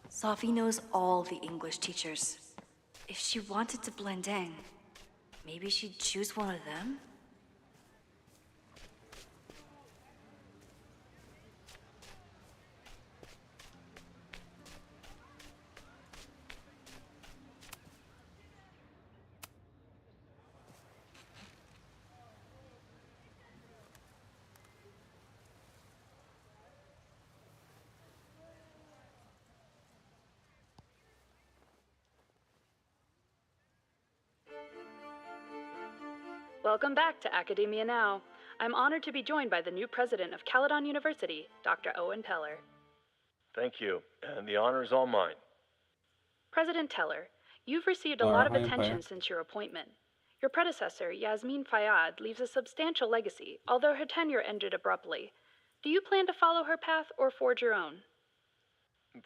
Sophie knows all the English teachers. If she wanted to blend in, maybe she'd choose one of them? Welcome back to Academia Now. I'm honored to be joined by the new president of Caledon University, Dr. Owen Teller. Thank you, and the honor is all mine. President Teller, you've received a lot of attention since your appointment. Your predecessor, Yasmin Fayyad, leaves a substantial legacy, although her tenure ended abruptly. Do you plan to follow her path or forge your own?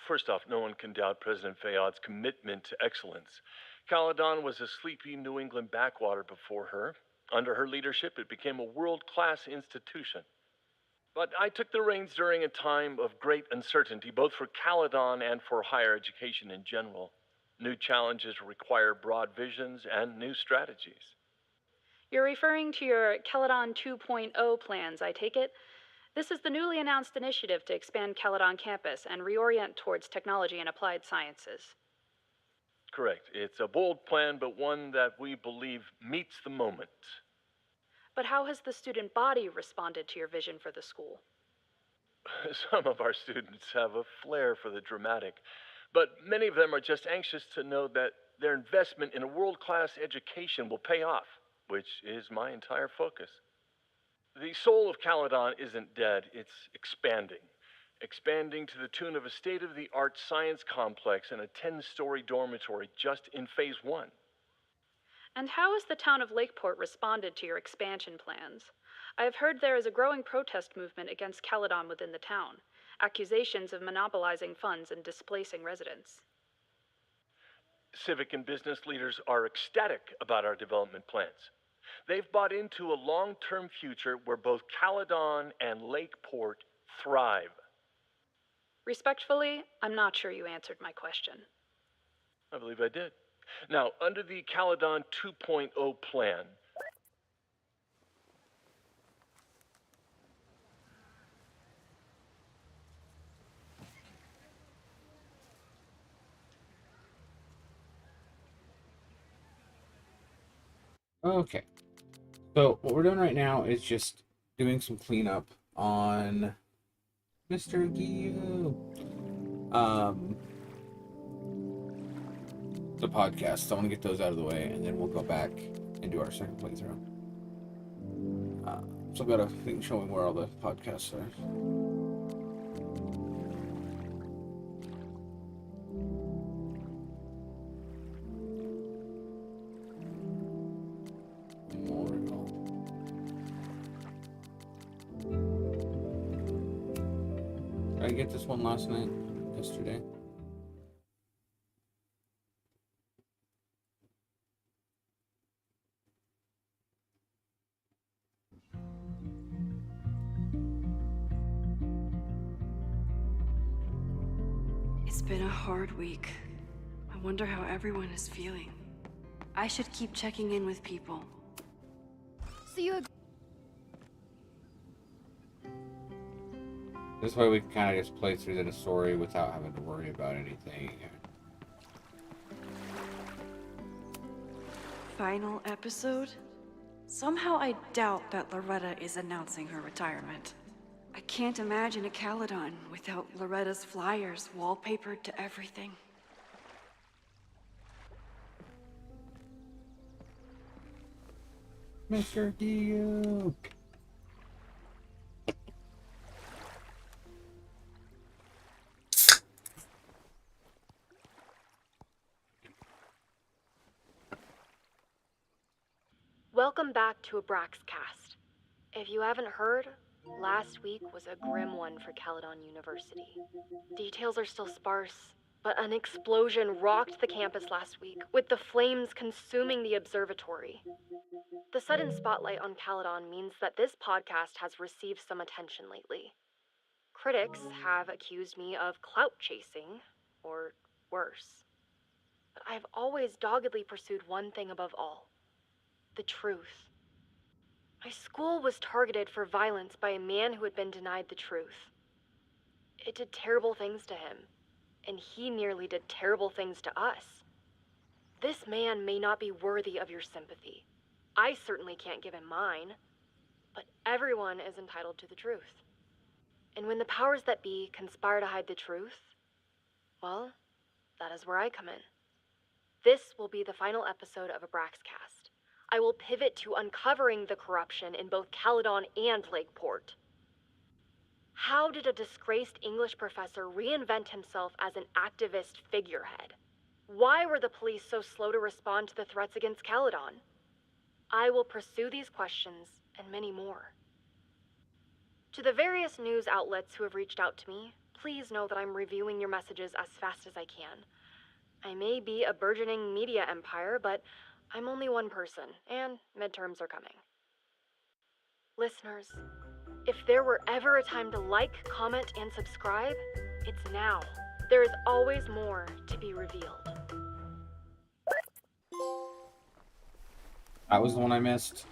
First off, no one can doubt President Fayyad's commitment to excellence. Caledon was a sleepy New England backwater before her. Under her leadership, it became a world-class institution. But I took the reins during a time of great uncertainty, both for Caledon and for higher education in general. New challenges require broad visions and new strategies. You're referring to your Caledon 2.0 plans, I take it? This is the newly announced initiative to expand Caledon campus and reorient towards technology and applied sciences. Correct. It's a bold plan, but one that we believe meets the moment. But how has the student body responded to your vision for the school? Some of our students have a flair for the dramatic, but many of them are just anxious to know that their investment in a world-class education will pay off, which is my entire focus. The soul of Caledon isn't dead, it's expanding. Expanding to the tune of a state-of-the-art science complex and a 10-story dormitory just in phase 1. And how has the town of Lakeport responded to your expansion plans? I have heard there is a growing protest movement against Caledon within the town, accusations of monopolizing funds and displacing residents. Civic and business leaders are ecstatic about our development plans. They've bought into a long-term future where both Caledon and Lakeport thrive. Respectfully, I'm not sure you answered my question. I believe I did. Now, under the Caledon 2.0 plan, Okay. So what we're doing right now is just doing some cleanup on Mr. Giyu. The podcast. So I want to get those out of the way, and then we'll go back and do our second playthrough. So I've got a thing showing where all the podcasts are. Did I get this one last night? Yesterday? It's been a hard week. I wonder how everyone is feeling. I should keep checking in with people. So you This way we can kind of just play through the story without having to worry about anything. Final episode? Somehow I doubt that Loretta is announcing her retirement. I can't imagine a Caledon without Loretta's flyers wallpapered to everything. Mr. Duke! Welcome back to Abraxcast. If you haven't heard, last week was a grim one for Caledon University. Details are still sparse, but an explosion rocked the campus last week, with the flames consuming the observatory. The sudden spotlight on Caledon means that this podcast has received some attention lately. Critics have accused me of clout chasing, or worse. But I've always doggedly pursued one thing above all: the truth. My school was targeted for violence by a man who had been denied the truth. It did terrible things to him, and he nearly did terrible things to us. This man may not be worthy of your sympathy. I certainly can't give him mine, but everyone is entitled to the truth. And when the powers that be conspire to hide the truth, well, that is where I come in. This will be the final episode of Abraxcast. I will pivot to uncovering the corruption in both Caledon and Lakeport. How did a disgraced English professor reinvent himself as an activist figurehead? Why were the police so slow to respond to the threats against Caledon? I will pursue these questions and many more. To the various news outlets who have reached out to me, please know that I'm reviewing your messages as fast as I can. I may be a burgeoning media empire, but I'm only one person, and midterms are coming. Listeners, if there were ever a time to like, comment, and subscribe, it's now. There is always more to be revealed. That was the one I missed.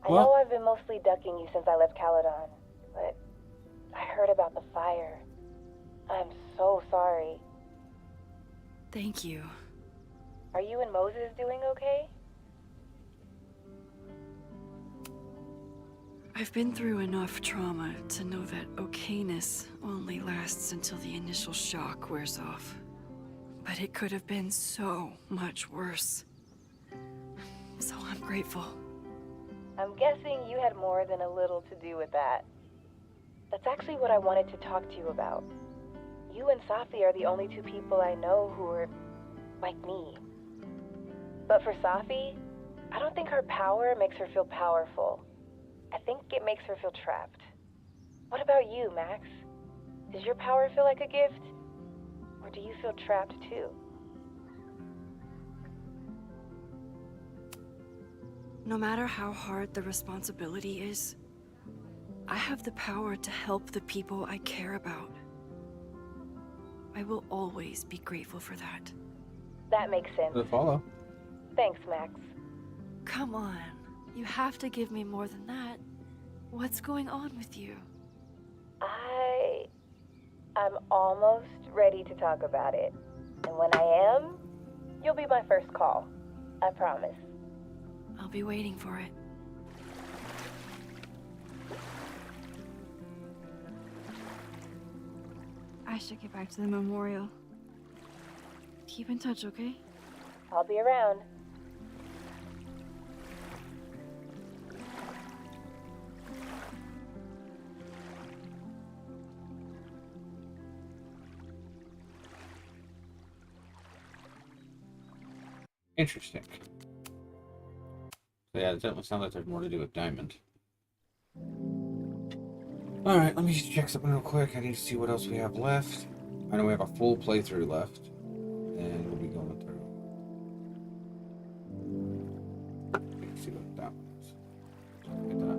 I know I've been mostly ducking you since I left Caledon, but I heard about the fire. I'm so sorry. Thank you. Are you and Moses doing okay? I've been through enough trauma to know that okayness only lasts until the initial shock wears off. But it could have been so much worse. So I'm grateful. I'm guessing you had more than a little to do with that. That's actually what I wanted to talk to you about. You and Safi are the only two people I know who are like me. But for Safi, I don't think her power makes her feel powerful. I think it makes her feel trapped. What about you, Max? Does your power feel like a gift? Or do you feel trapped too? No matter how hard the responsibility is, I have the power to help the people I care about. I will always be grateful for that. That makes sense. The follow. Thanks, Max. Come on, you have to give me more than that. What's going on with you? I'm almost ready to talk about it. And when I am, you'll be my first call. I promise. I'll be waiting for it. I should get back to the memorial. Keep in touch, okay? I'll be around. Interesting. So yeah, it definitely sounds like there's more to do with Diamond. Alright, let me just check something real quick. I need to see what else we have left. I know we have a full playthrough left. And we'll be going through. Let's see what that was. Look at that.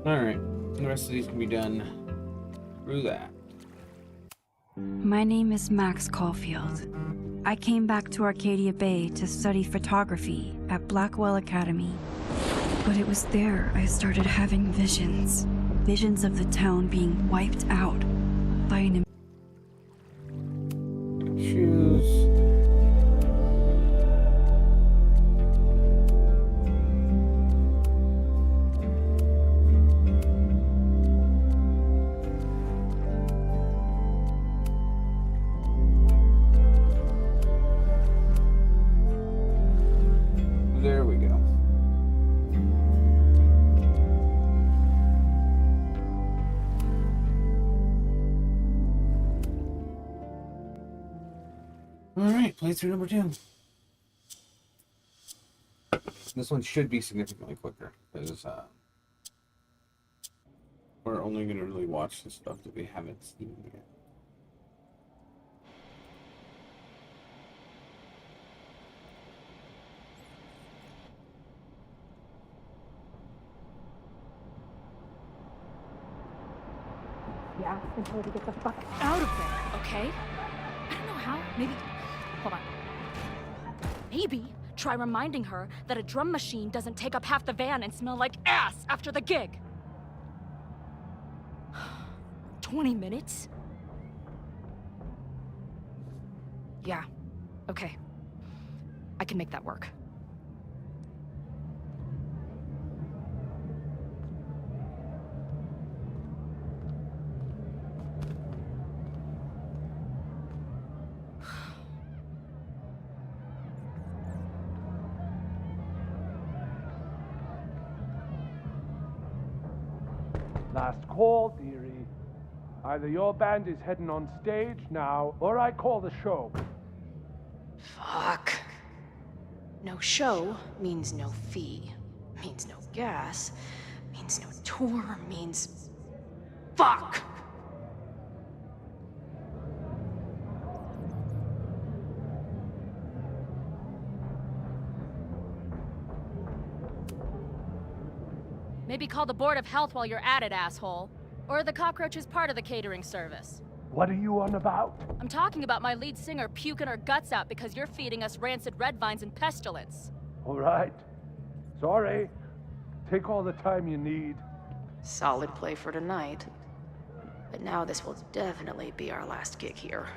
Alright, the rest of these can be done through that. My name is Max Caulfield. I came back to Arcadia Bay to study photography at Blackwell Academy. But it was there I started having visions. Visions of the town being wiped out by an Shoes. There we go. Alright, playthrough number 2. This one should be significantly quicker, because we're only going to really watch the stuff that we haven't seen yet. Yeah, and told her to get the fuck out of there, okay? I don't know how. Maybe. Hold on. Maybe try reminding her that a drum machine doesn't take up half the van and smell like ass after the gig. 20 minutes? Yeah. Okay. I can make that work. Last call, dearie. Either your band is heading on stage now, or I call the show. Fuck. No show means no fee. Means no gas. Means no tour. Means... Fuck! Maybe call the Board of Health while you're at it, asshole. Or the cockroach is part of the catering service. What are you on about? I'm talking about my lead singer puking her guts out because you're feeding us rancid red vines and pestilence. All right. Sorry. Take all the time you need. Solid play for tonight. But now this will definitely be our last gig here.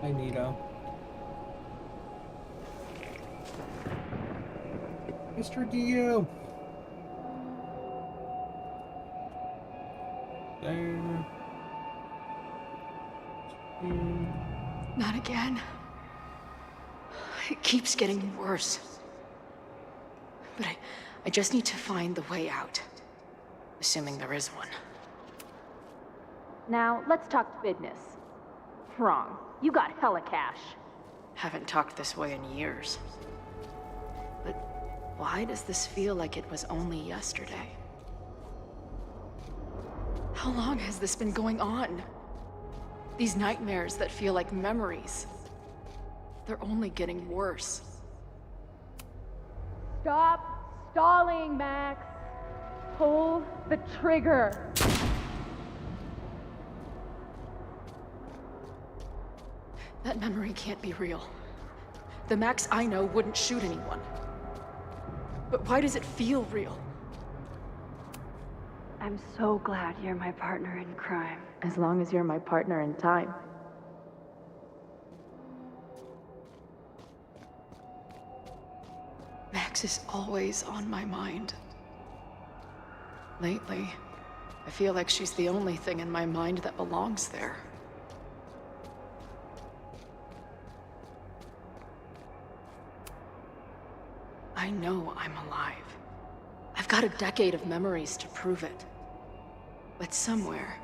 Hi, Nito. Mr. Dio! There. Not again. It keeps getting worse. But I just need to find the way out. Assuming there is one. Now, let's talk business. Wrong. You got hella cash. Haven't talked this way in years. But why does this feel like it was only yesterday? How long has this been going on? These nightmares that feel like memories. They're only getting worse. Stop stalling, Max. Pull the trigger. That memory can't be real. The Max I know wouldn't shoot anyone. But why does it feel real? I'm so glad you're my partner in crime. As long as you're my partner in time. Max is always on my mind. Lately, I feel like she's the only thing in my mind that belongs there. I know I'm alive. I've got a decade of memories to prove it. But somewhere,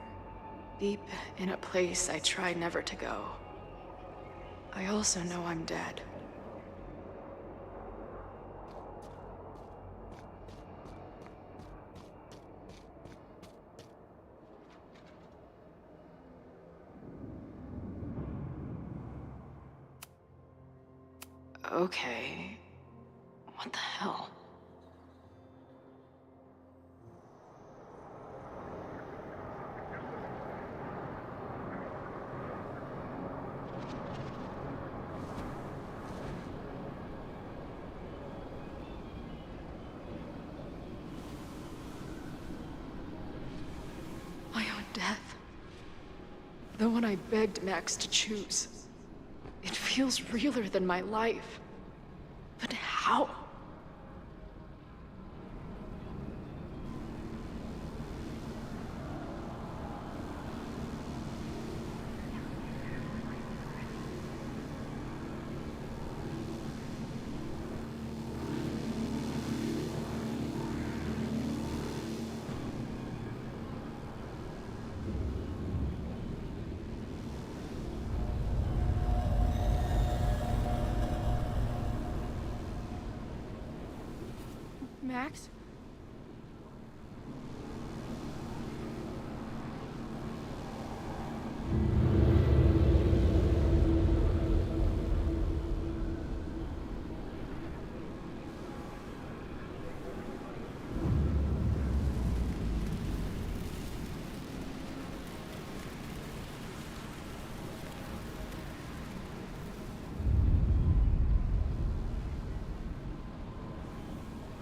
deep in a place I try never to go, I also know I'm dead. Okay. What the hell? My own death. The one I begged Max to choose. It feels realer than my life. But how? Max?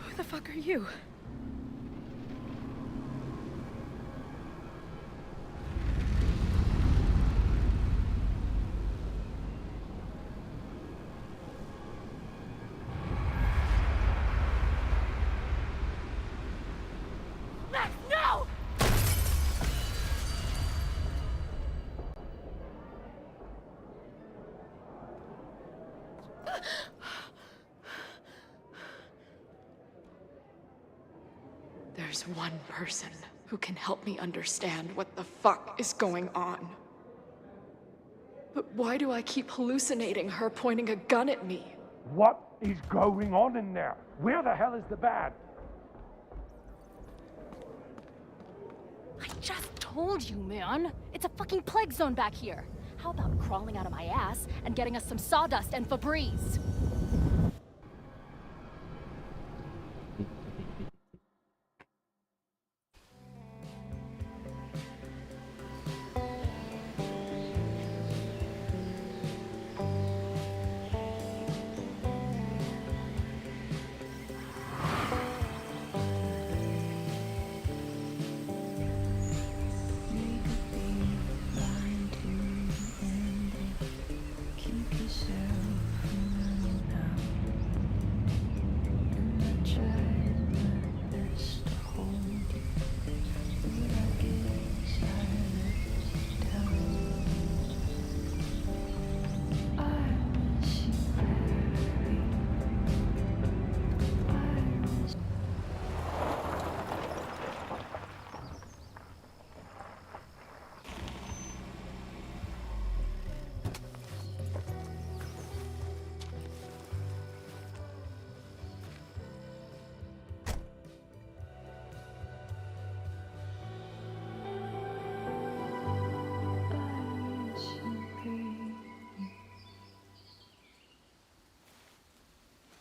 Who the fuck are you? Max, no! There's one person who can help me understand what the fuck is going on. But why do I keep hallucinating her pointing a gun at me? What is going on in there? Where the hell is the bad? I just told you, man. It's a fucking plague zone back here. How about crawling out of my ass and getting us some sawdust and Febreze?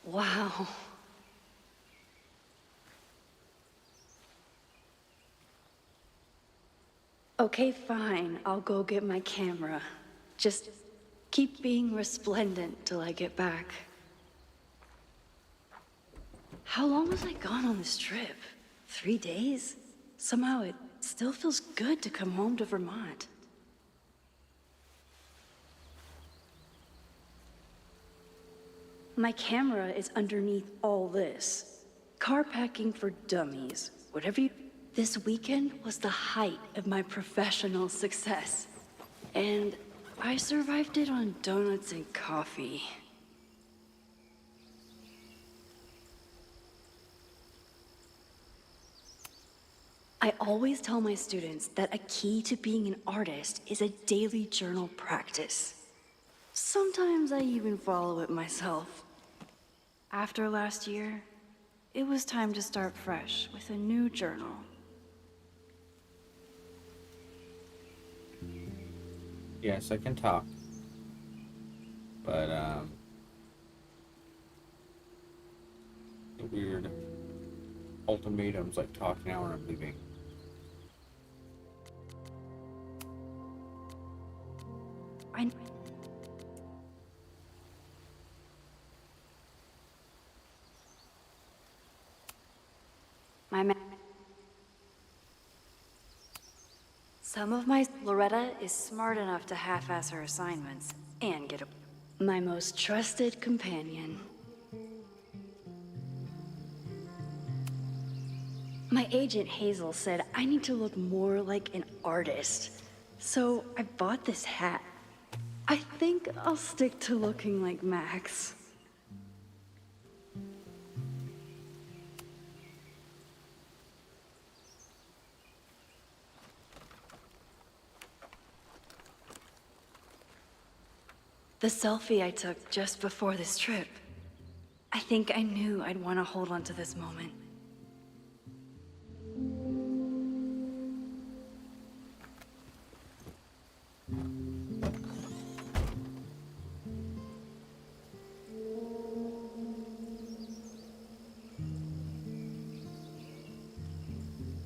Wow. Okay, fine. I'll go get my camera. Just keep being resplendent till I get back. How long was I gone on this trip? 3 days? Somehow it still feels good to come home to Vermont. My camera is underneath all this. Car packing for dummies. Whatever you... This weekend was the height of my professional success. And I survived it on donuts and coffee. I always tell my students that a key to being an artist is a daily journal practice. Sometimes I even follow it myself. After last year, it was time to start fresh with a new journal. Yes, I can talk. But, the weird ultimatums like talk now or I'm leaving. Some of my Loretta is smart enough to half-ass her assignments and get my most trusted companion. My agent Hazel said I need to look more like an artist, so I bought this hat. I think I'll stick to looking like Max. The selfie I took just before this trip. I think I knew I'd want to hold on to this moment.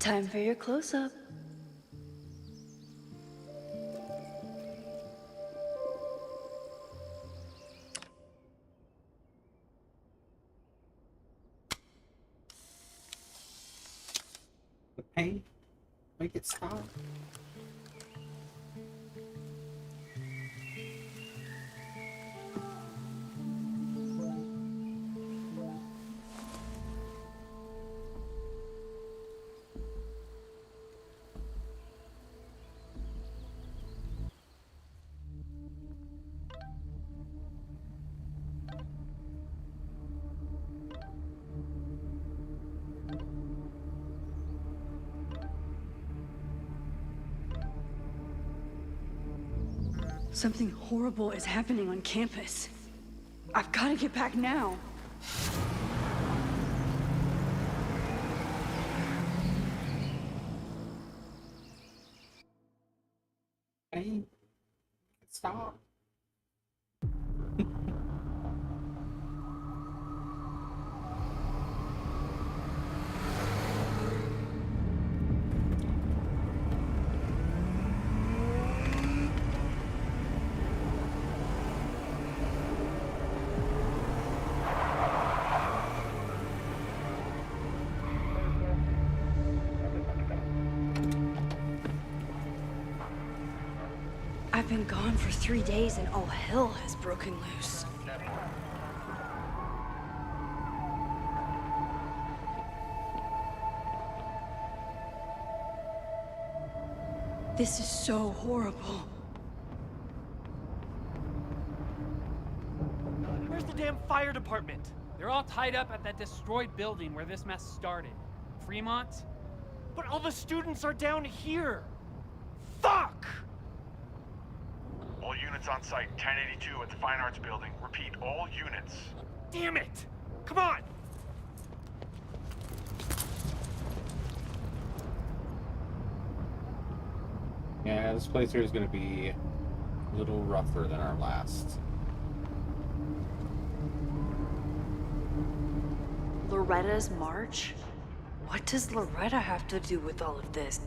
Time for your close-up. The pain? Make it stop. Something horrible is happening on campus. I've got to get back now. Hey, stop. I've been gone for 3 days and all hell has broken loose. This is so horrible. Where's the damn fire department? They're all tied up at that destroyed building where this mess started. Fremont? But all the students are down here! Fuck! All units on site, 1082 at the Fine Arts Building. Repeat, all units. Damn it! Come on! Yeah, this playthrough is going to be a little rougher than our last. Loretta's march? What does Loretta have to do with all of this?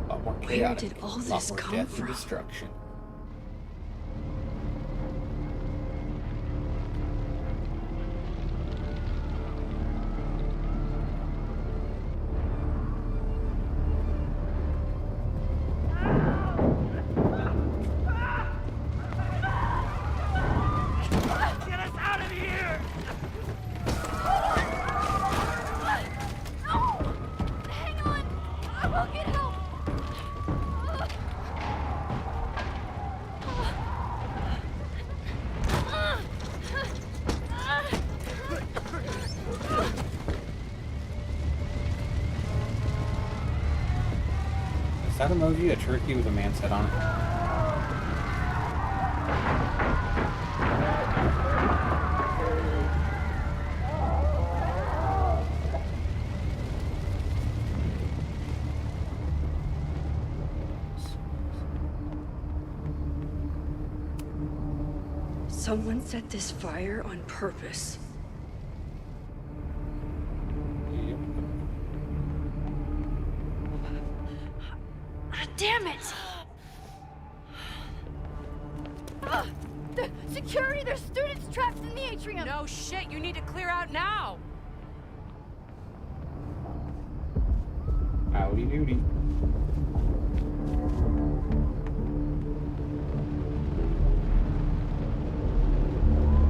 A lot more Where chaotic, did all a lot this more come death from? and destruction. Get us out of here! Hang on! I will get help! that emoji a turkey with a man's head on it? Someone set this fire on purpose. Damn it! The security! There's students trapped in the atrium! No shit, you need to clear out now! Howdy doody.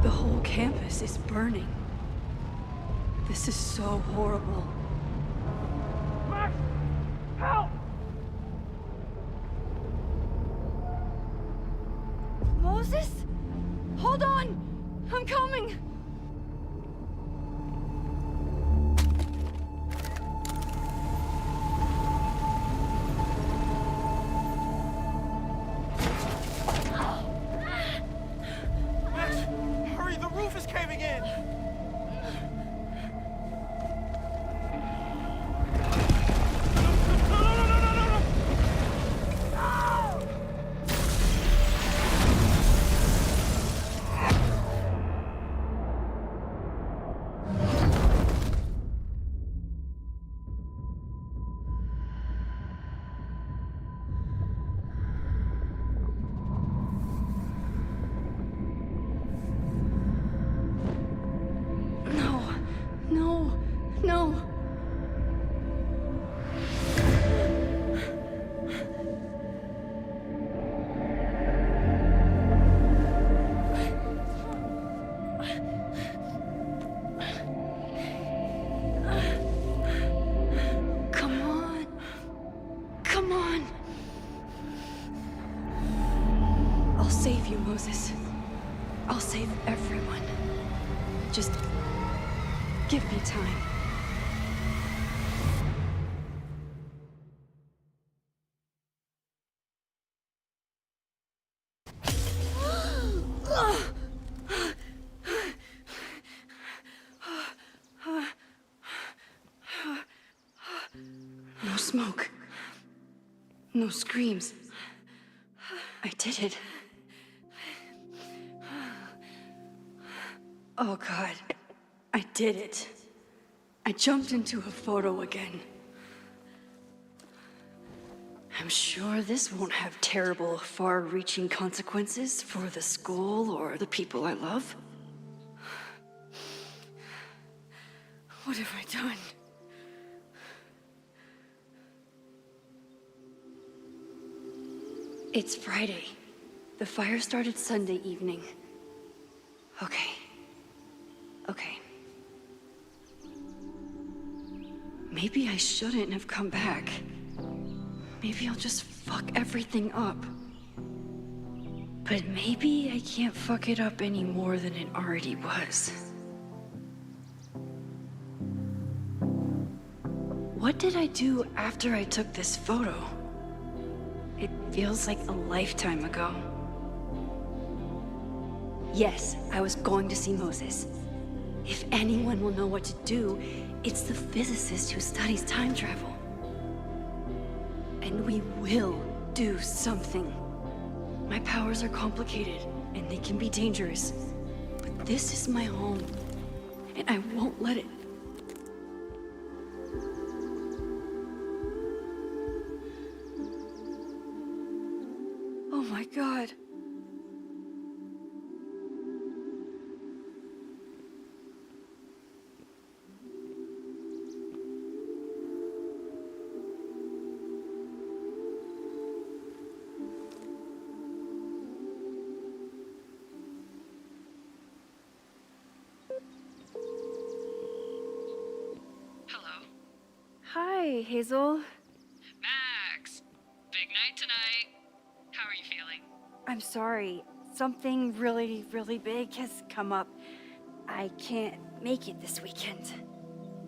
The whole campus is burning. This is so horrible. Max! Help! Moses? Hold on! I'm coming! Max, hurry, the roof is caving in! No. Come on. Come on. I'll save you, Moses. I'll save everyone. Just give me time. No smoke. No screams. I did it. Oh God, I did it. I jumped into a photo again. I'm sure this won't have terrible, far-reaching consequences for the school or the people I love. What have I done? It's Friday. The fire started Sunday evening. Okay. Maybe I shouldn't have come back. Maybe I'll just fuck everything up. But maybe I can't fuck it up any more than it already was. What did I do after I took this photo? It feels like a lifetime ago. Yes, I was going to see Moses. If anyone will know what to do, it's the physicist who studies time travel. And we will do something. My powers are complicated, and they can be dangerous. But this is my home, and I won't let it. Oh my God. Hi, Hazel. Max! Big night tonight. How are you feeling? I'm sorry. Something really, really big has come up. I can't make it this weekend.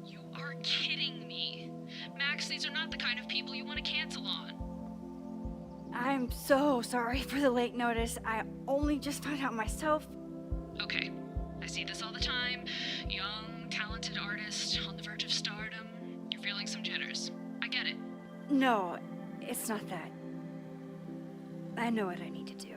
You are kidding me. Max, these are not the kind of people you want to cancel on. I'm so sorry for the late notice. I only just found out myself. Okay, I see this all the time. Young, talented artist on the verge of stardom. You're feeling some jitters. I get it. No, it's not that. I know what I need to do.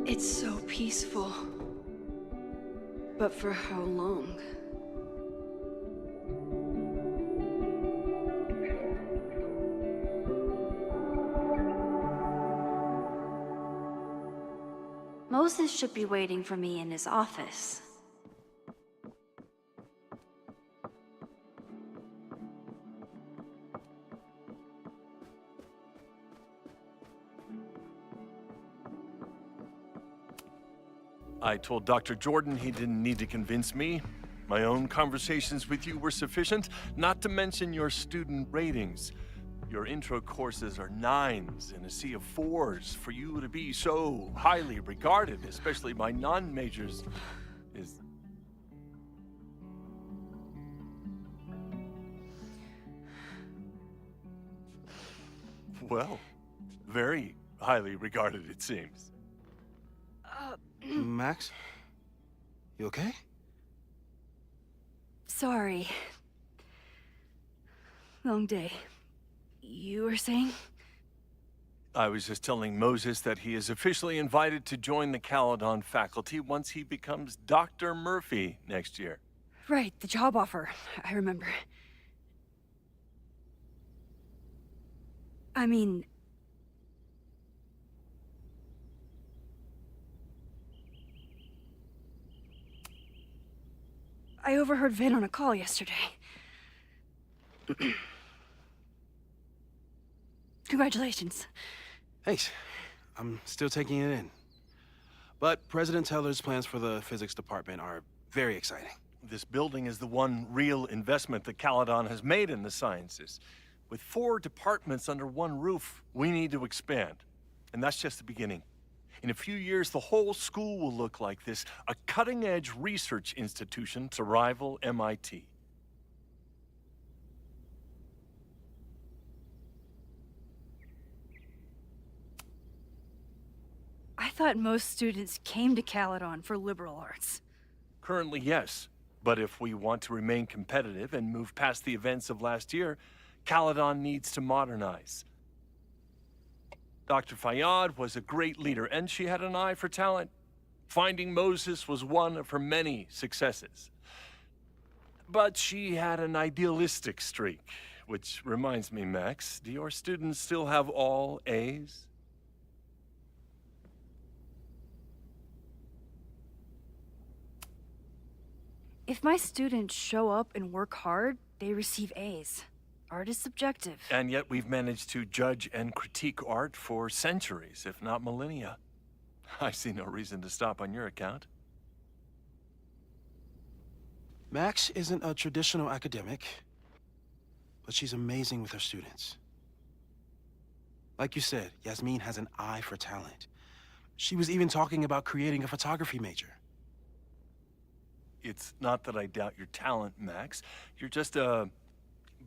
It's so peaceful. But for how long? Moses should be waiting for me in his office. I told Dr. Jordan he didn't need to convince me. My own conversations with you were sufficient, not to mention your student ratings. Your intro courses are 9s in a sea of 4s. For you to be so highly regarded, especially by non-majors, is... well, very highly regarded, it seems. Max? You okay? Sorry. Long day. You were saying? I was just telling Moses that he is officially invited to join the Caledon faculty once he becomes Dr. Murphy next year. Right, the job offer. I remember. I mean... I overheard Vin on a call yesterday. Congratulations. Thanks. I'm still taking it in. But President Teller's plans for the physics department are very exciting. This building is the one real investment that Caledon has made in the sciences. With 4 departments under one roof, we need to expand. And that's just the beginning. In a few years, the whole school will look like this, a cutting-edge research institution to rival MIT. I thought most students came to Caledon for liberal arts. Currently, yes. But if we want to remain competitive and move past the events of last year, Caledon needs to modernize. Dr. Fayyad was a great leader, and she had an eye for talent. Finding Moses was one of her many successes. But she had an idealistic streak, which reminds me, Max, do your students still have all A's? If my students show up and work hard, they receive A's. Art is subjective. And yet we've managed to judge and critique art for centuries, if not millennia. I see no reason to stop on your account. Max isn't a traditional academic, but she's amazing with her students. Like you said, Yasmin has an eye for talent. She was even talking about creating a photography major. It's not that I doubt your talent, Max. You're just a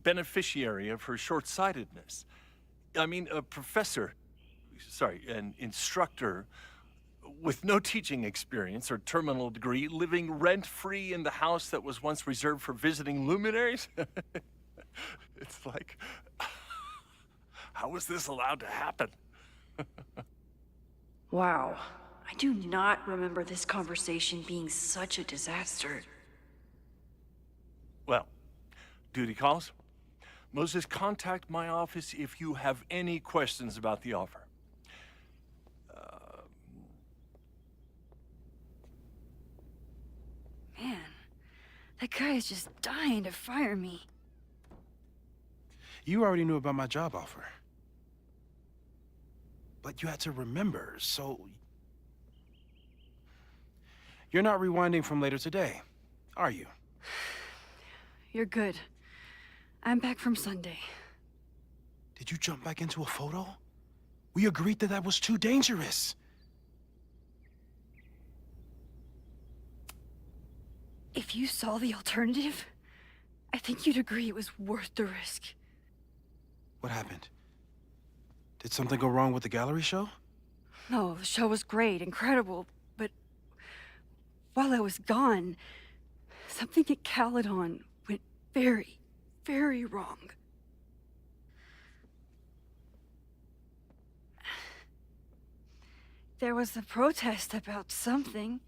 beneficiary of her short-sightedness. I mean, a professor, an instructor with no teaching experience or terminal degree, living rent-free in the house that was once reserved for visiting luminaries? It's like, how was this allowed to happen? Wow. I do not remember this conversation being such a disaster. Well, duty calls. Moses, contact my office if you have any questions about the offer. Man, that guy is just dying to fire me. You already knew about my job offer. but you had to remember, so... You're not rewinding from later today, are you? You're good. I'm back from Sunday. Did you jump back into a photo? We agreed that that was too dangerous. If you saw the alternative, I think you'd agree it was worth the risk. What happened? Did something go wrong with the gallery show? No, the show was great, incredible, but while I was gone, something at Caledon went very, very wrong. There was a protest about something.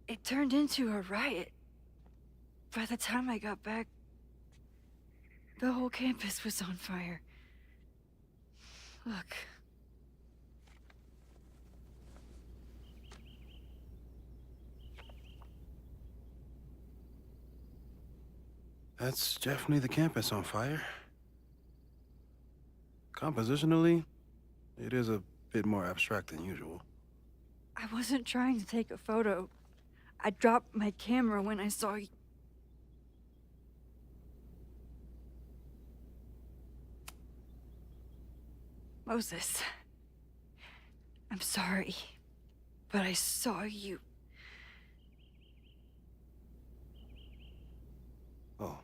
It turned into a riot. By the time I got back, the whole campus was on fire. Look. That's definitely the campus on fire. Compositionally, it is a bit more abstract than usual. I wasn't trying to take a photo. I dropped my camera when I saw you. Moses, I'm sorry, but I saw you. Oh.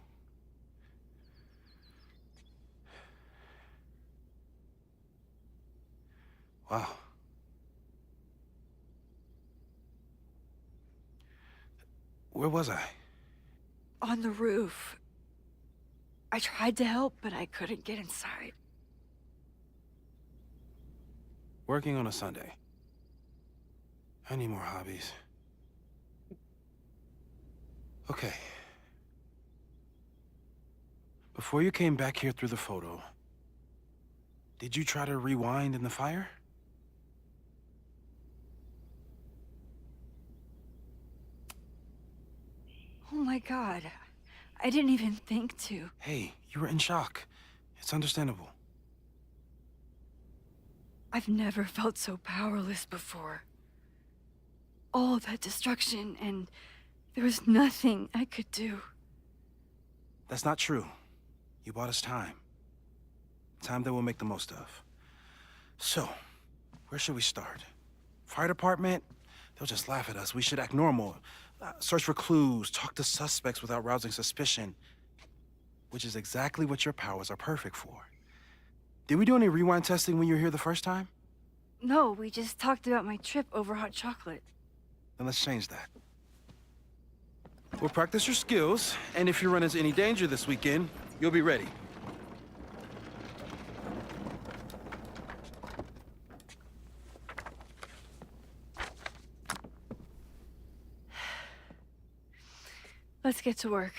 Wow. Where was I? On the roof. I tried to help, but I couldn't get inside. Working on a Sunday. I need more hobbies. Okay. Before you came back here through the photo, did you try to rewind in the fire? Oh my God. I didn't even think to. Hey, you were in shock. It's understandable. I've never felt so powerless before. All that destruction, and there was nothing I could do. That's not true. You bought us time. Time that we'll make the most of. So, where should we start? Fire department? They'll just laugh at us. We should act normal. Search for clues, talk to suspects without rousing suspicion. Which is exactly what your powers are perfect for. Did we do any rewind testing when you were here the first time? No, we just talked about my trip over hot chocolate. Then let's change that. We'll practice your skills, and if you run into any danger this weekend, you'll be ready. Let's get to work.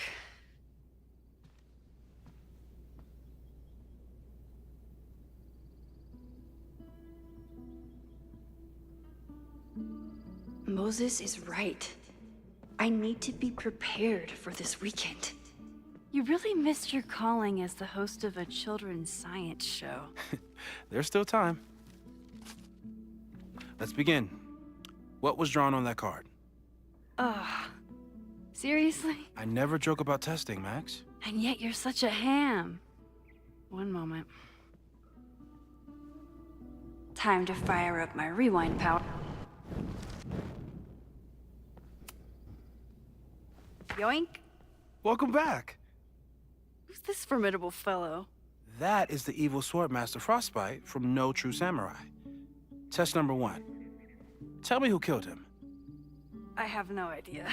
Moses is right. I need to be prepared for this weekend. You really missed your calling as the host of a children's science show. There's still time. Let's begin. What was drawn on that card? Seriously? I never joke about testing, Max. And yet you're such a ham. One moment. Time to fire up my rewind power. Yoink. Welcome back. Who's this formidable fellow? That is the evil sword master Frostbite from No True Samurai. Test number 1. Tell me who killed him. I have no idea.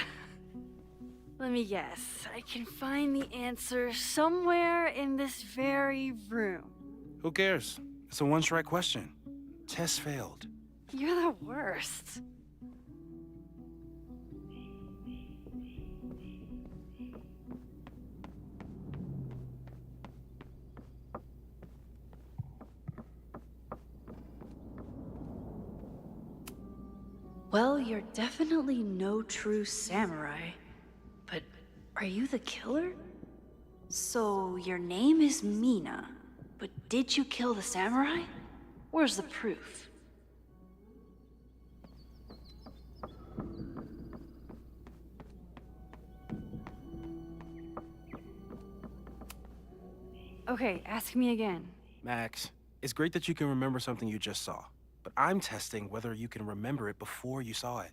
Let me guess. I can find the answer somewhere in this very room. Who cares? It's a one-strike question. Test failed. You're the worst. Well, you're definitely no true samurai. But are you the killer? So your name is Mina, but did you kill the samurai? Where's the proof? Okay, ask me again. Max, it's great that you can remember something you just saw, but I'm testing whether you can remember it before you saw it.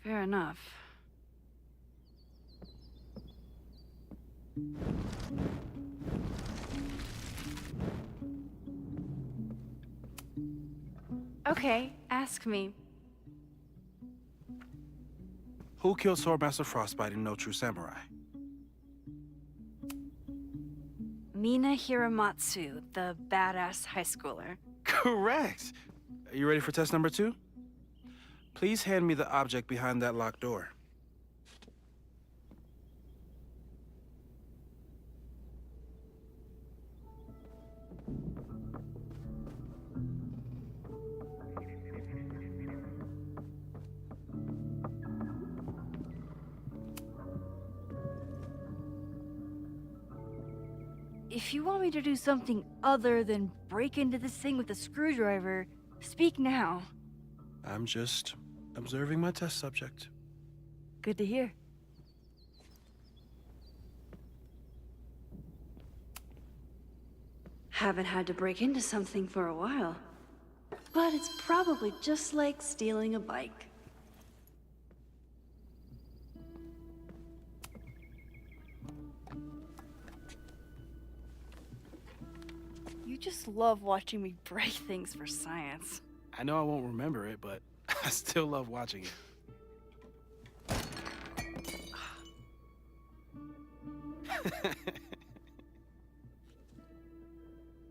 Fair enough. Okay, ask me. Who killed Swordmaster Frostbite in No True Samurai? Mina Hiramatsu, the badass high schooler. Correct! Are you ready for test number 2? Please hand me the object behind that locked door. If you want me to do something other than break into this thing with a screwdriver, speak now. I'm just observing my test subject. Good to hear. Haven't had to break into something for a while. But it's probably just like stealing a bike. You just love watching me break things for science. I know I won't remember it, but I still love watching it.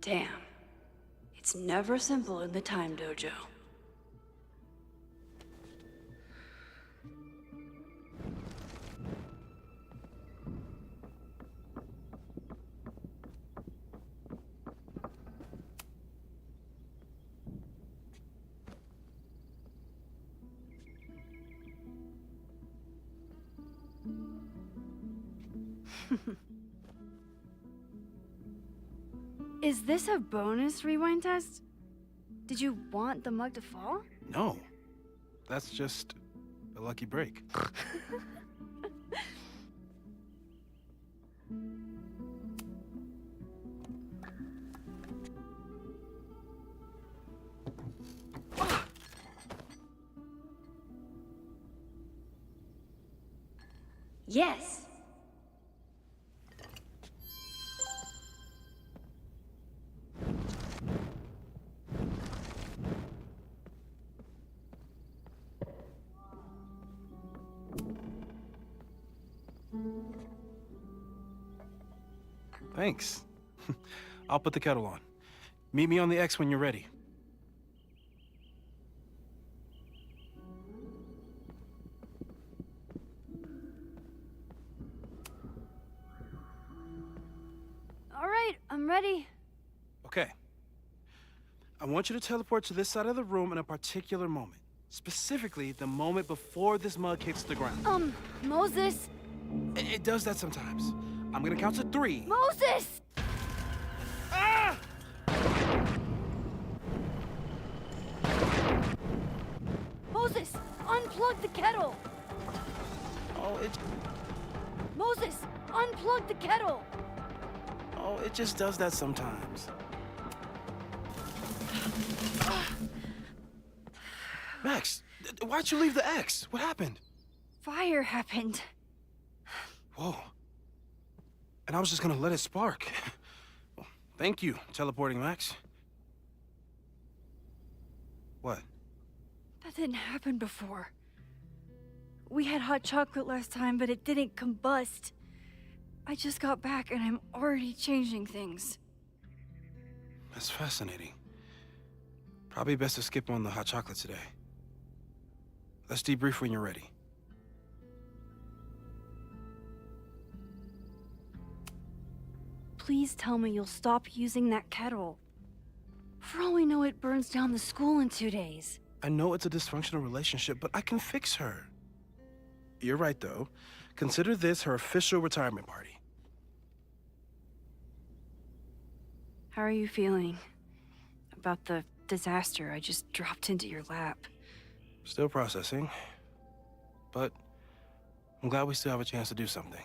Damn. It's never simple in the Time Dojo. Is this a bonus rewind test? Did you want the mug to fall? No. That's just a lucky break. Yes. Thanks. I'll put the kettle on. Meet me on the X when you're ready. All right, I'm ready. Okay. I want you to teleport to this side of the room in a particular moment. Specifically, the moment before this mug hits the ground. Moses? It does that sometimes. I'm gonna count to 3. Moses! Ah! Moses, unplug the kettle! Oh, Moses, unplug the kettle! Oh, it just does that sometimes. Max, why'd you leave the X? What happened? Fire happened. Whoa. And I was just gonna let it spark. Well, thank you, teleporting Max. What? That didn't happen before. We had hot chocolate last time, but it didn't combust. I just got back and I'm already changing things. That's fascinating. Probably best to skip on the hot chocolate today. Let's debrief when you're ready. Please tell me you'll stop using that kettle. For all we know, it burns down the school in 2 days. I know it's a dysfunctional relationship, but I can fix her. You're right, though. Consider this her official retirement party. How are you feeling? about the disaster I just dropped into your lap. Still processing. But I'm glad we still have a chance to do something.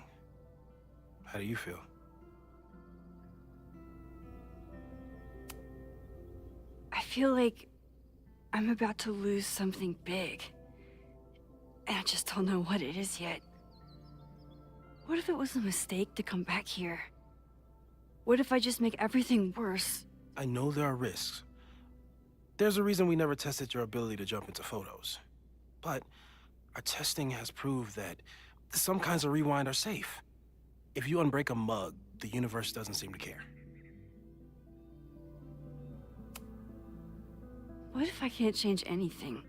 How do you feel? I feel like I'm about to lose something big. And I just don't know what it is yet. What if it was a mistake to come back here? What if I just make everything worse? I know there are risks. There's a reason we never tested your ability to jump into photos. But our testing has proved that some kinds of rewind are safe. If you unbreak a mug, the universe doesn't seem to care. What if I can't change anything?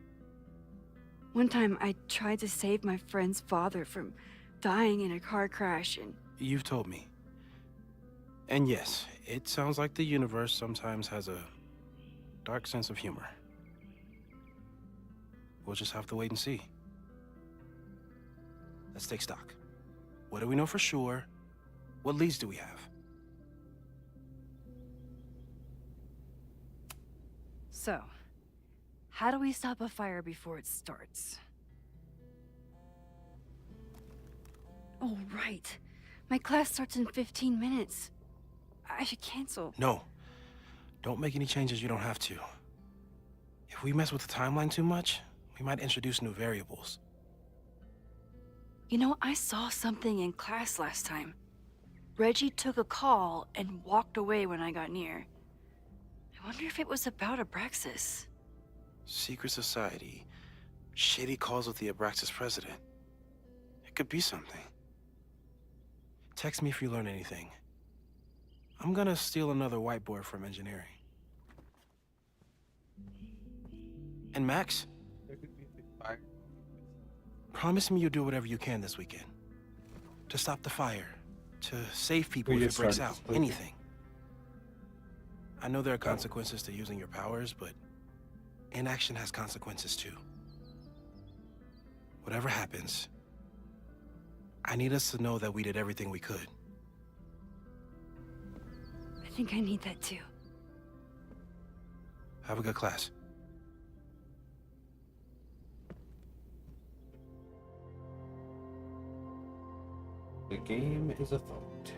One time I tried to save my friend's father from dying in a car crash and... You've told me. And yes, it sounds like the universe sometimes has a dark sense of humor. We'll just have to wait and see. Let's take stock. What do we know for sure? What leads do we have? So, how do we stop a fire before it starts? Oh, right. My class starts in 15 minutes. I should cancel. No. Don't make any changes you don't have to. If we mess with the timeline too much, we might introduce new variables. You know, I saw something in class last time. Reggie took a call and walked away when I got near. I wonder if it was about Abraxas. Secret society. Shady calls with the Abraxas president. It could be something. Text me if you learn anything. I'm gonna steal another whiteboard from engineering. And Max? Promise me you'll do whatever you can this weekend. To stop the fire. To save people if it breaks out. Anything. I know there are consequences to using your powers, but inaction has consequences too. Whatever happens, I need us to know that we did everything we could. I think I need that too. Have a good class. The game is afoot.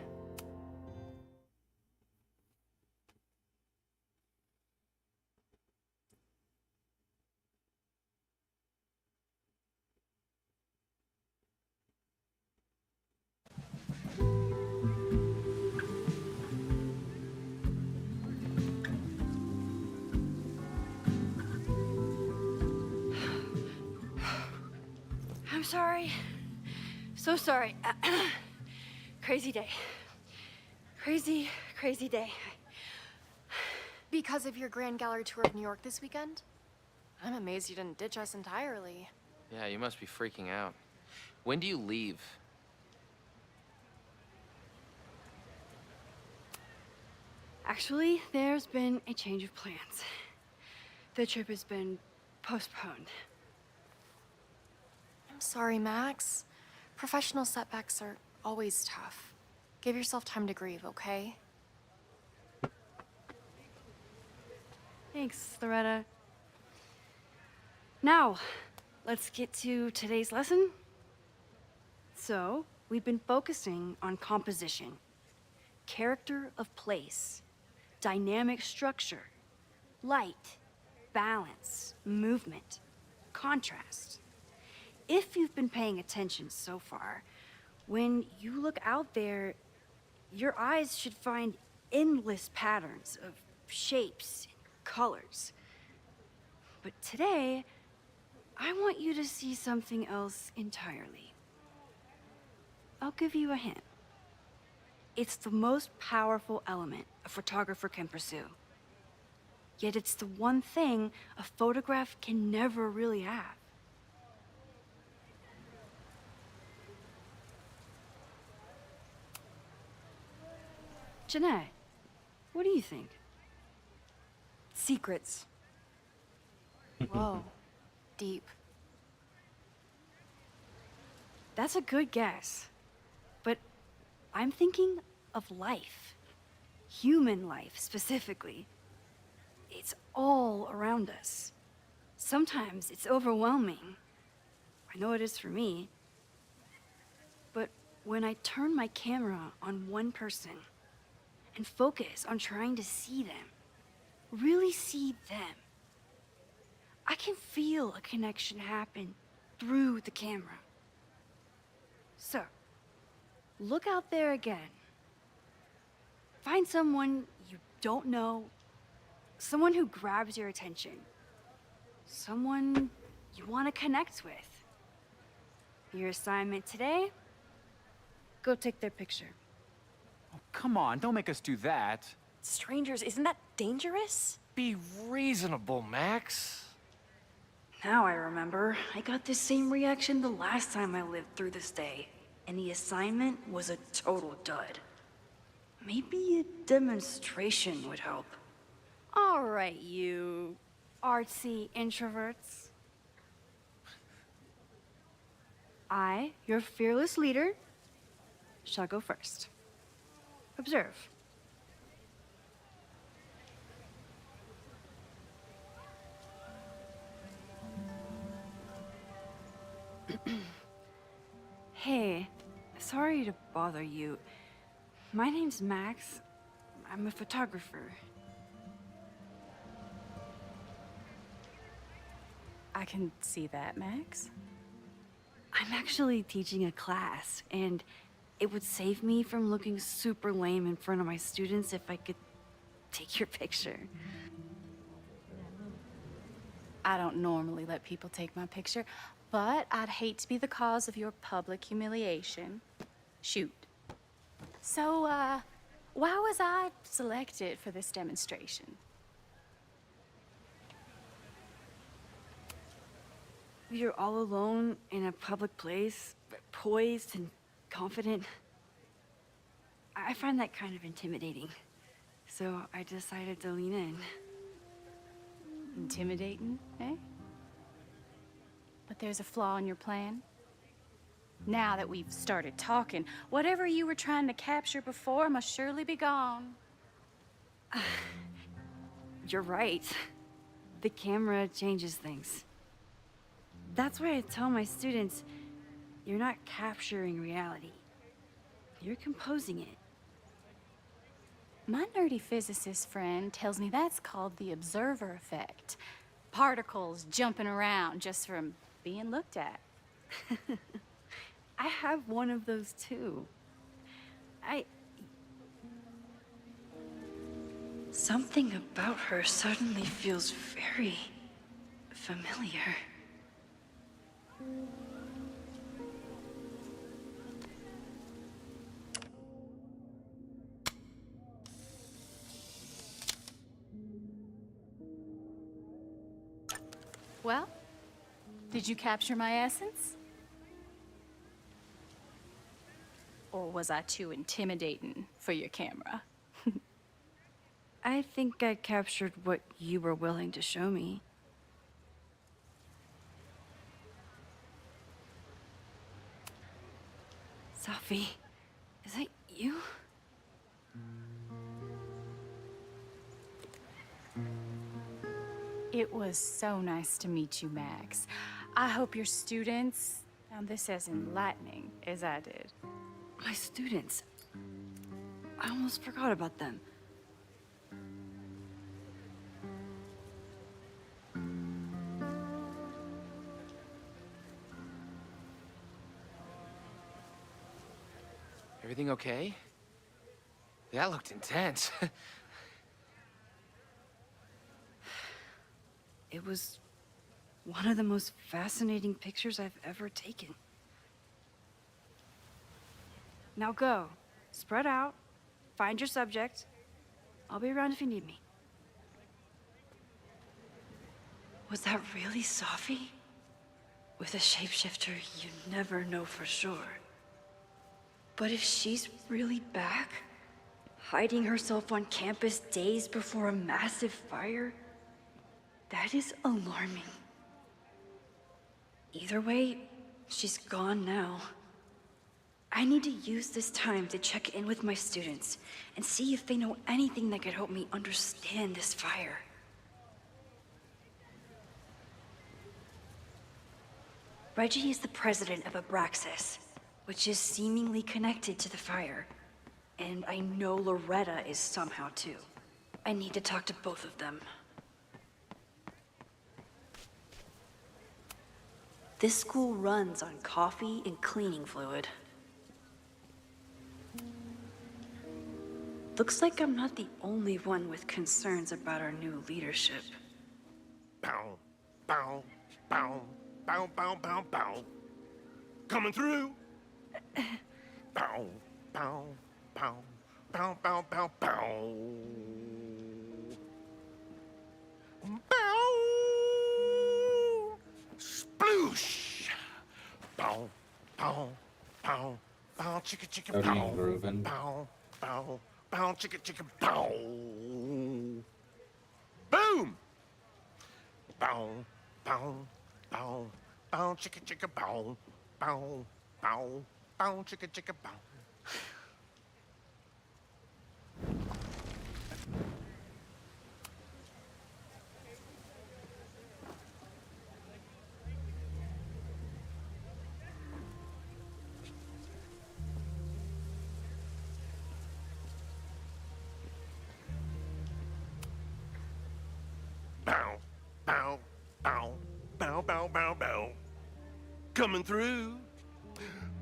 I'm sorry. So sorry. Crazy day. Crazy, crazy day. Because of your Grand Gallery tour of New York this weekend? I'm amazed you didn't ditch us entirely. Yeah, you must be freaking out. When do you leave? Actually, there's been a change of plans. The trip has been postponed. I'm sorry, Max. Professional setbacks are always tough. Give yourself time to grieve, okay? Thanks, Loretta. Now, let's get to today's lesson. So, we've been focusing on composition, character of place, dynamic structure, light, balance, movement, contrast. If you've been paying attention so far, when you look out there, your eyes should find endless patterns of shapes and colors. But today, I want you to see something else entirely. I'll give you a hint. It's the most powerful element a photographer can pursue. Yet it's the one thing a photograph can never really have. Janae, what do you think? Secrets. Whoa. Deep. That's a good guess. But I'm thinking of life. Human life, specifically. it's all around us. Sometimes it's overwhelming. I know it is for me. But when I turn my camera on one person and focus on trying to see them, really see them, I can feel a connection happen through the camera. So, look out there again. Find someone you don't know, someone who grabs your attention, someone you want to connect with. Your assignment today? Go take their picture. Oh, come on, don't make us do that. Strangers, isn't that dangerous? Be reasonable, Max. Now I remember. I got the same reaction the last time I lived through this day, and the assignment was a total dud. Maybe a demonstration would help. All right, you artsy introverts. I, your fearless leader, shall go first. Observe. Hey, sorry to bother you. My name's Max. I'm a photographer. I can see that, Max. I'm actually teaching a class, and it would save me from looking super lame in front of my students if I could take your picture. I don't normally let people take my picture, but I'd hate to be the cause of your public humiliation. Shoot. So, why was I selected for this demonstration? You're all alone in a public place, poised and confident. I find that kind of intimidating. So I decided to lean in. Intimidating, eh? But there's a flaw in your plan. Now that we've started talking, whatever you were trying to capture before must surely be gone. You're right. The camera changes things. That's why I tell my students, you're not capturing reality. You're composing it. My nerdy physicist friend tells me that's called the observer effect. Particles jumping around just from being looked at. I have one of those too. Something about her suddenly feels very familiar. Well, did you capture my essence? Or was I too intimidating for your camera? I think I captured what you were willing to show me. Safi, is that you? It was so nice to meet you, Max. I hope your students found this as enlightening as I did. My students. I almost forgot about them. Everything okay? That looked intense. It was one of the most fascinating pictures I've ever taken. Now go. Spread out. Find your subject. I'll be around if you need me. Was that really Safi? With a shapeshifter, you never know for sure. But if she's really back, hiding herself on campus days before a massive fire, that is alarming. Either way, she's gone now. I need to use this time to check in with my students and see if they know anything that could help me understand this fire. Reggie is the president of Abraxas, which is seemingly connected to the fire. And I know Loretta is somehow too. I need to talk to both of them. This school runs on coffee and cleaning fluid. Looks like I'm not the only one with concerns about our new leadership. Bow, bow, bow, bow, bow, bow, bow. Coming through. Bow, bow, bow, bow, bow, bow, bow. Bow. Sploosh. Bow, bow, bow, bow, chicka, chicka, Cody bow. and Groovin. Bow, bow, bow, chicka, chicka, bow. Boom. Bow, bow, bow, bow, chicka, chicka, bow. Bow, bow, bow, chicka, chicka, bow. Bow, bow, bow, bow, bow, bow, bow. Coming through.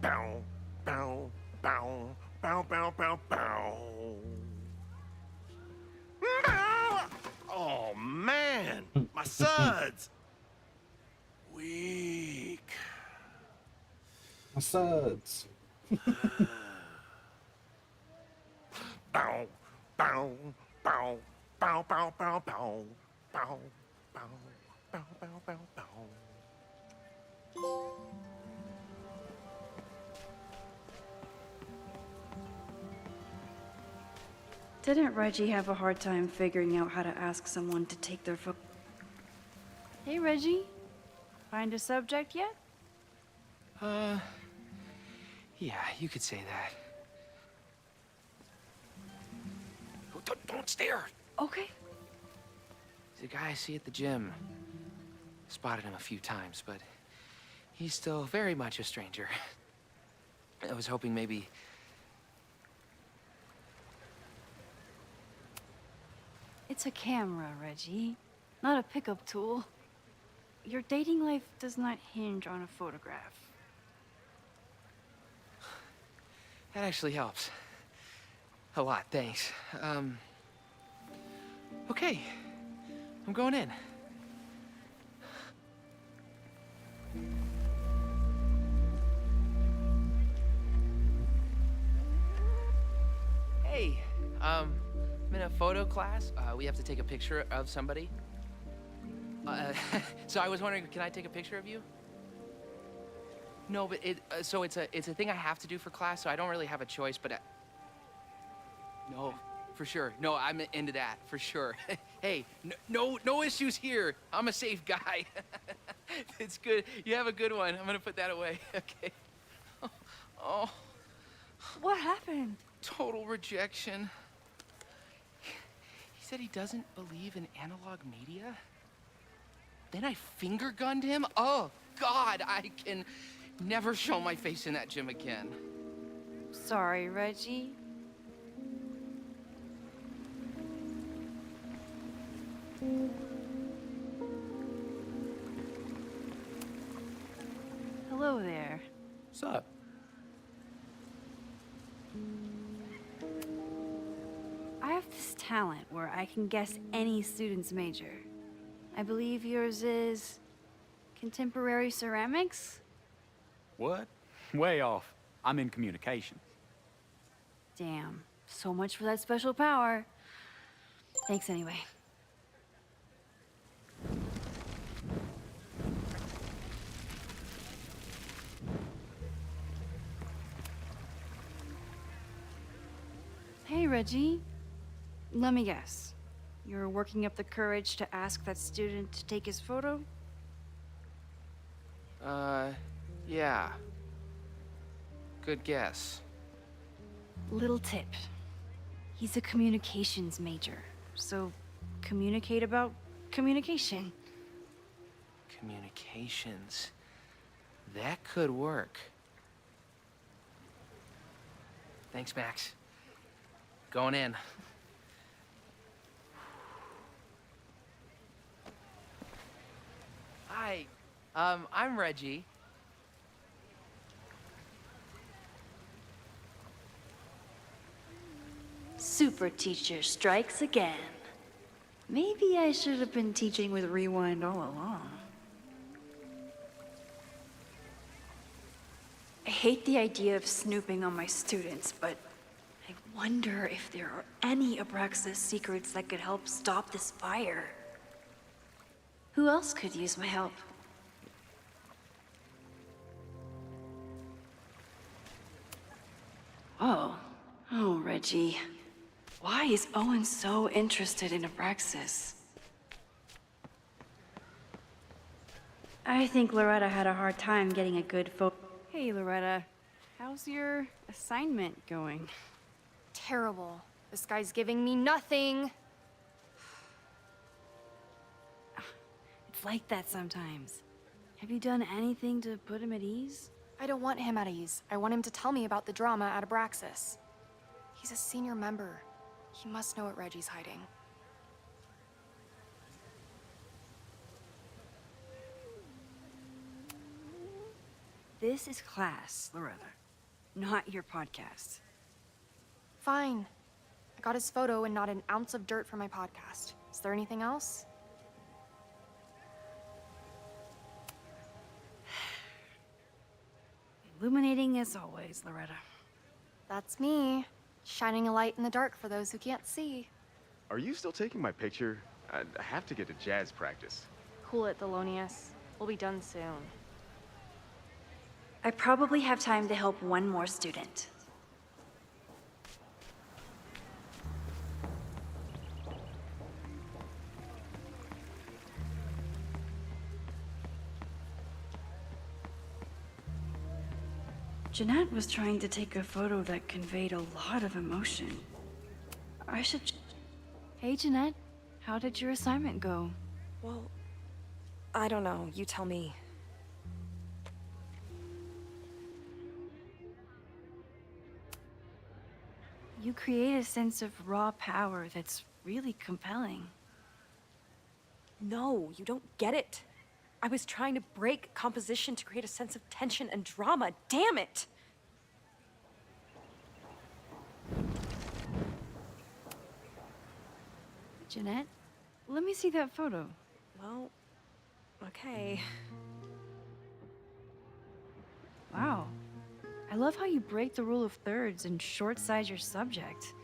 Bow, bow, bow, bow, bow, bow, bow. Bow! Oh, man, my suds. Weak. My suds. Bow, bow, bow, bow, bow, bow, bow. Bow, bow, bow, bow, bow, bow. Didn't Reggie have a hard time figuring out how to ask someone to take their photo? Hey, Reggie. Find a subject yet? Yeah, you could say that. Oh, don't stare! Okay. He's a guy I see at the gym. Spotted him a few times, but he's still very much a stranger. I was hoping maybe... It's a camera, Reggie. Not a pickup tool. Your dating life does not hinge on a photograph. That actually helps. A lot, thanks. Okay. I'm going in. Hey, I'm in a photo class. We have to take a picture of somebody. So I was wondering, can I take a picture of you? No, but so it's a thing I have to do for class, so I don't really have a choice, but no, for sure. No, I'm into that, for sure. Hey, no issues here. I'm a safe guy. It's good. You have a good one. I'm gonna put that away. Okay. Oh. What happened? Total rejection. He said he doesn't believe in analog media. Then I finger gunned him? Oh, God, I can never show my face in that gym again. Sorry, Reggie. Hello there. What's up? I have this talent where I can guess any student's major. I believe yours is contemporary ceramics? What? Way off. I'm in communication. Damn, so much for that special power. Thanks anyway. Hey, Reggie. Let me guess. You're working up the courage to ask that student to take his photo? Yeah. Good guess. Little tip. He's a communications major, so communicate about communication. Communications. That could work. Thanks, Max. Going in. Hi. I'm Reggie. Super teacher strikes again. Maybe I should have been teaching with Rewind all along. I hate the idea of snooping on my students, but I wonder if there are any Abraxas secrets that could help stop this fire. Who else could use my help? Oh, Reggie. Why is Owen so interested in Abraxas? I think Loretta had a hard time getting a good photo. Hey, Loretta. How's your assignment going? Terrible. This guy's giving me nothing. It's like that sometimes. Have you done anything to put him at ease? I don't want him at ease. I want him to tell me about the drama at Abraxas. He's a senior member. He must know what Reggie's hiding. This is class, Loretta, not your podcast. Fine. I got his photo and not an ounce of dirt for my podcast. Is there anything else? Illuminating as always, Loretta. That's me. Shining a light in the dark for those who can't see. Are you still taking my picture? I have to get to jazz practice. Cool it, Thelonious. We'll be done soon. I probably have time to help one more student. Jeanette was trying to take a photo that conveyed a lot of emotion. I should... Hey, Jeanette. How did your assignment go? Well, I don't know. You tell me. You create a sense of raw power that's really compelling. No, you don't get it. I was trying to break composition to create a sense of tension and drama. Damn it! Jeanette, let me see that photo. Well, okay. Wow. I love how you break the rule of thirds and short-size your subject.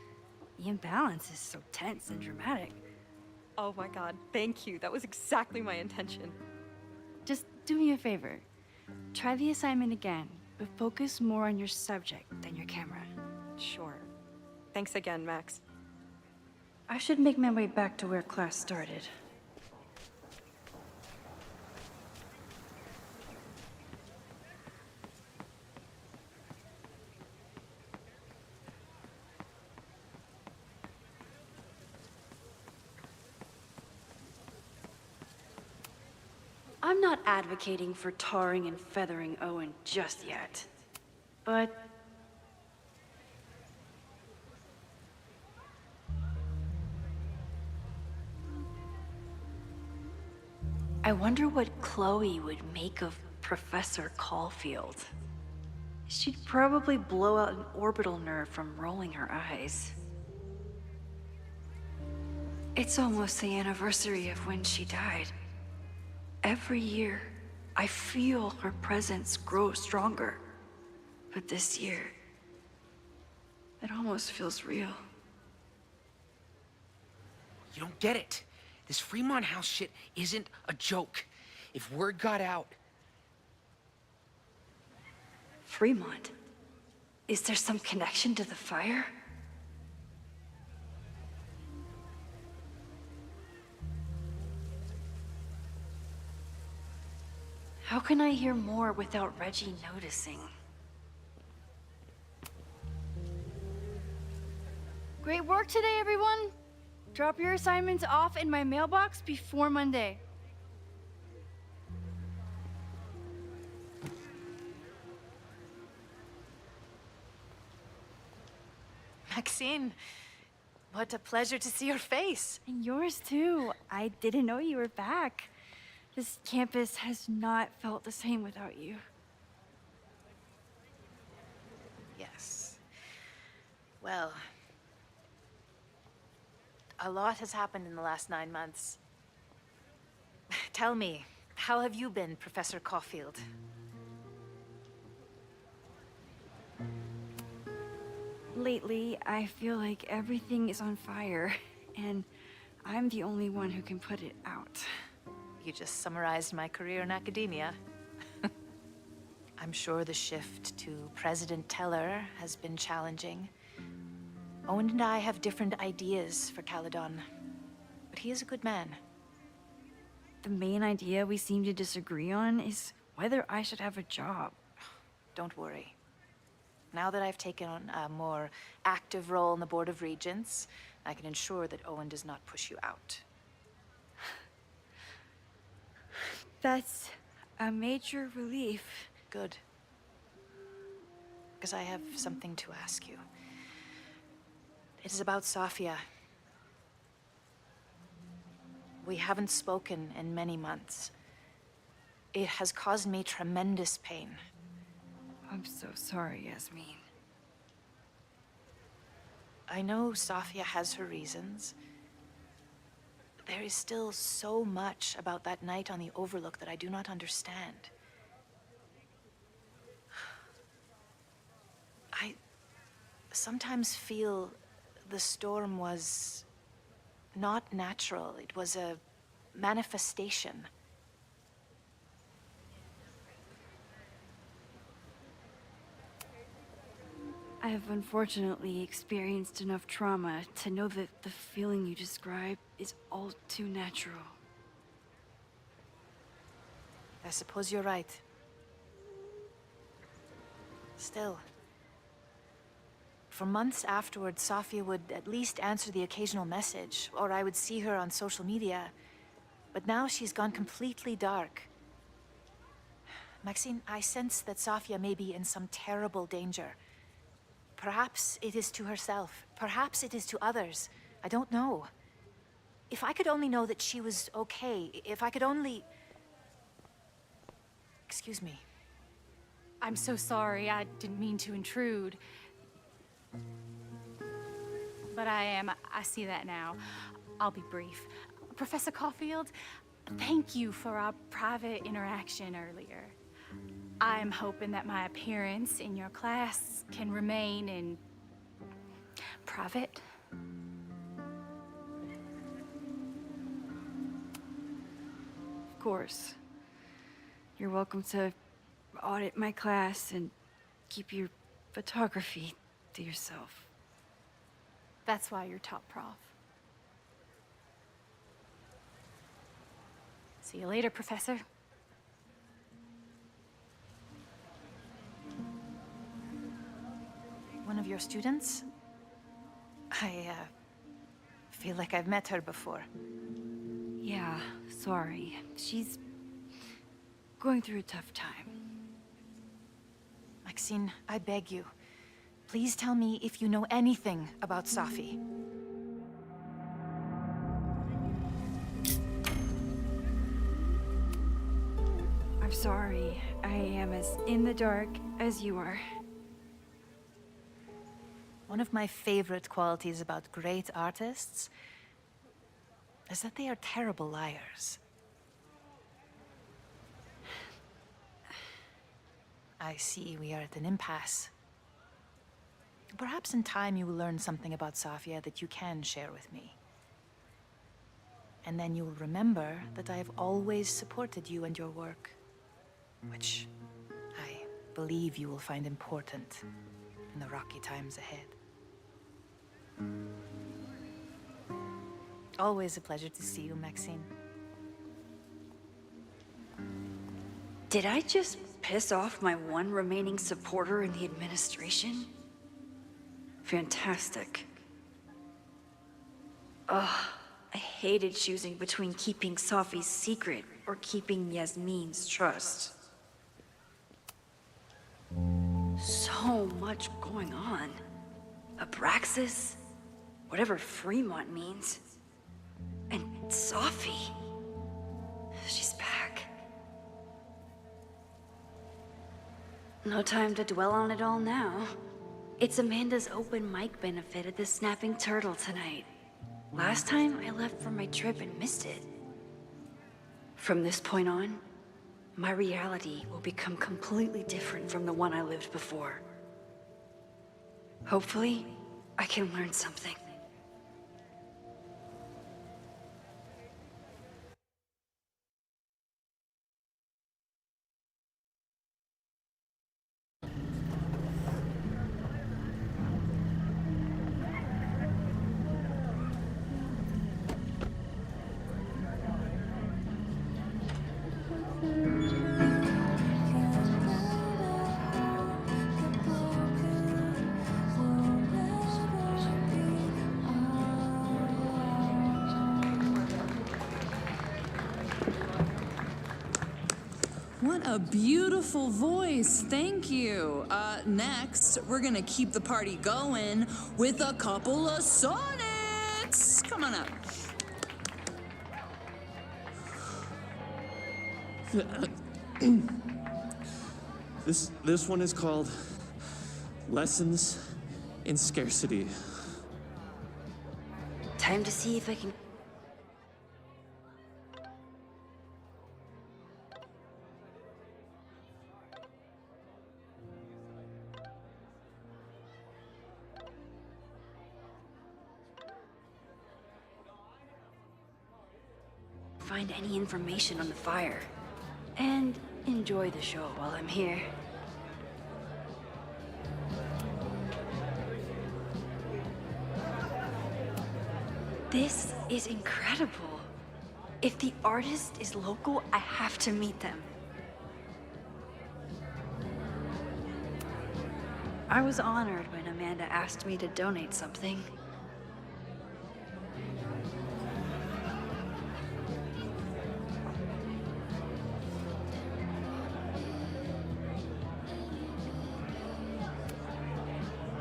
The imbalance is so tense and dramatic. Oh my god, thank you. That was exactly my intention. Just do me a favor. Try the assignment again, but focus more on your subject than your camera. Sure. Thanks again, Max. I should make my way back to where class started. I'm not advocating for tarring and feathering Owen just yet, but I wonder what Chloe would make of Professor Caulfield. She'd probably blow out an orbital nerve from rolling her eyes. It's almost the anniversary of when she died. Every year, I feel her presence grow stronger. But this year, it almost feels real. You don't get it. This Fremont House shit isn't a joke. If word got out... Fremont? Is there some connection to the fire? How can I hear more without Reggie noticing? Great work today, everyone! Drop your assignments off in my mailbox before Monday. Maxine, what a pleasure to see your face. And yours too. I didn't know you were back. This campus has not felt the same without you. Yes. Well, a lot has happened in the last 9 months. Tell me, how have you been, Professor Caulfield? Lately, I feel like everything is on fire, and I'm the only one who can put it out. You just summarized my career in academia. I'm sure the shift to President Teller has been challenging. Owen and I have different ideas for Caledon, but he is a good man. The main idea we seem to disagree on is whether I should have a job. Don't worry. Now that I've taken on a more active role in the Board of Regents, I can ensure that Owen does not push you out. That's a major relief. Good. Because I have something to ask you. It is about Safia. We haven't spoken in many months. It has caused me tremendous pain. I'm so sorry, Yasmin. I know Safia has her reasons. There is still so much about that night on the Overlook that I do not understand. I sometimes feel the storm was not natural. It was a manifestation. I have unfortunately experienced enough trauma to know that the feeling you describe is all too natural. I suppose you're right. Still, for months afterwards, Safia would at least answer the occasional message, or I would see her on social media. But now she's gone completely dark. Maxine, I sense that Safia may be in some terrible danger. Perhaps it is to herself. Perhaps it is to others. I don't know. If I could only know that she was okay, if I could only... Excuse me. I'm so sorry. I didn't mean to intrude. But I see that now. I'll be brief. Professor Caulfield, thank you for our private interaction earlier. I'm hoping that my appearance in your class can remain in private. Of course. You're welcome to audit my class and keep your photography to yourself. That's why you're top prof. See you later, Professor. One of your students? I feel like I've met her before. Yeah, sorry. She's going through a tough time. Maxine, I beg you. Please tell me if you know anything about Safi. I'm sorry. I am as in the dark as you are. One of my favorite qualities about great artists is that they are terrible liars. I see we are at an impasse. Perhaps in time you will learn something about Safia that you can share with me. And then you will remember that I have always supported you and your work, which I believe you will find important in the rocky times ahead. Always a pleasure to see you, Maxine. Did I just piss off my one remaining supporter in the administration? Fantastic. Ugh, I hated choosing between keeping Safi's secret or keeping Yasmin's trust. So much going on. Abraxas, whatever Fremont means, and Sophie. She's back. No time to dwell on it all now. It's Amanda's open mic benefit at the Snapping Turtle tonight. Last time I left for my trip and missed it. From this point on, my reality will become completely different from the one I lived before. Hopefully, I can learn something. What a beautiful voice, thank you. Next, we're gonna keep the party going with a couple of sonnets. Come on up. This one is called Lessons in Scarcity. Time to see if I can... find any information on the fire. And enjoy the show while I'm here. This is incredible. If the artist is local, I have to meet them. I was honored when Amanda asked me to donate something.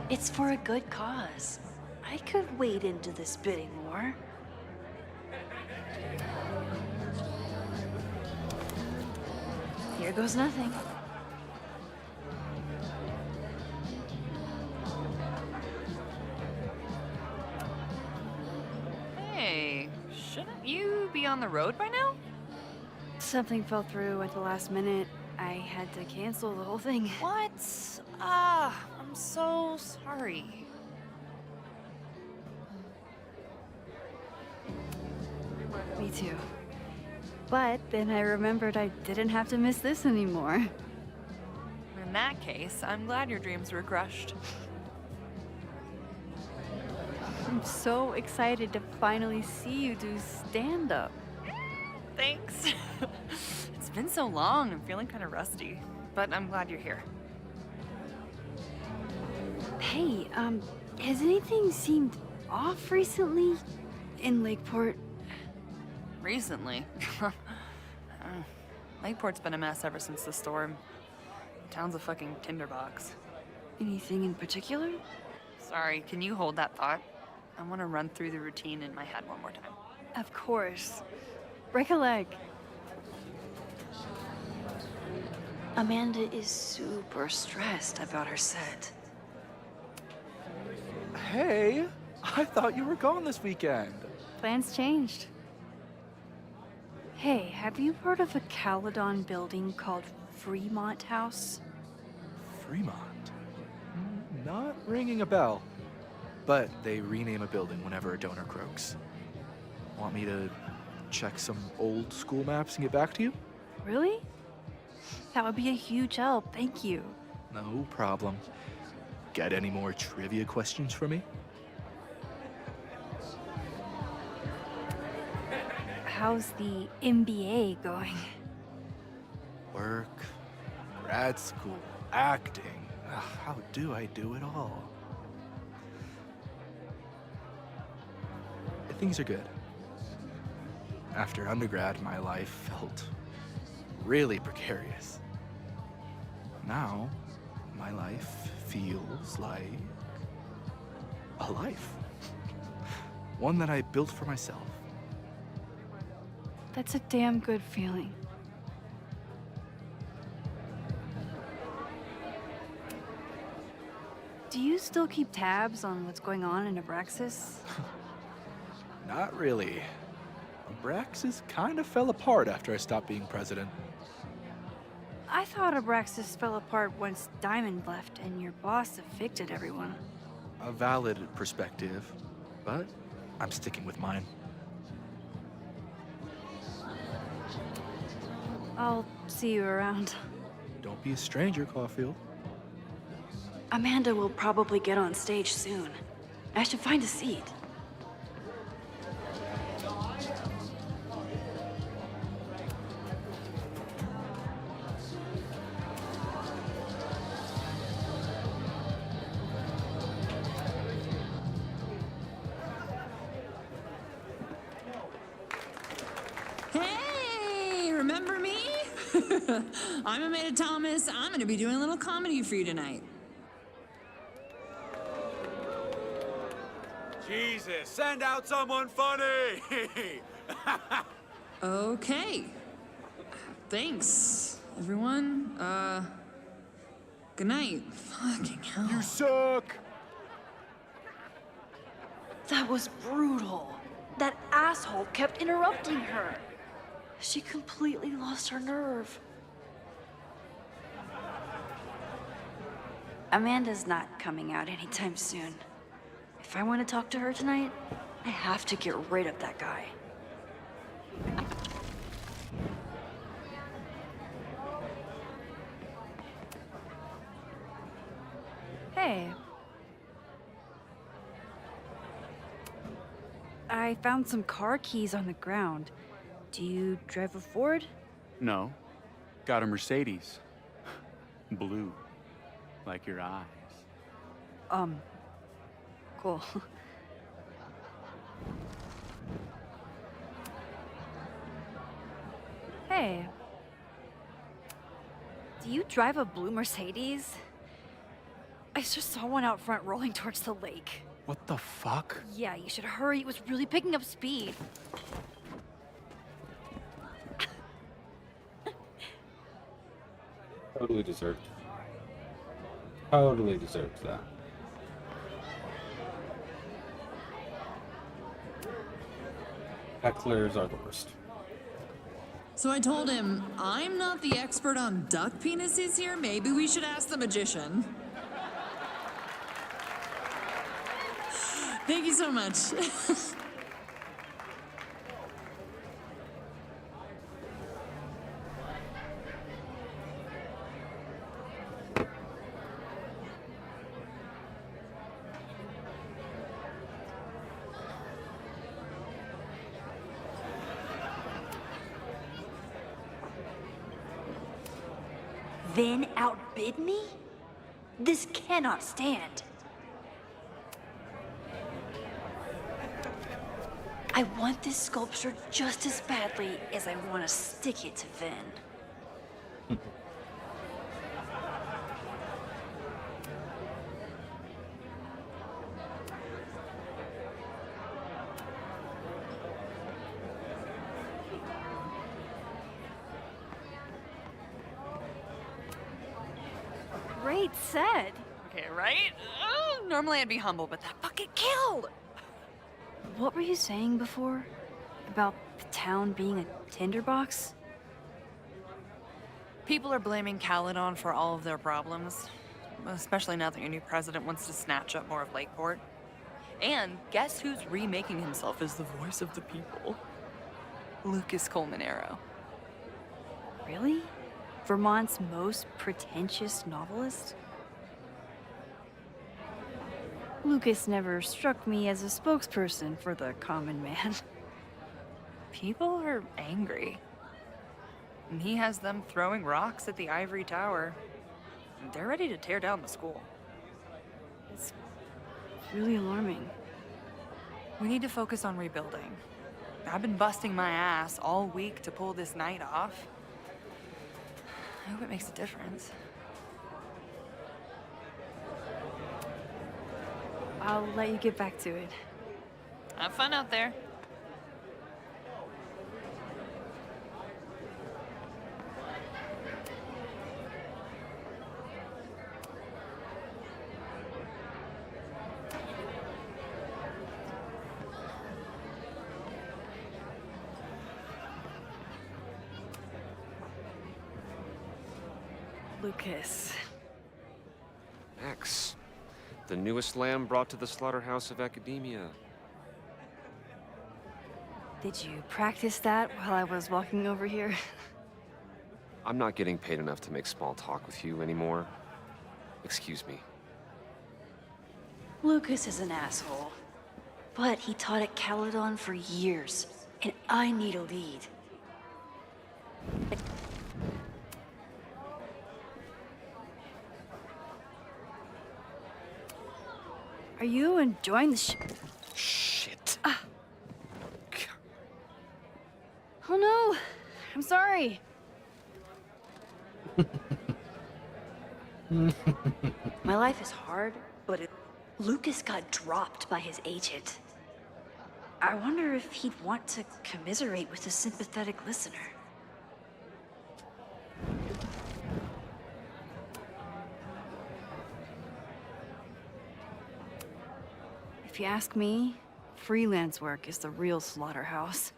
It's for a good cause. I could wade into this bidding war. Here goes nothing. Hey, shouldn't you be on the road by now? Something fell through at the last minute. I had to cancel the whole thing. What? I'm so sorry. Me too. But then I remembered I didn't have to miss this anymore. In that case, I'm glad your dreams were crushed. I'm so excited to finally see you do stand-up. Thanks. It's been so long, I'm feeling kind of rusty. But I'm glad you're here. Hey, has anything seemed off recently in Lakeport? Recently? Lakeport's been a mess ever since the storm. The town's a fucking tinderbox. Anything in particular? Sorry, can you hold that thought? I want to run through the routine in my head one more time. Of course. Break a leg. Amanda is super stressed about her set. Hey, I thought you were gone this weekend. Plans changed. Hey, have you heard of a Caledon building called Fremont House? Fremont? Not ringing a bell. But they rename a building whenever a donor croaks. Want me to check some old school maps and get back to you? Really? That would be a huge help, thank you. No problem. Got any more trivia questions for me? How's the MBA going? Work, grad school, acting. How do I do it all? Things are good. After undergrad, my life felt really precarious. Now, my life feels like a life. One that I built for myself. That's a damn good feeling. Do you still keep tabs on what's going on in Abraxas? Not really. Abraxas kind of fell apart after I stopped being president. I thought Abraxas fell apart once Diamond left and your boss evicted everyone. A valid perspective, but I'm sticking with mine. I'll see you around. Don't be a stranger, Caulfield. Amanda will probably get on stage soon. I should find a seat. Hey, remember me? I'm Amanda Thomas. I'm gonna be doing a little comedy for you tonight. Jesus, send out someone funny! Okay. Thanks, everyone. Good night. Fucking hell. You suck! That was brutal. That asshole kept interrupting her. She completely lost her nerve. Amanda's not coming out anytime soon. If I want to talk to her tonight, I have to get rid of that guy. Hey. I found some car keys on the ground. Do you drive a Ford? No. Got a Mercedes. Blue. Like your eyes. Cool. Hey. Do you drive a blue Mercedes? I just saw one out front rolling towards the lake. What the fuck? Yeah, you should hurry. It was really picking up speed. Totally deserved. Totally deserves that. Hecklers are the worst. So I told him, I'm not the expert on duck penises here. Maybe we should ask the magician. Thank you so much. Then outbid me? This cannot stand. I want this sculpture just as badly as I want to stick it to Vin. Great set. Okay, right? Normally I'd be humble, but that fucking killed! What were you saying before? About the town being a tinderbox? People are blaming Caledon for all of their problems, especially now that your new president wants to snatch up more of Lakeport. And guess who's remaking himself as the voice of the people? Lucas Colmenero. Really? Vermont's most pretentious novelist? Lucas never struck me as a spokesperson for the common man. People are angry. And he has them throwing rocks at the Ivory Tower. They're ready to tear down the school. It's really alarming. We need to focus on rebuilding. I've been busting my ass all week to pull this night off. I hope it makes a difference. I'll let you get back to it. Have fun out there. Lucas. Max, the newest lamb brought to the slaughterhouse of academia. Did you practice that while I was walking over here? I'm not getting paid enough to make small talk with you anymore. Excuse me. Lucas is an asshole. But he taught at Caledon for years, and I need a lead. Are you enjoying the Shit. Oh no! I'm sorry. My life is hard, but Lucas got dropped by his agent. I wonder if he'd want to commiserate with a sympathetic listener. If you ask me, freelance work is the real slaughterhouse.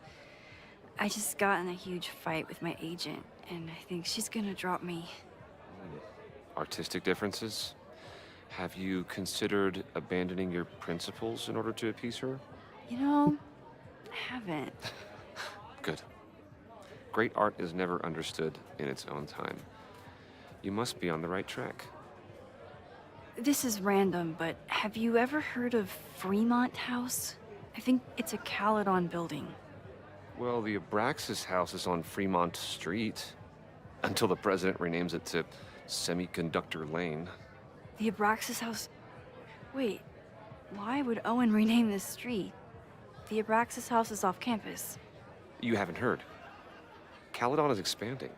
I just got in a huge fight with my agent, and I think she's gonna drop me. Artistic differences? Have you considered abandoning your principles in order to appease her? You know, I haven't. Good. Great art is never understood in its own time. You must be on the right track. This is random, but have you ever heard of Fremont House? I think it's a Caledon building. Well, the Abraxas house is on Fremont Street. Until the president renames it to Semiconductor Lane. The Abraxas House... Wait, why would Owen rename this street? The Abraxas House is off campus. You haven't heard. Caledon is expanding.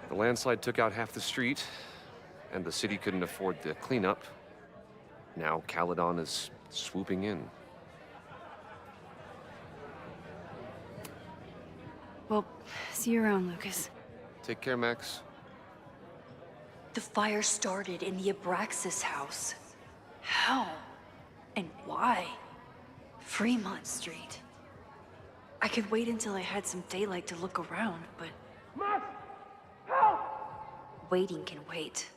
The landslide took out half the street, and the city couldn't afford the cleanup. Now Caledon is swooping in. Well, see you around, Lucas. Take care, Max. The fire started in the Abraxas house. How? And why? Fremont Street. I could wait until I had some daylight to look around, but... Max! Help! Waiting can wait.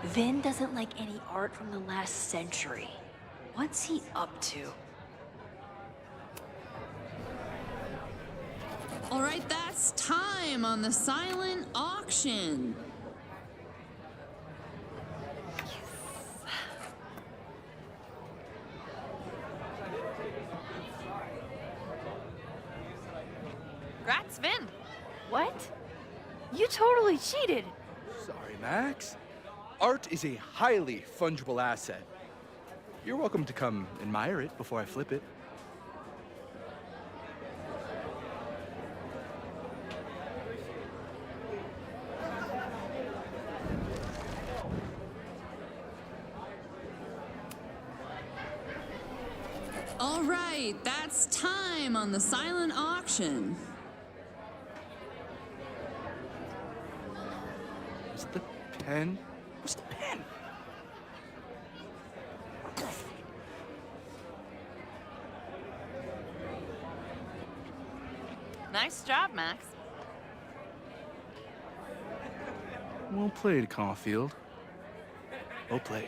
Vin doesn't like any art from the last century. What's he up to? All right, that's time on the silent auction. Congrats, Vin. What? You totally cheated. Sorry, Max. Art is a highly fungible asset. You're welcome to come admire it before I flip it. All right, that's time on the silent auction. Where's the pen? Where's the pen? Nice job, Max. Well played, Caulfield. Well played.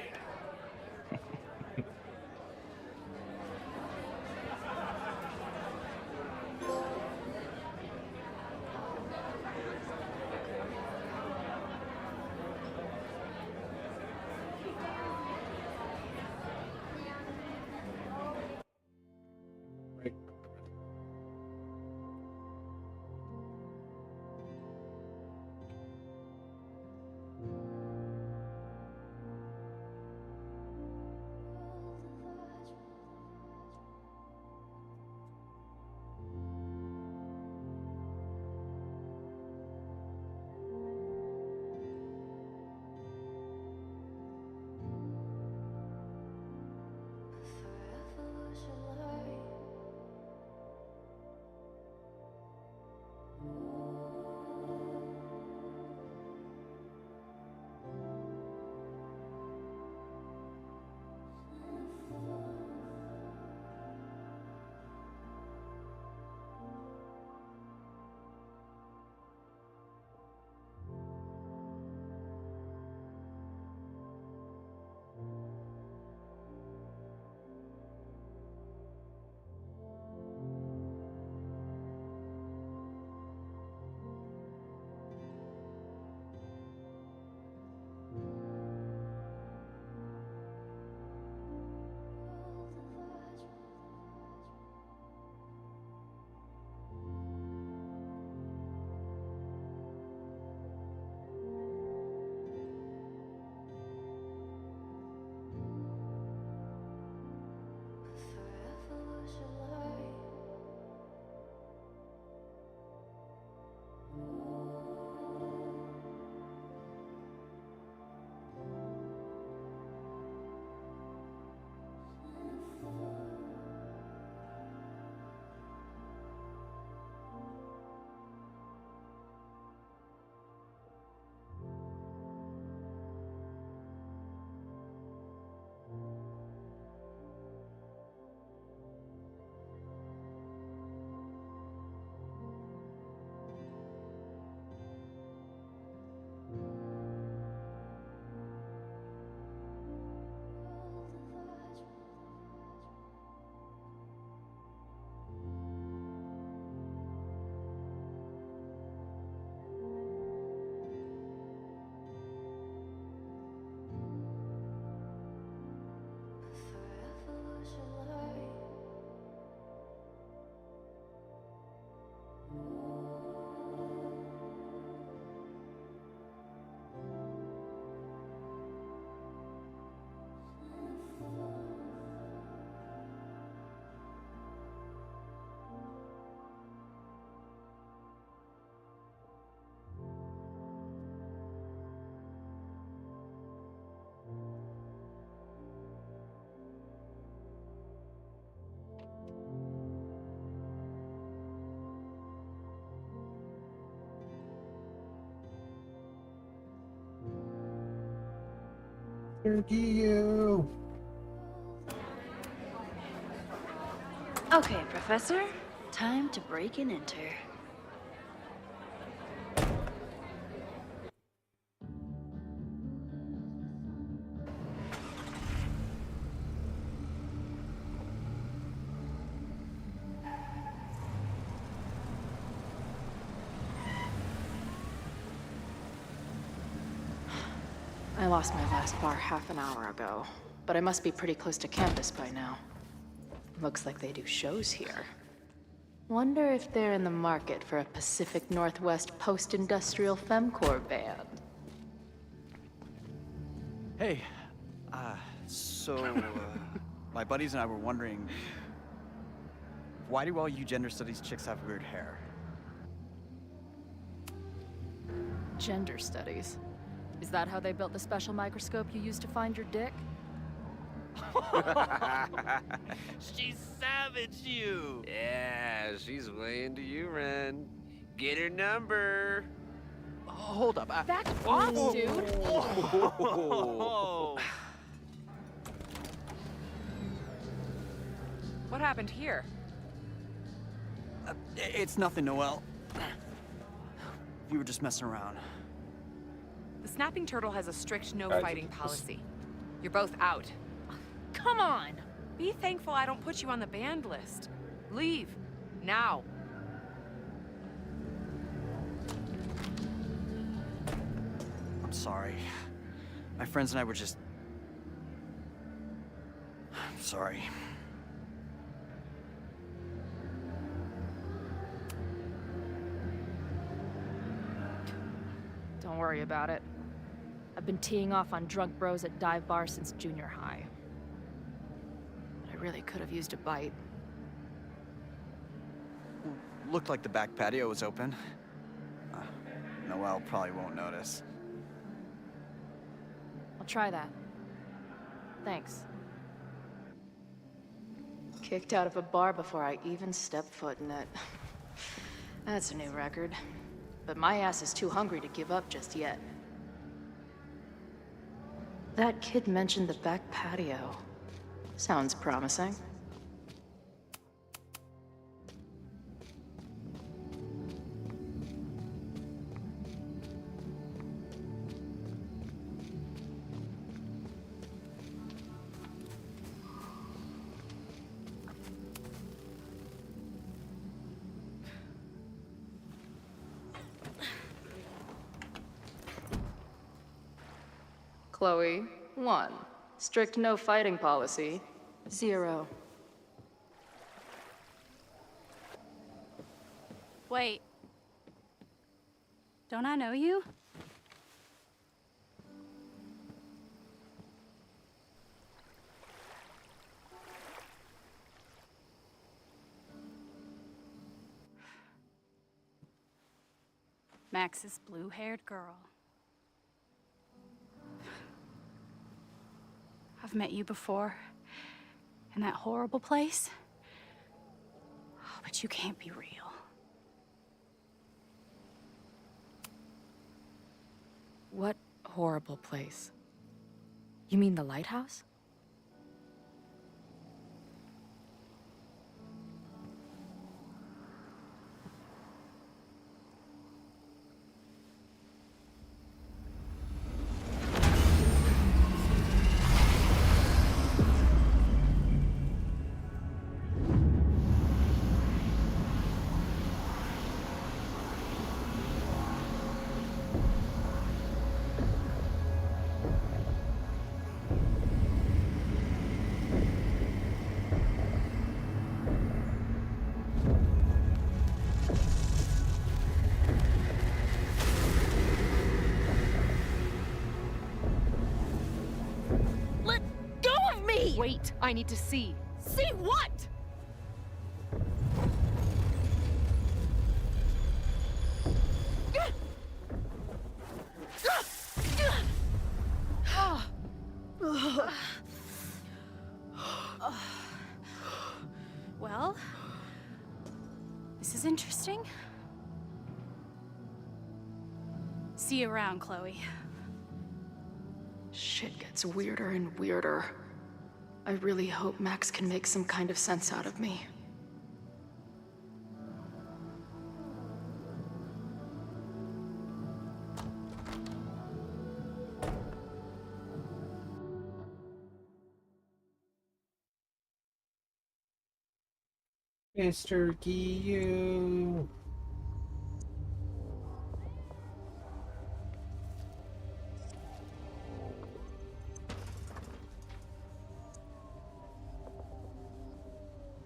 Mr. Giyu! Okay, Professor. Time to break and enter. I lost my last bar half an hour ago, but I must be pretty close to campus by now. Looks like they do shows here. Wonder if they're in the market for a Pacific Northwest post-industrial femcore band. Hey, my buddies and I were wondering, why do all you gender studies chicks have weird hair? Gender studies. Is that how they built the special microscope you used to find your dick? She savaged you! Yeah, she's way into you, Ren. Get her number. Hold up. Back off, dude! What happened here? It's nothing, Noelle. We were just messing around. The Snapping Turtle has a strict no-fighting policy. You're both out. Come on! Be thankful I don't put you on the banned list. Leave. Now. I'm sorry. My friends and I were just... I'm sorry. Don't worry about it. I've been teeing off on drunk bros at dive bars since junior high. But I really could have used a bite. Looked like the back patio was open. Noelle probably won't notice. I'll try that. Thanks. Kicked out of a bar before I even stepped foot in it. That's a new record. But my ass is too hungry to give up just yet. That kid mentioned the back patio. Sounds promising. Chloe, 1. Strict no fighting policy, 0. Wait. Don't I know you? Max's blue-haired girl. I've met you before. In that horrible place. Oh, but you can't be real. What horrible place? You mean the lighthouse? Wait, I need to see. See what? Well, this is interesting. See you around, Chloe. Shh. shit gets weirder and weirder. I really hope Max can make some kind of sense out of me. Mr. Giyu.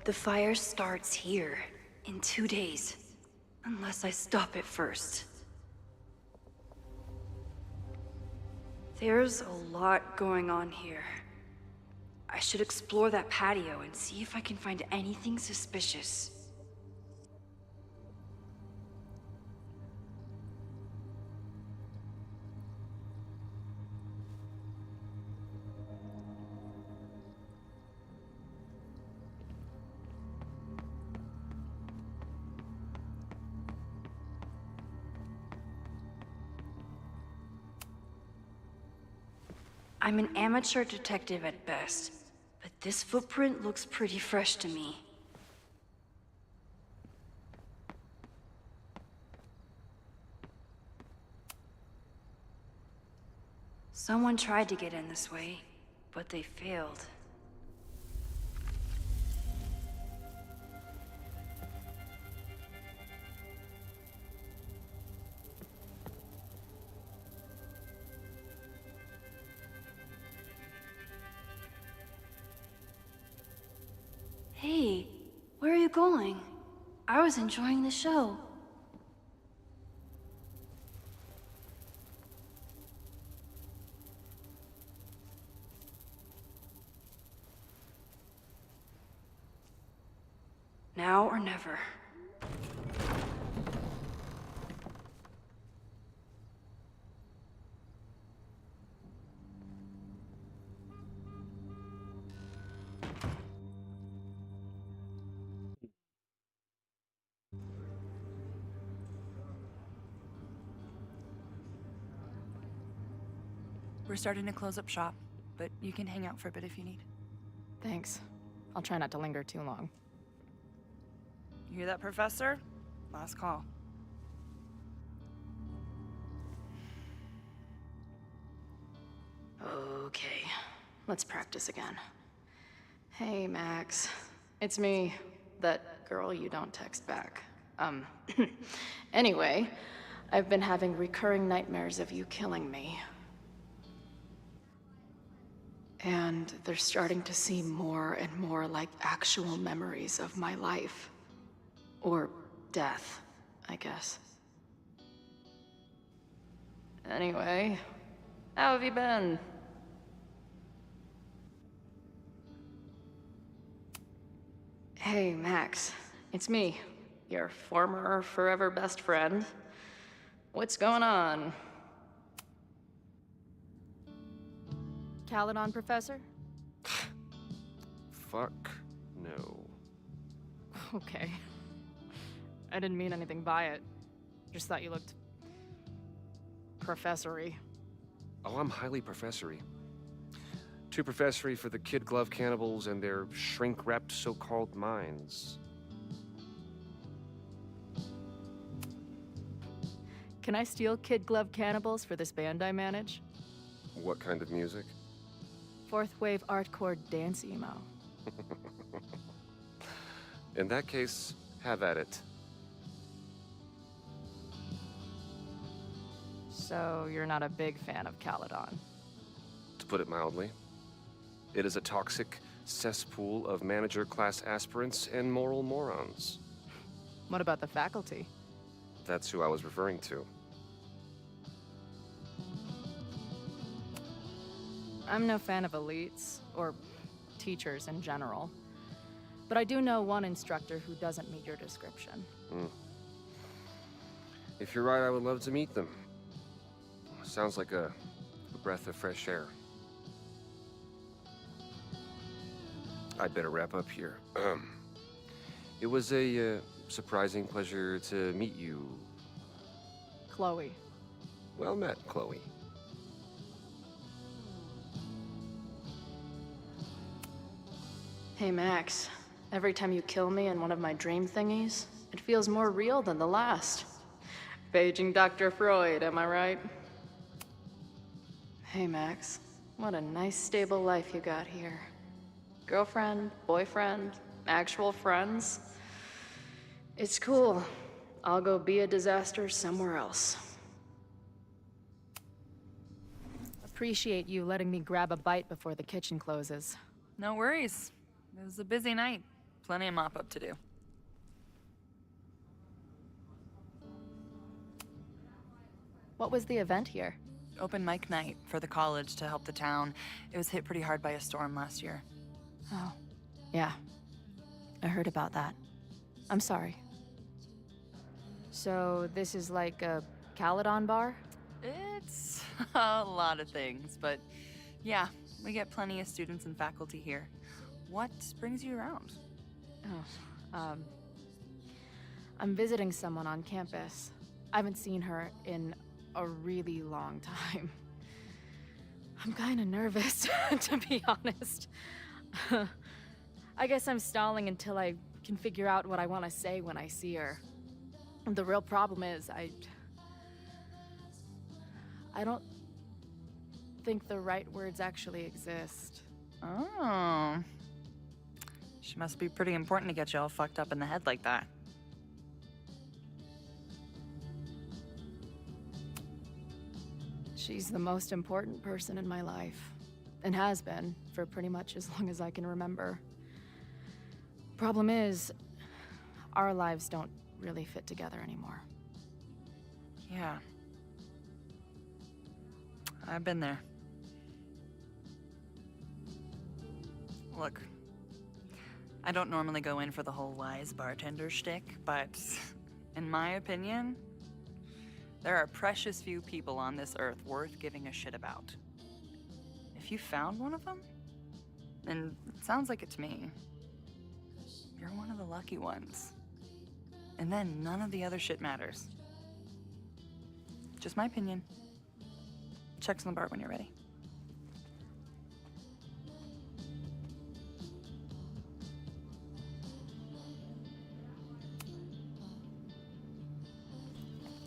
The fire starts here in 2 days, unless I stop it first. There's a lot going on here. I should explore that patio and see if I can find anything suspicious. I'm an amateur detective at best, but this footprint looks pretty fresh to me. Someone tried to get in this way, but they failed. Hey, where are you going? I was enjoying the show. Now or never. We're starting to close up shop, but you can hang out for a bit if you need. Thanks. I'll try not to linger too long. You hear that, Professor? Last call. Okay, let's practice again. Hey, Max. It's me, that girl you don't text back. Anyway, I've been having recurring nightmares of you killing me. And they're starting to seem more and more like actual memories of my life. Or death, I guess. Anyway, how have you been? Hey, Max. It's me, your former forever best friend. What's going on? Caledon, Professor? Fuck no. Okay. I didn't mean anything by it. Just thought you looked... professory. Oh, I'm highly professory. Too professory for the kid glove cannibals and their shrink-wrapped so-called minds. Can I steal Kid Glove Cannibals for this band I manage? What kind of music? Fourth wave artcore dance emo. In that case, have at it. So you're not a big fan of Caledon? To put it mildly. It is a toxic cesspool of manager-class aspirants and moral morons. What about the faculty? That's who I was referring to. I'm no fan of elites, or teachers in general. But I do know one instructor who doesn't meet your description. If you're right, I would love to meet them. Sounds like a breath of fresh air. I'd better wrap up here. It was a surprising pleasure to meet you. Chloe. Well met, Chloe. Hey, Max. Every time you kill me in one of my dream thingies, it feels more real than the last. Paging Dr. Freud, am I right? Hey, Max. What a nice, stable life you got here. Girlfriend, boyfriend, actual friends. It's cool. I'll go be a disaster somewhere else. Appreciate you letting me grab a bite before the kitchen closes. No worries. It was a busy night. Plenty of mop-up to do. What was the event here? Open mic night for the college to help the town. It was hit pretty hard by a storm last year. Oh, yeah. I heard about that. I'm sorry. So, this is like a Caledon bar? It's a lot of things, but yeah, we get plenty of students and faculty here. What brings you around? Oh, I'm visiting someone on campus. I haven't seen her in a really long time. I'm kinda nervous, to be honest. I guess I'm stalling until I can figure out what I want to say when I see her. The real problem is, I don't think the right words actually exist. Oh. She must be pretty important to get you all fucked up in the head like that. She's the most important person in my life, and has been for pretty much as long as I can remember. Problem is, our lives don't really fit together anymore. Yeah. I've been there. Look, I don't normally go in for the whole wise bartender shtick, but in my opinion, there are precious few people on this earth worth giving a shit about. If you found one of them, and it sounds like it to me, you're one of the lucky ones. And then none of the other shit matters. Just my opinion. Checks on the bar when you're ready.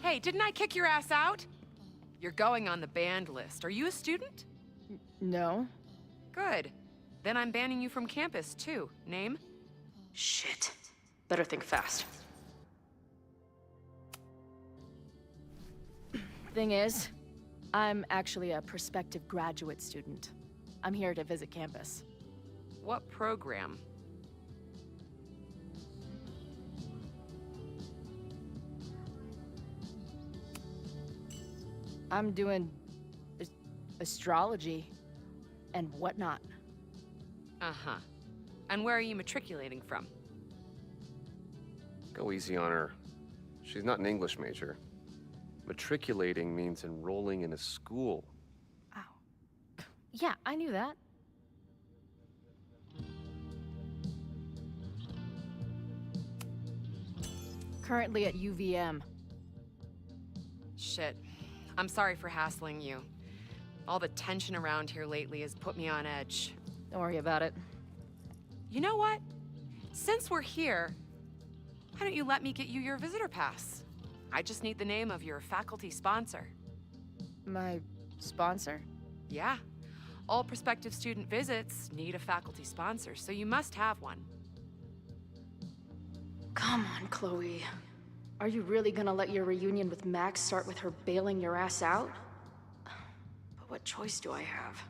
Hey, didn't I kick your ass out? You're going on the banned list. Are you a student? No. Good. Then I'm banning you from campus, too. Name? Shit. Better think fast. Thing is, I'm actually a prospective graduate student. I'm here to visit campus. What program? I'm doing astrology and whatnot. Uh-huh. And where are you matriculating from? Go easy on her. She's not an English major. Matriculating means enrolling in a school. Yeah, I knew that. Currently at UVM. Shit. I'm sorry for hassling you. All the tension around here lately has put me on edge. Don't worry about it. You know what? Since we're here, why don't you let me get you your visitor pass? I just need the name of your faculty sponsor. My sponsor? Yeah. All prospective student visits need a faculty sponsor, so you must have one. Come on, Chloe. Are you really gonna let your reunion with Max start with her bailing your ass out? But what choice do I have?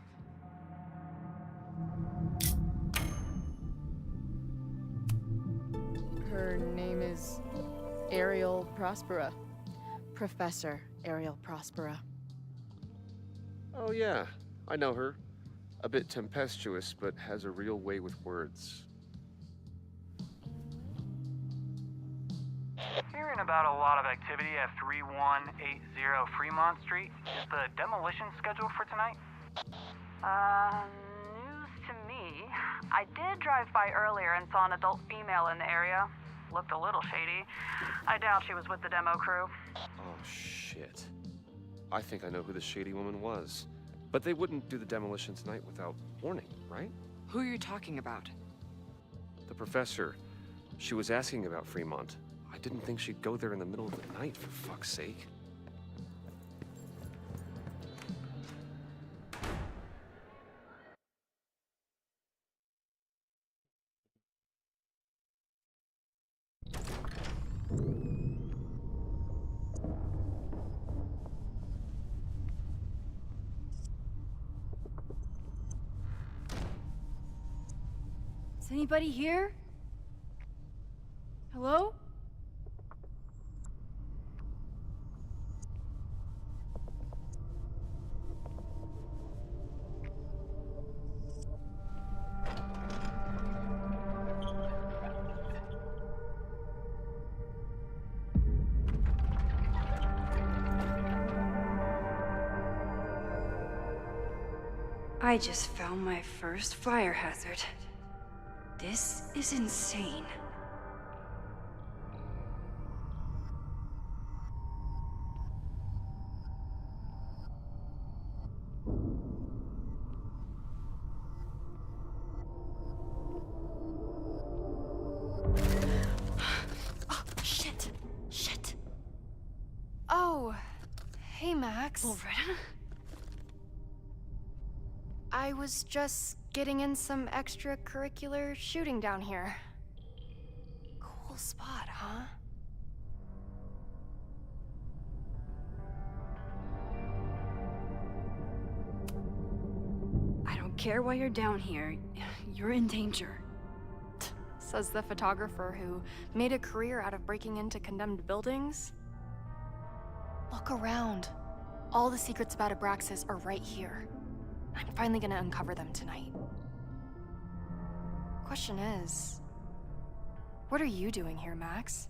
Her name is Ariel Prospera. Professor Ariel Prospera. Oh yeah, I know her. A bit tempestuous, but has a real way with words. Hearing about a lot of activity at 3180 Fremont Street. Is the demolition scheduled for tonight? News to me. I did drive by earlier and saw an adult female in the area. Looked a little shady. I doubt she was with the demo crew. Oh shit. I think I know who the shady woman was. But they wouldn't do the demolition tonight without warning, right? Who are you talking about? professor. She was asking about Fremont. I didn't think she'd go there in the middle of the night, for fuck's sake. Is anybody here? Hello? I just found my first fire hazard. This is insane. Oh, shit. Shit. Oh, hey, Max. Loretta? I was just getting in some extracurricular shooting down here. Cool spot, huh? I don't care why you're down here. You're in danger. Says the photographer who made a career out of breaking into condemned buildings. Look around. All the secrets about Abraxas are right here. I'm finally gonna uncover them tonight. Question is, what are you doing here, Max?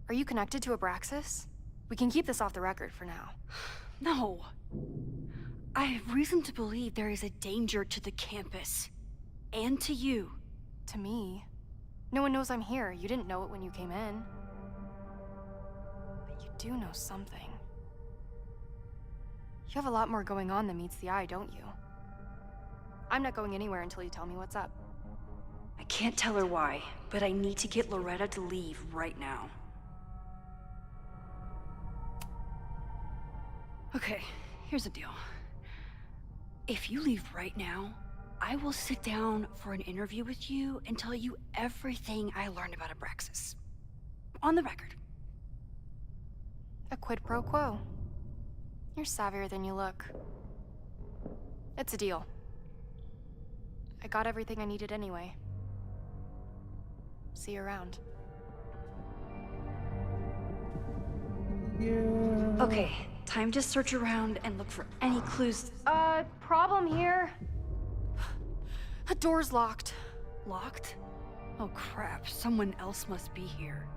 Are you connected to Abraxas? We can keep this off the record for now. No. I have reason to believe there is a danger to the campus. And to you. To me? No one knows I'm here. You didn't know it when you came in. But you do know something. You have a lot more going on than meets the eye, don't you? I'm not going anywhere until you tell me what's up. I can't tell her why, but I need to get Loretta to leave right now. Okay, here's the deal. If you leave right now, I will sit down for an interview with you and tell you everything I learned about Abraxas. On the record. A quid pro quo. You're savvier than you look. It's a deal. I got everything I needed anyway. See you around. Okay, time to search around and look for any clues. Problem here. The door's locked. Locked? Oh crap, someone else must be here.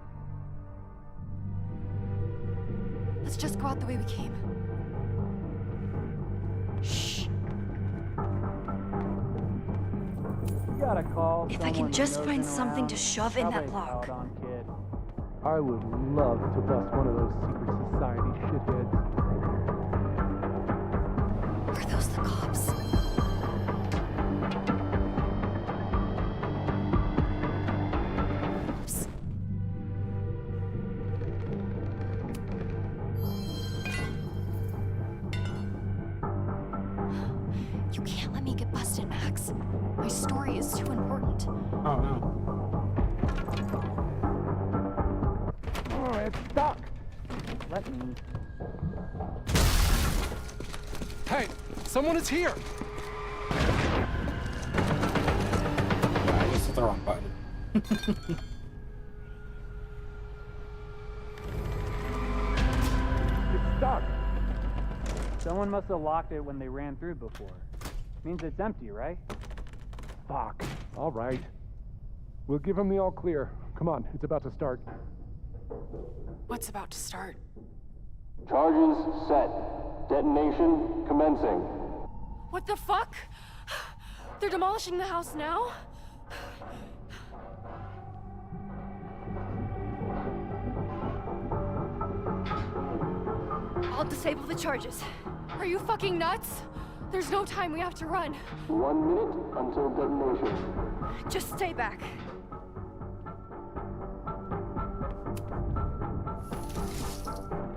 Let's just go out the way we came. Shh. Gotta call if I can just find something to shove in that lock. I would love to bust one of those secret society shitheads. Are those the cops? Oops. You can't let me get busted, Max. My story is too important. Oh no. Oh, it's stuck. Let me. Hey, someone is here! Yeah, I just hit the wrong button. It's stuck. Someone must have locked it when they ran through before. Means it's empty, right? Fuck. All right. We'll give him the all clear. Come on, it's about to start. What's about to start? Charges set. Detonation commencing. What the fuck? They're demolishing the house now? I'll disable the charges. Are you fucking nuts? There's no time, we have to run. 1 minute until detonation. Just stay back.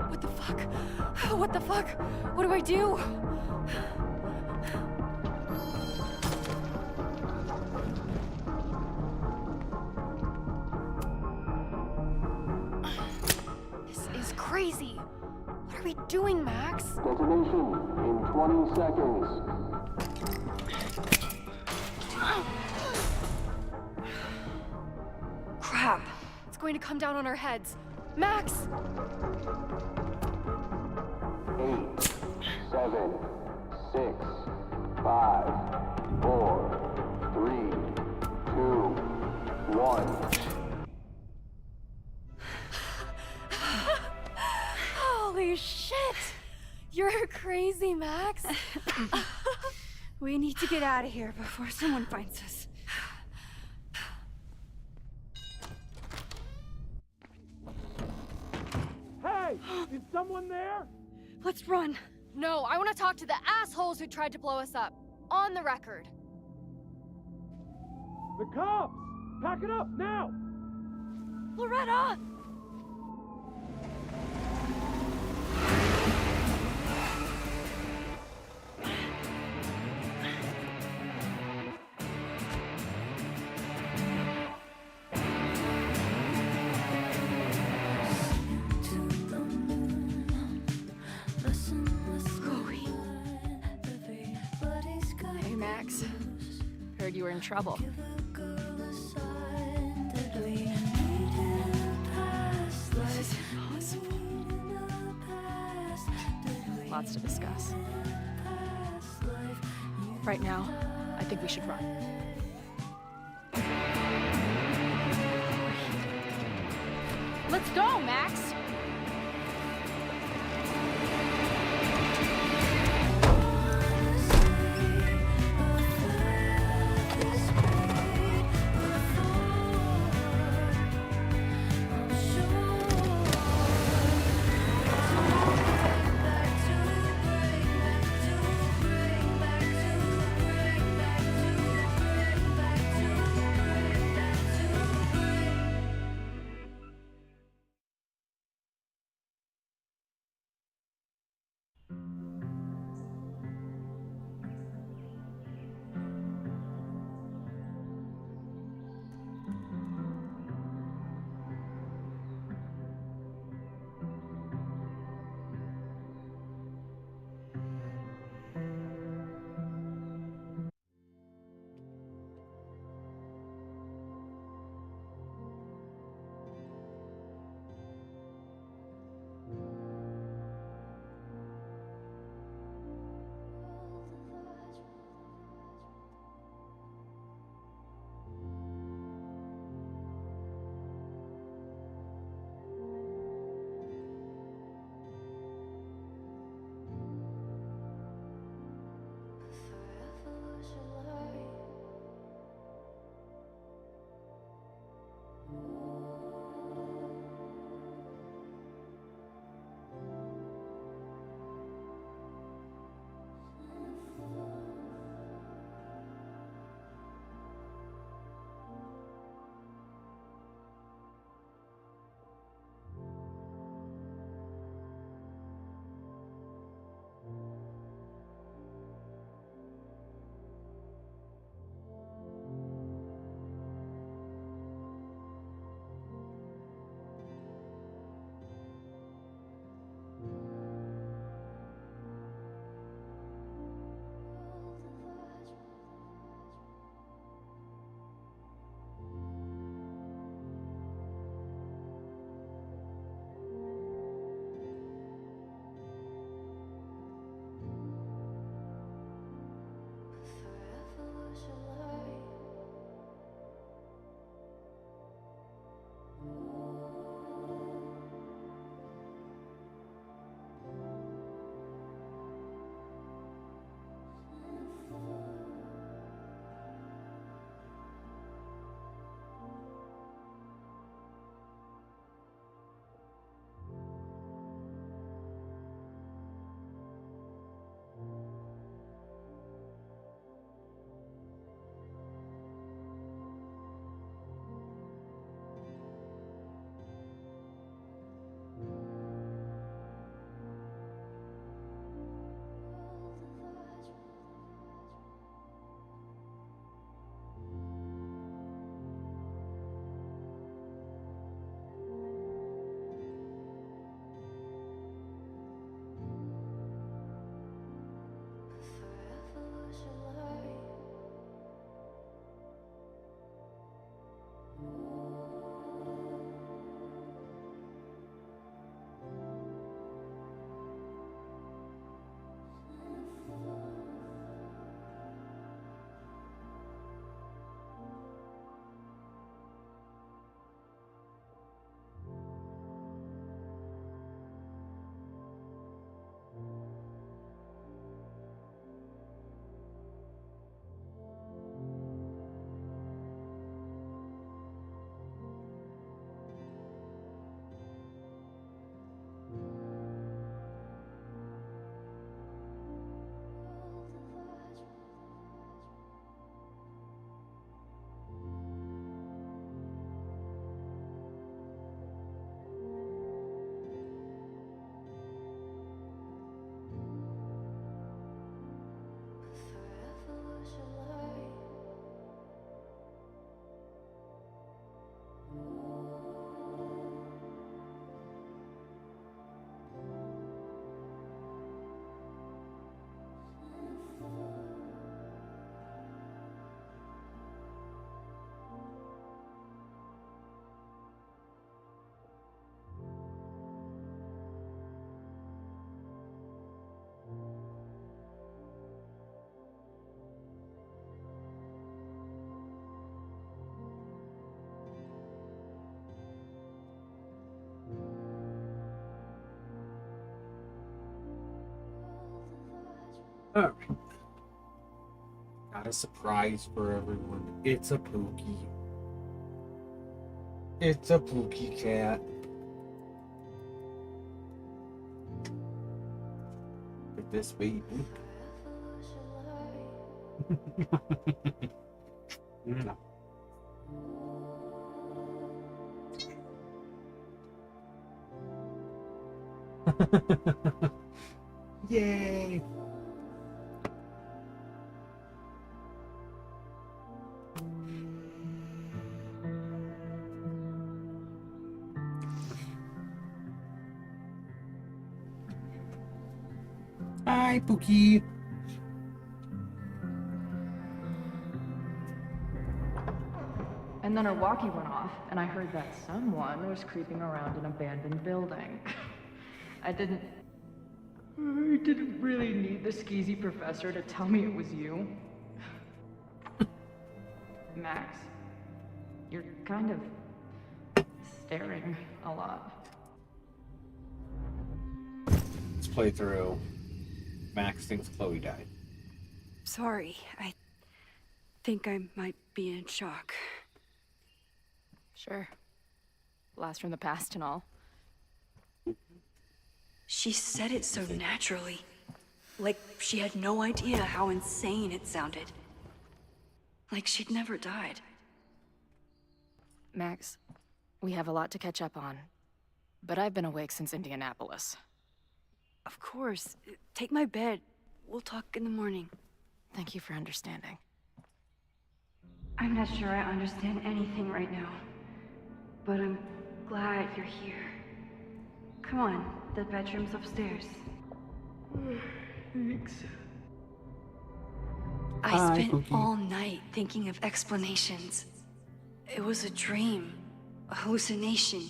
What the fuck? What the fuck? What do I do? This is crazy. What are we doing, Max? Detonation in 20 seconds. Crap. It's going to come down on our heads. Max! 8, 7, 6, 5, 4, 3, 2, 1. Holy shit! You're crazy, Max. We need to get out of here before someone finds us. Hey! Is someone there? Let's run. No, I want to talk to the assholes who tried to blow us up. On the record. The cops! Pack it up now! Loretta! Hey, Max. Heard you were in trouble. This is impossible. Lots to discuss. Right now, I think we should run. Let's go, Max! a surprise for everyone. It's a Pookie. It's a Pookie cat. Put this baby. No. Yay! Hi, Pookie. And then her walkie went off, and I heard that someone was creeping around an abandoned building. I didn't really need the skeezy professor to tell me it was you. Max, you're kind of staring a lot. Let's play through. Max thinks Chloe died. Sorry, I think I might be in shock. Sure. Blast from the past and all. She said it so naturally. Like she had no idea how insane it sounded. Like she'd never died. Max, we have a lot to catch up on. But I've been awake since Indianapolis. Of course. Take my bed. We'll talk in the morning. Thank you for understanding. I'm not sure I understand anything right now. But I'm glad you're here. Come on, the bedroom's upstairs. Thanks. I spent all night thinking of explanations. It was a dream, a hallucination.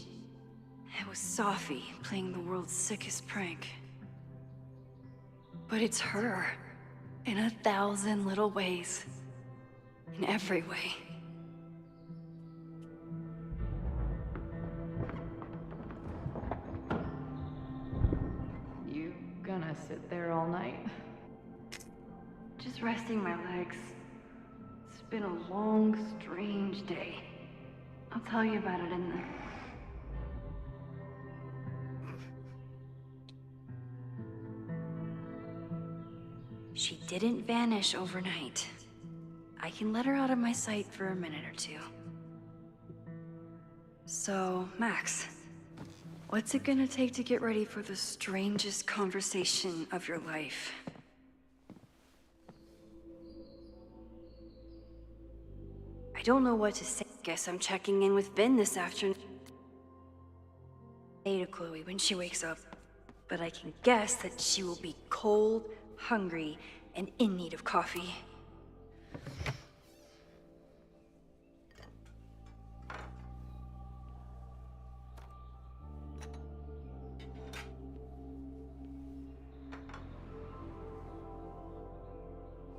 It was Sophie playing the world's sickest prank. But it's her, in 1,000 little ways. In every way. You gonna sit there all night? Just resting my legs. It's been a long, strange day. I'll tell you about it in the... She didn't vanish overnight. I can let her out of my sight for a minute or two. So, Max, what's it gonna take to get ready for the strangest conversation of your life? I don't know what to say. Guess I'm checking in with Vin this afternoon. Say to Chloe when she wakes up. But I can guess that she will be cold, hungry, and in need of coffee.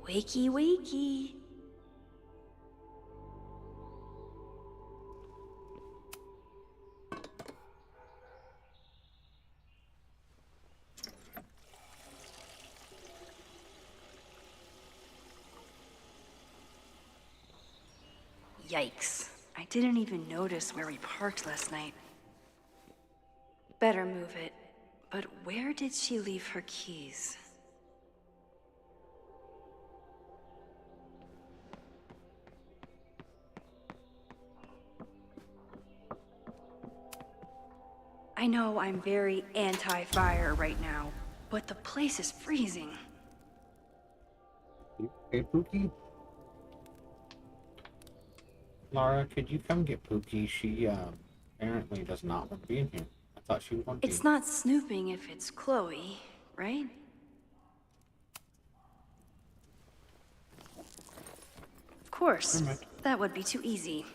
Wakey, wakey. Yikes. I didn't even notice where we parked last night. Better move it. But where did she leave her keys? I know I'm very anti-fire right now, but the place is freezing. Hey, Pookie? Lara, could you come get Pookie? She, apparently does not want to be in here. I thought she would want to be. It's not snooping if it's Chloe, right? Of course. That would be too easy.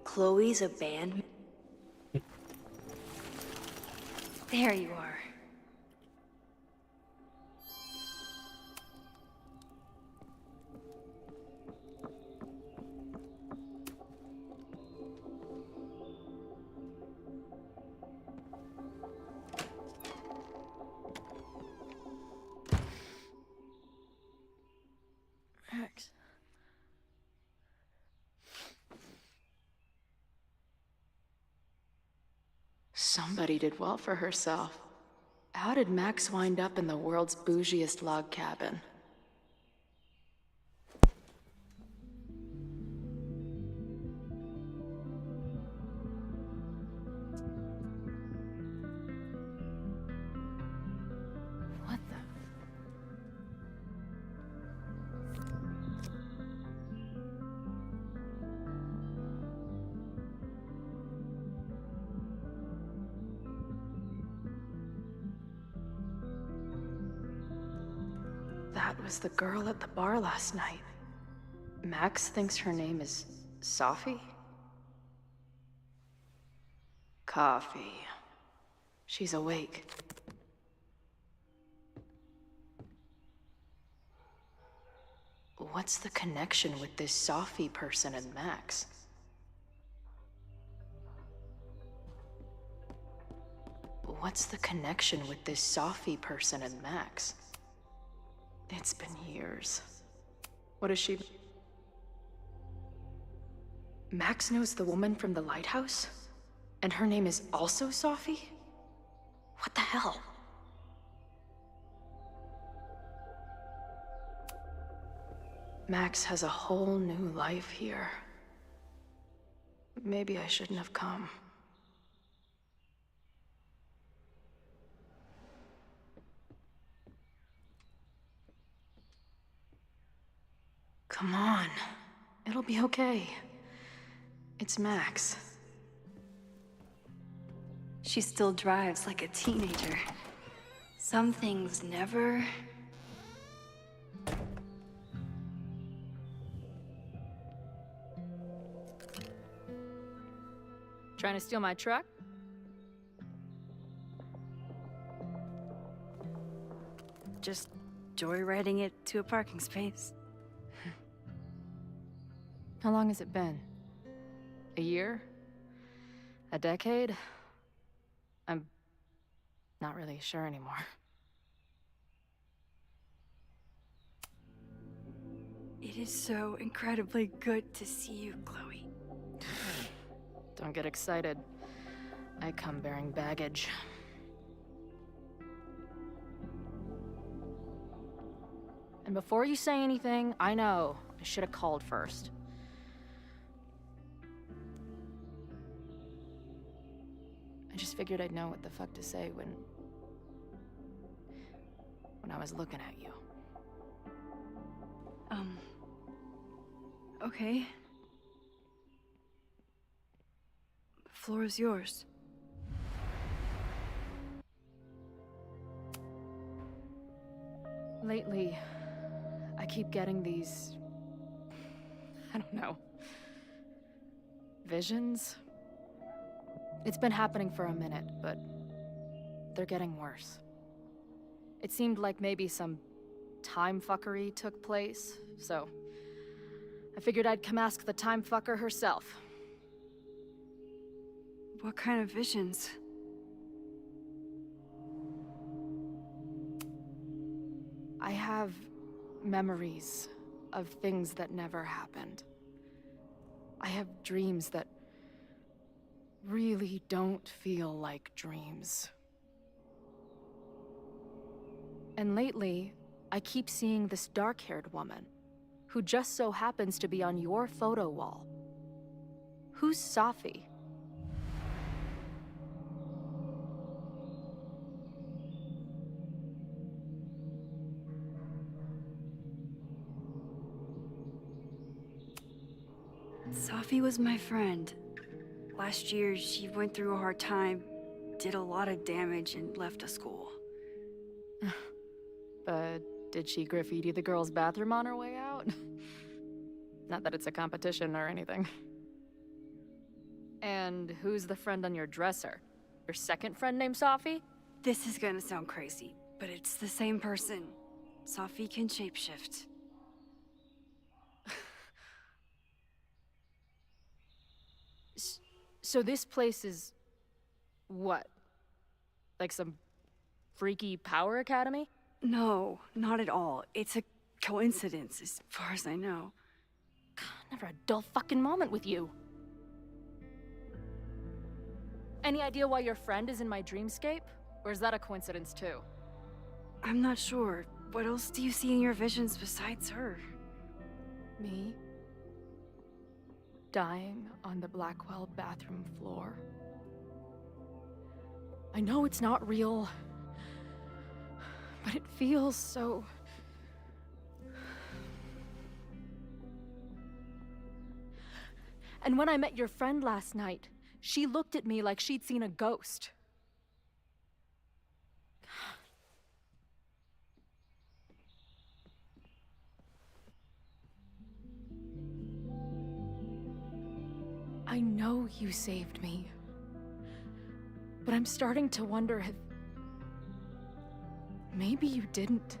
Chloe's a band. There you are. Somebody did well for herself. How did Max wind up in the world's bougiest log cabin? What the? That was the girl at the bar last night. Max thinks her name is Sophie? Coffee. She's awake. What's the connection with this Sophie person and Max? What's the connection with this Sophie person and Max? It's been years. What is she? Max knows the woman from the lighthouse? And her name is also Sophie? What the hell? Max has a whole new life here. Maybe I shouldn't have come. Come on. It'll be okay. It's Max. She still drives like a teenager. Some things never... Trying to steal my truck? Just joyriding it to a parking space. How long has it been? A year? A decade? I'm not really sure anymore. It is so incredibly good to see you, Chloe. Don't get excited. I come bearing baggage. And before you say anything, I know I should have called first. I just figured I'd know what the fuck to say when I was looking at you. Okay. The floor is yours. Lately, I keep getting these... I don't know... visions? It's been happening for a minute, but they're getting worse. It seemed like maybe some time fuckery took place, so I figured I'd come ask the time fucker herself. What kind of visions? I have memories of things that never happened. I have dreams that really don't feel like dreams. And lately, I keep seeing this dark-haired woman, who just so happens to be on your photo wall. Who's Sophie? Sophie was my friend. Last year, she went through a hard time, did a lot of damage, and left the school. But did she graffiti the girls' bathroom on her way out? Not that it's a competition or anything. And who's the friend on your dresser? Your second friend named Sophie? This is gonna sound crazy, but it's the same person. Sophie can shapeshift. So this place is... what? Like some freaky power academy? No, not at all. It's a coincidence, as far as I know. God, never a dull fucking moment with you. Any idea why your friend is in my dreamscape? Or is that a coincidence too? I'm not sure. What else do you see in your visions besides her? Me? Dying on the Blackwell bathroom floor. I know it's not real, but it feels so... And when I met your friend last night, she looked at me like she'd seen a ghost. I know you saved me, but I'm starting to wonder if... maybe you didn't.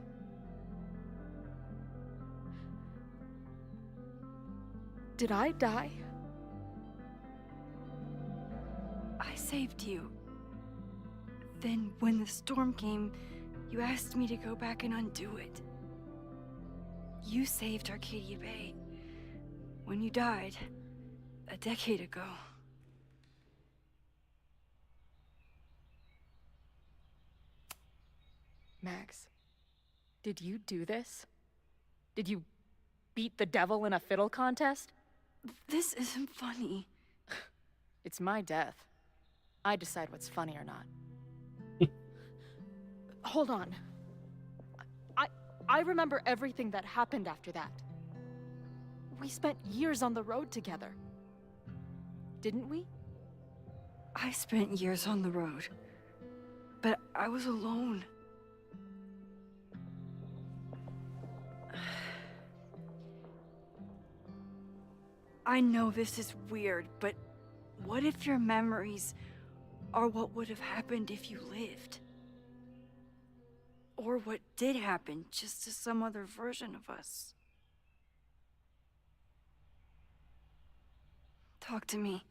Did I die? I saved you. Then, when the storm came, you asked me to go back and undo it. You saved Arcadia Bay. When you died, a decade ago. Max, did you do this? Did you beat the devil in a fiddle contest? This isn't funny. It's my death. I decide what's funny or not. Hold on. I remember everything that happened after that. We spent years on the road together. Didn't we? I spent years on the road. But I was alone. I know this is weird, but what if your memories are what would have happened if you lived? Or what did happen, just to some other version of us? Talk to me.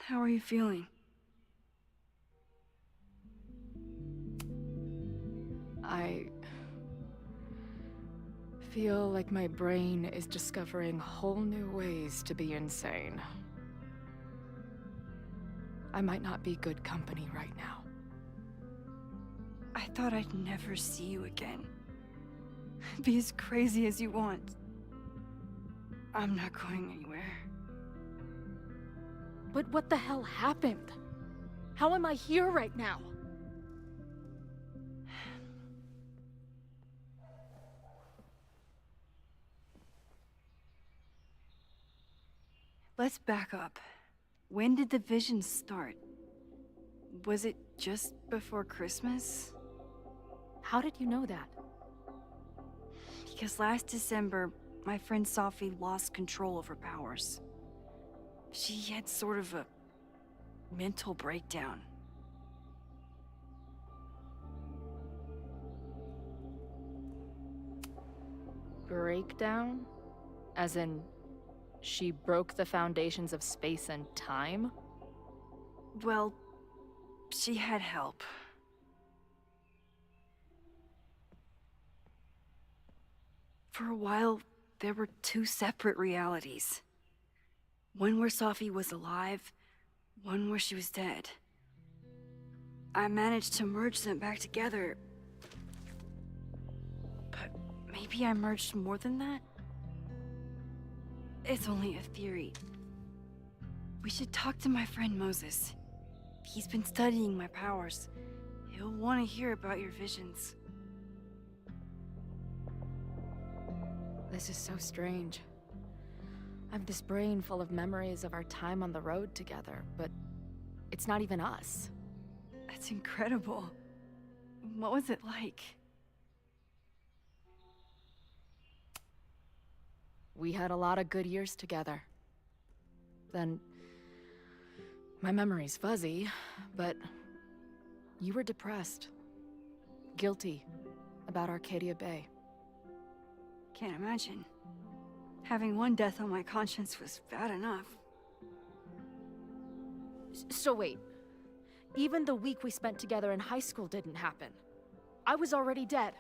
How are you feeling? I feel like my brain is discovering whole new ways to be insane. I might not be good company right now. I thought I'd never see you again. Be as crazy as you want. I'm not going anywhere. But what the hell happened? How am I here right now? Let's back up. When did the vision start? Was it just before Christmas? How did you know that? Because last December, my friend Sophie lost control of her powers. She had sort of a mental breakdown. Breakdown? As in, she broke the foundations of space and time? Well, she had help. For a while, there were two separate realities. One where Sophie was alive, one where she was dead. I managed to merge them back together. But maybe I merged more than that? It's only a theory. We should talk to my friend Moses. He's been studying my powers. He'll want to hear about your visions. This is so strange. I have this brain full of memories of our time on the road together, but it's not even us. That's incredible. What was it like? We had a lot of good years together. Then, my memory's fuzzy, but you were depressed, guilty about Arcadia Bay. Can't imagine. Having one death on my conscience was bad enough. So wait, even the week we spent together in high school didn't happen. I was already dead.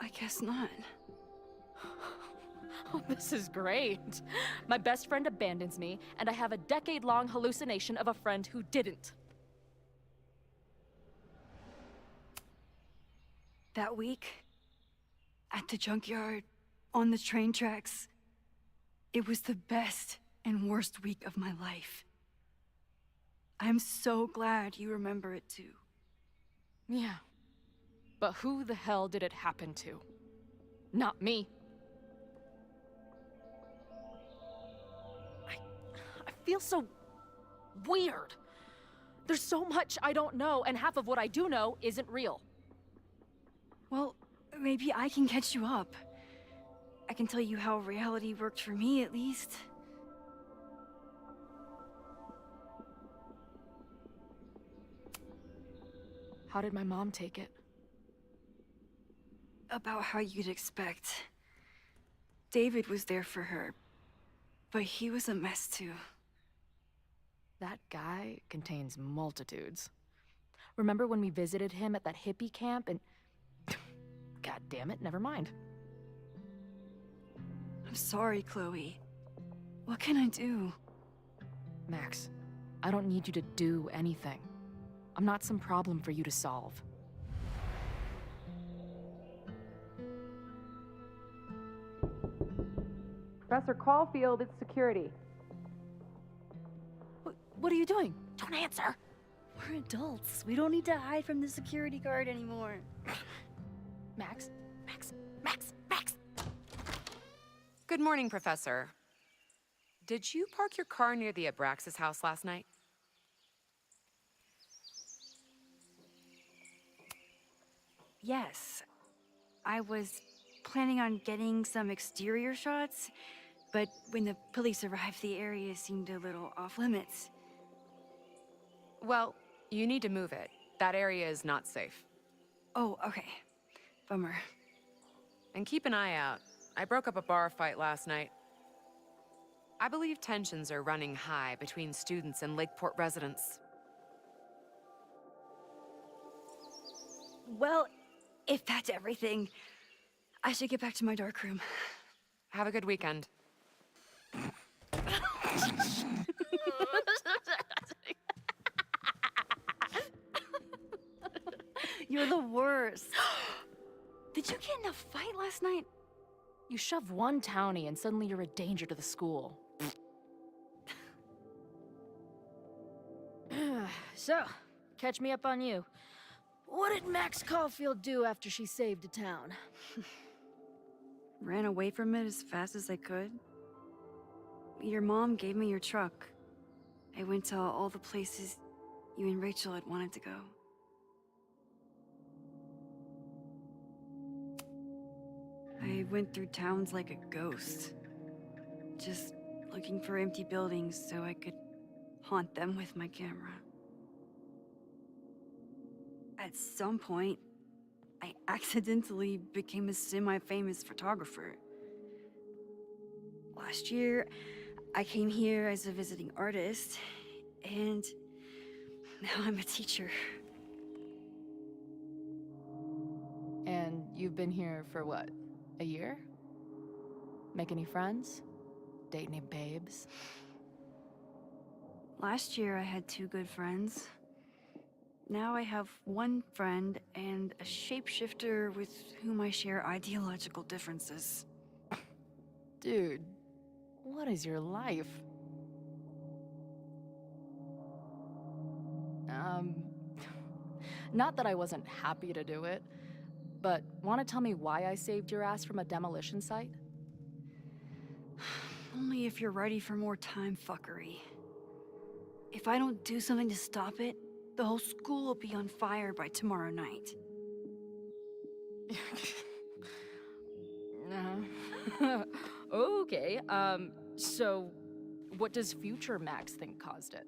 I guess not. This is great. My best friend abandons me, and I have a decade-long hallucination of a friend who didn't. That week, at the junkyard, on the train tracks, it was the best and worst week of my life. I'm so glad you remember it too. Yeah. But who the hell did it happen to? Not me. I feel so weird. There's so much I don't know, and half of what I do know isn't real. Well, maybe I can catch you up. I can tell you how reality worked for me, at least. How did my mom take it? About how you'd expect. David was there for her, but he was a mess too. That guy contains multitudes. Remember when we visited him at that hippie camp and... God damn it, never mind. I'm sorry, Chloe. What can I do? Max, I don't need you to do anything. I'm not some problem for you to solve. Professor Caulfield, it's security. What are you doing? Don't answer! We're adults. We don't need to hide from the security guard anymore. Max? Good morning, Professor. Did you park your car near the Abraxas house last night? Yes. I was planning on getting some exterior shots, but when the police arrived, the area seemed a little off limits. Well, you need to move it. That area is not safe. Oh, okay. Bummer. And keep an eye out. I broke up a bar fight last night. I believe tensions are running high between students and Lakeport residents. Well, if that's everything, I should get back to my darkroom. Have a good weekend. You're the worst. Did you get in a fight last night? You shove one townie and suddenly you're a danger to the school. So, catch me up on you. What did Max Caulfield do after she saved a town? Ran away from it as fast as I could. Your mom gave me your truck. I went to all the places you and Rachel had wanted to go. I went through towns like a ghost. Just looking for empty buildings so I could haunt them with my camera. At some point, I accidentally became a semi-famous photographer. Last year, I came here as a visiting artist, and now I'm a teacher. And you've been here for what? A year? Make any friends? Date any babes? Last year, I had 2 good friends. Now I have 1 friend and a shapeshifter with whom I share ideological differences. Dude, what is your life? Not that I wasn't happy to do it, but want to tell me why I saved your ass from a demolition site? Only if you're ready for more time fuckery. If I don't do something to stop it, the whole school will be on fire by tomorrow night. Okay, so what does future Max think caused it?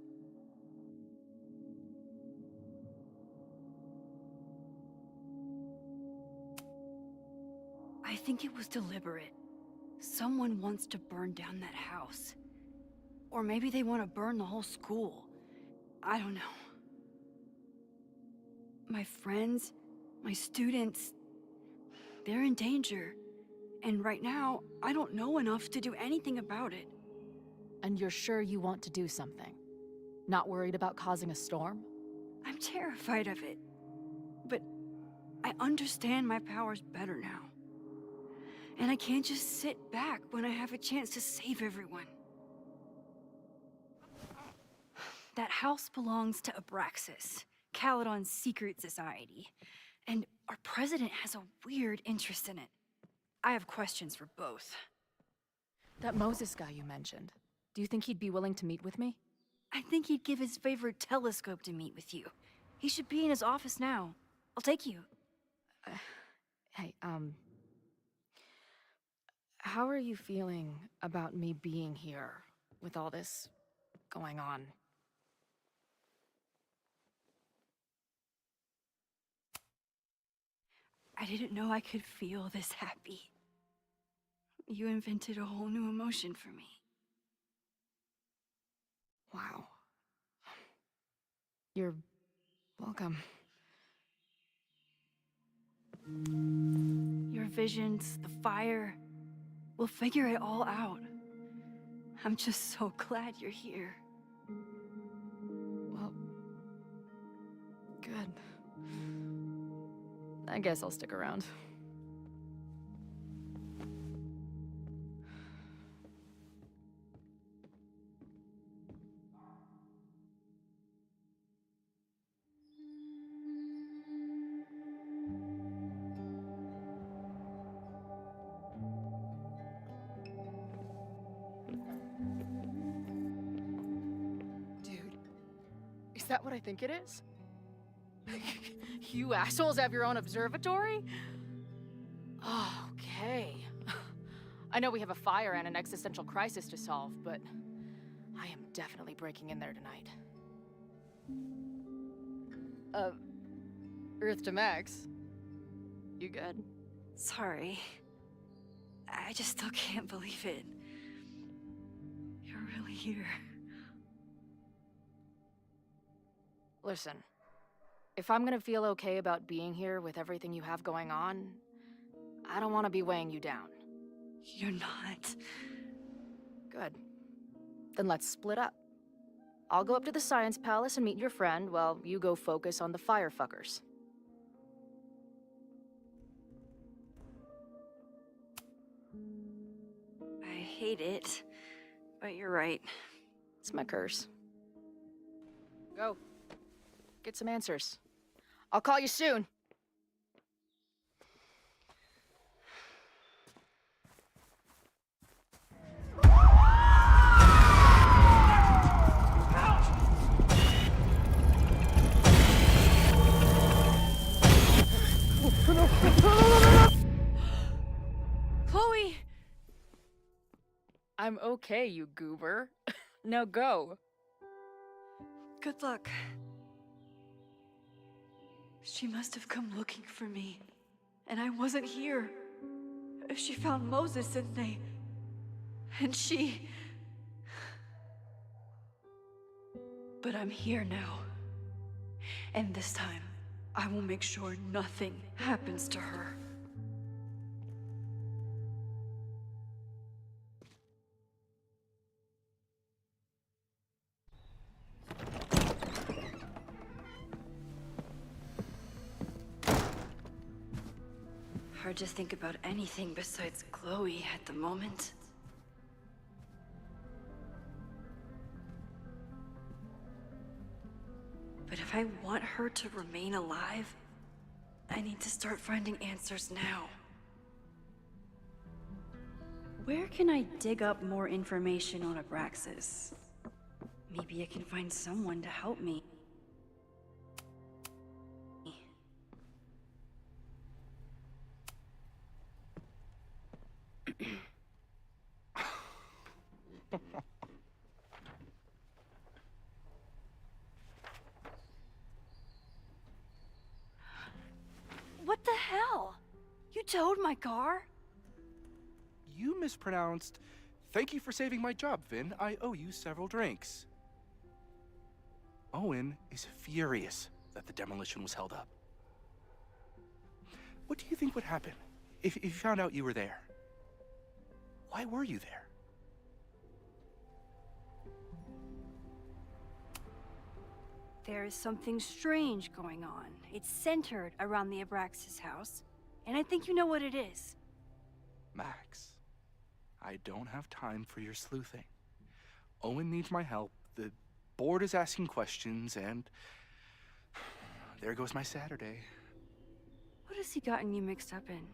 I think it was deliberate. Someone wants to burn down that house. Or maybe they want to burn the whole school. I don't know. My friends, my students, they're in danger. And right now, I don't know enough to do anything about it. And you're sure you want to do something? Not worried about causing a storm? I'm terrified of it. But I understand my powers better now. And I can't just sit back when I have a chance to save everyone. That house belongs to Abraxas, Caledon's secret society. And our president has a weird interest in it. I have questions for both. That Moses guy you mentioned, do you think he'd be willing to meet with me? I think he'd give his favorite telescope to meet with you. He should be in his office now. I'll take you. Hey, how are you feeling about me being here with all this going on? I didn't know I could feel this happy. You invented a whole new emotion for me. Wow. You're welcome. Your visions, the fire, we'll figure it all out. I'm just so glad you're here. Well, good. I guess I'll stick around. Is that what I think it is? You assholes have your own observatory? Oh, okay. I know we have a fire and an existential crisis to solve, but I am definitely breaking in there tonight. Earth to Max. You good? Sorry. I just still can't believe it. You're really here. Listen, if I'm gonna feel okay about being here with everything you have going on, I don't want to be weighing you down. You're not. Good. Then let's split up. I'll go up to the Science Palace and meet your friend while you go focus on the firefuckers. I hate it, but you're right. It's my curse. Go. Get some answers. I'll call you soon. Chloe! I'm okay, you goober. Now go. Good luck. She must have come looking for me, and I wasn't here. She found Moses and she... But I'm here now. And this time, I will make sure nothing happens to her. Hard to think about anything besides Chloe at the moment. But if I want her to remain alive, I need to start finding answers now. Where can I dig up more information on Abraxas? Maybe I can find someone to help me. What the hell? You towed my car? You mispronounced. Thank you for saving my job, Finn. I owe you several drinks. Owen is furious that the demolition was held up. What do you think would happen if you found out you were there? Why were you there? There is something strange going on. It's centered around the Abraxas house, and I think you know what it is. Max, I don't have time for your sleuthing. Owen needs my help, the board is asking questions, and there goes my Saturday. What has he gotten you mixed up in?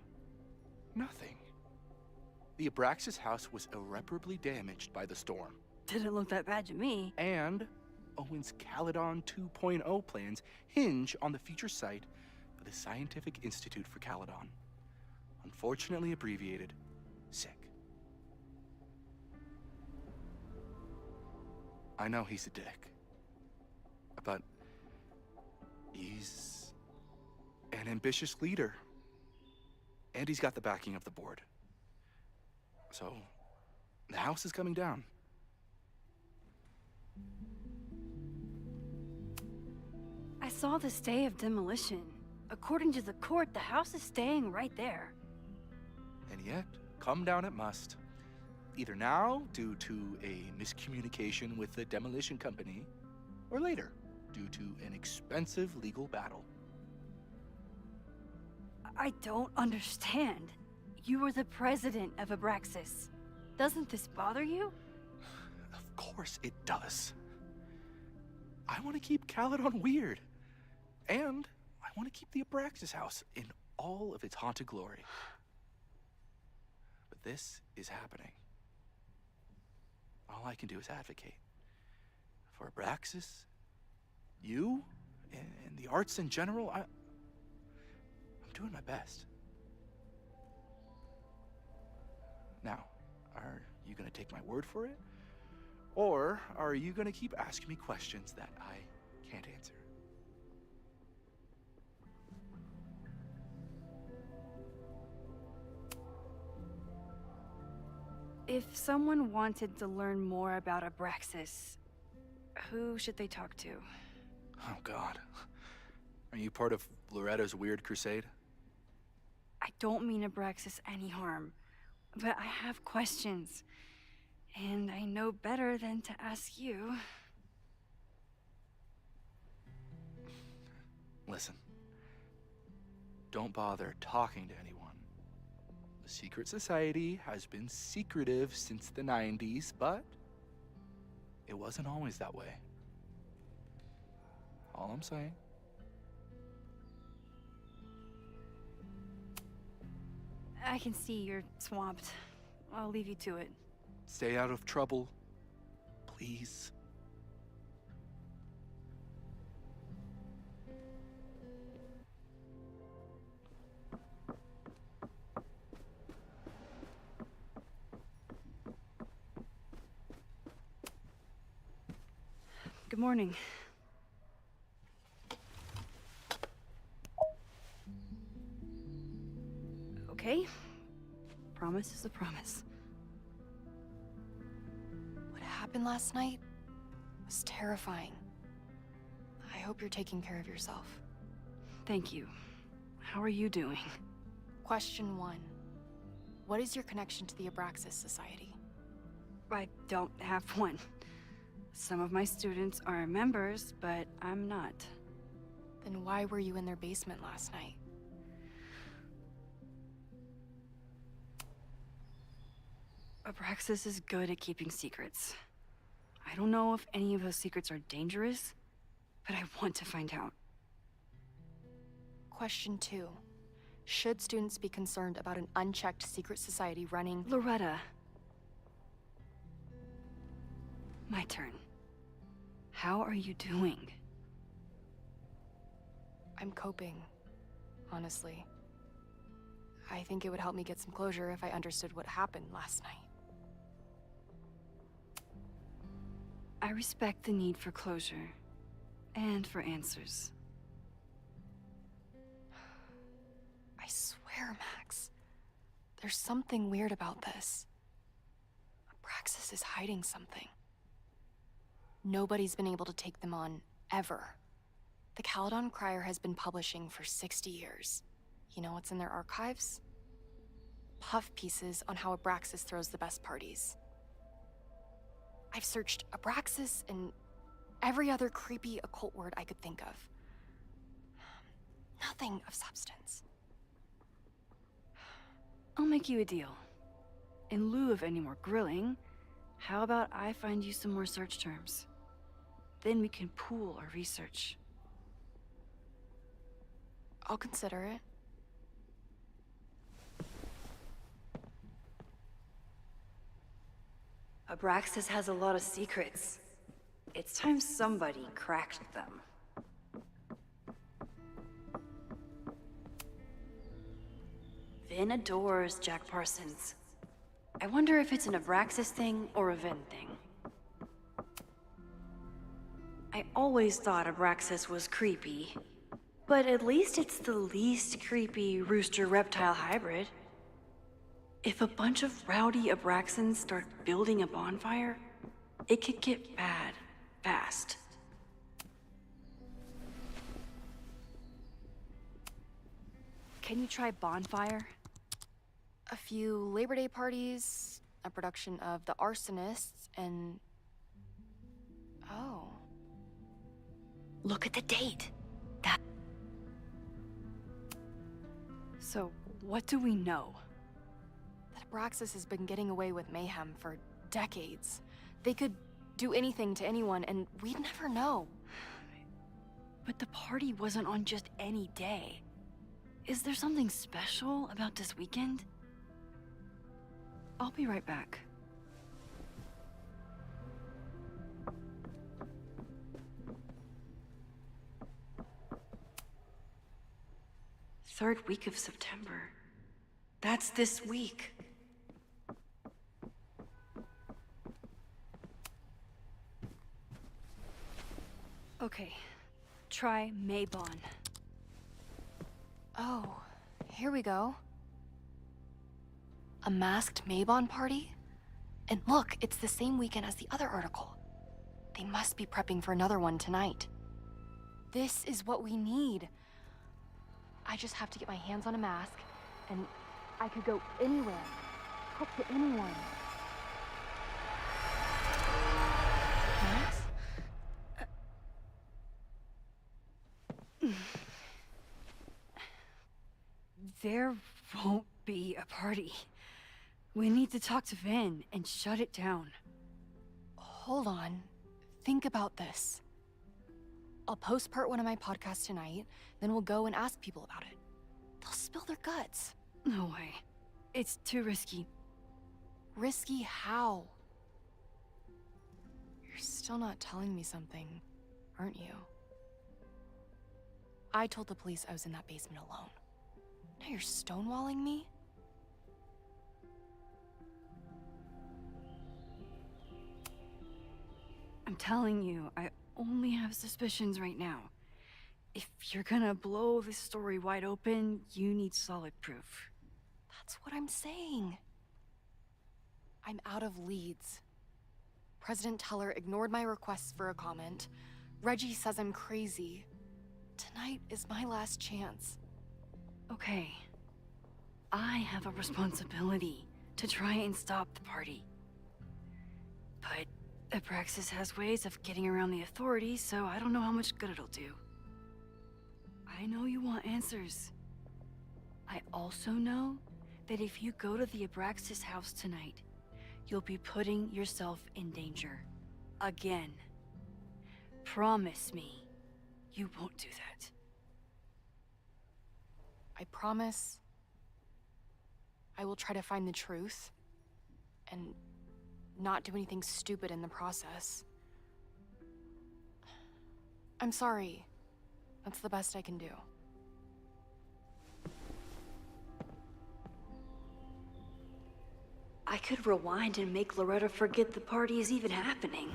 Nothing. The Abraxas house was irreparably damaged by the storm. Didn't look that bad to me. And Owen's Caledon 2.0 plans hinge on the future site of the Scientific Institute for Caledon. Unfortunately abbreviated, SICK. I know he's a dick, but he's an ambitious leader, and he's got the backing of the board. So, the house is coming down. I saw the stay of demolition. According to the court, the house is staying right there. And yet, come down it must. Either now, due to a miscommunication with the demolition company, or later, due to an expensive legal battle. I don't understand. You were the president of Abraxas. Doesn't this bother you? Of course it does. I want to keep Caledon weird. And I want to keep the Abraxas house in all of its haunted glory. But this is happening. All I can do is advocate. For Abraxas, you, and the arts in general, I'm doing my best. Now, are you gonna take my word for it? Or are you gonna keep asking me questions that I can't answer? If someone wanted to learn more about Abraxas, who should they talk to? Oh, God. Are you part of Loretta's weird crusade? I don't mean Abraxas any harm, but I have questions, and I know better than to ask you. Listen. Don't bother talking to anyone. The secret society has been secretive since the 90s, but it wasn't always that way. All I'm saying. I can see you're swamped. I'll leave you to it. Stay out of trouble, please. Good morning. Okay. Promise is a promise. What happened last night was terrifying. I hope you're taking care of yourself. Thank you. How are you doing? Question 1. What is your connection to the Abraxas Society? I don't have one. Some of my students are members, but I'm not. Then why were you in their basement last night? Abraxas is good at keeping secrets. I don't know if any of those secrets are dangerous, but I want to find out. Question 2. Should students be concerned about an unchecked secret society running— Loretta. My turn. How are you doing? I'm coping, honestly. I think it would help me get some closure if I understood what happened last night. I respect the need for closure, and for answers. I swear, Max, there's something weird about this. Abraxas is hiding something. Nobody's been able to take them on, ever. The Caledon Crier has been publishing for 60 years. You know what's in their archives? puff pieces on how Abraxas throws the best parties. I've searched Abraxas and every other creepy occult word I could think of. Nothing of substance. I'll make you a deal. In lieu of any more grilling, how about I find you some more search terms? Then we can pool our research. I'll consider it. Abraxas has a lot of secrets. It's time somebody cracked them. Vin adores Jack Parsons. I wonder if it's an Abraxas thing or a Vin thing. I always thought Abraxas was creepy, but at least it's the least creepy rooster-reptile hybrid. If a bunch of rowdy Abraxans start building a bonfire, it could get bad fast. Can you try bonfire? A few Labor Day parties, a production of The Arsonists, and... Oh. Look at the date. So, what do we know? That Abraxas has been getting away with mayhem for decades. They could do anything to anyone, and we'd never know. But the party wasn't on just any day. Is there something special about this weekend? I'll be right back. Third week of September. That's this week. Okay, try Maybon. Oh, here we go. A masked Maybon party? And look, it's the same weekend as the other article. They must be prepping for another one tonight. This is what we need. I just have to get my hands on a mask, and I could go anywhere, talk to anyone. Max? There won't be a party. We need to talk to Vin and shut it down. Hold on. Think about this. I'll post part 1 of my podcast tonight, then we'll go and ask people about it. They'll spill their guts. No way. It's too risky. Risky how? You're still not telling me something, aren't you? I told the police I was in that basement alone. Now you're stonewalling me? I'm telling you, I only have suspicions right now. If you're gonna blow this story wide open, you need solid proof. That's what I'm saying. I'm out of leads. President Teller ignored my requests for a comment. Reggie says I'm crazy. Tonight is my last chance. Okay. I have a responsibility to try and stop the party. But Abraxas has ways of getting around the authorities, so I don't know how much good it'll do. I know you want answers. I also know that if you go to the Abraxas house tonight, you'll be putting yourself in danger. Again. Promise me you won't do that. I promise I will try to find the truth and not do anything stupid in the process. I'm sorry. That's the best I can do. I could rewind and make Loretta forget the party is even happening.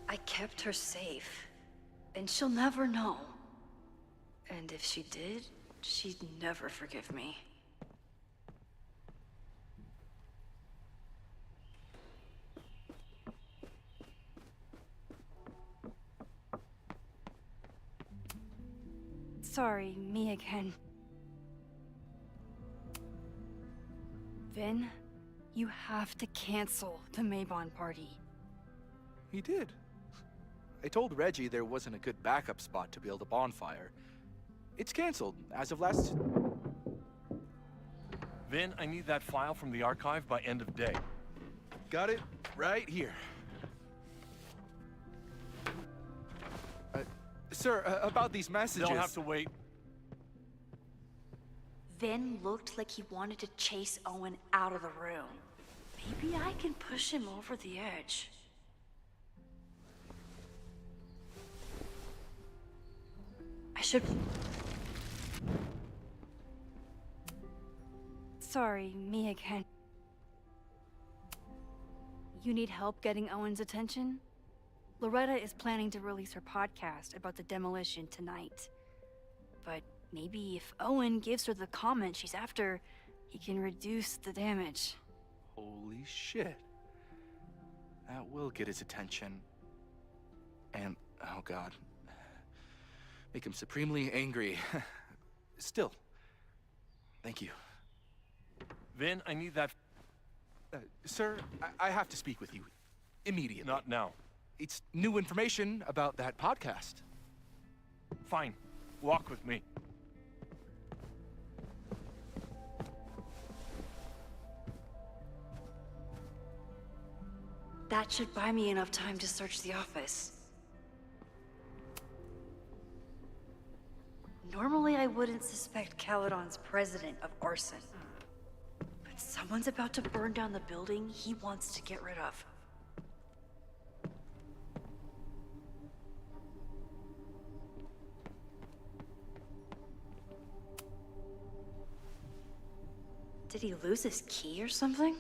I kept her safe, and she'll never know. And if she did, she'd never forgive me. Sorry, me again. Vin, you have to cancel the Maybon party. He did. I told Reggie there wasn't a good backup spot to build a bonfire. It's canceled as of last... Vin, I need that file from the archive by end of day. Got it right here. Sir, about these messages... They'll have to wait. Vin looked like he wanted to chase Owen out of the room. Maybe I can push him over the edge. I should... Sorry, me again. You need help getting Owen's attention? Loretta is planning to release her podcast about the demolition tonight. But maybe if Owen gives her the comment she's after, he can reduce the damage. Holy shit. That will get his attention. And, oh god. Make him supremely angry. Still, thank you. Vin, I need that... Sir, I have to speak with you. Immediately. Not now. It's new information about that podcast. Fine. Walk with me. That should buy me enough time to search the office. Normally, I wouldn't suspect Caledon's president of arson. But someone's about to burn down the building he wants to get rid of. Did he lose his key or something?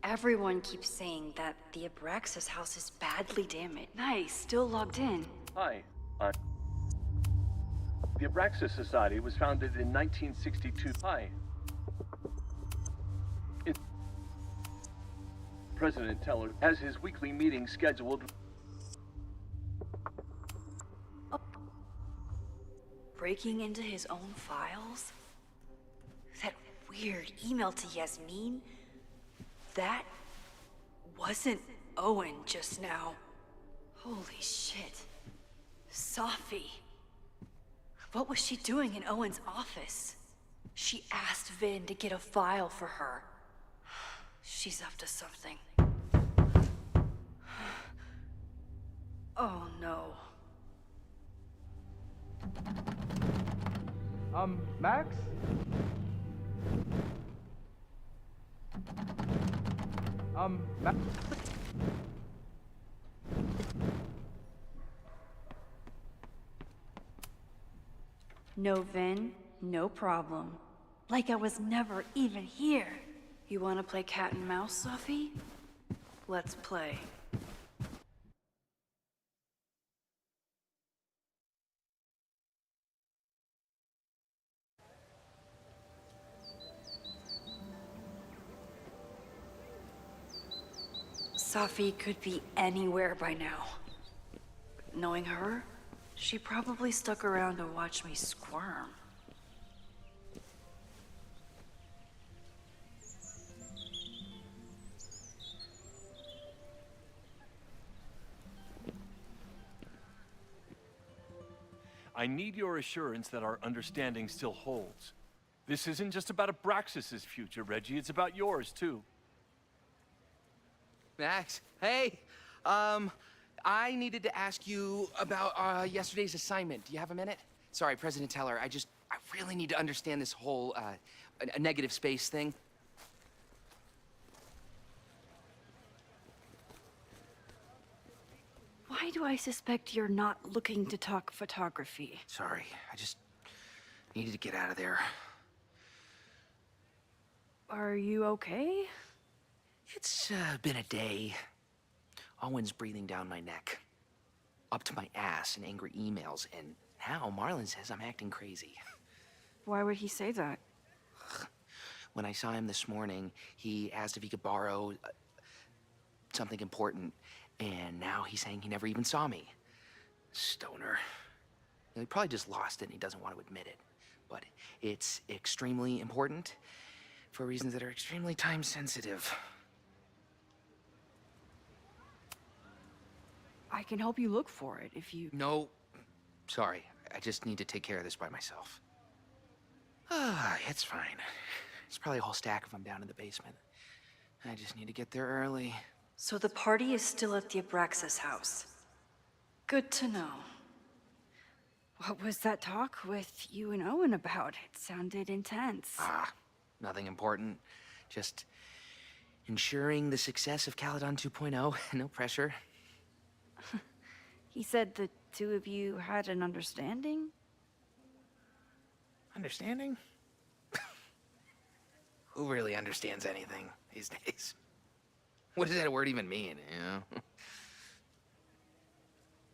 Everyone keeps saying that the Abraxas house is badly damaged. Nice, still logged in. Hi. The Abraxas Society was founded in 1962. Hi. President Teller has his weekly meeting scheduled. Breaking into his own files? That weird email to Yasmin? That wasn't Owen just now. Holy shit. Safi. What was she doing in Owen's office? She asked Vin to get a file for her. She's up to something. Oh no. Max? Max? No, Vin, no problem. Like I was never even here. You want to play cat and mouse, Safi? Let's play. Safi could be anywhere by now. Knowing her, she probably stuck around to watch me squirm. I need your assurance that our understanding still holds. This isn't just about Abraxas' future, Reggie. It's about yours, too. Max, hey, I needed to ask you about yesterday's assignment. Do you have a minute? Sorry, President Teller, I really need to understand this whole a negative space thing. Why do I suspect you're not looking to talk photography? Sorry, I just needed to get out of there. Are you okay? It's been a day. Owen's breathing down my neck, up to my ass in angry emails, and now Marlon says I'm acting crazy. Why would he say that? When I saw him this morning, he asked if he could borrow something important, and now he's saying he never even saw me. Stoner. He probably just lost it and he doesn't want to admit it. But it's extremely important for reasons that are extremely time sensitive. I can help you look for it if you... No, sorry. I just need to take care of this by myself. It's fine. It's probably a whole stack if I'm down in the basement. I just need to get there early. So the party is still at the Abraxas house. Good to know. What was that talk with you and Owen about? It sounded intense. Nothing important. Just ensuring the success of Caledon 2.0. No pressure. He said the two of you had an understanding? Understanding? Who really understands anything these days? What does that word even mean, you know?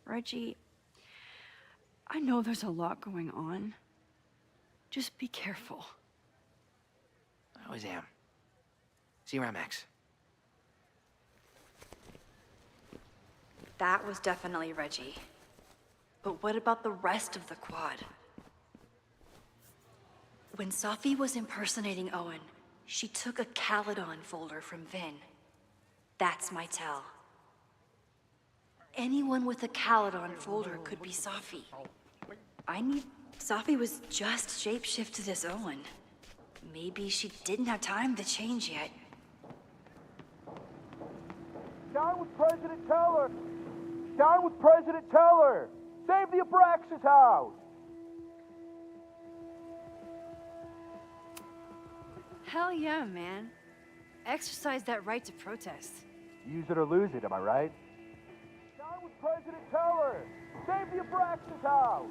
Reggie, I know there's a lot going on. Just be careful. I always am. See you around, Max. That was definitely Reggie. But what about the rest of the quad? When Safi was impersonating Owen, she took a Caledon folder from Vin. That's my tell. Anyone with a Caledon folder could be Safi. Safi was just shapeshifted as Owen. Maybe she didn't have time to change yet. Down with President Teller! Down with President Teller! Save the Abraxas house! Hell yeah, man. Exercise that right to protest. Use it or lose it, am I right? Down with President Teller! Save the Abraxas house!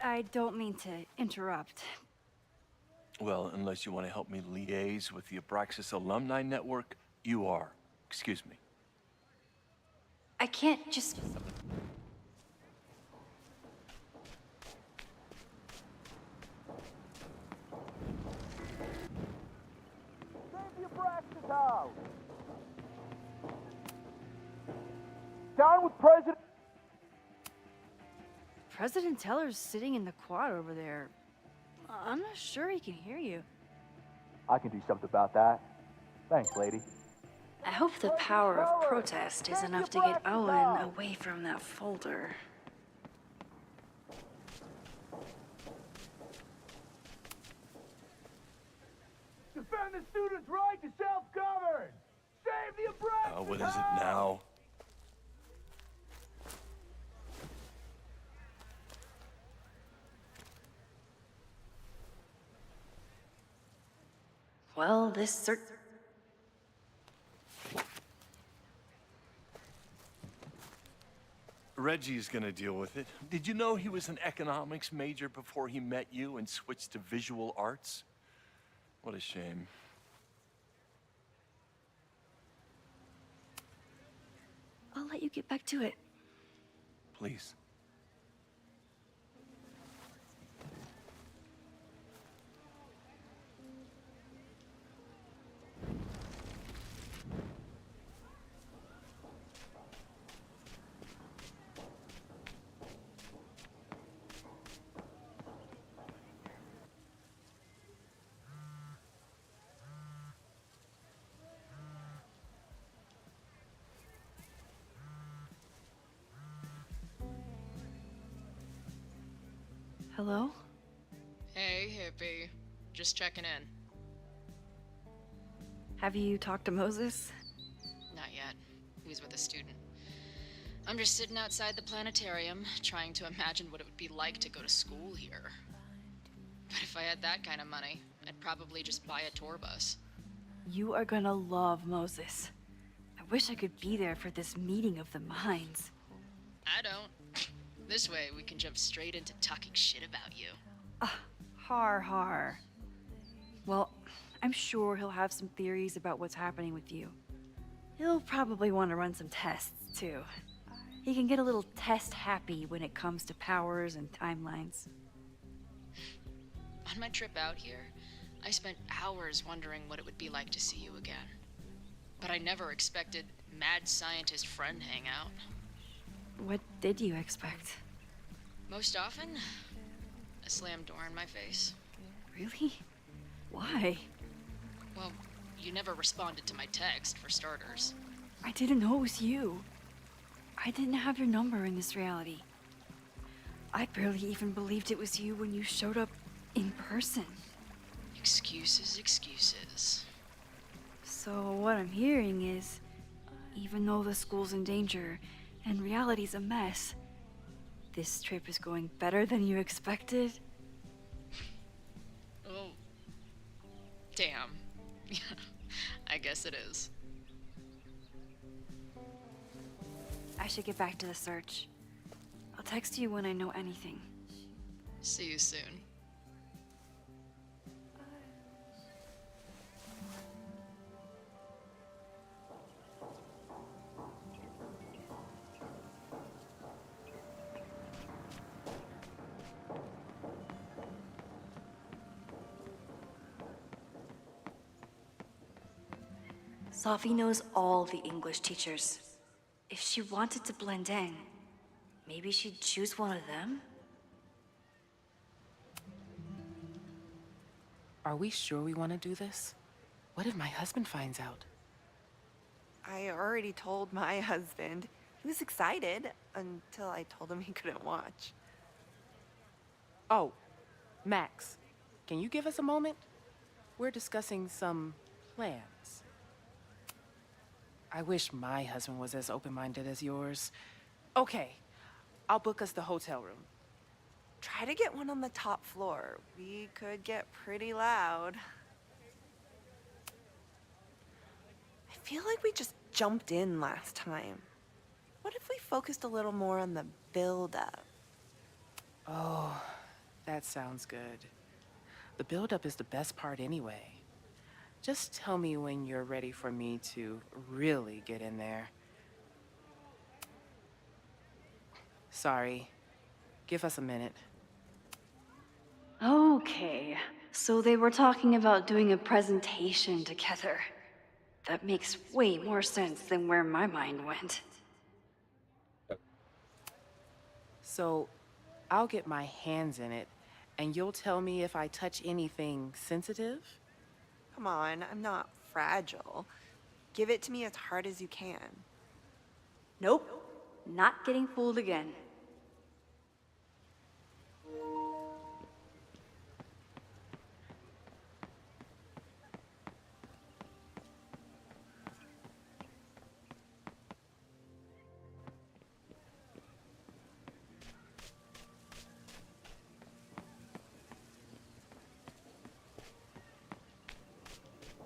I don't mean to interrupt. Well, unless you want to help me liaise with the Abraxas Alumni Network, you are. Excuse me. I can't just... Save the Abraxas house! Down with President... President Teller's sitting in the quad over there. I'm not sure he can hear you. I can do something about that. Thanks, lady. I hope the power of protest is enough to get Owen away from that folder. Defend the students' right to self-govern! Save the Abraxas What is it now? Well, this Reggie's gonna deal with it. Did you know he was an economics major before he met you and switched to visual arts? What a shame. I'll let you get back to it. Please. Hello? Hey, hippie. Just checking in. Have you talked to Moses? Not yet. He was with a student. I'm just sitting outside the planetarium, trying to imagine what it would be like to go to school here. But if I had that kind of money, I'd probably just buy a tour bus. You are gonna love Moses. I wish I could be there for this meeting of the minds. I don't. This way, we can jump straight into talking shit about you. Har. Well, I'm sure he'll have some theories about what's happening with you. He'll probably want to run some tests, too. He can get a little test-happy when it comes to powers and timelines. On my trip out here, I spent hours wondering what it would be like to see you again. But I never expected mad scientist friend hangout. What did you expect? Most often, a slammed door in my face. Really? Why? Well, you never responded to my text, for starters. I didn't know it was you. I didn't have your number in this reality. I barely even believed it was you when you showed up in person. Excuses, excuses. So what I'm hearing is, even though the school's in danger and reality's a mess, this trip is going better than you expected? Oh. Damn. I guess it is. I should get back to the search. I'll text you when I know anything. See you soon. Sophie knows all the English teachers. If she wanted to blend in, maybe she'd choose one of them? Are we sure we want to do this? What if my husband finds out? I already told my husband. He was excited until I told him he couldn't watch. Oh, Max, can you give us a moment? We're discussing some plans. I wish my husband was as open-minded as yours. Okay, I'll book us the hotel room. Try to get one on the top floor. We could get pretty loud. I feel like we just jumped in last time. What if we focused a little more on the build-up? Oh, that sounds good. The build-up is the best part anyway. Just tell me when you're ready for me to really get in there. Sorry. Give us a minute. Okay, so they were talking about doing a presentation together. That makes way more sense than where my mind went. So, I'll get my hands in it, and you'll tell me if I touch anything sensitive? Come on, I'm not fragile. Give it to me as hard as you can. Nope, not getting fooled again.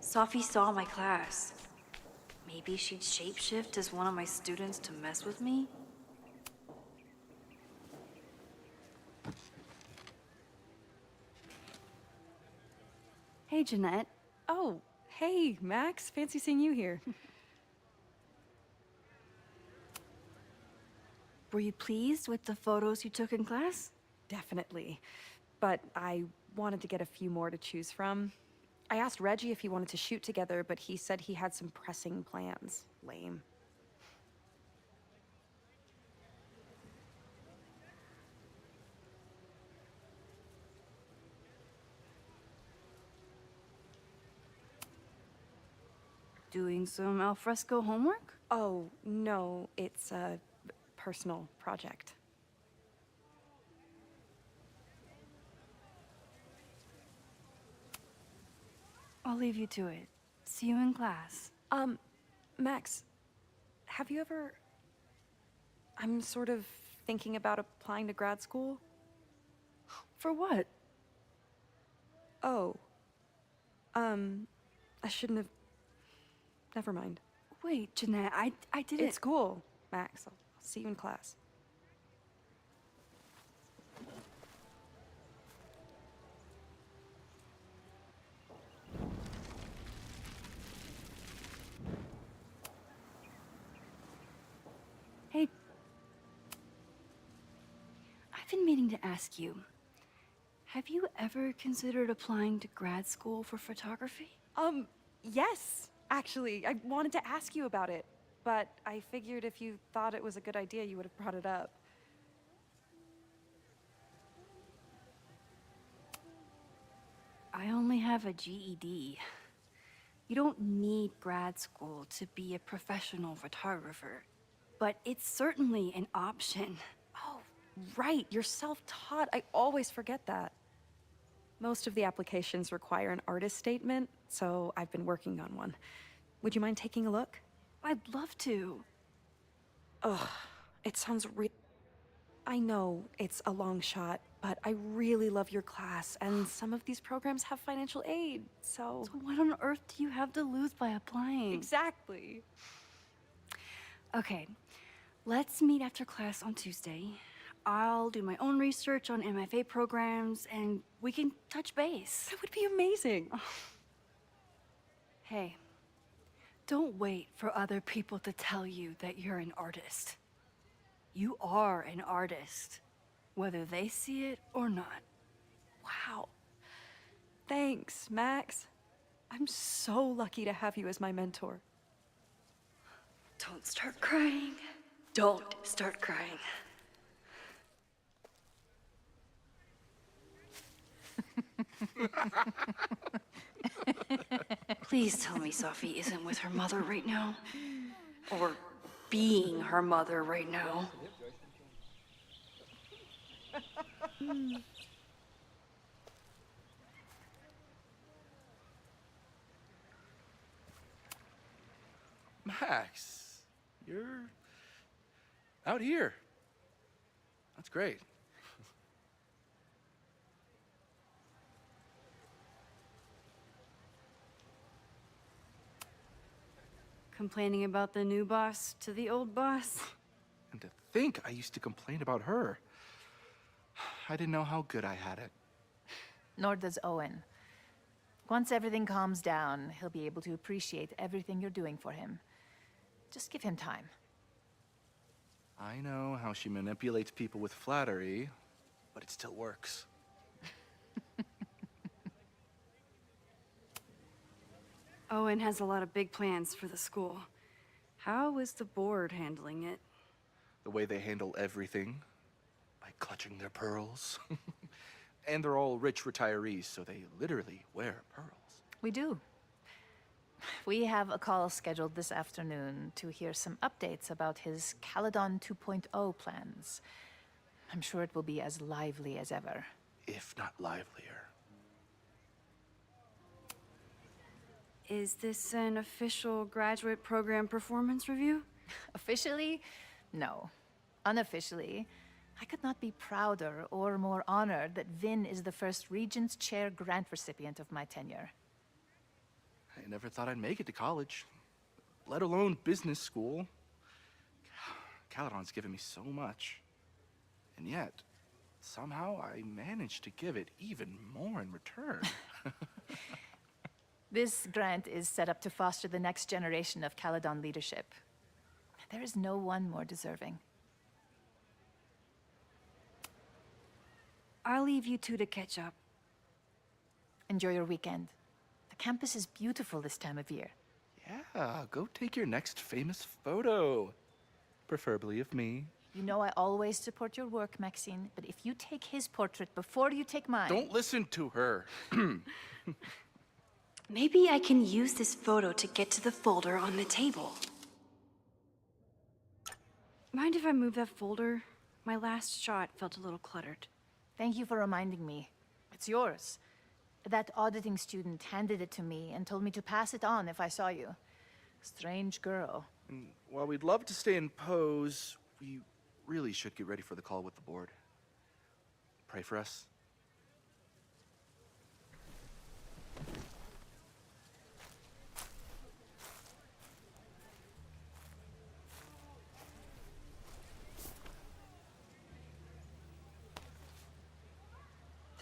Sophie saw my class. Maybe she'd shapeshift as one of my students to mess with me? Hey, Jeanette. Oh, hey, Max. Fancy seeing you here. Were you pleased with the photos you took in class? Definitely. But I wanted to get a few more to choose from. I asked Reggie if he wanted to shoot together, but he said he had some pressing plans. Lame. Doing some alfresco homework? Oh, no, it's a personal project. I'll leave you to it. See you in class. Max, have you ever... I'm sort of thinking about applying to grad school. For what? Oh. I shouldn't have... Never mind. Wait, Jeanette, I didn't... It's cool, Max. I'll see you in class. Hey. I've been meaning to ask you. Have you ever considered applying to grad school for photography? Yes, actually. I wanted to ask you about it, but I figured if you thought it was a good idea, you would have brought it up. I only have a GED. You don't need grad school to be a professional photographer, but it's certainly an option. Oh, right, you're self-taught. I always forget that. Most of the applications require an artist statement, so I've been working on one. Would you mind taking a look? I'd love to. Ugh, it sounds I know it's a long shot, but I really love your class, and some of these programs have financial aid, so... So what on earth do you have to lose by applying? Exactly. Okay, let's meet after class on Tuesday. I'll do my own research on MFA programs, and we can touch base. That would be amazing. Hey, don't wait for other people to tell you that you're an artist. You are an artist, whether they see it or not. Wow. Thanks, Max. I'm so lucky to have you as my mentor. Don't start crying. Don't start crying. Please tell me Safi isn't with her mother right now. Or being her mother right now. Max, you're out here. That's great. Complaining about the new boss to the old boss? And to think I used to complain about her. I didn't know how good I had it. Nor does Owen. Once everything calms down, he'll be able to appreciate everything you're doing for him. Just give him time. I know how she manipulates people with flattery, but it still works. Owen has a lot of big plans for the school. How is the board handling it? The way they handle everything, by clutching their pearls. And they're all rich retirees, so they literally wear pearls. We do. We have a call scheduled this afternoon to hear some updates about his Caledon 2.0 plans. I'm sure it will be as lively as ever. If not livelier. Is this an official graduate program performance review? Officially, no. Unofficially, I could not be prouder or more honored that Vin is the first Regents Chair grant recipient of my tenure. I never thought I'd make it to college, let alone business school. Caledon's given me so much. And yet, somehow I managed to give it even more in return. This grant is set up to foster the next generation of Caledon leadership. There is no one more deserving. I'll leave you two to catch up. Enjoy your weekend. The campus is beautiful this time of year. Yeah, go take your next famous photo. Preferably of me. You know I always support your work, Maxine, but if you take his portrait before you take mine... Don't listen to her. Maybe I can use this photo to get to the folder on the table. Mind if I move that folder? My last shot felt a little cluttered. Thank you for reminding me. It's yours. That auditing student handed it to me and told me to pass it on if I saw you. Strange girl. And while we'd love to stay in pose, we really should get ready for the call with the board. Pray for us.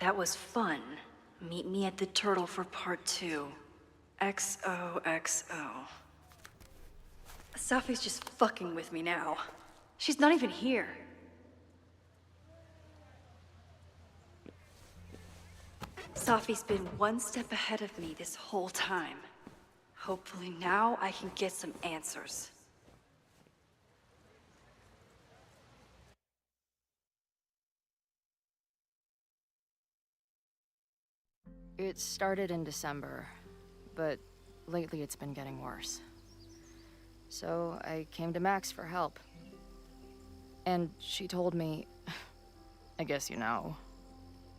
That was fun. Meet me at the Turtle for part 2. XOXO. Safi's just fucking with me now. She's not even here. Safi's been one step ahead of me this whole time. Hopefully now I can get some answers. It started in December, but lately it's been getting worse. So I came to Max for help. And she told me, I guess you know,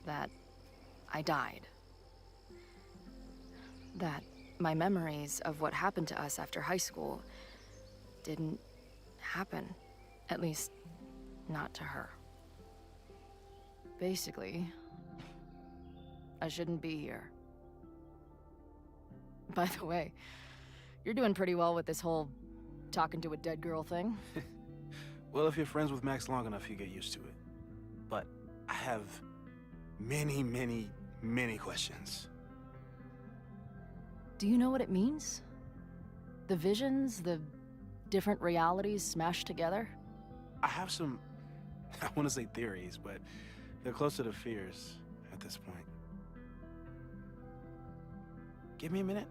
that I died. That my memories of what happened to us after high school didn't happen. At least, not to her. Basically, I shouldn't be here. By the way, you're doing pretty well with this whole talking to a dead girl thing. Well, if you're friends with Max long enough, you get used to it. But I have many, many, many questions. Do you know what it means? The visions, the different realities smashed together? I have some, I want to say theories, but they're closer to fears at this point. Give me a minute.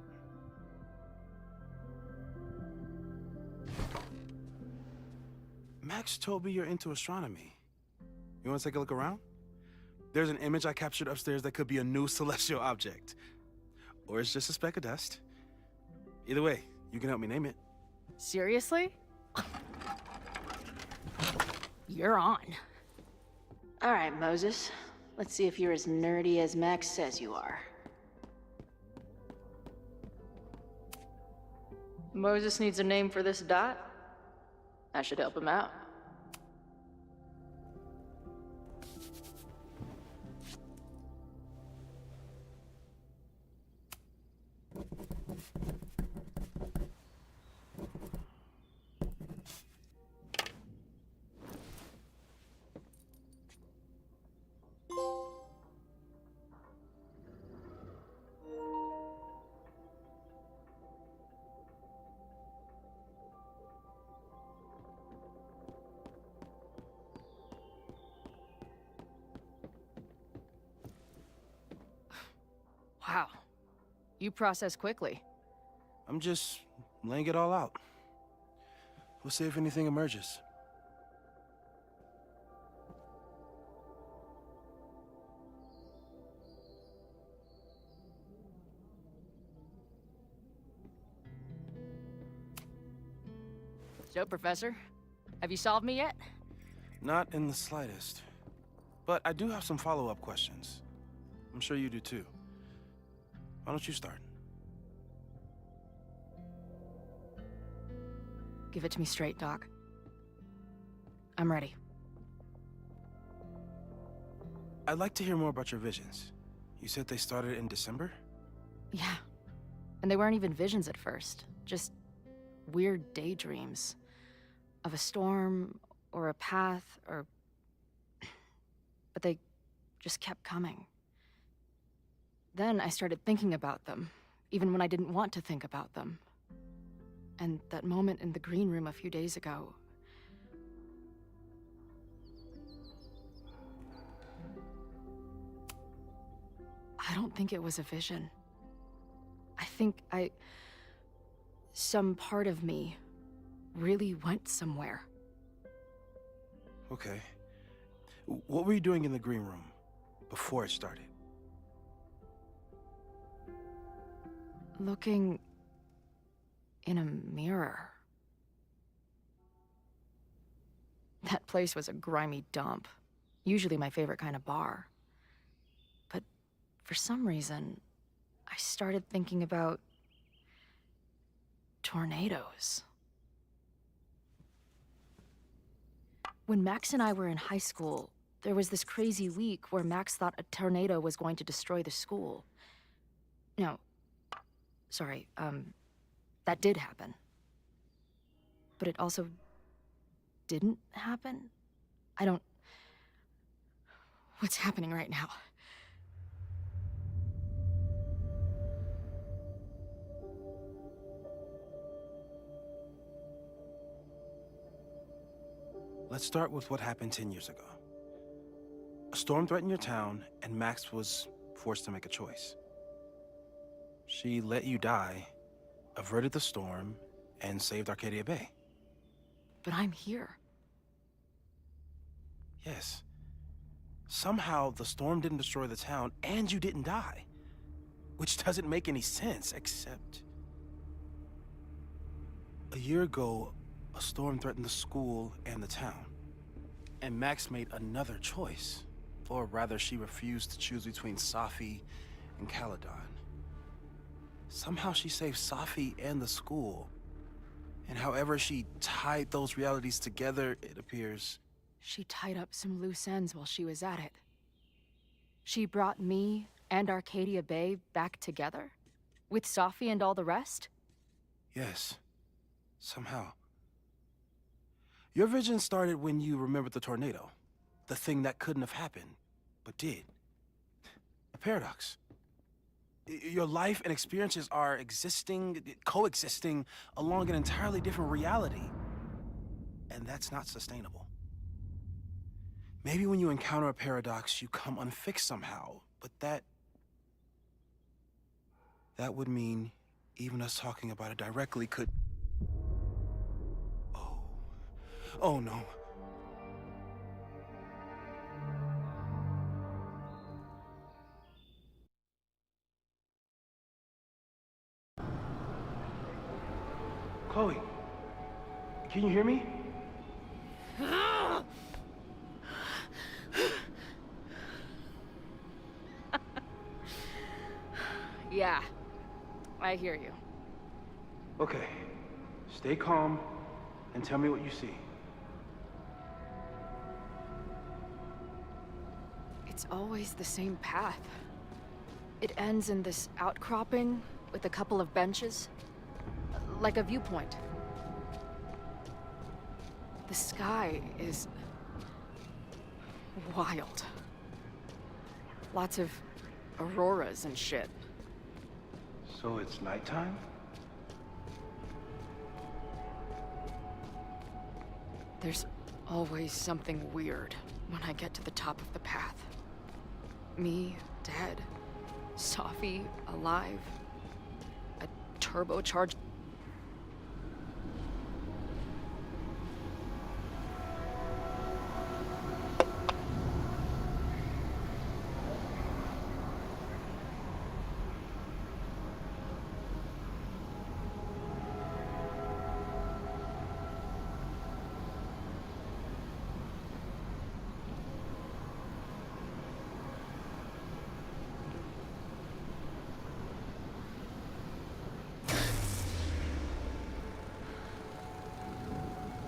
Max told me you're into astronomy. You want to take a look around? There's an image I captured upstairs that could be a new celestial object. Or it's just a speck of dust. Either way, you can help me name it. Seriously? You're on. All right, Moses. Let's see if you're as nerdy as Max says you are. Moses needs a name for this dot. I should help him out. Wow. You process quickly. I'm just laying it all out. We'll see if anything emerges. So, Professor, have you solved me yet? Not in the slightest. But I do have some follow-up questions. I'm sure you do too. Why don't you start? Give it to me straight, Doc. I'm ready. I'd like to hear more about your visions. You said they started in December? Yeah. And they weren't even visions at first. Just weird daydreams. Of a storm, or a path, or... But they just kept coming. Then I started thinking about them, even when I didn't want to think about them. And that moment in the green room a few days ago... I don't think it was a vision. I think some part of me really went somewhere. Okay. What were you doing in the green room before it started? Looking in a mirror. That place was a grimy dump. Usually my favorite kind of bar. But for some reason, I started thinking about tornadoes. When Max and I were in high school, there was this crazy week where Max thought a tornado was going to destroy the school. No, sorry, that did happen. But it also didn't happen? What's happening right now? Let's start with what happened 10 years ago. A storm threatened your town, and Max was forced to make a choice. She let you die, averted the storm, and saved Arcadia Bay. But I'm here. Yes. Somehow, the storm didn't destroy the town, and you didn't die. Which doesn't make any sense, except... A year ago, a storm threatened the school and the town. And Max made another choice. Or rather, she refused to choose between Safi and Caledon. Somehow she saved Safi and the school. And however she tied those realities together, it appears... She tied up some loose ends while she was at it. She brought me and Arcadia Bay back together? With Safi and all the rest? Yes. Somehow. Your vision started when you remembered the tornado. The thing that couldn't have happened, but did. A paradox. Your life and experiences are coexisting along an entirely different reality. And that's not sustainable. Maybe when you encounter a paradox, you come unfixed somehow, but that would mean even us talking about it directly could... Oh no. Chloe, can you hear me? Yeah, I hear you. Okay, stay calm and tell me what you see. It's always the same path. It ends in this outcropping with a couple of benches, like a viewpoint. The sky is wild. Lots of auroras and shit. So it's nighttime? There's always something weird when I get to the top of the path. Me, dead. Safi, alive. A turbocharged...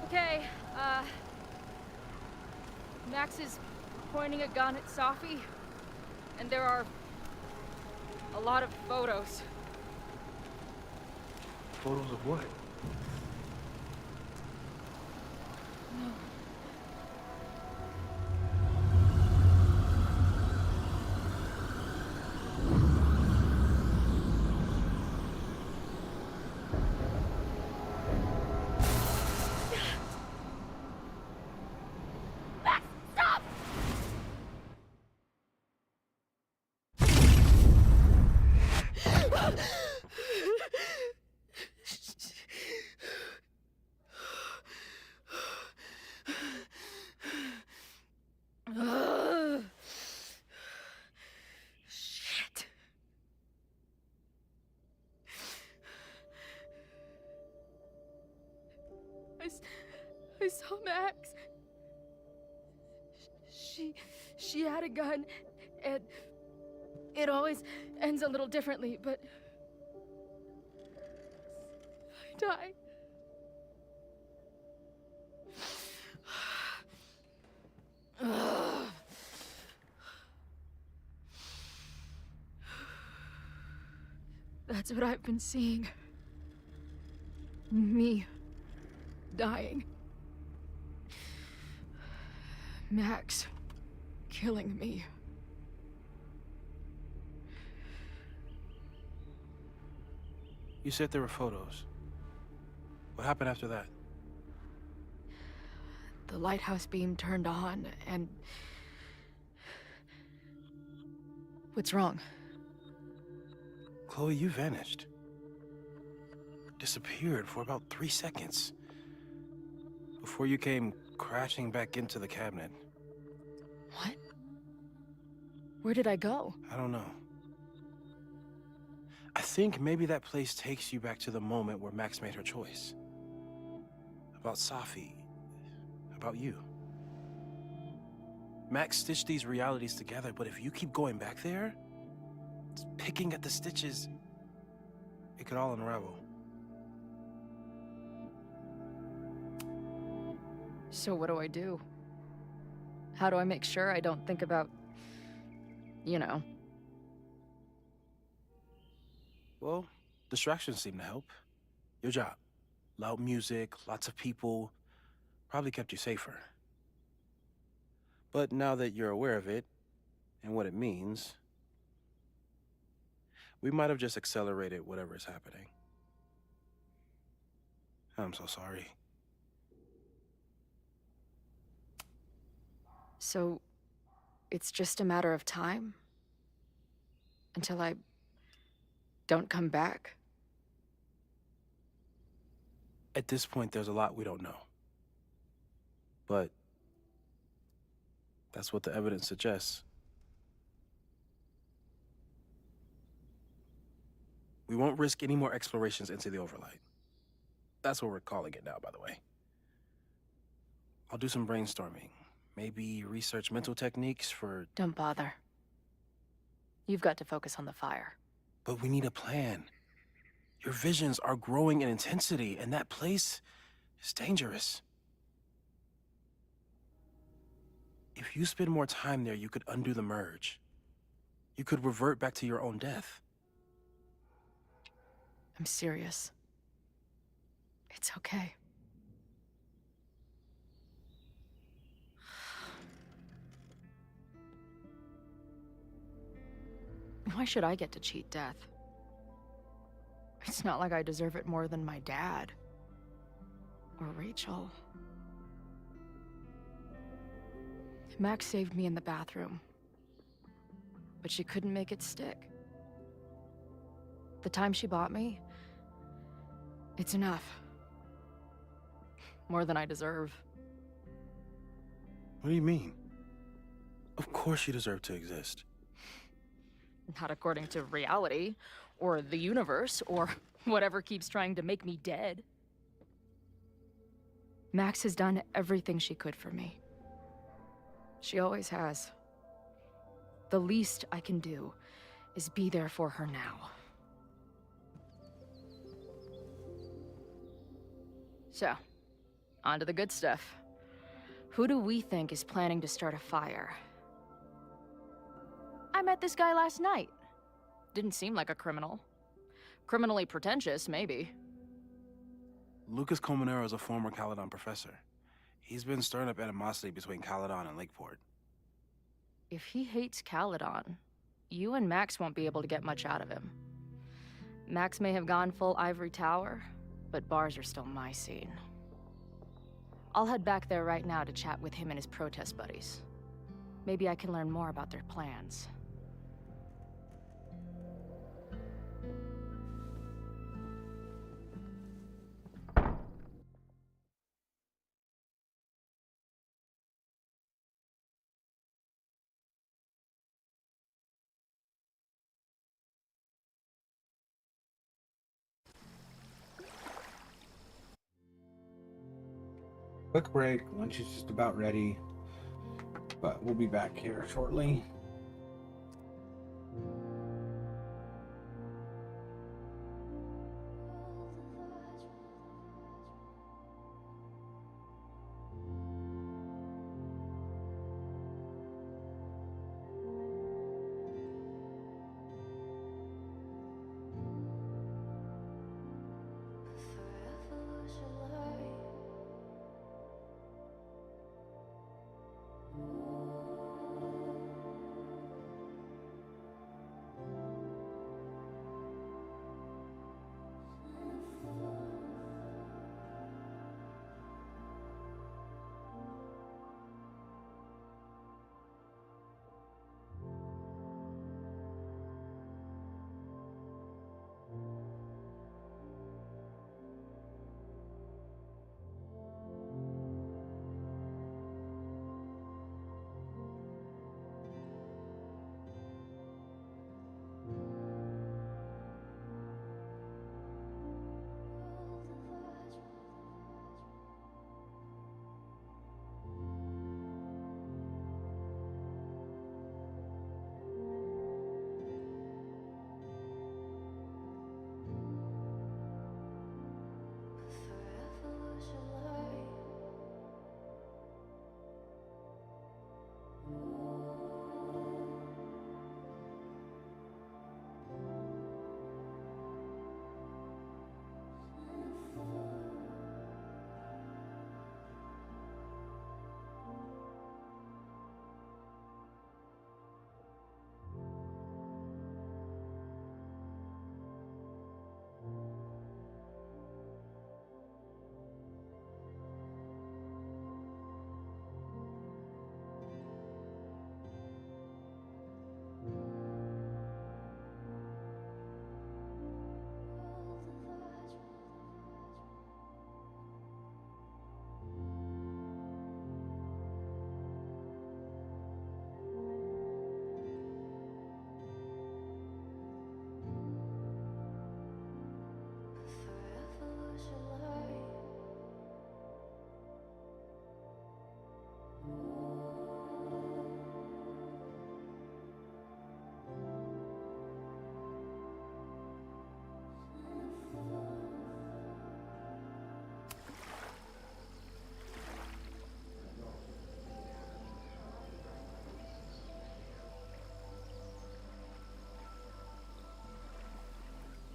Okay, Max is pointing a gun at Safi, and there are a lot of photos. Photos of what? No. Shit. I saw Max. She had a gun, and it always ends a little differently, but I die. That's what I've been seeing. Me dying. Max killing me. You said there were photos. What happened after that? The lighthouse beam turned on, and What's wrong? Chloe, you vanished. Disappeared for about 3 seconds. Before you came crashing back into the cabinet. What? Where did I go? I don't know. I think maybe that place takes you back to the moment where Max made her choice. About Safi. About you. Max stitched these realities together, but if you keep going back there, picking at the stitches, it could all unravel. So what do I do? How do I make sure I don't think about, you know? Well, distractions seem to help. Your job. Loud music, lots of people, probably kept you safer. But now that you're aware of it, and what it means, we might have just accelerated whatever is happening. I'm so sorry. So, it's just a matter of time? Until I don't come back? At this point, there's a lot we don't know. But that's what the evidence suggests. We won't risk any more explorations into the Overlight. That's what we're calling it now, by the way. I'll do some brainstorming. Maybe research mental techniques for... Don't bother. You've got to focus on the fire. But we need a plan. Your visions are growing in intensity, and that place is dangerous. If you spend more time there, you could undo the merge. You could revert back to your own death. I'm serious. It's okay. Why should I get to cheat death? It's not like I deserve it more than my dad. Or Rachel. Max saved me in the bathroom. But she couldn't make it stick. The time she bought me, it's enough. More than I deserve. What do you mean? Of course you deserve to exist. Not according to reality, or the universe, or whatever keeps trying to make me dead. Max has done everything she could for me. She always has. The least I can do is be there for her now. So, on to the good stuff. Who do we think is planning to start a fire? I met this guy last night. Didn't seem like a criminal. Criminally pretentious, maybe. Lucas Colmenero is a former Caledon professor. He's been stirring up animosity between Caledon and Lakeport. If he hates Caledon, you and Max won't be able to get much out of him. Max may have gone full Ivory Tower, but bars are still my scene. I'll head back there right now to chat with him and his protest buddies. Maybe I can learn more about their plans. Quick break. Lunch is just about ready, but we'll be back here shortly.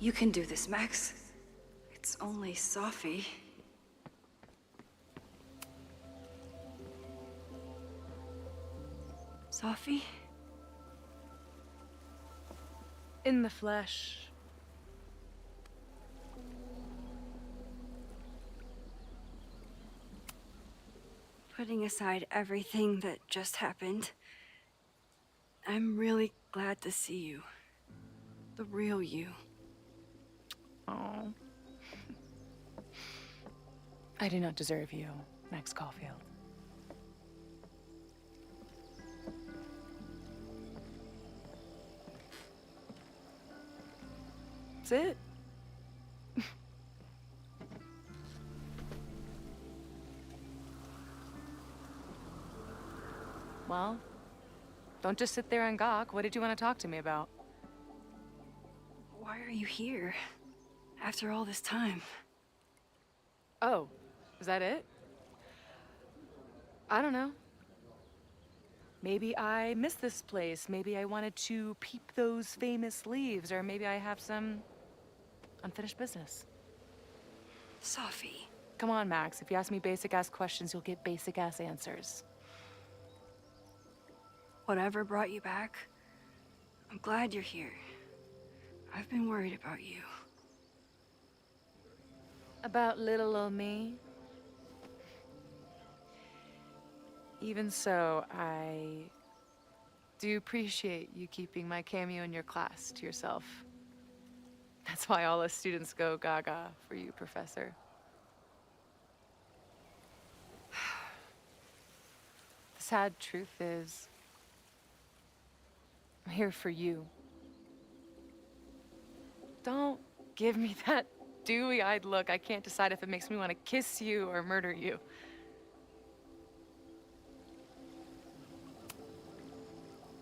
You can do this, Max. It's only Sophie. Sophie? In the flesh. Putting aside everything that just happened, I'm really glad to see you. The real you. Oh. I do not deserve you, Max Caulfield. That's it. Well, don't just sit there and gawk. What did you want to talk to me about? Why are you here? After all this time? Oh, is that it? I don't know. Maybe I miss this place. Maybe I wanted to peep those famous leaves, or maybe I have some unfinished business. Sophie. Come on, Max. If you ask me basic-ass questions, you'll get basic-ass answers. Whatever brought you back, I'm glad you're here. I've been worried about you. About little old me? Even so, I do appreciate you keeping my cameo in your class to yourself. That's why all us students go gaga for you, Professor. The sad truth is, I'm here for you. Don't give me that dewy-eyed look. I can't decide if it makes me want to kiss you or murder you.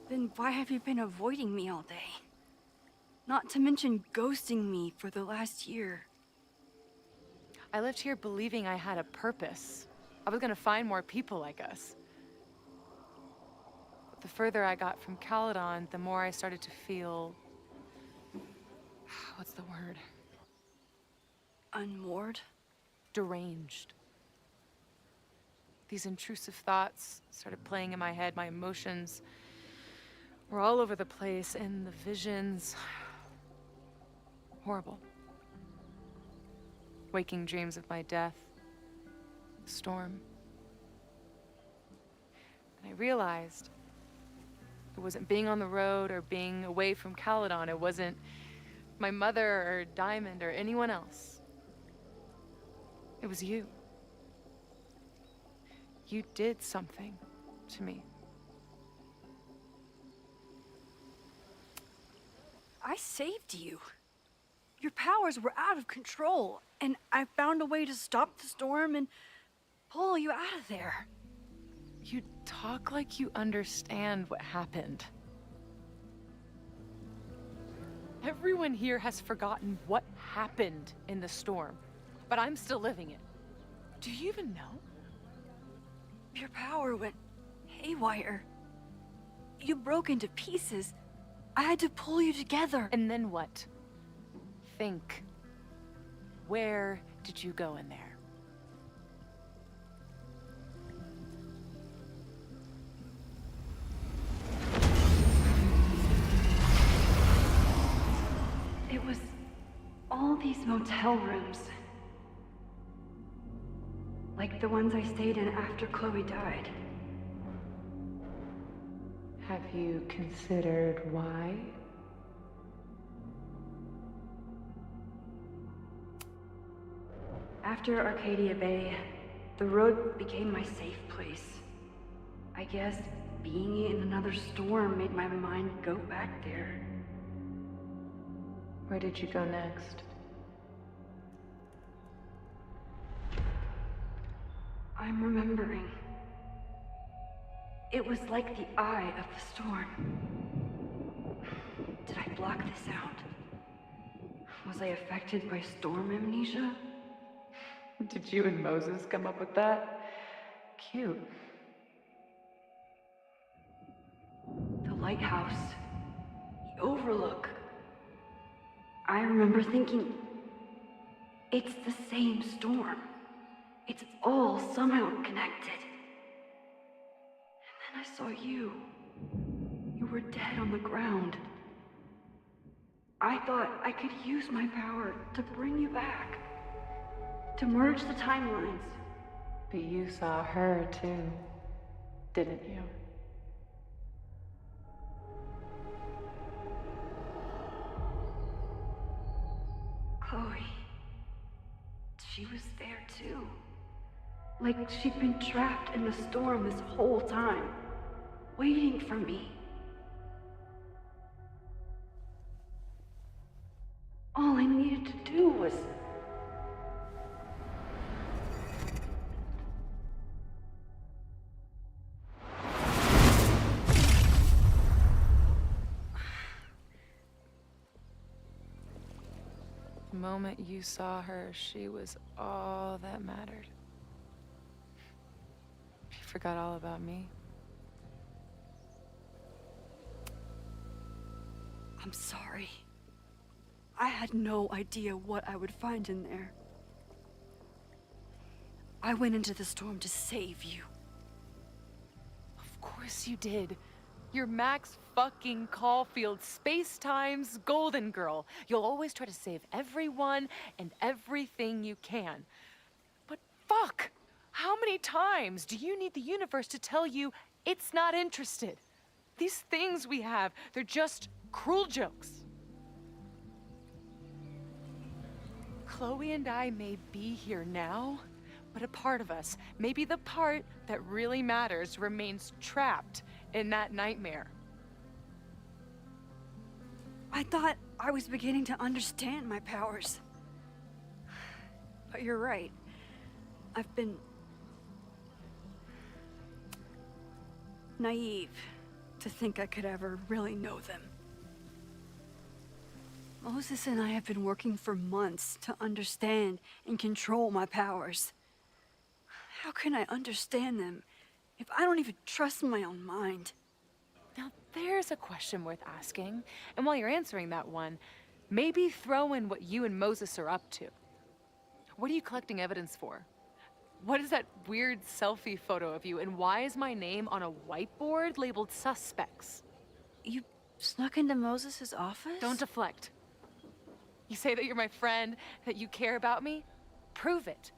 Then why have you been avoiding me all day? Not to mention ghosting me for the last year. I lived here believing I had a purpose. I was gonna find more people like us. But the further I got from Caledon, the more I started to feel... what's the word? Unmoored? Deranged. These intrusive thoughts started playing in my head. My emotions were all over the place, and the visions... horrible. Waking dreams of my death. The storm. And I realized it wasn't being on the road or being away from Caledon. It wasn't my mother or Diamond or anyone else. It was you. You did something to me. I saved you. Your powers were out of control, and I found a way to stop the storm and pull you out of there. You talk like you understand what happened. Everyone here has forgotten what happened in the storm, but I'm still living it. Do you even know? Your power went haywire. You broke into pieces. I had to pull you together. And then what? Think. Where did you go in there? It was all these motel rooms. Like the ones I stayed in after Chloe died. Have you considered why? After Arcadia Bay, the road became my safe place. I guess being in another storm made my mind go back there. Where did you go next? I'm remembering. It was like the eye of the storm. Did I block this out? Was I affected by storm amnesia? Did you and Moses come up with that? Cute. The lighthouse. The overlook. I remember thinking, it's the same storm. It's all somehow connected. And then I saw you. You were dead on the ground. I thought I could use my power to bring you back. To merge the timelines. But you saw her too, didn't you? Chloe. She was there too. Like she'd been trapped in the storm this whole time, waiting for me. All I needed to do was... The moment you saw her, she was all that mattered. You forgot all about me. I'm sorry. I had no idea what I would find in there. I went into the storm to save you. Of course you did. You're Max fucking Caulfield, Space-Time's golden girl. You'll always try to save everyone and everything you can. But fuck! How many times do you need the universe to tell you it's not interested? These things we have, they're just cruel jokes. Chloe and I may be here now, but a part of us, maybe the part that really matters, remains trapped in that nightmare. I thought I was beginning to understand my powers. But you're right. I've been... naive to think I could ever really know them. Moses and I have been working for months to understand and control my powers. How can I understand them if I don't even trust my own mind? Now, there's a question worth asking. And while you're answering that one, maybe throw in what you and Moses are up to. What are you collecting evidence for? What is that weird selfie photo of you? And why is my name on a whiteboard labeled suspects? You snuck into Moses' office? Don't deflect. You say that you're my friend, that you care about me? Prove it.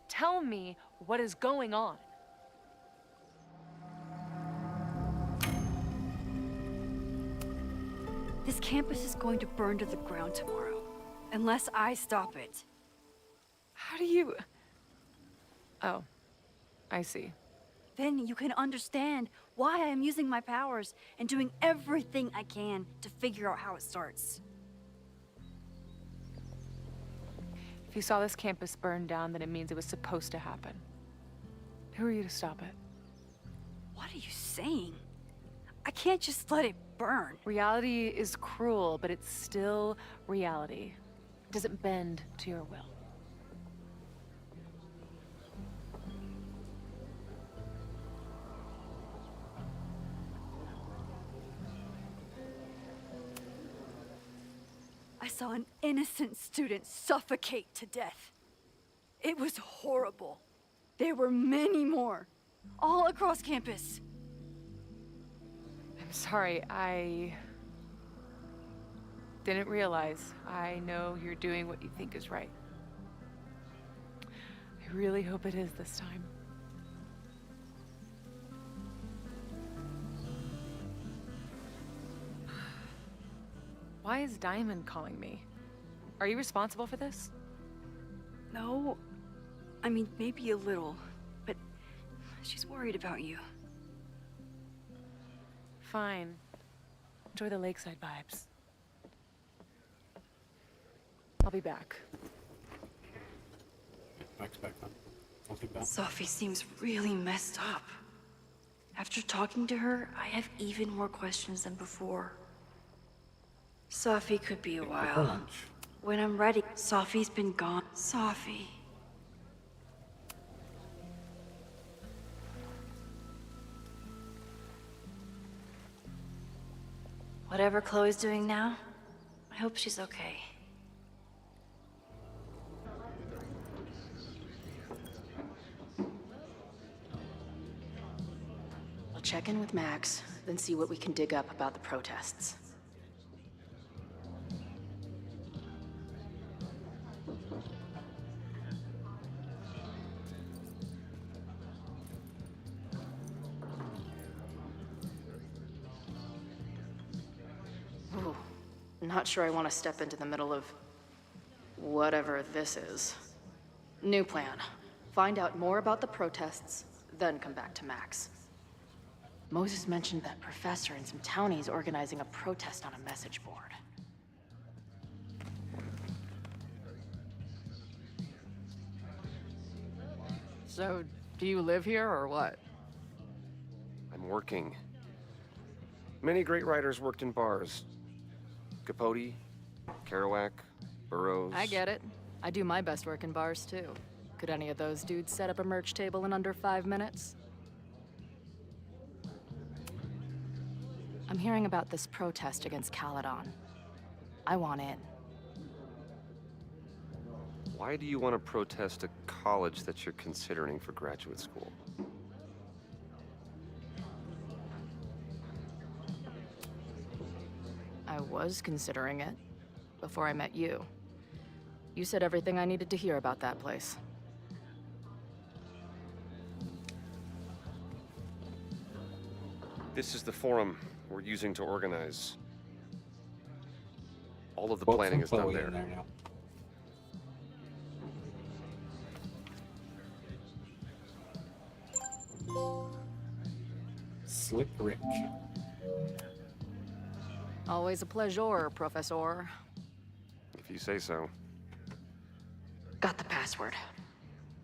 Tell me what is going on. This campus is going to burn to the ground tomorrow, unless I stop it. How do you... Oh, I see. Then you can understand why I am using my powers and doing everything I can to figure out how it starts. If you saw this campus burn down, then it means it was supposed to happen. Who are you to stop it? What are you saying? I can't just let it burn. Reality is cruel, but it's still reality. It doesn't bend to your will. I saw an innocent student suffocate to death. It was horrible. There were many more, all across campus. I'm sorry, I didn't realize. I know you're doing what you think is right. I really hope it is this time. Why is Diamond calling me? Are you responsible for this? No, I mean, maybe a little, but she's worried about you. Fine. Enjoy the lakeside vibes. I'll be back. Max back on. I'll be back. Sophie seems really messed up. After talking to her, I have even more questions than before. Sophie could be a while. When I'm ready, Sophie's been gone. Sophie. Whatever Chloe's doing now, I hope she's okay. check in with Max, then see what we can dig up about the protests. Ooh, not sure I want to step into the middle of whatever this is. New plan. Find out more about the protests, then come back to Max. Moses mentioned that professor and some townies organizing a protest on a message board. So, do you live here or what? I'm working. Many great writers worked in bars. Capote, Kerouac, Burroughs. I get it. I do my best work in bars too. Could any of those dudes set up a merch table in under 5 minutes? I'm hearing about this protest against Caledon. I want in. Why do you want to protest a college that you're considering for graduate school? I was considering it before I met you. You said everything I needed to hear about that place. This is the forum we're using to organize. All of the Put planning some is done Chloe there. in now. Slick Rick. Always a pleasure, Professor. If you say so. Got the password.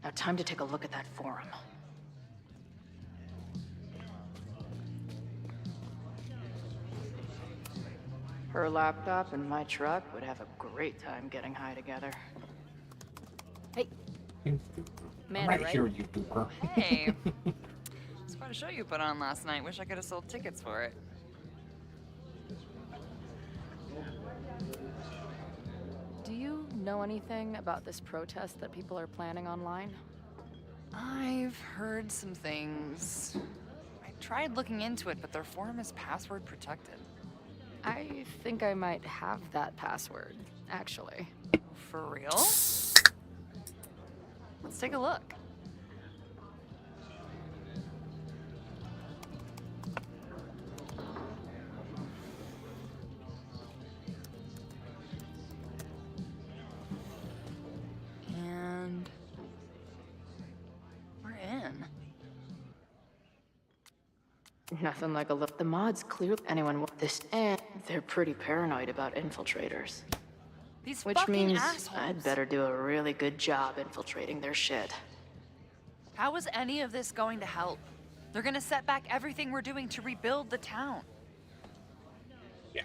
Now time to take a look at that forum. Her laptop and my truck would have a great time getting high together. Hey. I'm right here, you duper. Hey. It's quite a show you put on last night. Wish I could have sold tickets for it. Do you know anything about this protest that people are planning online? I've heard some things. I tried looking into it, but their forum is password protected. I think I might have that password, actually. For real? Let's take a look. And we're in. Nothing like a look. The mods clearly anyone want this, and they're pretty paranoid about infiltrators. These Which fucking means assholes. I'd better do a really good job infiltrating their shit. How is any of this going to help? They're gonna set back everything we're doing to rebuild the town. Yeah.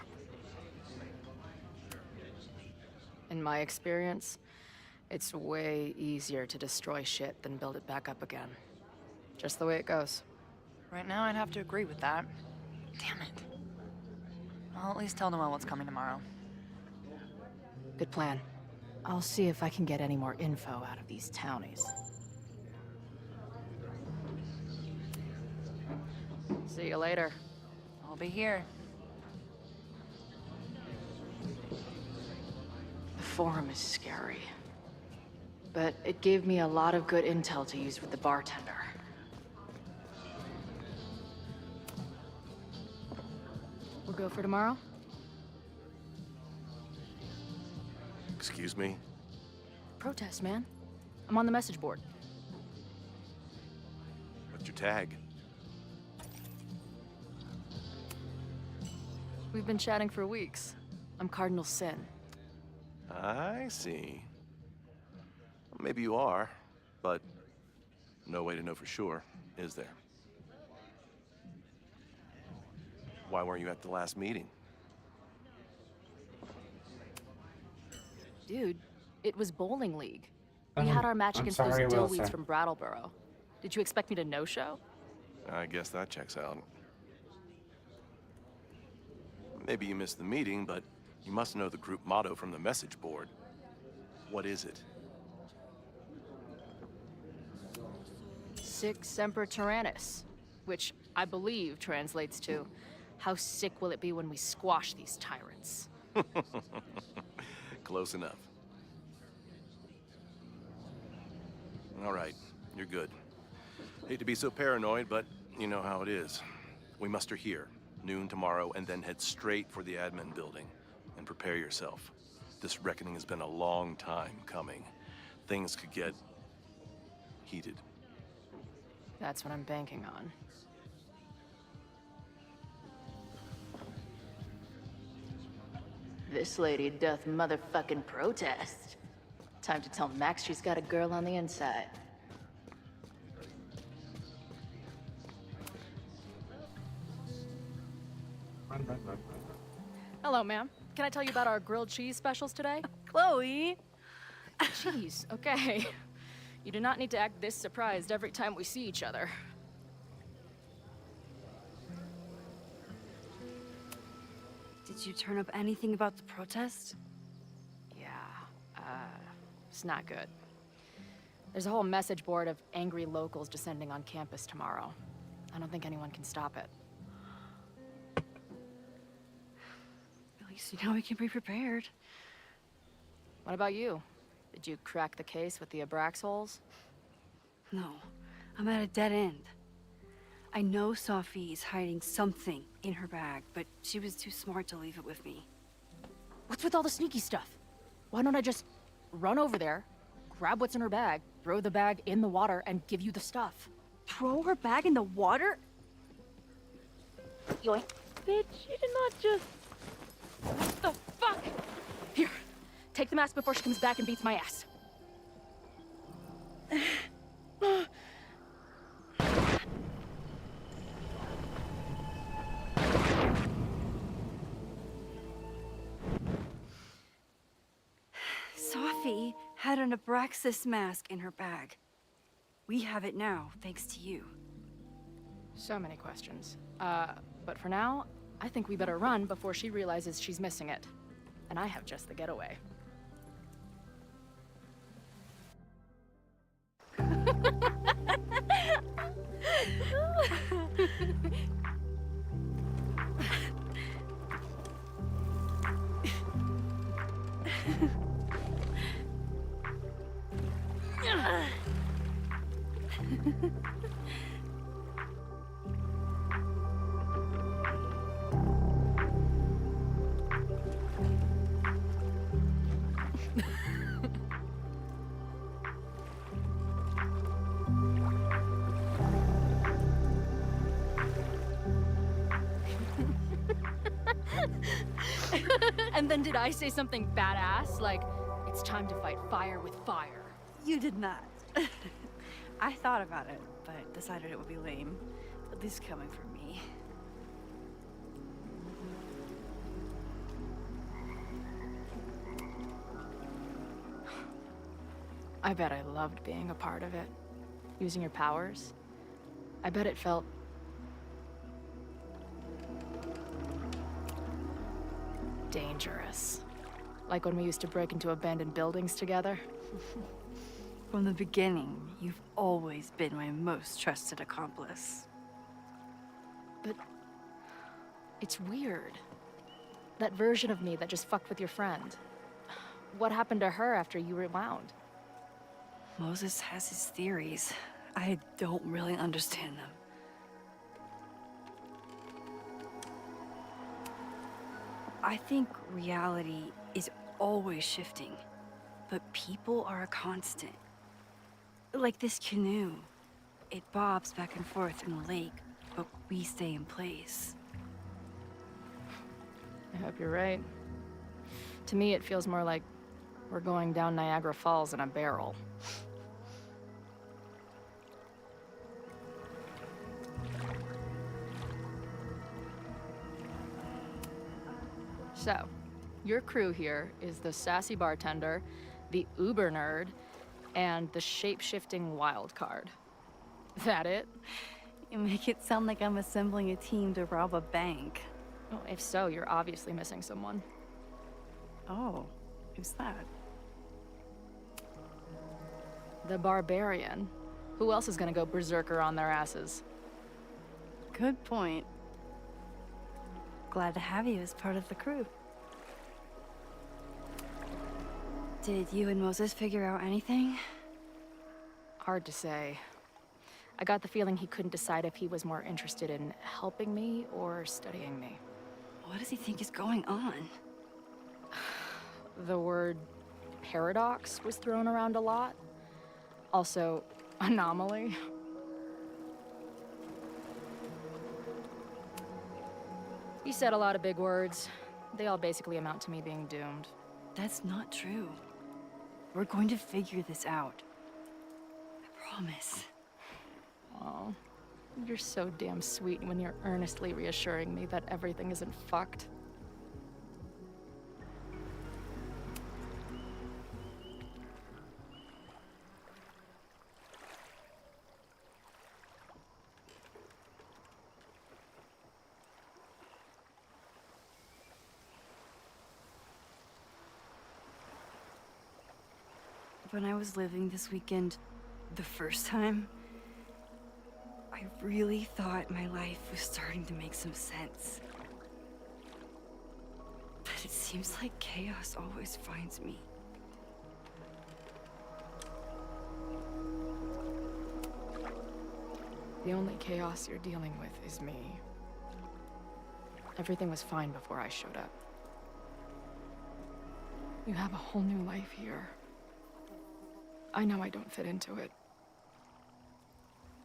In my experience, it's way easier to destroy shit than build it back up again. Just the way it goes. Right now, I'd have to agree with that. Damn it. I'll at least tell Noelle what's coming tomorrow. Good plan. I'll see if I can get any more info out of these townies. See you later. I'll be here. The forum is scary. But it gave me a lot of good intel to use with the bartender. We'll go for tomorrow? Excuse me? Protest, man. I'm on the message board. What's your tag? We've been chatting for weeks. I'm Cardinal Sin. I see. Maybe you are, but no way to know for sure, is there? Why weren't you at the last meeting? Dude, it was bowling league. We had our match I'm against sorry, those Wilson. dillweeds from Brattleboro. Did you expect me to no-show? I guess that checks out. Maybe you missed the meeting, but you must know the group motto from the message board. What is it? Sic Semper Tyrannis, which I believe translates to, how sick will it be when we squash these tyrants? Close enough. All right, you're good. Hate to be so paranoid, but you know how it is. We muster here, noon tomorrow, and then head straight for the admin building. And prepare yourself. This reckoning has been a long time coming. Things could get heated. That's what I'm banking on. This lady doth motherfucking protest. Time to tell Max she's got a girl on the inside. Hello, ma'am. Can I tell you about our grilled cheese specials today? Chloe! Cheese, okay. You do not need to act this surprised every time we see each other. Did you turn up anything about the protest? Yeah, it's not good. There's a whole message board of angry locals descending on campus tomorrow. I don't think anyone can stop it. At least now we can be prepared. What about you? Did you crack the case with the Abraxholes? No, I'm at a dead end. I know Sophie is hiding something in her bag, but she was too smart to leave it with me. What's with all the sneaky stuff? Why don't I just run over there, grab what's in her bag, throw the bag in the water, and give you the stuff? Throw her bag in the water? Yoink. Bitch, you did not just... What the fuck? Here, take the mask before she comes back and beats my ass. Sophie had an Abraxas mask in her bag. We have it now, thanks to you. So many questions. But for now, I think we better run before she realizes she's missing it. And I have just the getaway. And then did I say something badass? Like, it's time to fight fire with fire. You did not. I thought about it, but decided it would be lame. At least coming from me. I bet I loved being a part of it. Using your powers. I bet it felt... dangerous. Like when we used to break into abandoned buildings together. From the beginning, you've always been my most trusted accomplice. But... it's weird. That version of me that just fucked with your friend. What happened to her after you rewound? Moses has his theories. I don't really understand them. I think reality is always shifting, but people are a constant. Like this canoe. It bobs back and forth in the lake, but we stay in place. I hope you're right. To me, it feels more like we're going down Niagara Falls in a barrel. So, your crew here is the sassy bartender, the uber nerd, and the shape-shifting wild card. That it? You make it sound like I'm assembling a team to rob a bank. Well, if so, you're obviously missing someone. Oh, who's that? The Barbarian. Who else is gonna go berserker on their asses? Good point. Glad to have you as part of the crew. Did you and Moses figure out anything? Hard to say. I got the feeling he couldn't decide if he was more interested in helping me or studying me. What does he think is going on? The word paradox was thrown around a lot. Also, anomaly. He said a lot of big words. They all basically amount to me being doomed. That's not true. We're going to figure this out. I promise. Oh, you're so damn sweet when you're earnestly reassuring me that everything isn't fucked. When I was living this weekend, the first time, I really thought my life was starting to make some sense. But it seems like chaos always finds me. The only chaos you're dealing with is me. Everything was fine before I showed up. You have a whole new life here. I know I don't fit into it.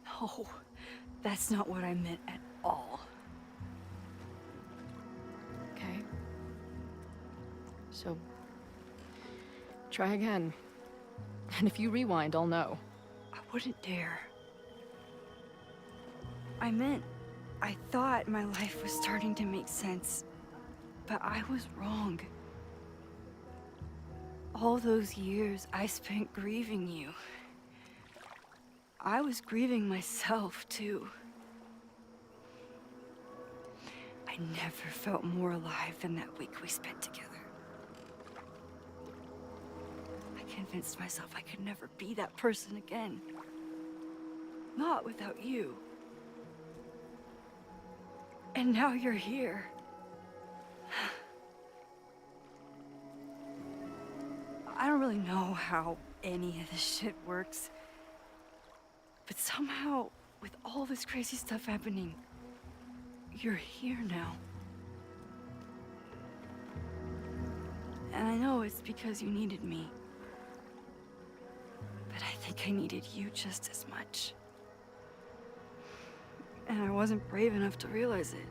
No, that's not what I meant at all. Okay. So, try again. And if you rewind, I'll know. I wouldn't dare. I meant, I thought my life was starting to make sense, but I was wrong. All those years I spent grieving you. I was grieving myself, too. I never felt more alive than that week we spent together. I convinced myself I could never be that person again. Not without you. And now you're here. I don't really know how any of this shit works. But somehow, with all this crazy stuff happening, you're here now. And I know it's because you needed me. But I think I needed you just as much. And I wasn't brave enough to realize it.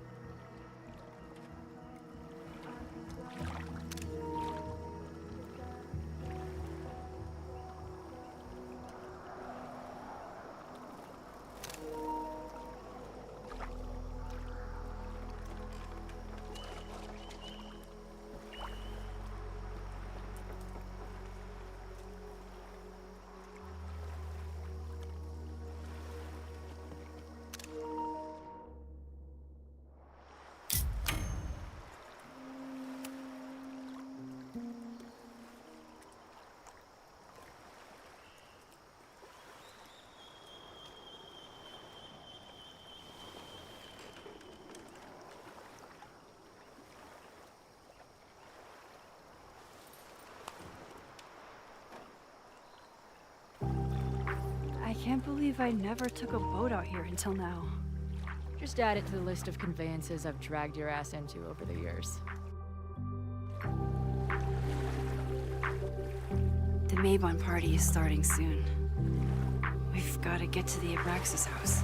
I can't believe I never took a boat out here until now. Just add it to the list of conveyances I've dragged your ass into over the years. The Mabon party is starting soon. We've got to get to the Abraxas house.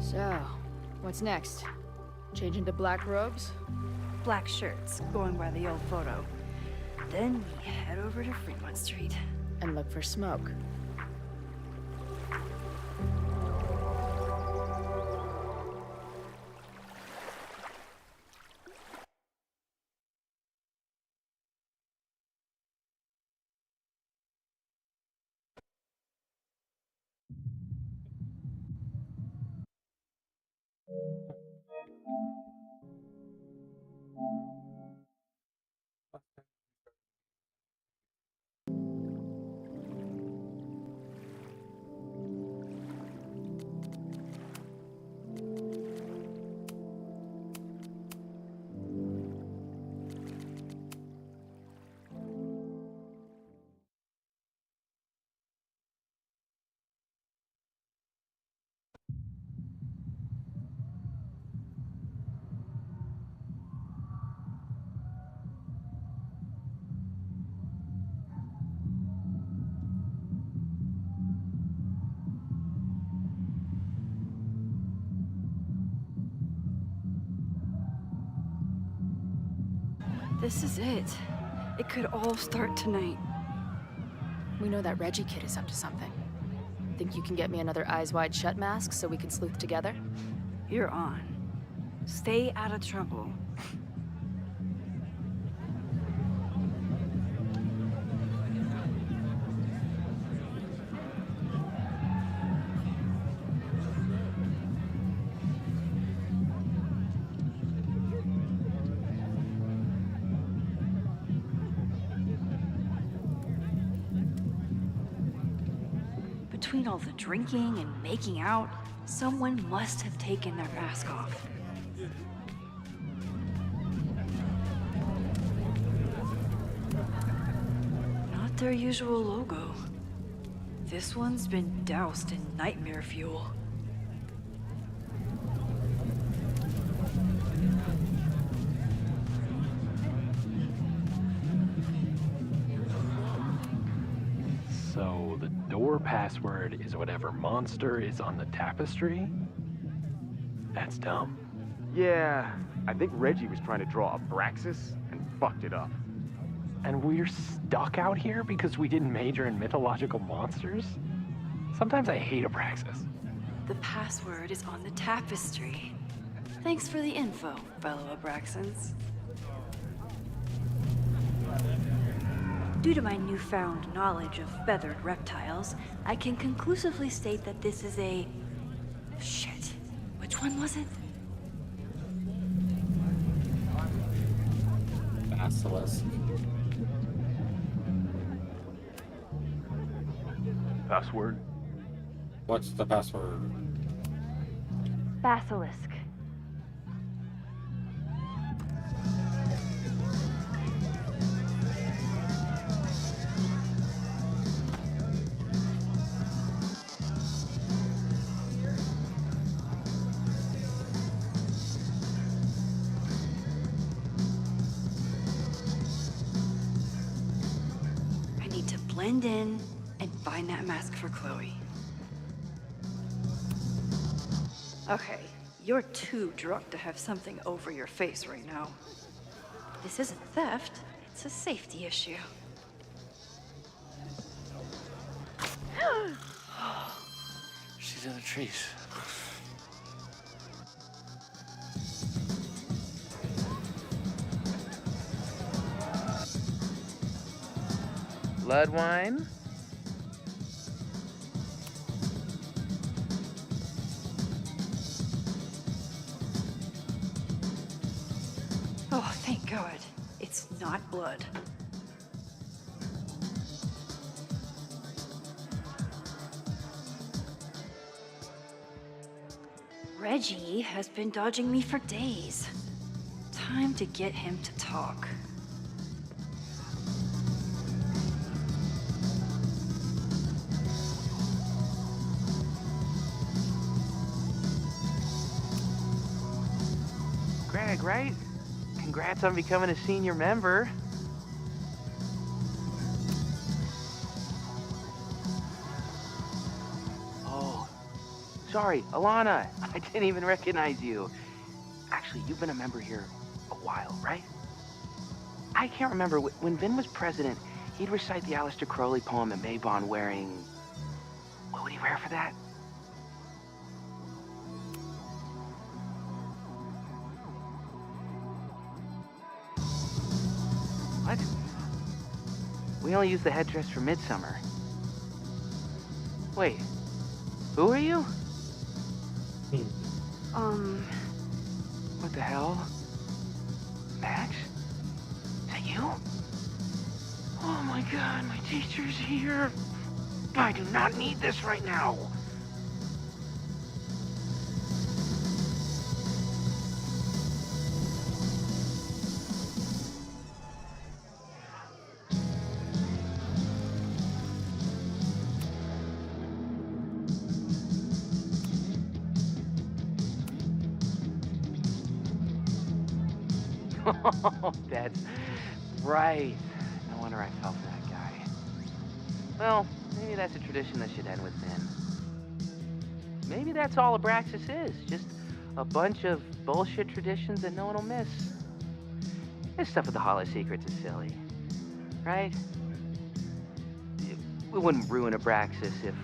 So, what's next? Change into black robes? Black shirts, going by the old photo. Then we head over to Fremont Street. And look for smoke. This is it. It could all start tonight. We know that Reggie kid is up to something. Think you can get me another Eyes Wide Shut mask so we can sleuth together? You're on. Stay out of trouble. Between all the drinking and making out, someone must have taken their mask off. Not their usual logo. This one's been doused in nightmare fuel. So the door password is whatever monster is on the tapestry? That's dumb. Yeah, I think Reggie was trying to draw Abraxas and fucked it up. And we're stuck out here because we didn't major in mythological monsters? Sometimes I hate Abraxas. The password is on the tapestry. Thanks for the info, fellow Abraxans. Due to my newfound knowledge of feathered reptiles, I can conclusively state that this is a... Shit. Which one was it? Basilisk. Password? What's the password? Basilisk. I need to blend in and find that mask for Chloe. Okay, you're too drunk to have something over your face right now. This isn't theft, it's a safety issue. She's in the trees. Blood wine? Oh, thank God. It's not blood. Reggie has been dodging me for days. Time to get him to talk. Greg, right? Congrats on becoming a senior member. Oh, sorry, Alana. I didn't even recognize you. Actually, you've been a member here a while, right? I can't remember. When Vin was president, he'd recite the Aleister Crowley poem at Maybon wearing... What would he wear for that? What? We only use the headdress for midsummer. Wait, who are you? What the hell? Max? Is that you? Oh my God, my teacher's here. I do not need this right now. Oh, that's right. No wonder I fell for that guy. Well, maybe that's a tradition that should end with Vin. Maybe that's all Abraxas is. Just a bunch of bullshit traditions that no one will miss. This stuff with the Hall of Secrets is silly, right? We wouldn't ruin Abraxas if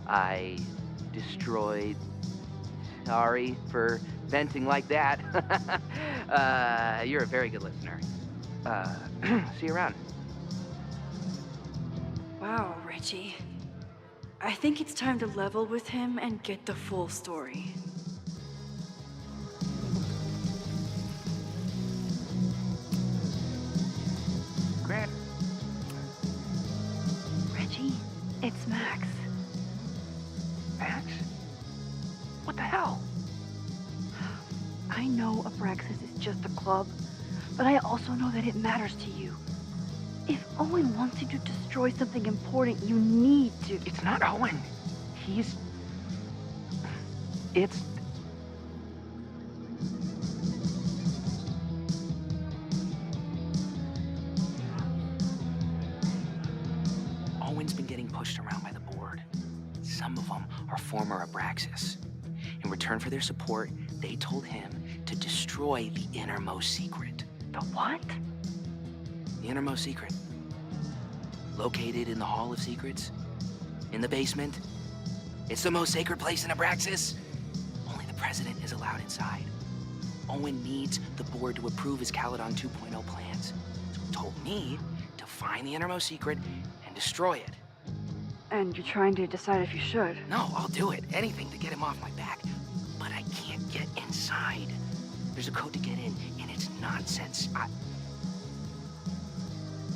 I destroyed... Sorry for venting like that. You're a very good listener. See you around. Wow, Reggie. I think it's time to level with him and get the full story. Grant. Reggie, it's Max. Max? What the hell? I know Abraxas is just a club, but I also know that it matters to you. If Owen wants you to destroy something important, you need to. It's not Owen. It's... Owen's been getting pushed around by the board. Some of them are former Abraxas. In return for their support, they told him to destroy the innermost secret. The what? The innermost secret. Located in the Hall of Secrets. In the basement. It's the most sacred place in Abraxas. Only the president is allowed inside. Owen needs the board to approve his Caledon 2.0 plans. So he told me to find the innermost secret and destroy it. And you're trying to decide if you should. No, I'll do it. Anything to get him off my back. But I can't get inside. There's a code to get in, and it's nonsense.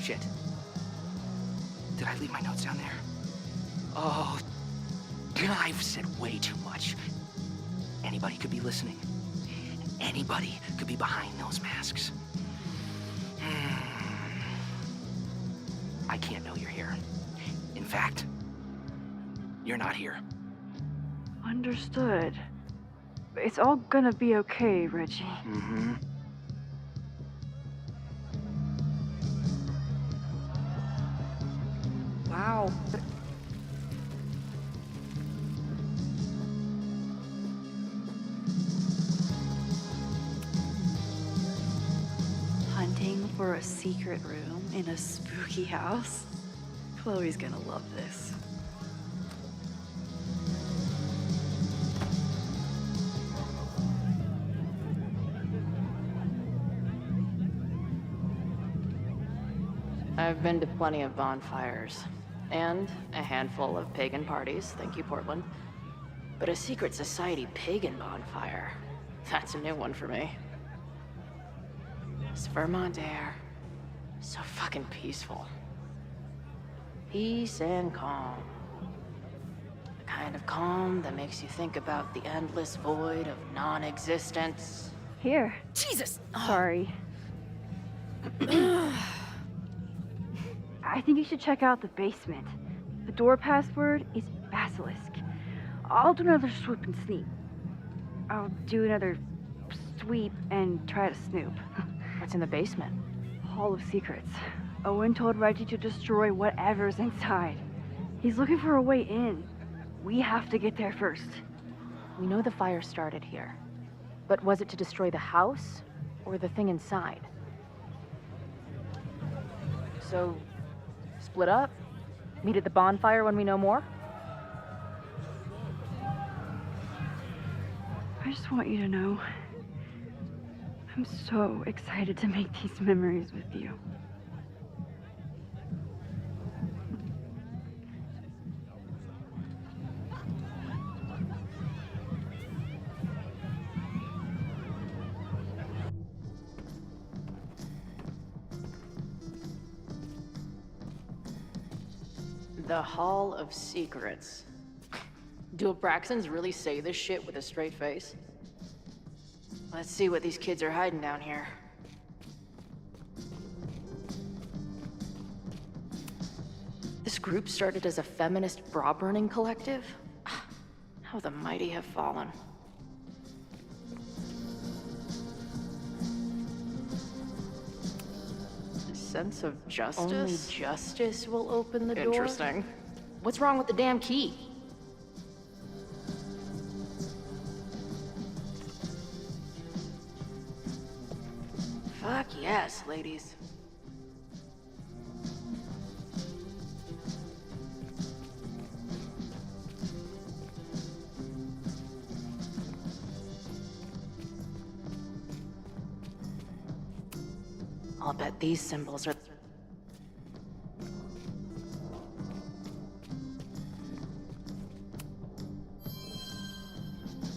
Shit. Did I leave my notes down there? Oh, I've said way too much. Anybody could be listening. Anybody could be behind those masks. I can't know you're here. In fact, you're not here. Understood. It's all gonna be okay, Reggie. Mm-hmm. Wow. Hunting for a secret room in a spooky house? Chloe's gonna love this. I've been to plenty of bonfires, and a handful of pagan parties, thank you, Portland. But a secret society pagan bonfire, that's a new one for me. This Vermont air, so fucking peaceful. Peace and calm. The kind of calm that makes you think about the endless void of non-existence. Here. Jesus! Sorry. I think you should check out the basement. The door password is Basilisk. I'll do another swoop and sneak. I'll do another sweep and try to snoop. What's in the basement? Hall of Secrets. Owen told Reggie to destroy whatever's inside. He's looking for a way in. We have to get there first. We know the fire started here. But was it to destroy the house or the thing inside? So, split up? Meet at the bonfire when we know more? I just want you to know, I'm so excited to make these memories with you. The Hall of Secrets. Do Abraxans really say this shit with a straight face? Let's see what these kids are hiding down here. This group started as a feminist bra-burning collective? How the mighty have fallen. Sense of justice? Only justice will open the door? Interesting. What's wrong with the damn key? Fuck yes, ladies. I'll bet these symbols are...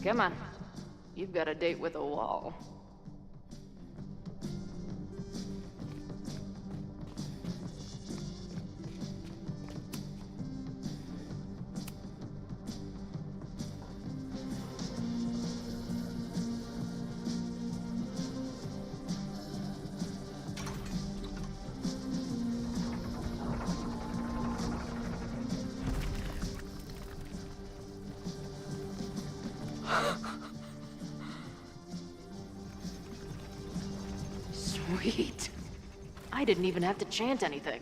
Come on. You've got a date with a wall. Sweet. I didn't even have to chant anything.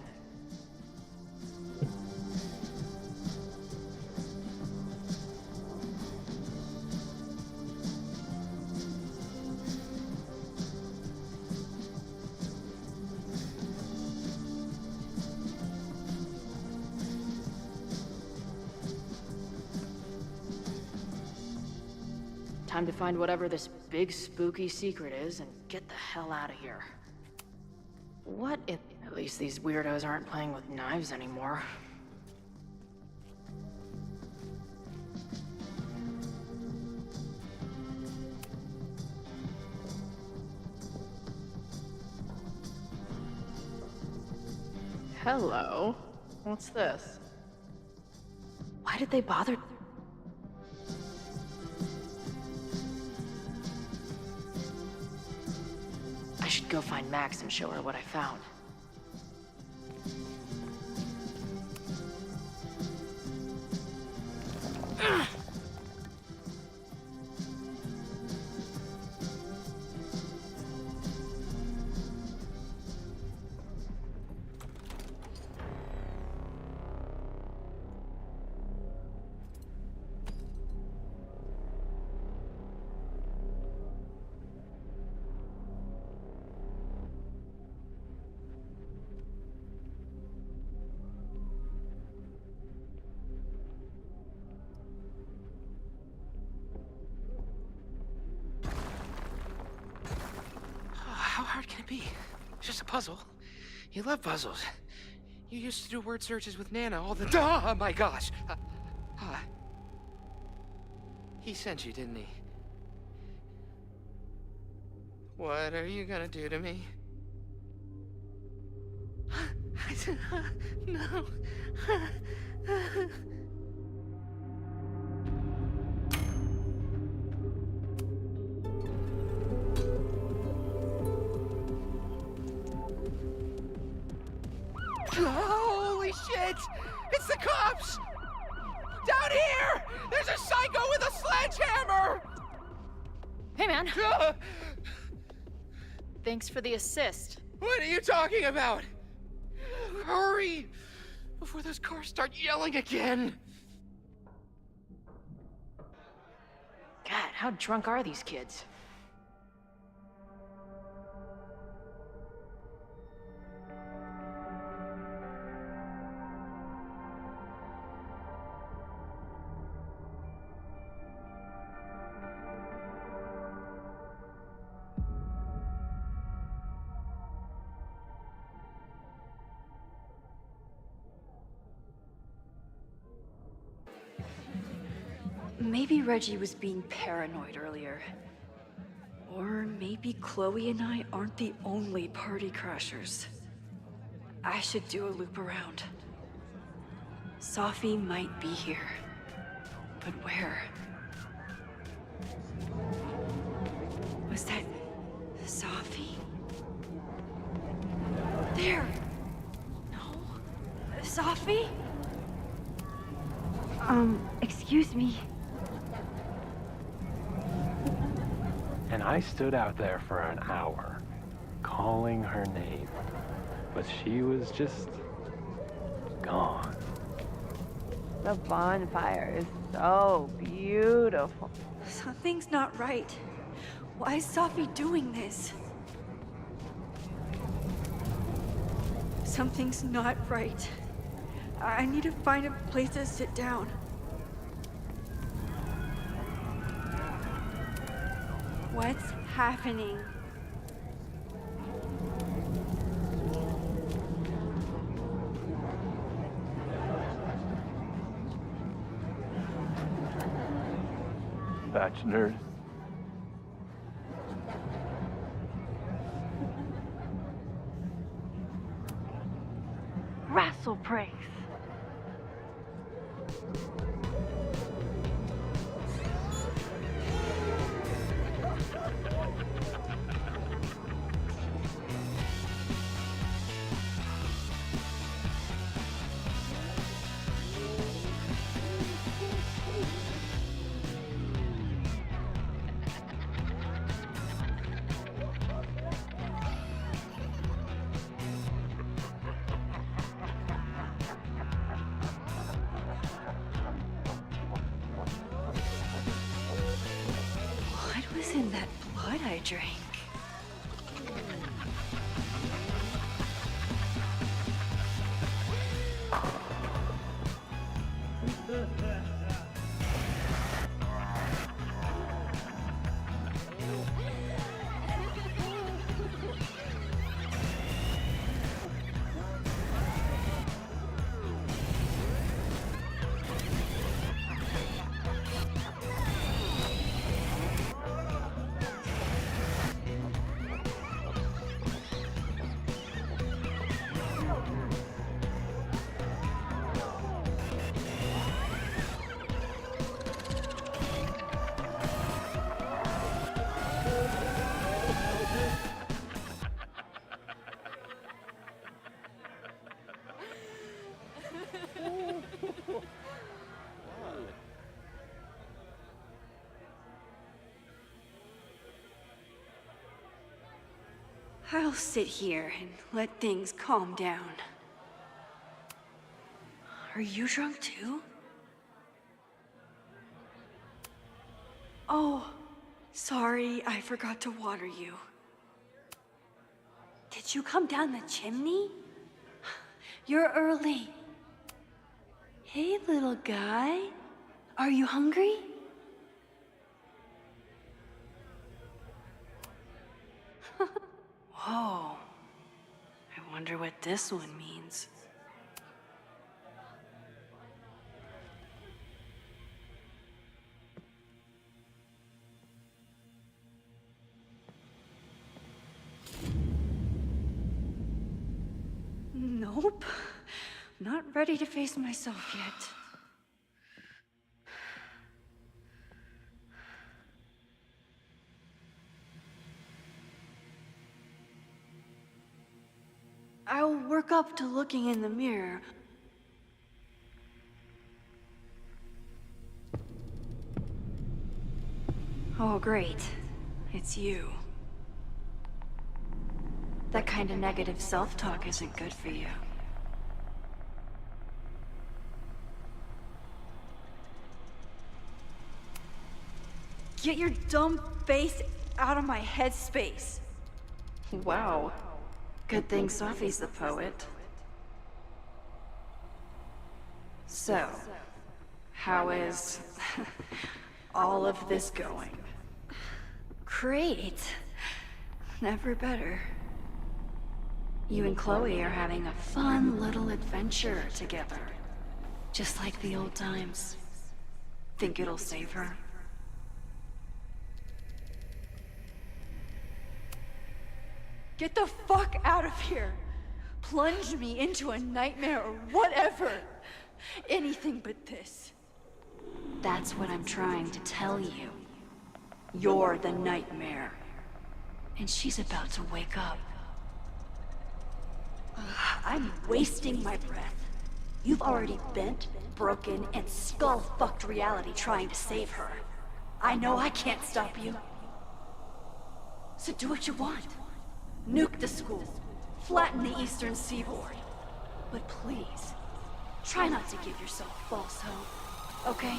Time to find whatever this big spooky secret is and get the hell out of here. What if... At least these weirdos aren't playing with knives anymore. Hello. What's this? Why did they bother... I should go find Max and show her what I found. How hard can it be? It's just a puzzle. You love puzzles. You used to do word searches with Nana all the time. Oh my gosh. He sent you, didn't he? What are you gonna do to me? No. Holy shit! It's the cops! Down here! There's a psycho with a sledgehammer! Hey, man. Thanks for the assist. What are you talking about? Hurry! Before those cars start yelling again! God, how drunk are these kids? Maybe Reggie was being paranoid earlier. Or maybe Chloe and I aren't the only party crashers. I should do a loop around. Sophie might be here. But where? Was that Sophie? There! No? Sophie? Excuse me. And I stood out there for an hour, calling her name. But she was just gone. The bonfire is so beautiful. Something's not right. Why is Sophie doing this? Something's not right. I need to find a place to sit down. What's happening? Batch nerd. Rassel Praise. What was in that blood I drank? I'll sit here and let things calm down. Are you drunk too? Oh, sorry, I forgot to water you. Did you come down the chimney? You're early. Hey, little guy. Are you hungry? Whoa. I wonder what this one means. Nope. Not ready to face myself yet. I'll work up to looking in the mirror. Oh, great. It's you. That kind of negative self-talk isn't good for you. Get your dumb face out of my headspace. Wow. Good thing Sophie's the poet. So, how is all of this going? Great. Never better. You and Chloe are having a fun little adventure together. Just like the old times. Think it'll save her? Get the fuck out of here! Plunge me into a nightmare or whatever! Anything but this. That's what I'm trying to tell you. You're the nightmare. And she's about to wake up. I'm wasting my breath. You've already bent, broken, and skull-fucked reality trying to save her. I know I can't stop you. So do what you want. Nuke the school. Flatten the eastern seaboard. But please, try not to give yourself false hope, okay?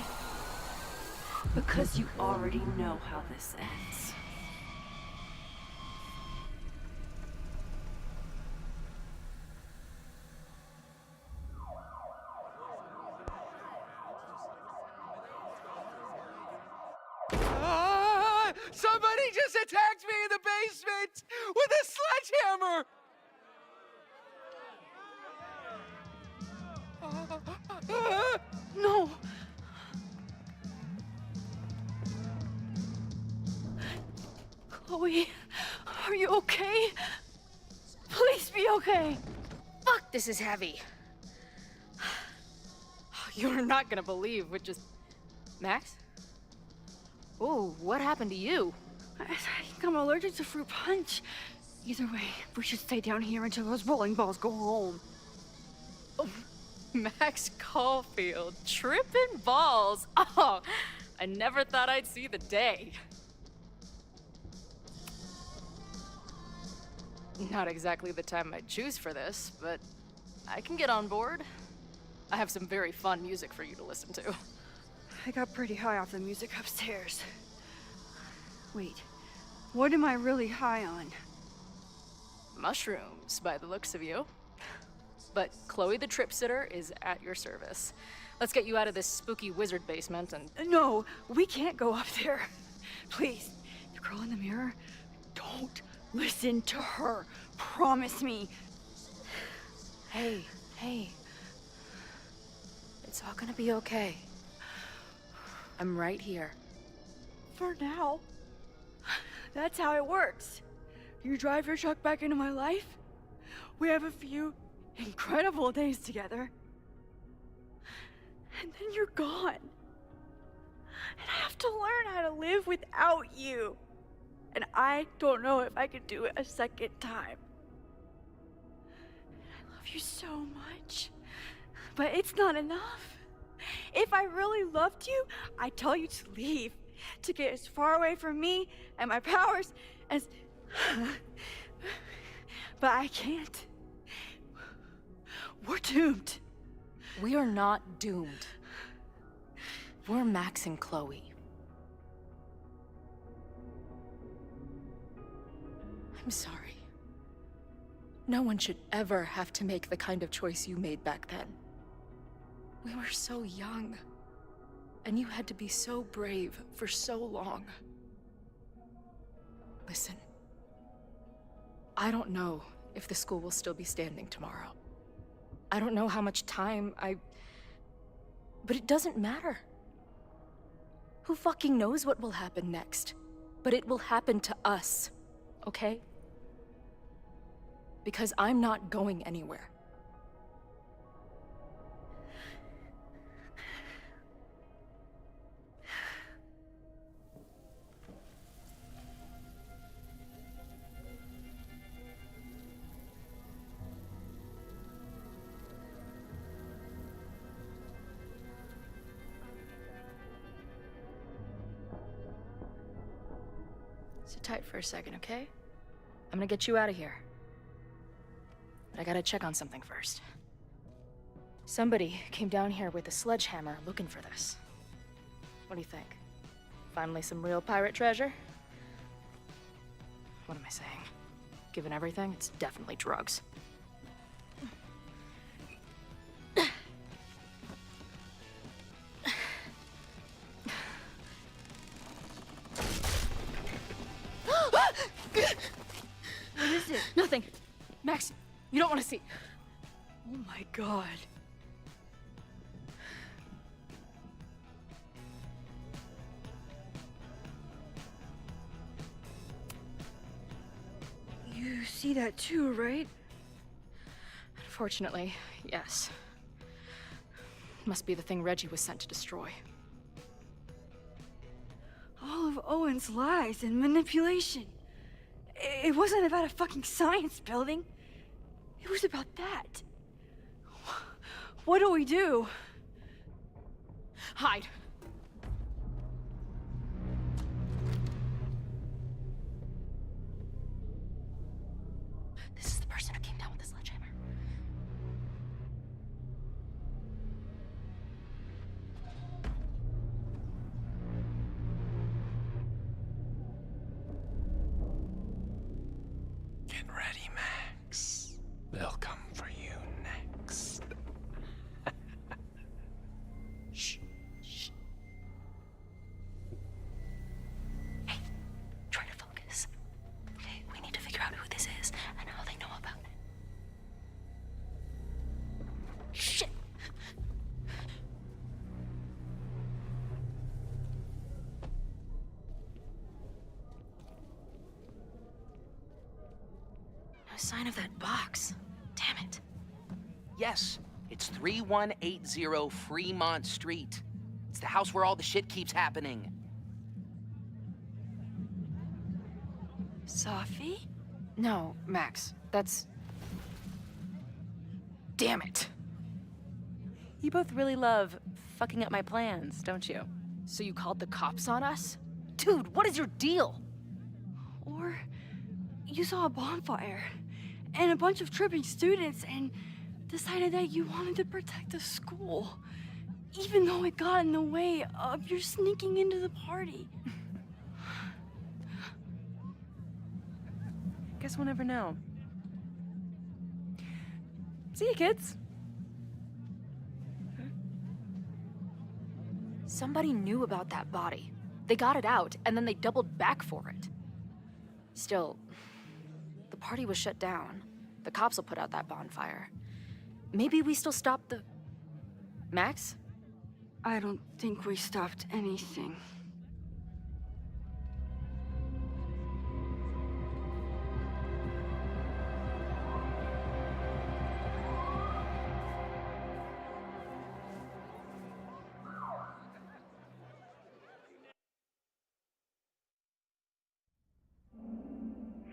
Because you already know how this ends. sledgehammer! No! Chloe, are you okay? Please be okay! Fuck, this is heavy. You're not gonna believe what just... Max? Oh, what happened to you? I think I'm allergic to fruit punch. Either way, we should stay down here until those bowling balls go home. Oh, Max Caulfield, tripping balls. Oh, I never thought I'd see the day. Not exactly the time I'd choose for this, but I can get on board. I have some very fun music for you to listen to. I got pretty high off the music upstairs. Wait, what am I really high on? Mushrooms, by the looks of you. But Chloe the Trip Sitter is at your service. Let's get you out of this spooky wizard basement and... No, we can't go up there. Please, the girl in the mirror, don't listen to her. Promise me. Hey, hey. It's all gonna be okay. I'm right here. For now. That's how it works. You drive your truck back into my life. We have a few incredible days together. And then you're gone. And I have to learn how to live without you. And I don't know if I could do it a second time. I love you so much. But it's not enough. If I really loved you, I'd tell you to leave. To get as far away from me and my powers as... But I can't. We're doomed. We are not doomed. We're Max and Chloe. I'm sorry. No one should ever have to make the kind of choice you made back then. We were so young. And you had to be so brave for so long. Listen. I don't know if the school will still be standing tomorrow. I don't know how much time But it doesn't matter. Who fucking knows what will happen next? But it will happen to us, okay? Because I'm not going anywhere. Sit tight for a second, okay? I'm gonna get you out of here. But I gotta check on something first. Somebody came down here with a sledgehammer looking for this. What do you think? Finally some real pirate treasure? What am I saying? Given everything, it's definitely drugs. What is it? Nothing. Max, you don't want to see. Oh my god. You see that too, right? Unfortunately, yes. Must be the thing Reggie was sent to destroy. All of Owen's lies and manipulation. It wasn't about a fucking science building. It was about that. What do we do? Hide. This is the person who came down with the sledgehammer. Get ready, Max. They'll come for you next. Shh. Shh. a sign of that box. Damn it. Yes, it's 3180 Fremont Street. It's the house where all the shit keeps happening. Safi? No, Max. That's... Damn it. You both really love fucking up my plans, don't you? So you called the cops on us? Dude, what is your deal? Or you saw a bonfire and a bunch of tripping students and decided that you wanted to protect the school, even though it got in the way of your sneaking into the party. Guess we'll never know. See you, kids. Somebody knew about that body. They got it out, and then they doubled back for it. Still, the party was shut down. The cops will put out that bonfire. Maybe we still stopped the... Max? I don't think we stopped anything.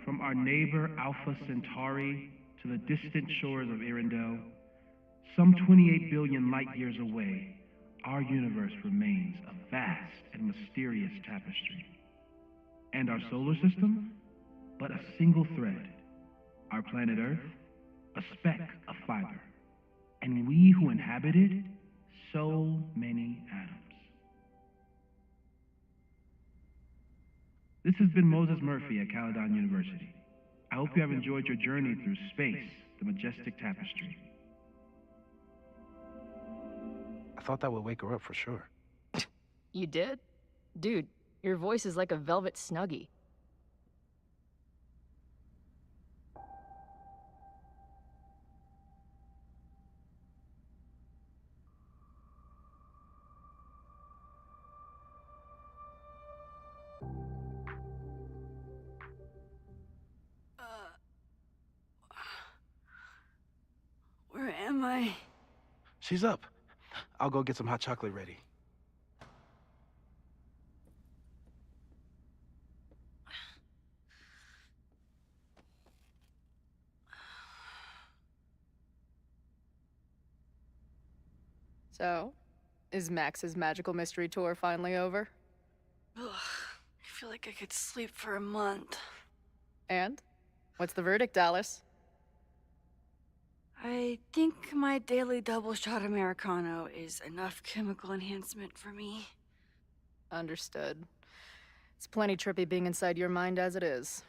From our neighbor Alpha Centauri to the distant shores of Arendelle, some 28 billion light years away, our universe remains a vast and mysterious tapestry. And our solar system, but a single thread. Our planet Earth, a speck of fiber. And we who inhabit it, so many atoms. This has been Moses Murphy at Caledon University. I hope you have enjoyed your journey through space, the majestic tapestry. I thought that would wake her up for sure. You did? Dude, your voice is like a velvet snuggie. Where am I? She's up. I'll go get some hot chocolate ready. So, is Max's magical mystery tour finally over? Ugh, I feel like I could sleep for a month. And? What's the verdict, Alice? I think my daily double shot Americano is enough chemical enhancement for me. Understood. It's plenty trippy being inside your mind as it is.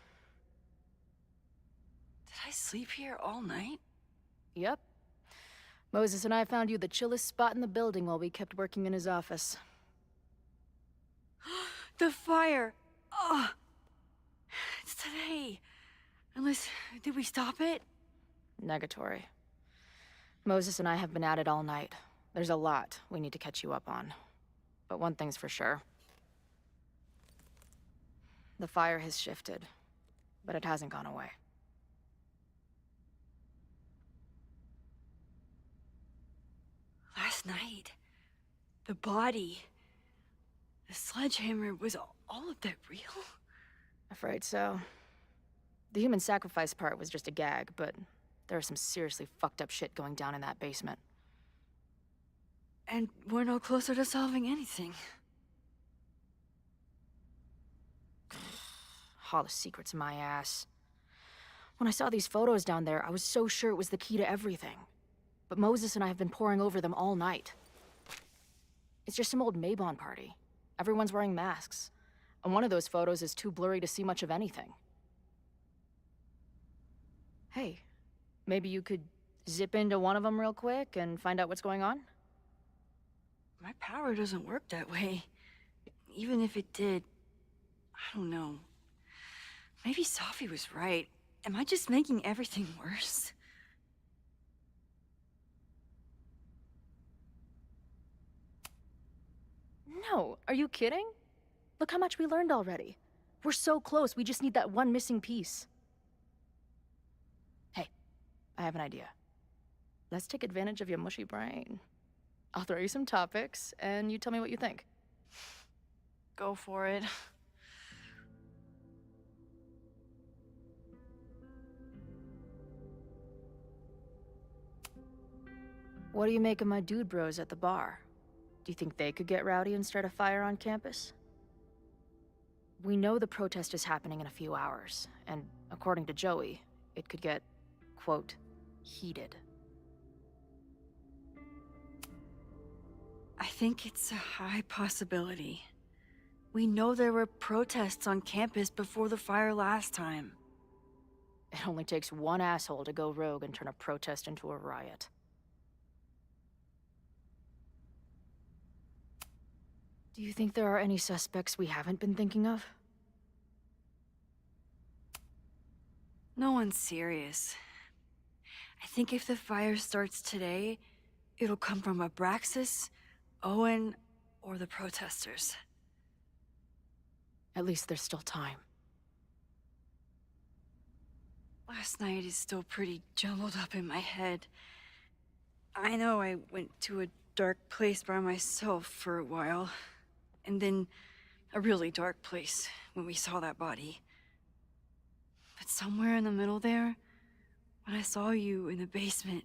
Did I sleep here all night? Yep. Moses and I found you the chillest spot in the building while we kept working in his office. The fire! Oh! It's today. Unless, did we stop it? Negatory. Moses and I have been at it all night. There's a lot we need to catch you up on. But one thing's for sure. The fire has shifted, but it hasn't gone away. Last night, the body, the sledgehammer, was all of that real? Afraid so. The human sacrifice part was just a gag, but there was some seriously fucked up shit going down in that basement. And we're no closer to solving anything. Hall of Secrets, my ass. When I saw these photos down there, I was so sure it was the key to everything. But Moses and I have been poring over them all night. It's just some old Mabon party. Everyone's wearing masks. And one of those photos is too blurry to see much of anything. Hey, maybe you could zip into one of them real quick and find out what's going on? My power doesn't work that way. Even if it did, I don't know. Maybe Safi was right. Am I just making everything worse? No, are you kidding? Look how much we learned already. We're so close, we just need that one missing piece. I have an idea. Let's take advantage of your mushy brain. I'll throw you some topics, and you tell me what you think. Go for it. What do you make of my dude bros at the bar? Do you think they could get rowdy and start a fire on campus? We know the protest is happening in a few hours, and according to Joey, it could get, quote, heated. I think it's a high possibility. We know there were protests on campus before the fire last time. It only takes one asshole to go rogue and turn a protest into a riot. Do you think there are any suspects we haven't been thinking of? No one's serious. I think if the fire starts today, it'll come from Abraxas, Owen, or the protesters. At least there's still time. Last night is still pretty jumbled up in my head. I know I went to a dark place by myself for a while, and then a really dark place when we saw that body. But somewhere in the middle there, when I saw you in the basement,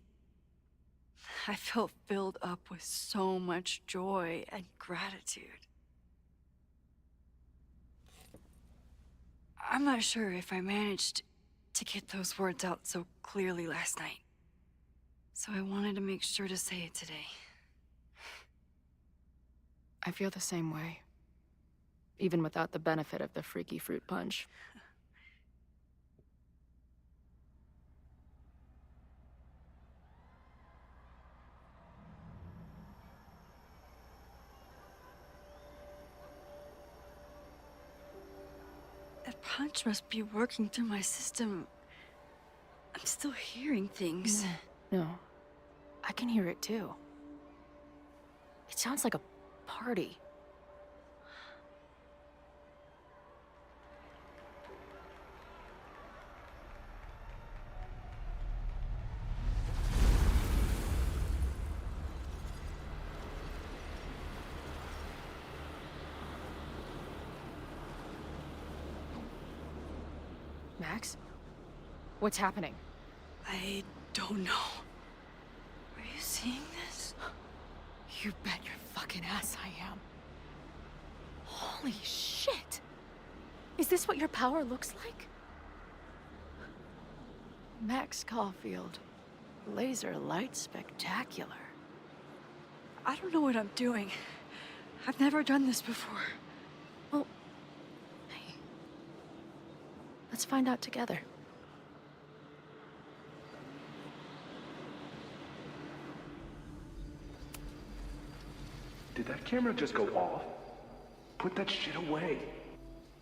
I felt filled up with so much joy and gratitude. I'm not sure if I managed to get those words out so clearly last night. So I wanted to make sure to say it today. I feel the same way. Even without the benefit of the freaky fruit punch. That punch must be working through my system. I'm still hearing things. No, I can hear it too. It sounds like a party. Max? What's happening? I don't know. Are you seeing this? You bet your fucking ass I am. Holy shit! Is this what your power looks like? Max Caulfield. Laser light spectacular. I don't know what I'm doing. I've never done this before. Well, hey. Let's find out together. Did that camera just go off? Put that shit away.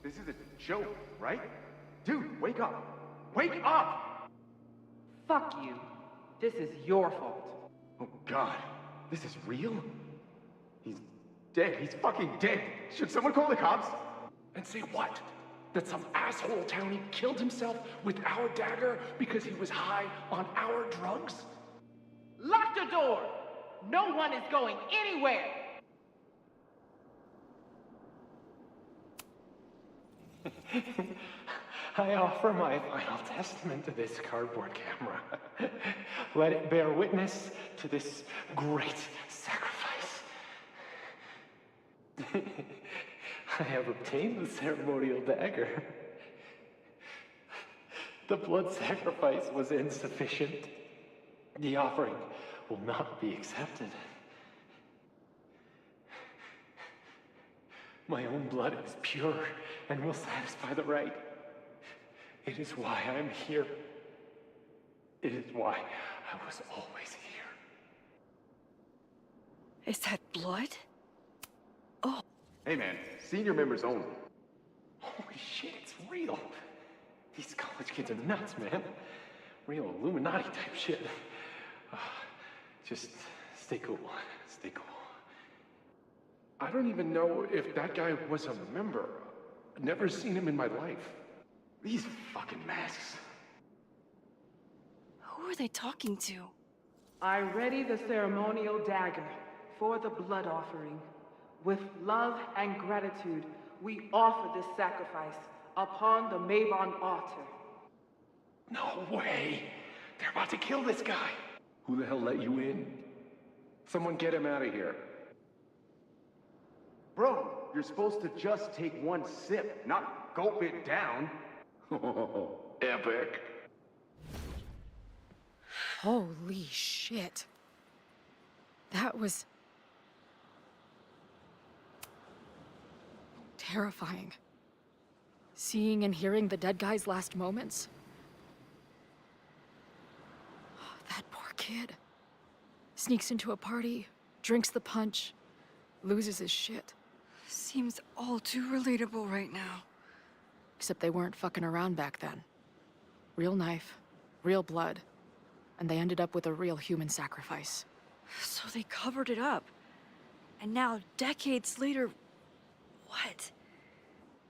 This is a joke, right? Dude, wake up. Wake up! Fuck you. This is your fault. Oh god, this is real? He's dead. He's fucking dead. Should someone call the cops? And say what? That some asshole townie killed himself with our dagger because he was high on our drugs? Lock the door! No one is going anywhere! I offer my final testament to this cardboard camera. Let it bear witness to this great sacrifice. I have obtained the ceremonial dagger. The blood sacrifice was insufficient. The offering will not be accepted. My own blood is pure and will satisfy the rite. It is why I'm here. It is why I was always here. Is that blood? Oh. Hey man, senior members only. Holy shit, it's real. These college kids are nuts, man. Real Illuminati type shit. Just stay cool. Stay cool. I don't even know if that guy was a member. Never seen him in my life. These fucking masks. Who are they talking to? I ready the ceremonial dagger for the blood offering. With love and gratitude, we offer this sacrifice upon the Mavon altar. No way! They're about to kill this guy! Who the hell let you in? Someone get him out of here. Bro, you're supposed to just take one sip, not gulp it down. Epic. Holy shit. That was terrifying. Seeing and hearing the dead guy's last moments. That poor kid. Sneaks into a party, drinks the punch, loses his shit. Seems all too relatable right now. Except they weren't fucking around back then. Real knife, real blood, and they ended up with a real human sacrifice. So they covered it up. And now, decades later, what?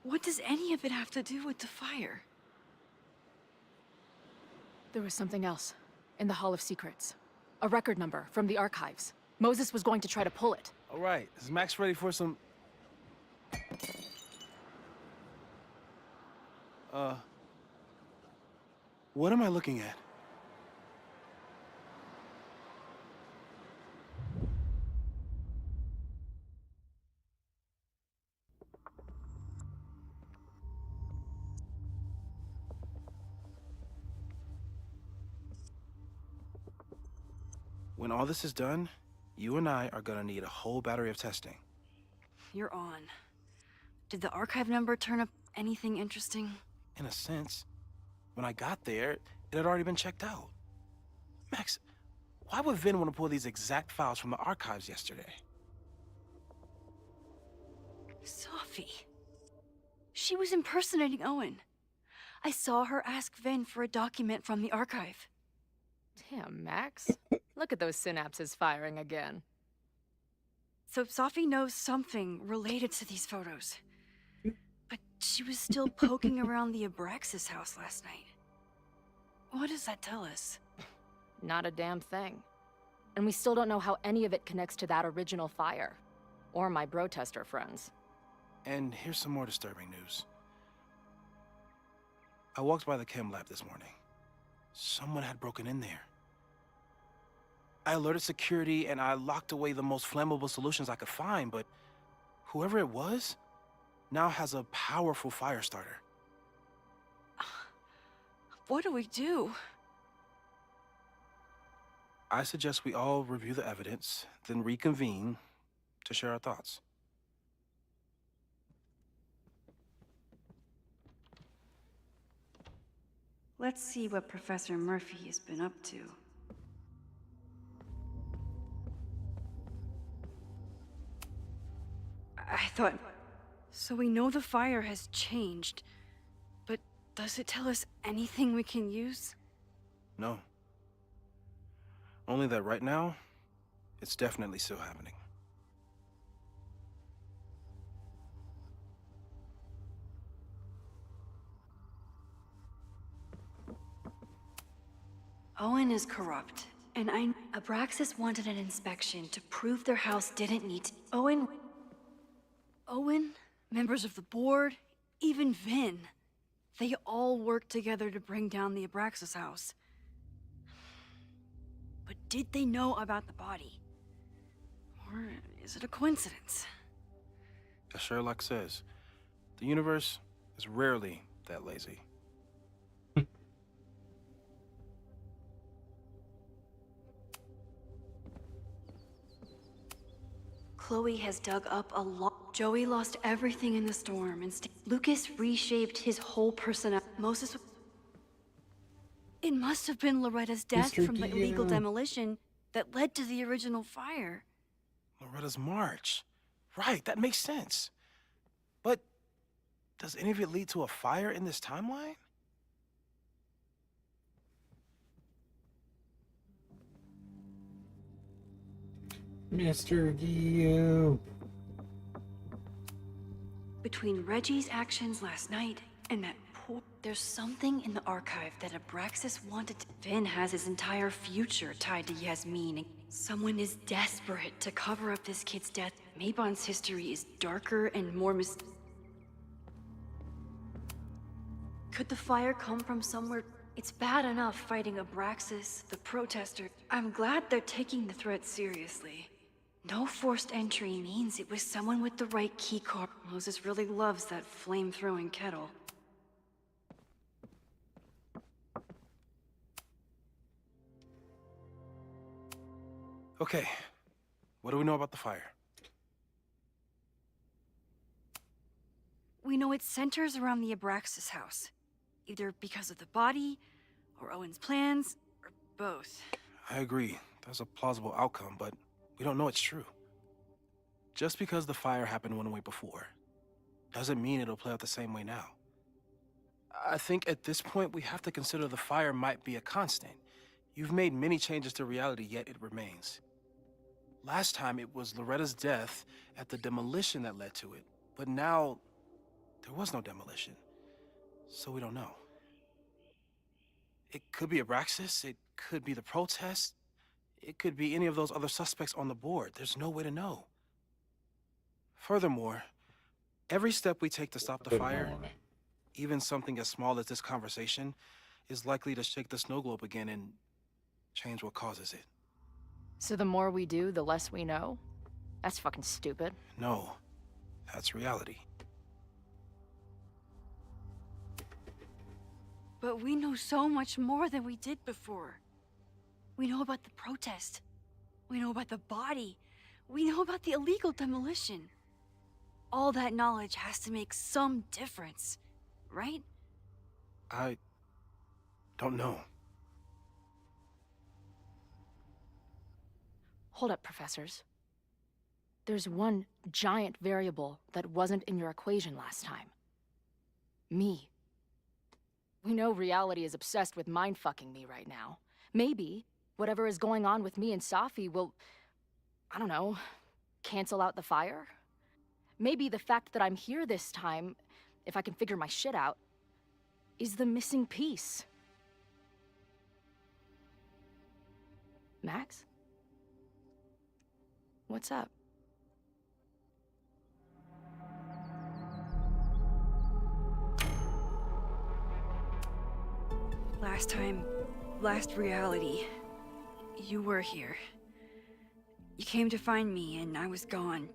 What does any of it have to do with the fire? There was something else in the Hall of Secrets. A record number from the archives. Moses was going to try to pull it. All right, is Max ready for some... What am I looking at? When all this is done, you and I are gonna need a whole battery of testing. You're on. Did the archive number turn up anything interesting? In a sense. When I got there, it had already been checked out. Max, why would Vin want to pull these exact files from the archives yesterday? Sophie. She was impersonating Owen. I saw her ask Vin for a document from the archive. Damn, Max. Look at those synapses firing again. So Sophie knows something related to these photos. But she was still poking around the Abraxas house last night. What does that tell us? Not a damn thing. And we still don't know how any of it connects to that original fire. Or my bro-tester friends. And here's some more disturbing news. I walked by the chem lab this morning. Someone had broken in there. I alerted security and I locked away the most flammable solutions I could find, but whoever it was now has a powerful fire starter. What do we do? I suggest we all review the evidence, then reconvene to share our thoughts. Let's see what Professor Murphy has been up to. I thought... So we know the fire has changed, but does it tell us anything we can use? No. Only that right now, it's definitely still happening. Owen is corrupt, and Abraxas wanted an inspection to prove their house didn't need... Owen, members of the board, even Vin. They all worked together to bring down the Abraxas house. But did they know about the body? Or is it a coincidence? As Sherlock says, the universe is rarely that lazy. Chloe has dug up a lot. Joey lost everything in the storm, and Lucas reshaped his whole personality. Moses... It must have been Loretta's death Mr. from the illegal demolition that led to the original fire. Loretta's march. Right, that makes sense. But does any of it lead to a fire in this timeline? Mr. Gio. Between Reggie's actions last night and that core. There's something in the archive that Abraxas wanted to. Finn has his entire future tied to Yasmin. Someone is desperate to cover up this kid's death. Mabon's history is darker and more Could the fire come from somewhere? It's bad enough fighting Abraxas, the protester. I'm glad they're taking the threat seriously. No forced entry means it was someone with the right keycard. Moses really loves that flame-throwing kettle. Okay, what do we know about the fire? We know it centers around the Abraxas house. Either because of the body, or Owen's plans, or both. I agree. That's a plausible outcome, but we don't know it's true. Just because the fire happened one way before, doesn't mean it'll play out the same way now. I think at this point, we have to consider the fire might be a constant. You've made many changes to reality, yet it remains. Last time, it was Loretta's death at the demolition that led to it. But now, there was no demolition. So we don't know. It could be Abraxas, it could be the protest, it could be any of those other suspects on the board. There's no way to know. Furthermore, every step we take to stop the fire, even something as small as this conversation, is likely to shake the snow globe again and change what causes it. So the more we do, the less we know? That's fucking stupid. No, that's reality. But we know so much more than we did before. We know about the protest. We know about the body. We know about the illegal demolition. All that knowledge has to make some difference, right? I don't know. Hold up, professors. There's one giant variable that wasn't in your equation last time. Me. We know reality is obsessed with mind-fucking me right now. Maybe whatever is going on with me and Safi will, I don't know, cancel out the fire? Maybe the fact that I'm here this time, if I can figure my shit out, is the missing piece. Max? What's up? Last reality, you were here. You came to find me and I was gone,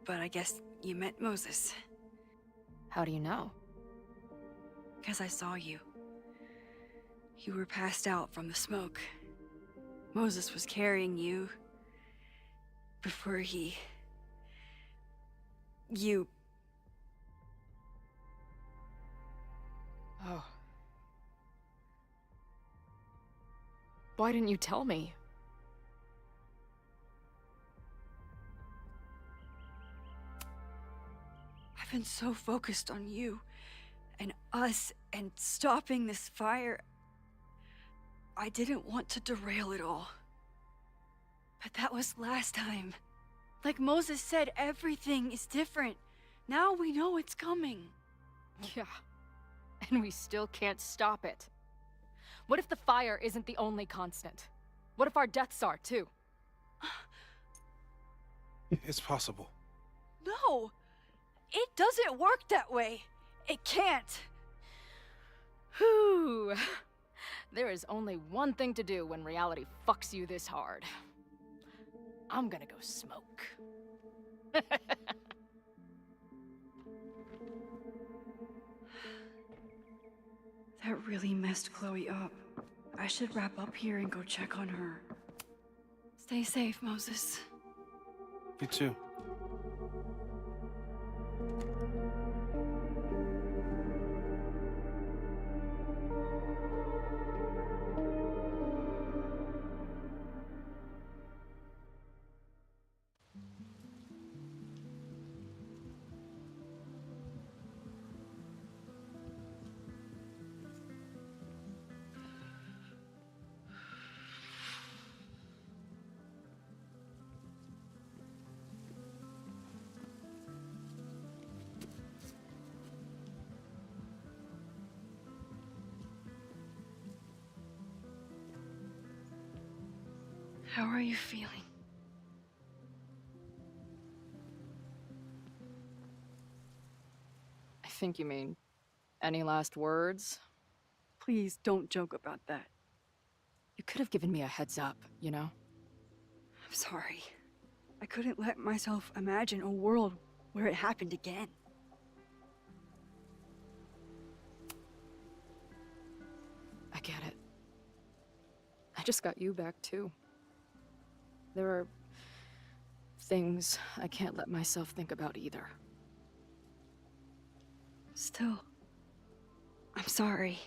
but I guess you met Moses. How do you know? 'Cause I saw you. You were passed out from the smoke. Moses was carrying you before you... Oh. Why didn't you tell me? I've been so focused on you and us and stopping this fire. I didn't want to derail it all. But that was last time. Like Moses said, everything is different. Now we know it's coming. Yeah. And we still can't stop it. What if the fire isn't the only constant? What if our deaths are, too? It's possible. No! It doesn't work that way. It can't. Whew. There is only one thing to do when reality fucks you this hard. I'm gonna go smoke. That really messed Chloe up. I should wrap up here and go check on her. Stay safe, Moses. You too. How are you feeling? I think you mean any last words? Please don't joke about that. You could have given me a heads up, you know? I'm sorry. I couldn't let myself imagine a world where it happened again. I get it. I just got you back too. There are things I can't let myself think about either. Still, I'm sorry.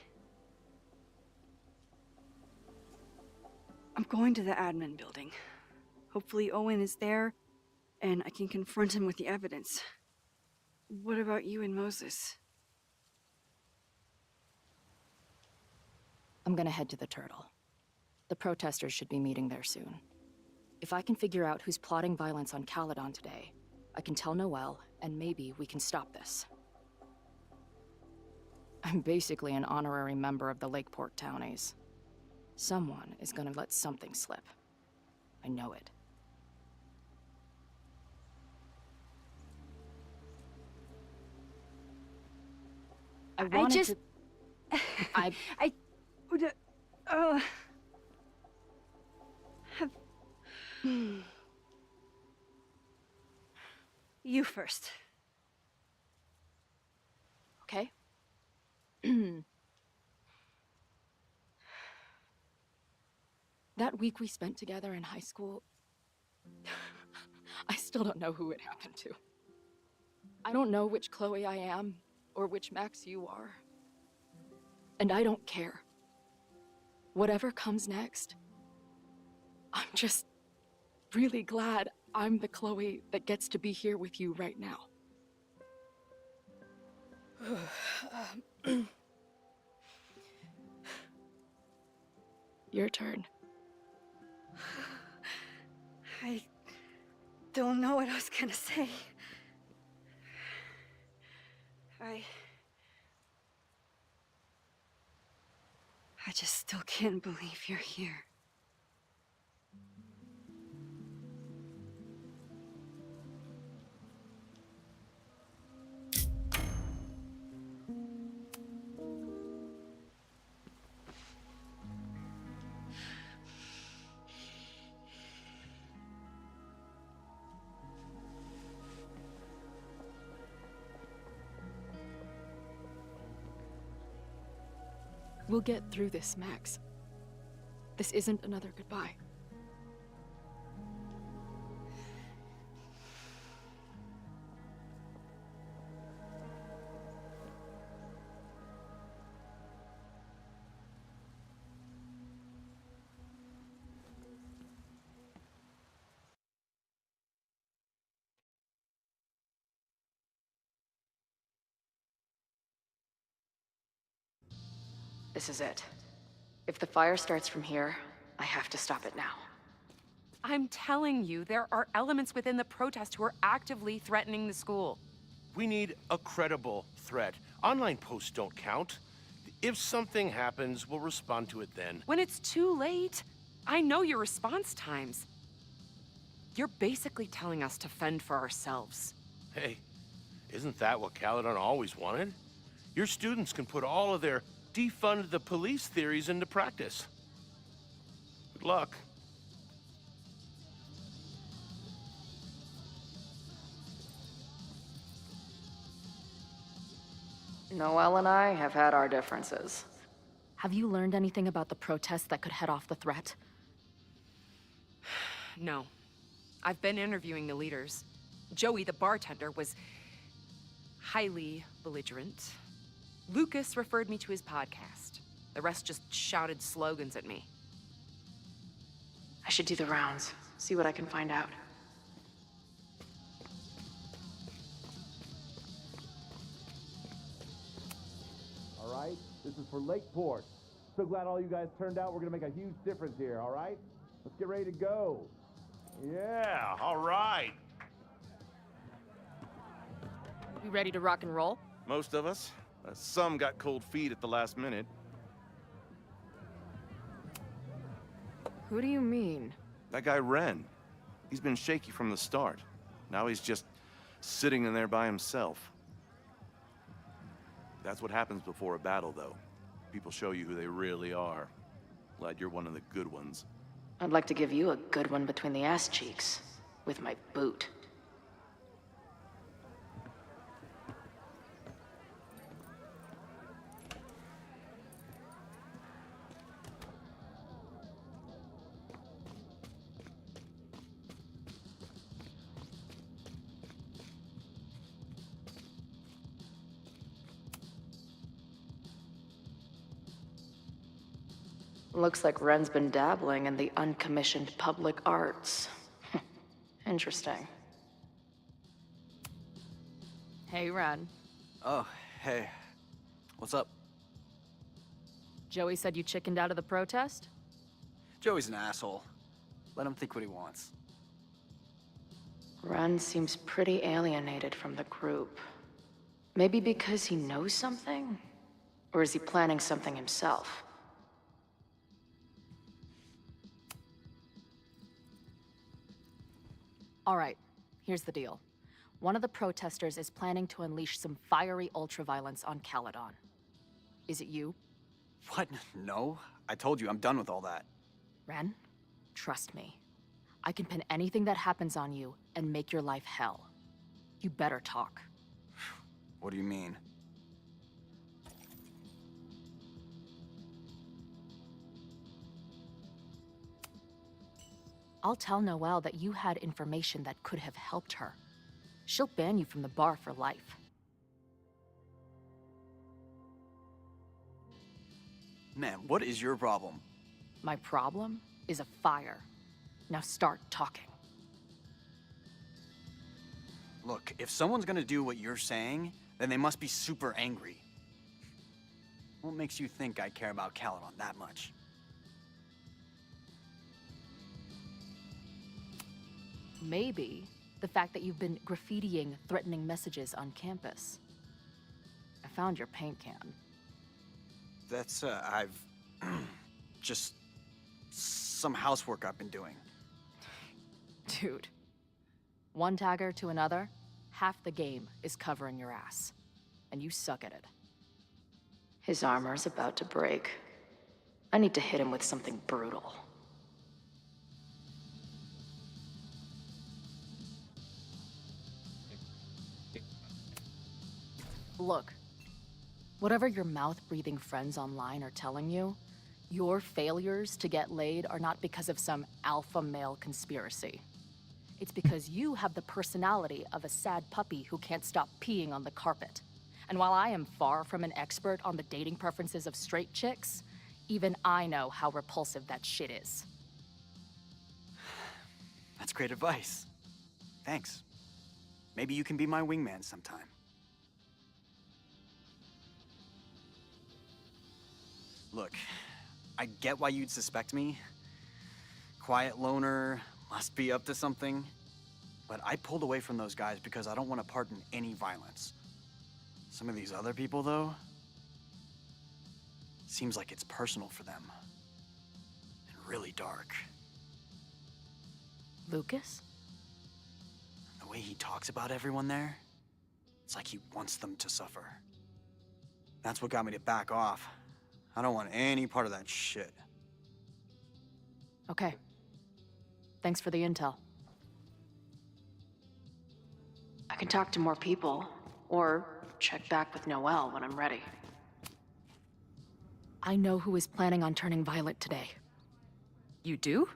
I'm going to the admin building. Hopefully Owen is there, and I can confront him with the evidence. What about you and Moses? I'm gonna head to the Turtle. The protesters should be meeting there soon. If I can figure out who's plotting violence on Caledon today, I can tell Noelle, and maybe we can stop this. I'm basically an honorary member of the Lakeport Townies. Someone is gonna let something slip. I know it. I You first. Okay. That week we spent together in high school, I still don't know who it happened to. I don't know which Chloe I am, or which Max you are. And I don't care. Whatever comes next, I'm just really glad I'm the Chloe that gets to be here with you right now. Your turn. I don't know what I was gonna say. I just still can't believe you're here. We'll get through this, Max. This isn't another goodbye. This is it. If the fire starts from here, I have to stop it now. I'm telling you, there are elements within the protest who are actively threatening the school. We need a credible threat. Online posts don't count. If something happens, we'll respond to it then. When it's too late, I know your response times. You're basically telling us to fend for ourselves. Hey, isn't that what Caledon always wanted? Your students can put all of their defund the police theories into practice. Good luck. Noelle and I have had our differences. Have you learned anything about the protest that could head off the threat? No. I've been interviewing the leaders. Joey, the bartender, was highly belligerent. Lucas referred me to his podcast. The rest just shouted slogans at me. I should do the rounds, see what I can find out. All right, this is for Lakeport. So glad all you guys turned out. We're gonna make a huge difference here, all right? Let's get ready to go. Yeah, all right. You ready to rock and roll? Most of us. Some got cold feet at the last minute. Who do you mean? That guy Ren. He's been shaky from the start. Now he's just sitting in there by himself. That's what happens before a battle, though. People show you who they really are. Glad you're one of the good ones. I'd like to give you a good one between the ass cheeks. With my boot. Looks like Ren's been dabbling in the uncommissioned public arts. Interesting. Hey, Ren. Oh, hey. What's up? Joey said you chickened out of the protest? Joey's an asshole. Let him think what he wants. Ren seems pretty alienated from the group. Maybe because he knows something? Or is he planning something himself? All right, here's the deal. One of the protesters is planning to unleash some fiery ultraviolence on Caledon. Is it you? What? No. I told you, I'm done with all that. Ren, trust me. I can pin anything that happens on you and make your life hell. You better talk. What do you mean? I'll tell Noelle that you had information that could have helped her. She'll ban you from the bar for life. Man, what is your problem? My problem is a fire. Now start talking. Look, if someone's gonna do what you're saying, then they must be super angry. What makes you think I care about Caledon that much? Maybe the fact that you've been graffitiing threatening messages on campus. I found your paint can. That's, I've... just... some housework I've been doing. Dude. One tagger to another, half the game is covering your ass. And you suck at it. His armor's about to break. I need to hit him with something brutal. Look, whatever your mouth-breathing friends online are telling you, your failures to get laid are not because of some alpha male conspiracy. It's because you have the personality of a sad puppy who can't stop peeing on the carpet. And while I am far from an expert on the dating preferences of straight chicks, even I know how repulsive that shit is. That's great advice. Thanks. Maybe you can be my wingman sometime. Look, I get why you'd suspect me. Quiet loner, must be up to something. But I pulled away from those guys because I don't want to part in any violence. Some of these other people, though, seems like it's personal for them. And really dark. Lucas? The way he talks about everyone there, it's like he wants them to suffer. That's what got me to back off. I don't want any part of that shit. Okay. Thanks for the intel. I can talk to more people, or check back with Noelle when I'm ready. I know who is planning on turning violent today. You do?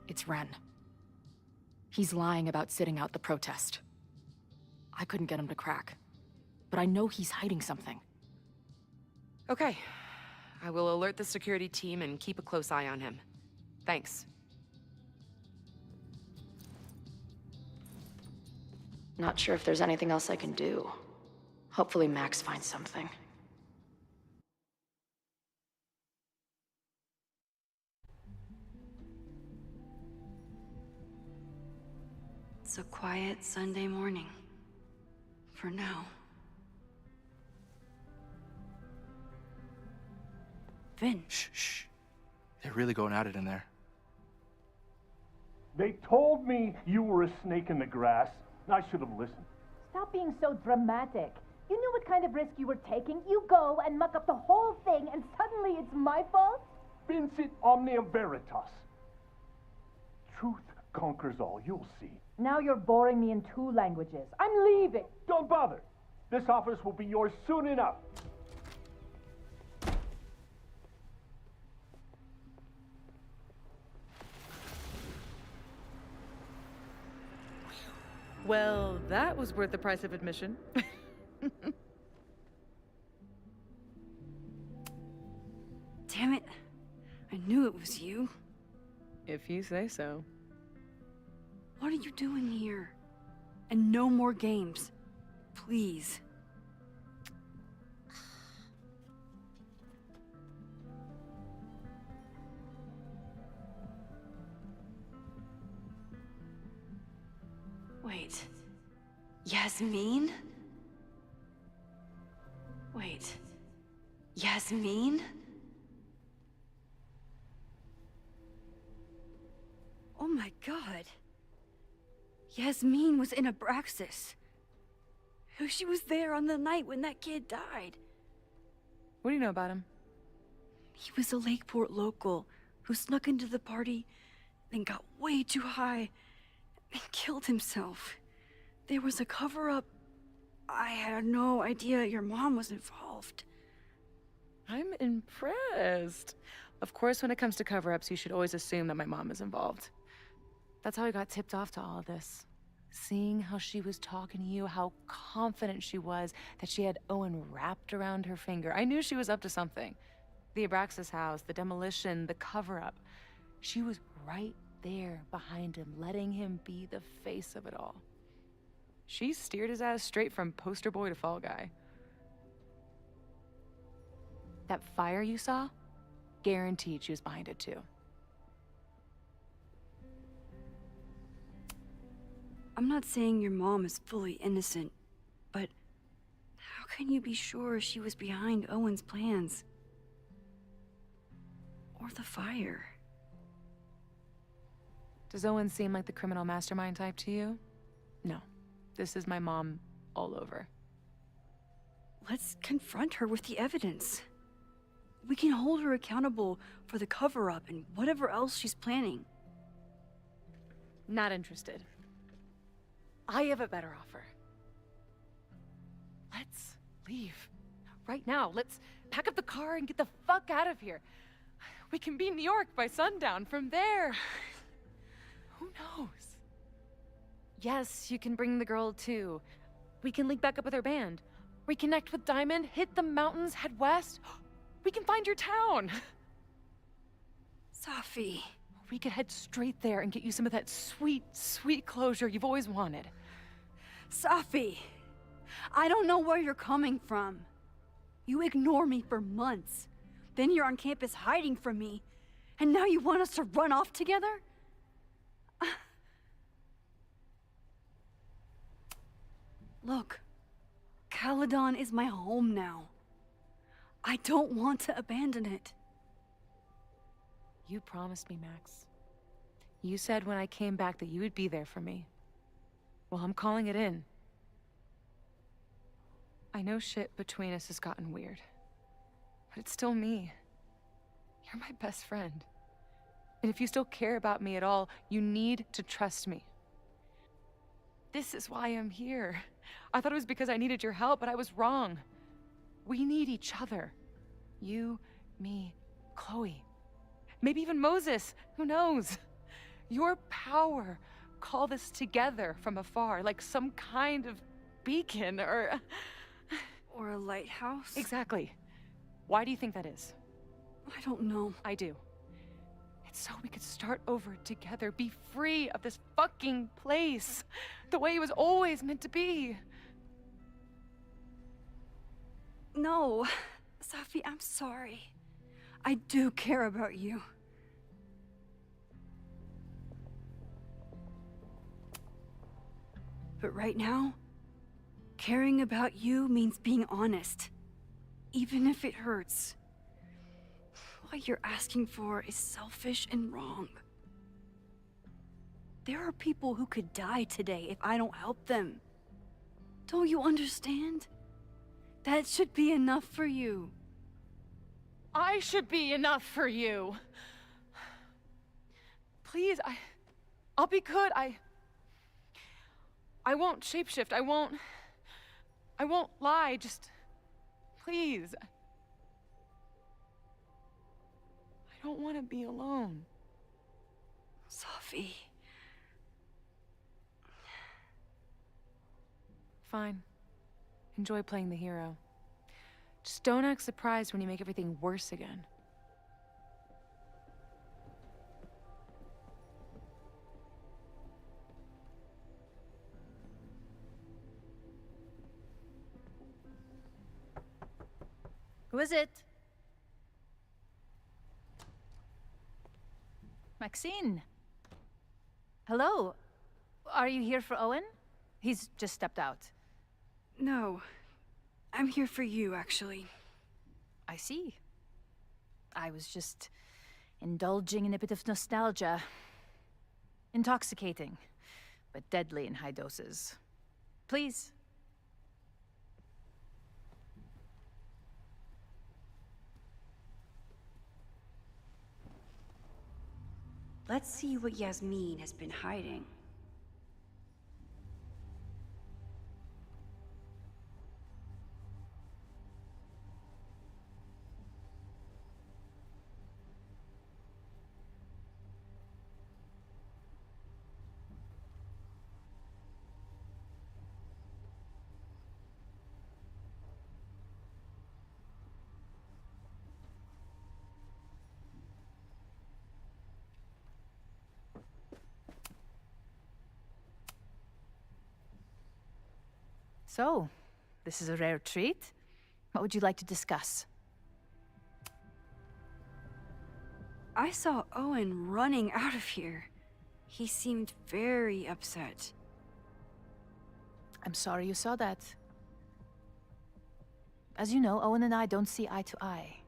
It's Ren. He's lying about sitting out the protest. I couldn't get him to crack, but I know he's hiding something. Okay. I will alert the security team and keep a close eye on him. Thanks. Not sure if there's anything else I can do. Hopefully Max finds something. It's a quiet Sunday morning. For now. Vin. Shh. They're really going at it in there. They told me you were a snake in the grass. I should have listened. Stop being so dramatic. You knew what kind of risk you were taking. You go and muck up the whole thing, and suddenly it's my fault? Vincit omnium veritas. Truth conquers all, you'll see. Now you're boring me in 2 languages. I'm leaving. Don't bother. This office will be yours soon enough. Well, that was worth the price of admission. Damn it. I knew it was you. If you say so. What are you doing here? And no more games. Please. Wait. Yasmin? Wait. Yasmin? Oh my god. Yasmin was in Abraxas. She was there on the night when that kid died. What do you know about him? He was a Lakeport local who snuck into the party, then got way too high and killed himself. There was a cover-up. I had no idea your mom was involved. I'm impressed. Of course, when it comes to cover-ups, you should always assume that my mom is involved. That's how I got tipped off to all of this. Seeing how she was talking to you, how confident she was that she had Owen wrapped around her finger. I knew she was up to something. The Abraxas house, the demolition, the cover-up. She was right there behind him, letting him be the face of it all. She steered his ass straight from poster boy to fall guy. That fire you saw? Guaranteed she was behind it too. I'm not saying your mom is fully innocent, but how can you be sure she was behind Owen's plans? Or the fire? Does Owen seem like the criminal mastermind type to you? No. This is my mom all over. Let's confront her with the evidence. We can hold her accountable for the cover-up and whatever else she's planning. Not interested. I have a better offer. Let's leave. Right now. Let's pack up the car and get the fuck out of here. We can be in New York by sundown. From there, who knows? Yes, you can bring the girl too. We can link back up with our band. Reconnect with Diamond, hit the mountains, head west. We can find your town. Safi. We could head straight there and get you some of that sweet, sweet closure you've always wanted. Safi, I don't know where you're coming from. You ignore me for months. Then you're on campus hiding from me. And now you want us to run off together? Look, Caledon is my home now. I don't want to abandon it. You promised me, Max. You said when I came back that you would be there for me. Well, I'm calling it in. I know shit between us has gotten weird, but it's still me. You're my best friend. And if you still care about me at all, you need to trust me. This is why I'm here. I thought it was because I needed your help, but I was wrong. We need each other. You, me, Chloe. Maybe even Moses. Who knows? Your power called us together from afar, like some kind of beacon or a lighthouse? Exactly. Why do you think that is? I don't know. I do. It's so we could start over together, be free of this fucking place, the way it was always meant to be. No, Safi, I'm sorry. I do care about you. But right now, caring about you means being honest, even if it hurts. what you're asking for is selfish and wrong. There are people who could die today if I don't help them. Don't you understand? That should be enough for you. I should be enough for you. Please, I'll be good. I won't shapeshift. I won't lie. Just please. I don't want to be alone. Sophie. Fine. Enjoy playing the hero. Just don't act surprised when you make everything worse again. Who is it? Maxine. Hello. Are you here for Owen? He's just stepped out. No. I'm here for you, actually. I see. I was just indulging in a bit of nostalgia. Intoxicating, but deadly in high doses. Please. Let's see what Yasmin has been hiding. So, this is a rare treat. What would you like to discuss? I saw Owen running out of here. He seemed very upset. I'm sorry you saw that. As you know, Owen and I don't see eye to eye.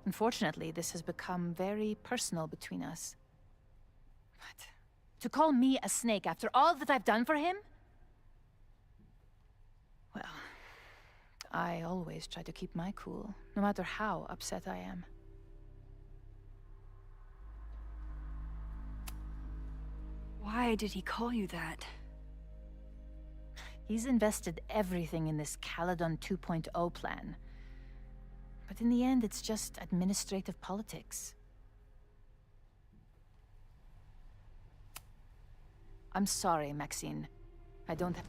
Unfortunately, this has become very personal between us. But to call me a snake after all that I've done for him? Well, I always try to keep my cool, no matter how upset I am. Why did he call you that? He's invested everything in this Caledon 2.0 plan. But in the end, it's just administrative politics. I'm sorry, Maxine. I don't have...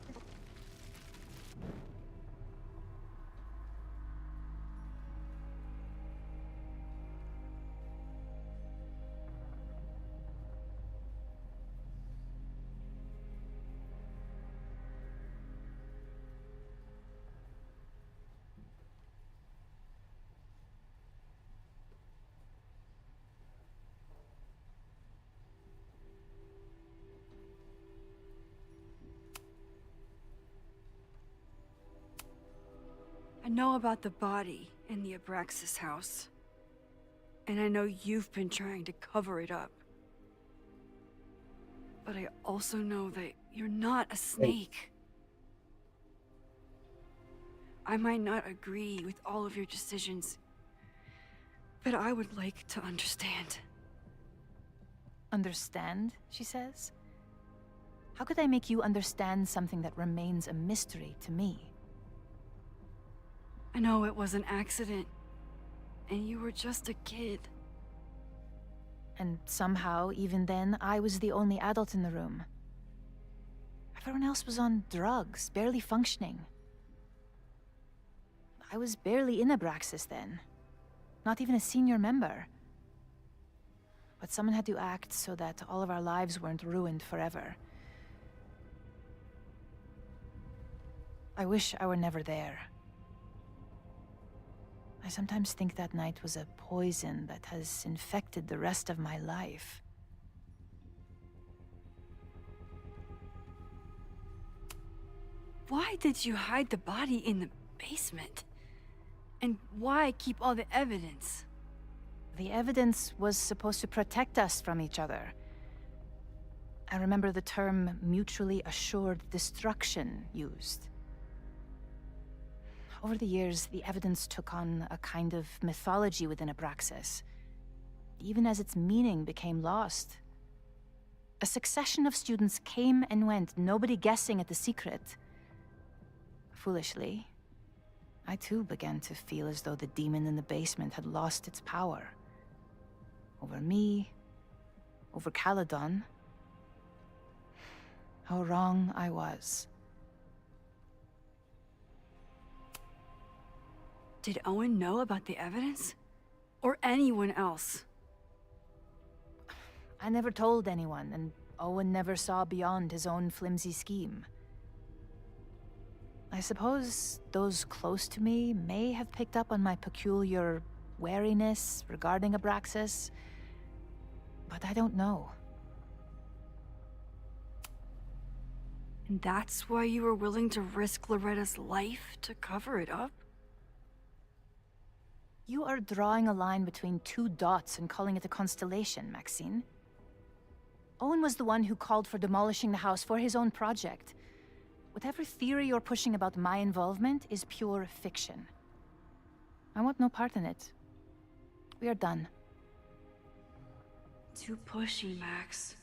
I know about the body in the Abraxas house. And I know you've been trying to cover it up. But I also know that you're not a snake. I might not agree with all of your decisions, but I would like to understand. Understand, she says? How could I make you understand something that remains a mystery to me? I know it was an accident, and you were just a kid. And somehow, even then, I was the only adult in the room. Everyone else was on drugs, barely functioning. I was barely in Abraxas then. Not even a senior member. But someone had to act so that all of our lives weren't ruined forever. I wish I were never there. I sometimes think that night was a poison that has infected the rest of my life. Why did you hide the body in the basement? And why keep all the evidence? The evidence was supposed to protect us from each other. I remember the term mutually assured destruction used. Over the years, the evidence took on a kind of mythology within Abraxas, even as its meaning became lost. A succession of students came and went, nobody guessing at the secret. Foolishly, I too began to feel as though the demon in the basement had lost its power. Over me, over Caledon. How wrong I was. Did Owen know about the evidence? Or anyone else? I never told anyone, and Owen never saw beyond his own flimsy scheme. I suppose those close to me may have picked up on my peculiar wariness regarding Abraxas, but I don't know. And that's why you were willing to risk Loretta's life to cover it up? You are drawing a line between two dots and calling it a constellation, Maxine. Owen was the one who called for demolishing the house for his own project. Whatever theory you're pushing about my involvement is pure fiction. I want no part in it. We are done. Too pushy, Max.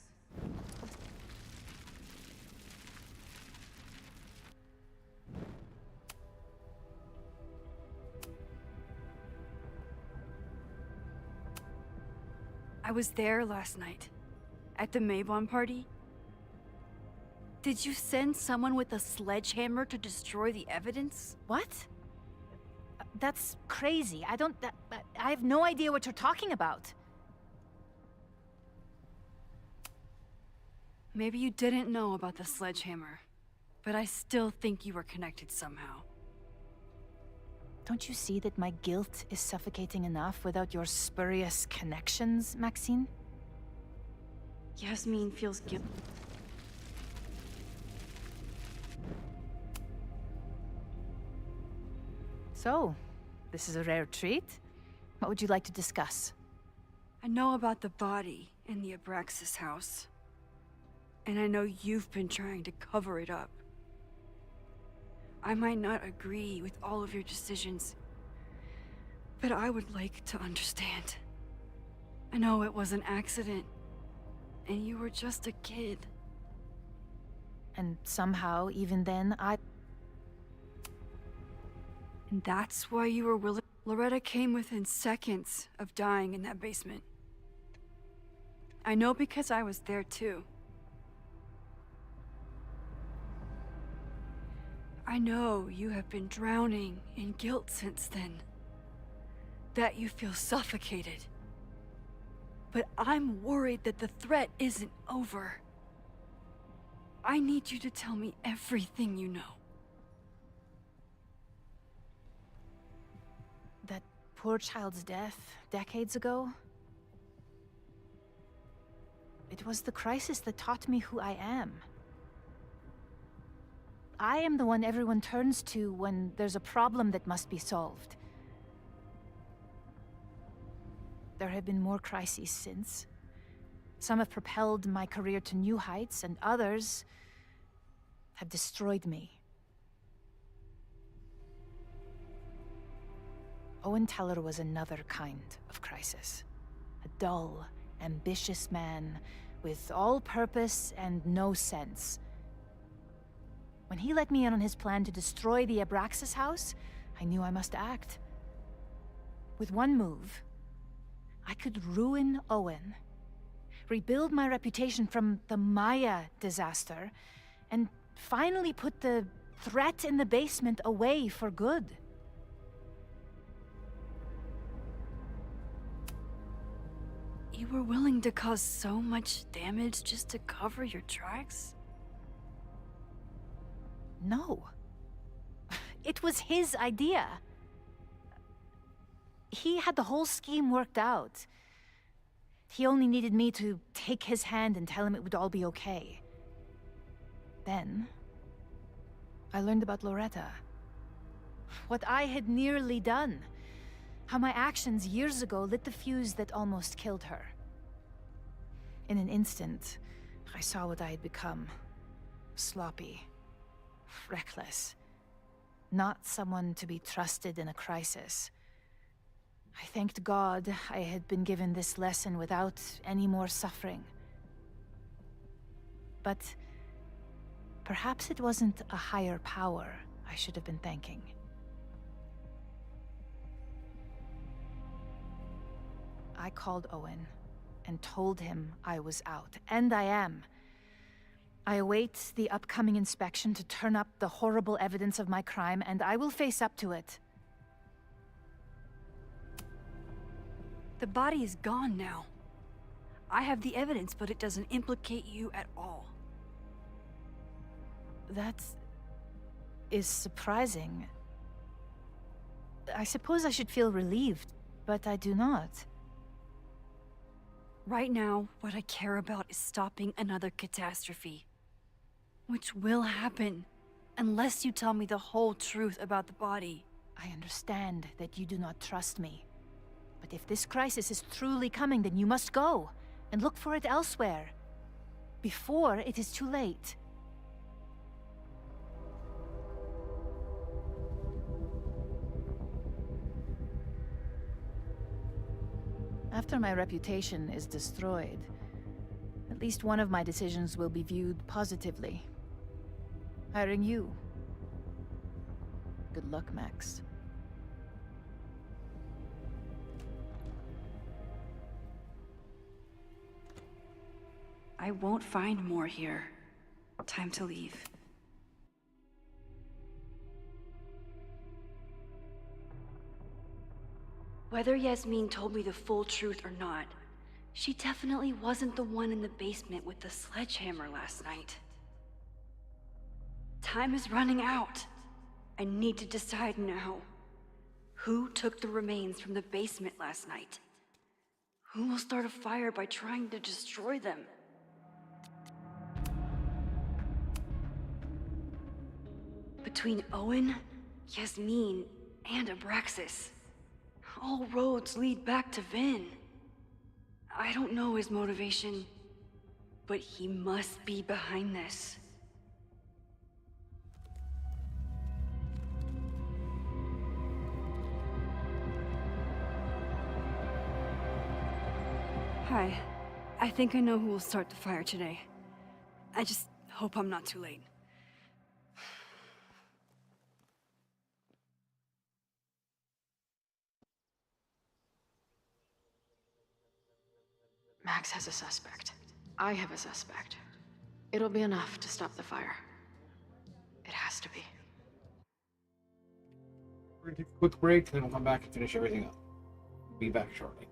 I was there last night, at the Maybon party. Did you send someone with a sledgehammer to destroy the evidence? What? That's crazy. I have no idea what you're talking about. Maybe you didn't know about the sledgehammer, but I still think you were connected somehow. Don't you see that my guilt is suffocating enough without your spurious connections, Maxine? Yasmin feels guilty. So, this is a rare treat. What would you like to discuss? I know about the body in the Abraxas house. And I know you've been trying to cover it up. I might not agree with all of your decisions, but I would like to understand. I know it was an accident, and you were just a kid. And somehow, even then, And that's why you were willing. Loretta came within seconds of dying in that basement. I know because I was there too. I know you have been drowning in guilt since then. That you feel suffocated. But I'm worried that the threat isn't over. I need you to tell me everything you know. That poor child's death decades ago? It was the crisis that taught me who I am. I am the one everyone turns to when there's a problem that must be solved. There have been more crises since. Some have propelled my career to new heights, and others have destroyed me. Owen Teller was another kind of crisis. A dull, ambitious man with all purpose and no sense. When he let me in on his plan to destroy the Abraxas house, I knew I must act. With one move, I could ruin Owen, rebuild my reputation from the Maya disaster, and finally put the threat in the basement away for good. You were willing to cause so much damage just to cover your tracks? No. It was his idea. He had the whole scheme worked out. He only needed me to take his hand and tell him it would all be okay. Then, I learned about Loretta. What I had nearly done. How my actions years ago lit the fuse that almost killed her. In an instant, I saw what I had become. Sloppy. Reckless. Not someone to be trusted in a crisis. I thanked God I had been given this lesson without any more suffering. But perhaps it wasn't a higher power I should have been thanking. I called Owen and told him I was out, and I am. I await the upcoming inspection to turn up the horrible evidence of my crime, and I will face up to it. The body is gone now. I have the evidence, but it doesn't implicate you at all. That is surprising. I suppose I should feel relieved, but I do not. Right now, what I care about is stopping another catastrophe. Which will happen, unless you tell me the whole truth about the body. I understand that you do not trust me. But if this crisis is truly coming, then you must go, and look for it elsewhere. Before it is too late. After my reputation is destroyed, at least one of my decisions will be viewed positively. Hiring you. Good luck, Max. I won't find more here. Time to leave. Whether Yasmin told me the full truth or not, she definitely wasn't the one in the basement with the sledgehammer last night. Time is running out. I need to decide now. Who took the remains from the basement last night? Who will start a fire by trying to destroy them? Between Owen, Yasmin, and Abraxas, all roads lead back to Vin. I don't know his motivation, but he must be behind this. Hi. I think I know who will start the fire today. I just hope I'm not too late. Max has a suspect. I have a suspect. It'll be enough to stop the fire. It has to be. We're gonna take a quick break, then we'll come back and finish everything up. Be back shortly.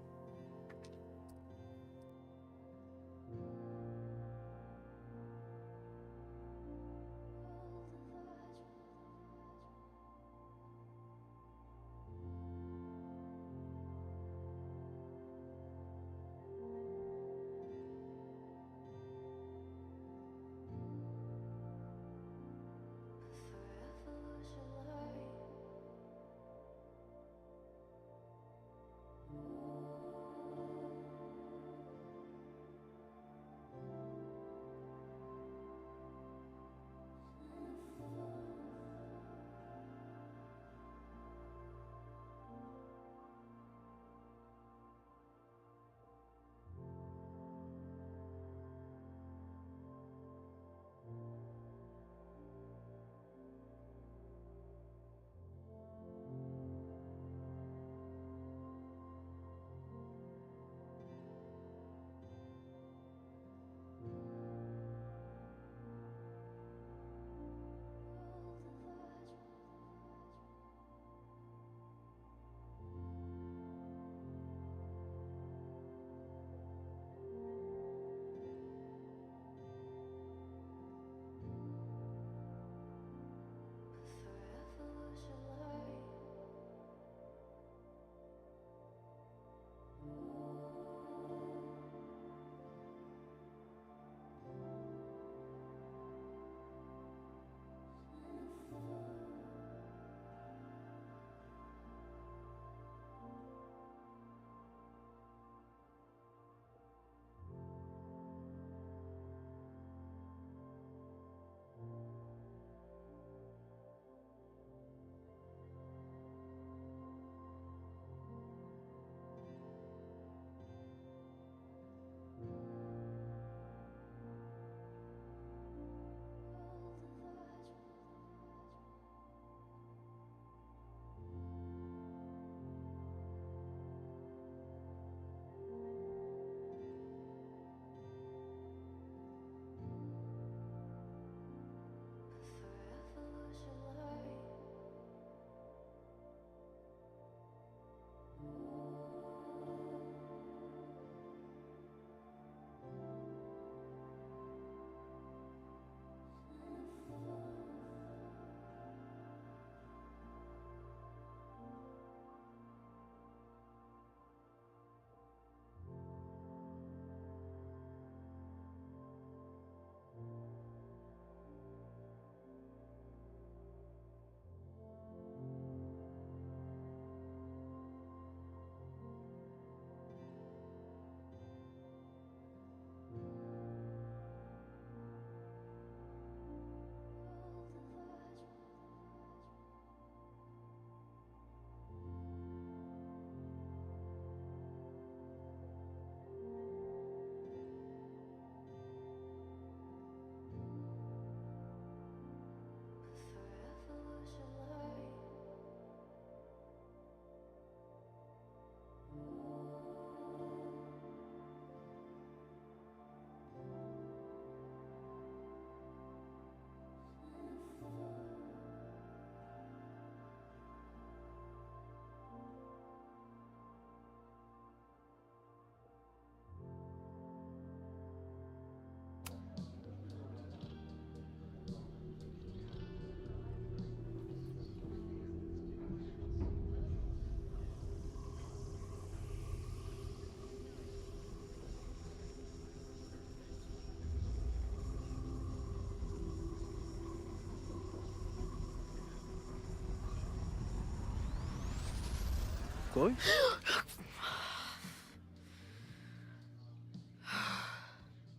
Chloe?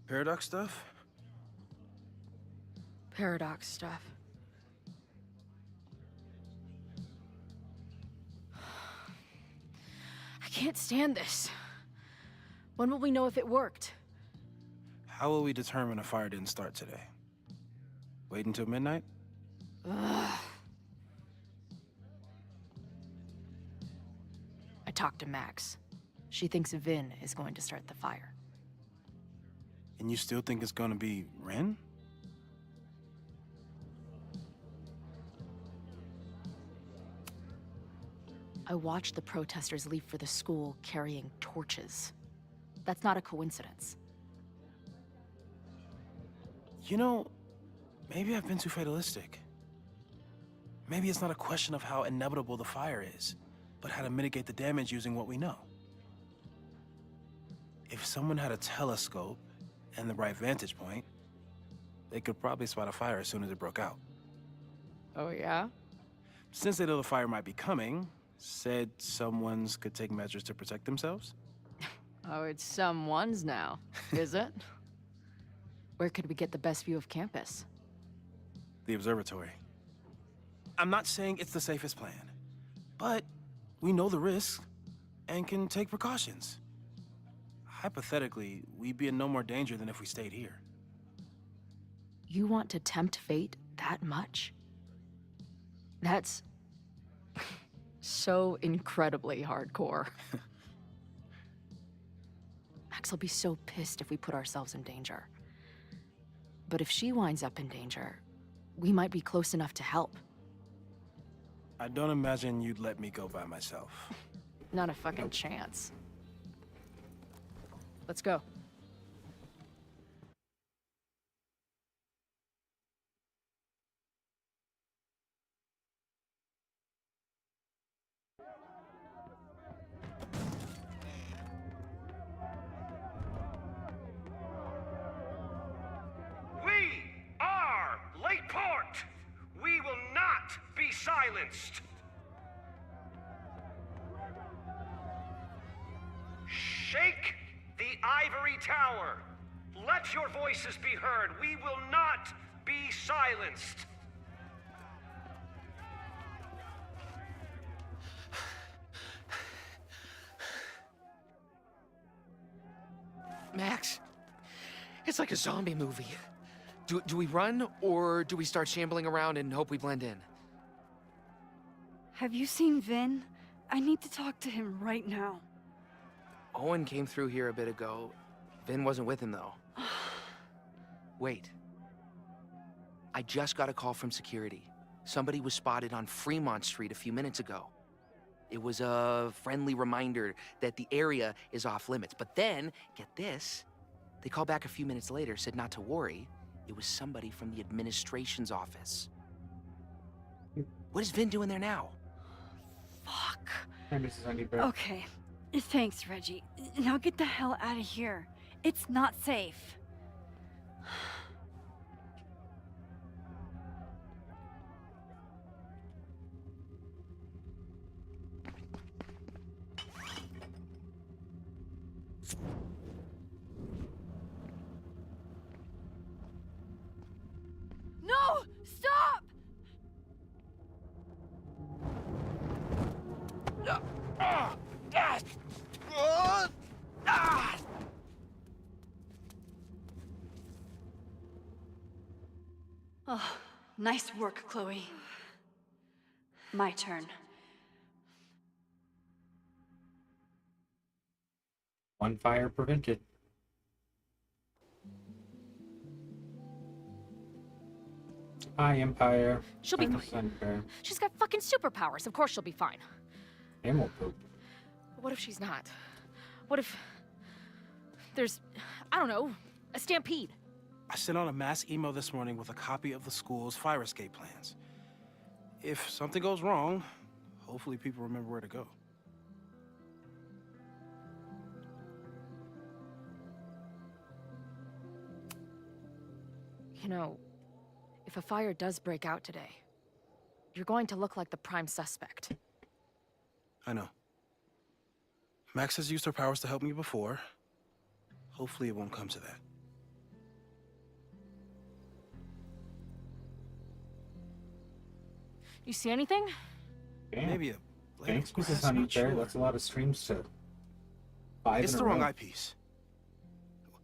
Paradox stuff? Paradox stuff. I can't stand this. When will we know if it worked? How will we determine a fire didn't start today? Wait until midnight? Ugh. I talked to Max. She thinks Vin is going to start the fire. And you still think it's gonna be Ren? I watched the protesters leave for the school carrying torches. That's not a coincidence. You know, maybe I've been too fatalistic. Maybe it's not a question of how inevitable the fire is, but how to mitigate the damage using what we know. If someone had a telescope and the right vantage point, they could probably spot a fire as soon as it broke out. Oh, yeah? Since they know the fire might be coming, said someone's could take measures to protect themselves? Oh, it's someone's now, is it? Where could we get the best view of campus? The observatory. I'm not saying it's the safest plan, but we know the risks and can take precautions. Hypothetically, we'd be in no more danger than if we stayed here. You want to tempt fate that much? That's so incredibly hardcore. Max will be so pissed if we put ourselves in danger. But if she winds up in danger, we might be close enough to help. I don't imagine you'd let me go by myself. Not a fucking chance. Let's go. We are Lakeport! We will not be silenced! Shake the ivory tower! Let your voices be heard! We will not be silenced! Max, it's like a zombie movie. Do we run, or do we start shambling around and hope we blend in? Have you seen Vin? I need to talk to him right now. Owen came through here a bit ago. Vin wasn't with him, though. Wait. I just got a call from security. Somebody was spotted on Fremont Street a few minutes ago. It was a friendly reminder that the area is off limits. But then, get this, they called back a few minutes later, said not to worry. It was somebody from the administration's office. What is Vin doing there now? Fuck. Hi, Mrs. Underberg. Okay. Thanks, Reggie. Now get the hell out of here. It's not safe. No! Stop! Oh, nice work, Chloe. My turn. One fire prevented. Hi, Empire. She'll be I'm fine. Sunfair. She's got fucking superpowers. Of course she'll be fine. Animal poop. What if she's not? What if there's, I don't know, a stampede? I sent out a mass email this morning with a copy of the school's fire escape plans. If something goes wrong, hopefully people remember where to go. You know, if a fire does break out today, you're going to look like the prime suspect. I know. Max has used her powers to help me before. Hopefully it won't come to that. You see anything? Damn. Maybe a blade Thanks, of grass, Mrs. Honey not Bear. sure. That's a lot of streams to 5 It's in the a wrong row. eyepiece.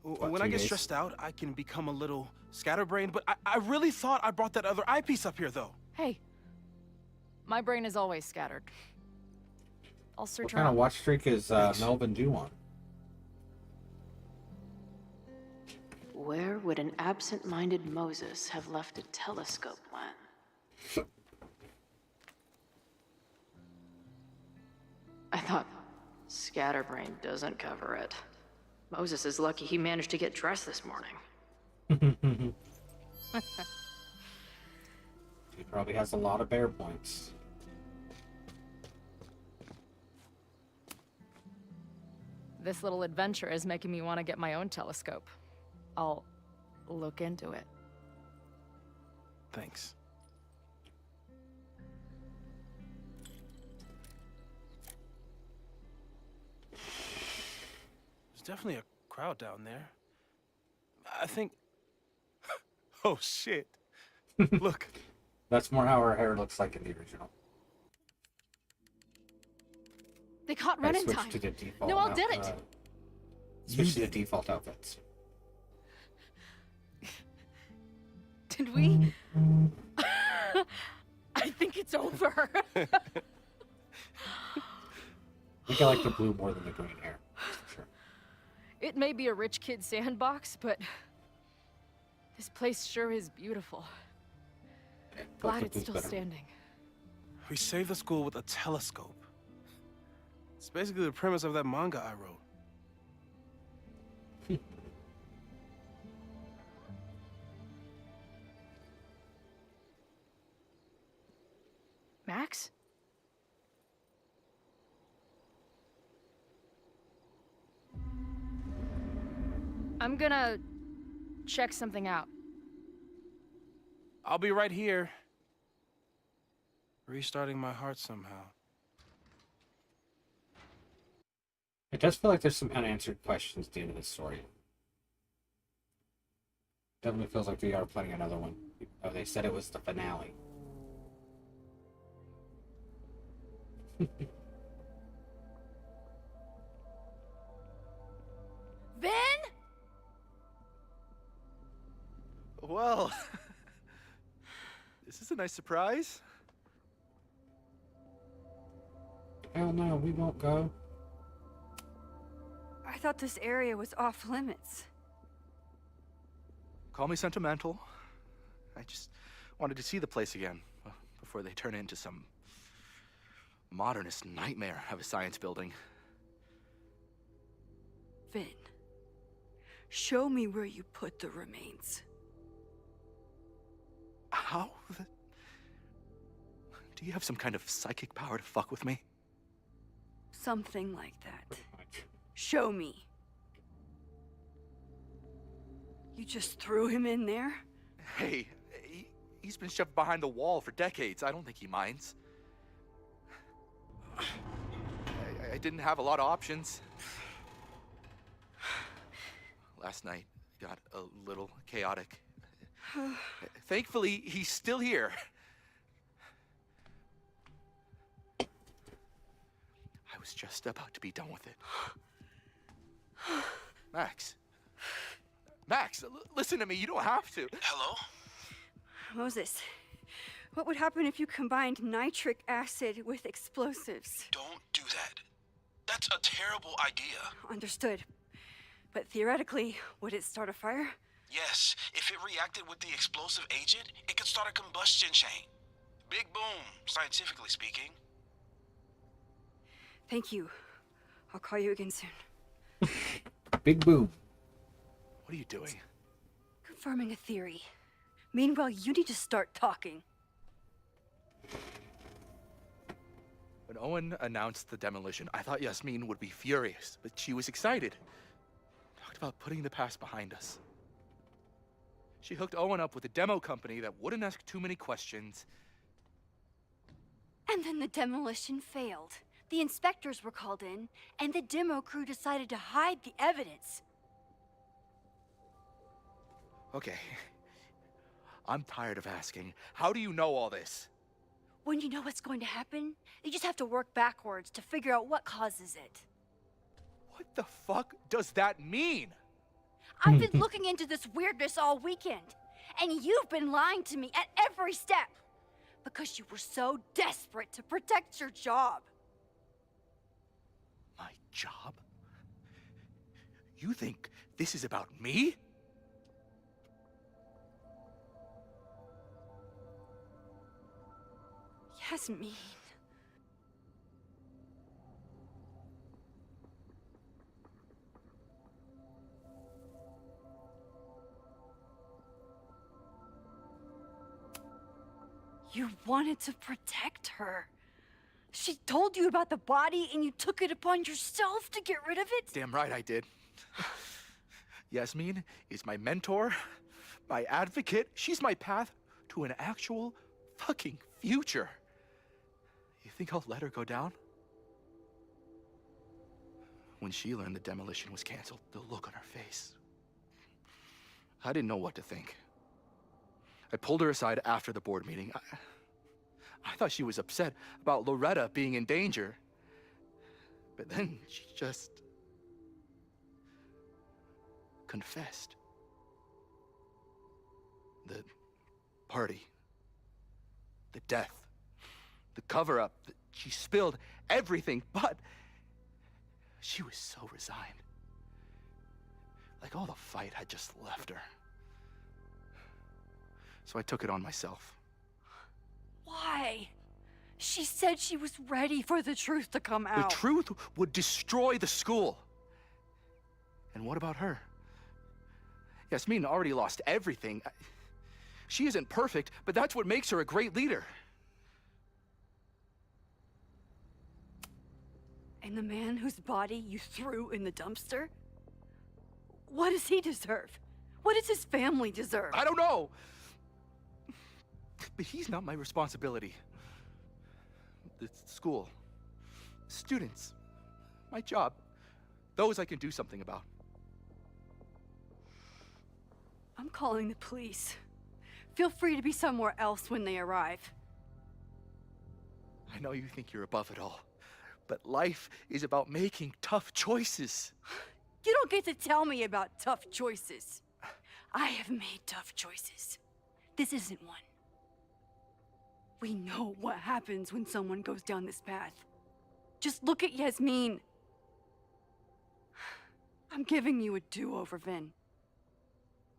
What, When 2 I get days? stressed out, I can become a little scatterbrained, but I really thought I brought that other eyepiece up here, though. Hey, my brain is always scattered. I'll search What kind of around. watch streak is Melvin due on? Where would an absent-minded Moses have left a telescope lens? I thought scatterbrain doesn't cover it. Moses is lucky he managed to get dressed this morning. He probably has a lot of bear points. This little adventure is making me want to get my own telescope. I'll look into it. Thanks. There's definitely a crowd down there. I think... Oh, shit. Look. That's more how her hair looks like in the original. They caught I Ren in switched time. to the default. Noel did it. Switch to the default outfits. Did we? I think it's over. I think I like the blue more than the green hair. That's for sure. It may be a rich kid sandbox, but this place sure is beautiful. Glad Both of it's these still better. standing. We saved the school with a telescope. It's basically the premise of that manga I wrote. Max? I'm gonna check something out. I'll be right here. Restarting my heart somehow. It does feel like there's some unanswered questions at the end of this story. Definitely feels like they are planning another one. Oh, they said it was the finale. Vin? Well, this is a nice surprise. Hell no, we won't go. I thought this area was off limits. Call me sentimental. I just wanted to see the place again before they turn it into some modernist nightmare of a science building. Vin, show me where you put the remains. How? Do you have some kind of psychic power to fuck with me? Something like that. Show me. You just threw him in there? Hey, he's been shoved behind the wall for decades. I don't think he minds. I didn't have a lot of options. Last night got a little chaotic. Thankfully, he's still here. I was just about to be done with it. Max. Max, listen to me. You don't have to. Hello? Moses, what would happen if you combined nitric acid with explosives? Don't do that. That's a terrible idea. Understood. But theoretically, would it start a fire? Yes, if it reacted with the explosive agent, it could start a combustion chain. Big boom, scientifically speaking. Thank you. I'll call you again soon. Big boom. What are you doing? Confirming a theory. Meanwhile, you need to start talking. When Owen announced the demolition, I thought Yasmin would be furious, but she was excited. Talked about putting the past behind us. She hooked Owen up with a demo company that wouldn't ask too many questions. And then the demolition failed. The inspectors were called in, and the demo crew decided to hide the evidence. Okay. I'm tired of asking. How do you know all this? When you know what's going to happen, you just have to work backwards to figure out what causes it. What the fuck does that mean? I've been looking into this weirdness all weekend, and you've been lying to me at every step because you were so desperate to protect your job. My job? You think this is about me? Yasmin. You wanted to protect her. She told you about the body and you took it upon yourself to get rid of it? Damn right I did. Yasmin is my mentor, my advocate. She's my path to an actual fucking future. You think I'll let her go down? When she learned the demolition was canceled, the look on her face. I didn't know what to think. I pulled her aside after the board meeting. I thought she was upset about Loretta being in danger. But then she just confessed. The party, the death, the cover-up, she spilled everything, but she was so resigned. Like all the fight had just left her. So I took it on myself. Why? She said she was ready for the truth to come out. The truth would destroy the school. And what about her? Yasmin already lost everything. She isn't perfect, but that's what makes her a great leader. And the man whose body you threw in the dumpster? What does he deserve? What does his family deserve? I don't know. But he's not my responsibility. The school, students, my job, those I can do something about. I'm calling the police. Feel free to be somewhere else when they arrive. I know you think you're above it all, but life is about making tough choices. You don't get to tell me about tough choices. I have made tough choices. This isn't one. We know what happens when someone goes down this path. Just look at Yasmin. I'm giving you a do-over, Vin.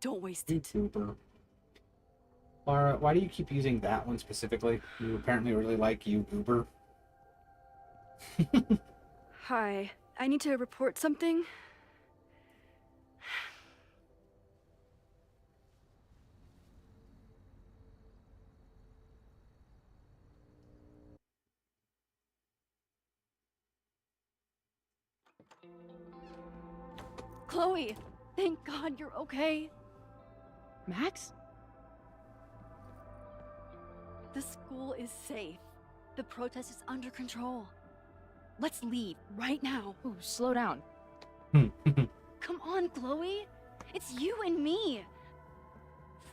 Don't waste it. Lara, why do you keep using that one specifically? You apparently really like you, Goober. Hi, I need to report something. Chloe, thank God you're okay. Max? The school is safe. The protest is under control. Let's leave right now. Ooh, slow down. Come on, Chloe. It's you and me.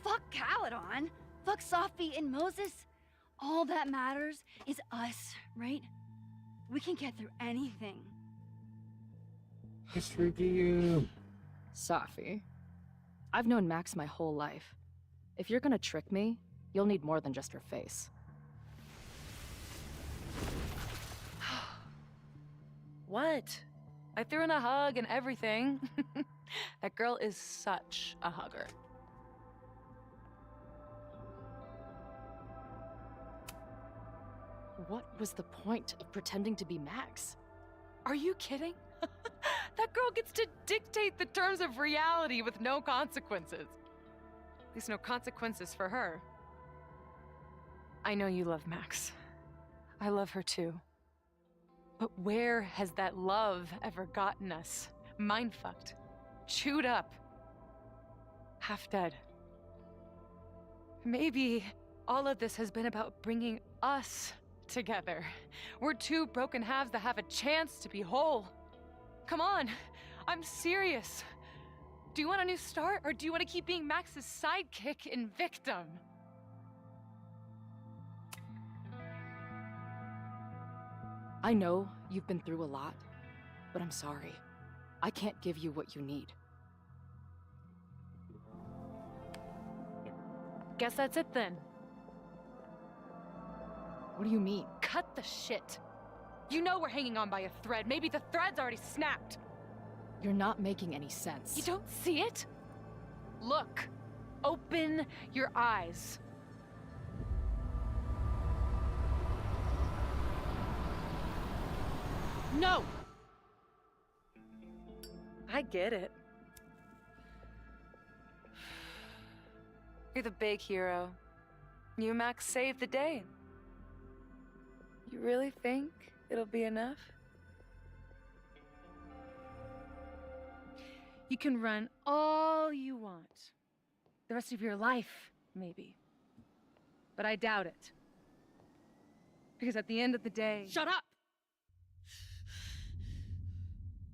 Fuck Caledon. Fuck Sophie and Moses. All that matters is us, right? We can get through anything. History to you. Safi, I've known Max my whole life. If you're gonna trick me, you'll need more than just her face. What? I threw in a hug and everything. That girl is such a hugger. What was the point of pretending to be Max? Are you kidding? That girl gets to dictate the terms of reality with no consequences. At least no consequences for her. I know you love Max. I love her too. But where has that love ever gotten us? Mind-fucked. Chewed up. Half dead. Maybe all of this has been about bringing us together. We're two broken halves that have a chance to be whole. Come on, I'm serious. Do you want a new start, or do you want to keep being Max's sidekick and victim? I know you've been through a lot, but I'm sorry. I can't give you what you need. Guess that's it then. What do you mean? Cut the shit. You know we're hanging on by a thread. Maybe the thread's already snapped. You're not making any sense. You don't see it? Look. Open your eyes. No! I get it. You're the big hero. You and Max saved the day. You really think it'll be enough? You can run all you want. The rest of your life, maybe. But I doubt it. Because at the end of the day... Shut up!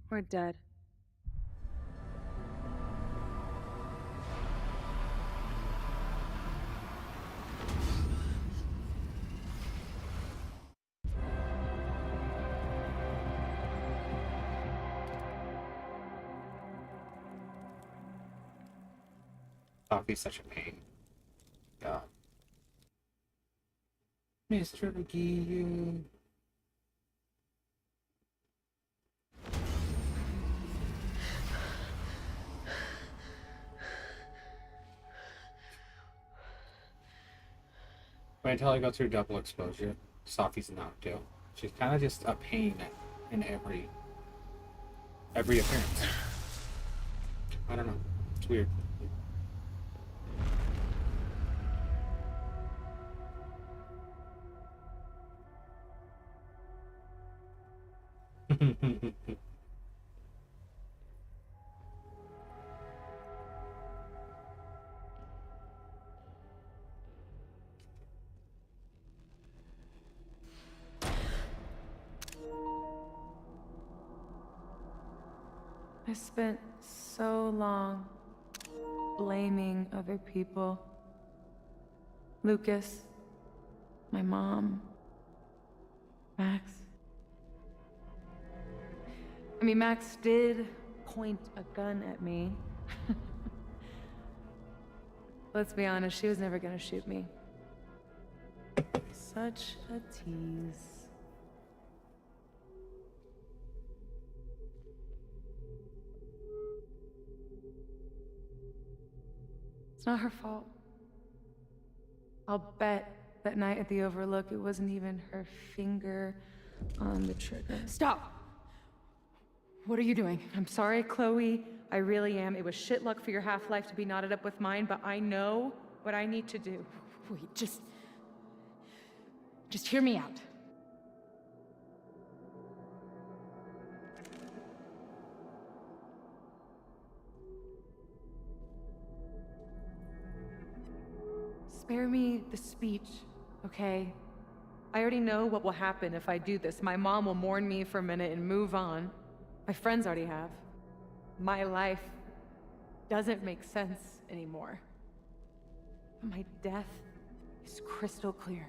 We're dead. Coffee's such a pain. God. Mr. McGee. Wait until I go through double exposure. Sophie's not too. She's kind of just a pain in every appearance. I don't know. It's weird. I spent so long blaming other people. Lucas, my mom, Max. I mean, Max did point a gun at me. Let's be honest, she was never gonna shoot me. Such a tease. It's not her fault. I'll bet that night at the Overlook it wasn't even her finger on the trigger. Stop! What are you doing? I'm sorry, Chloe. I really am. It was shit luck for your half-life to be knotted up with mine, but I know what I need to do. Wait, just hear me out. Spare me the speech, okay? I already know what will happen if I do this. My mom will mourn me for a minute and move on. My friends already have. My life doesn't make sense anymore. But my death is crystal clear.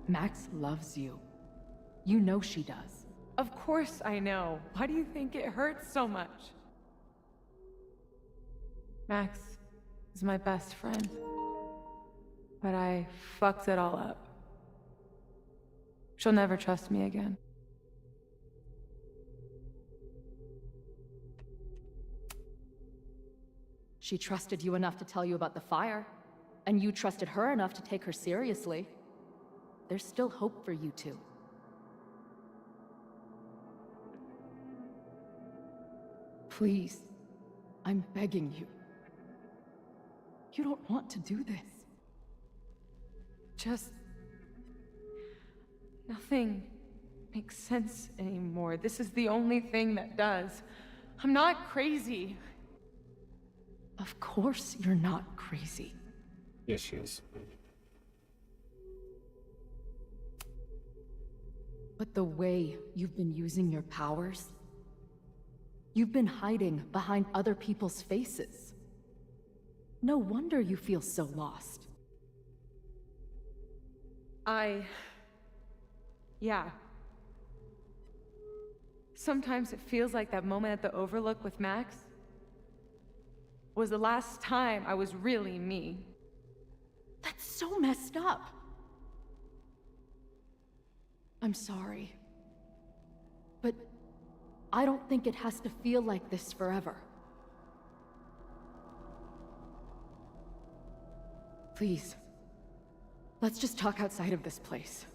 Max loves you. You know she does. Of course I know. Why do you think it hurts so much? Max is my best friend. But I fucked it all up. She'll never trust me again. She trusted you enough to tell you about the fire, and you trusted her enough to take her seriously. There's still hope for you two. Please, I'm begging you. You don't want to do this. Just... nothing makes sense anymore. This is the only thing that does. I'm not crazy. Of course you're not crazy. Yes, she is. But the way you've been using your powers, you've been hiding behind other people's faces. No wonder you feel so lost. Yeah. Sometimes it feels like that moment at the Overlook with Max was the last time I was really me. That's so messed up. I'm sorry. But I don't think it has to feel like this forever. Please, let's just talk outside of this place.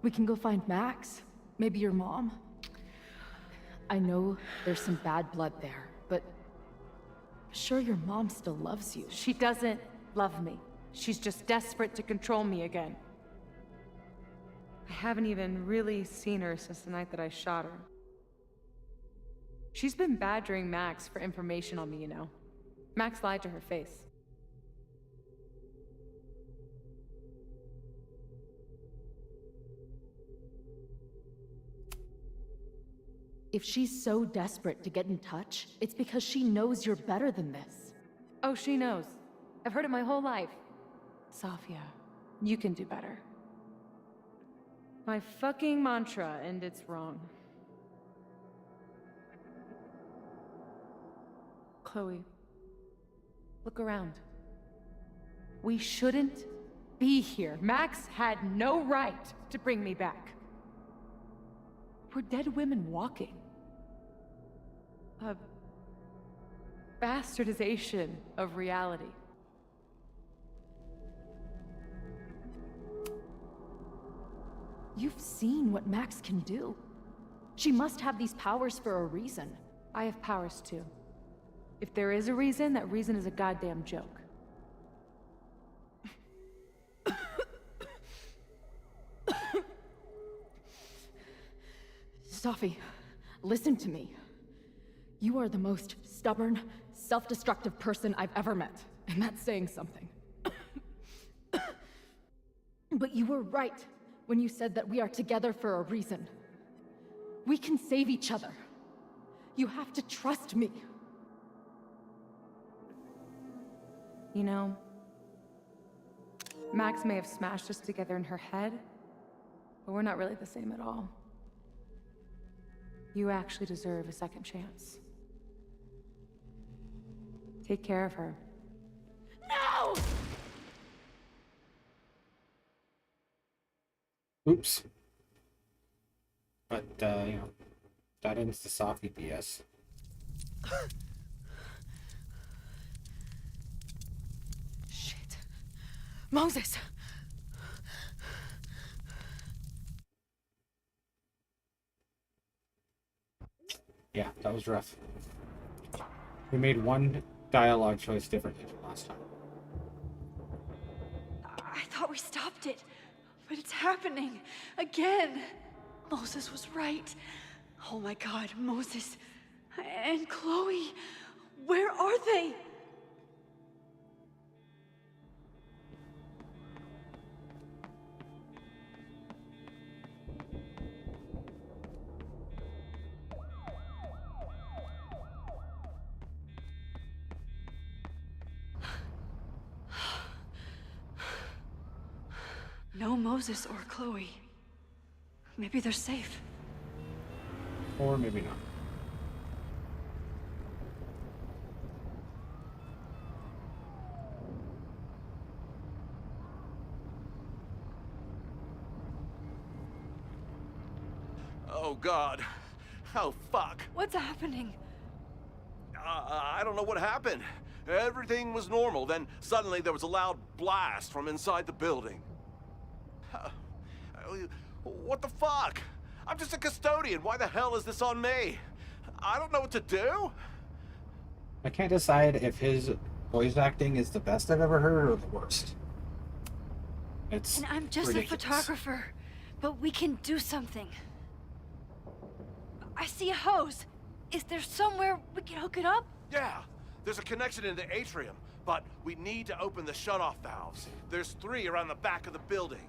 We can go find Max, maybe your mom. I know there's some bad blood there, but I'm sure your mom still loves you. She doesn't love me. She's just desperate to control me again. I haven't even really seen her since the night that I shot her. She's been badgering Max for information on me, you know. Max lied to her face. If she's so desperate to get in touch, it's because she knows you're better than this. Oh, she knows. I've heard it my whole life. Safia, you can do better. My fucking mantra, and it's wrong. Chloe, look around. We shouldn't be here. Max had no right to bring me back. We're dead women walking. A bastardization of reality. You've seen what Max can do. She must have these powers for a reason. I have powers too. If there is a reason, that reason is a goddamn joke. Safi, listen to me. You are the most stubborn, self-destructive person I've ever met, and that's saying something. But you were right when you said that we are together for a reason. We can save each other. You have to trust me. You know, Max may have smashed us together in her head, but we're not really the same at all. You actually deserve a second chance. Take care of her. No! Oops. But, you know, that ends the Safi BS. Shit. Moses! Yeah, that was rough. We made one dialogue choice differently from last time. I thought we stopped it, but it's happening again. Moses was right. Oh my God, Moses and Chloe, where are they? No Moses or Chloe. Maybe they're safe. Or maybe not. Oh, God. Oh, fuck. What's happening? I don't know what happened. Everything was normal. Then suddenly there was a loud blast from inside the building. What the fuck? I'm just a custodian. Why the hell is this on me? I don't know what to do. I can't decide if his voice acting is the best I've ever heard or the worst. It's And I'm just ridiculous. a photographer, but we can do something. I see a hose. Is there somewhere we can hook it up? Yeah, There's a connection in the atrium, but we need to open the shutoff valves. There's 3 around the back of the building.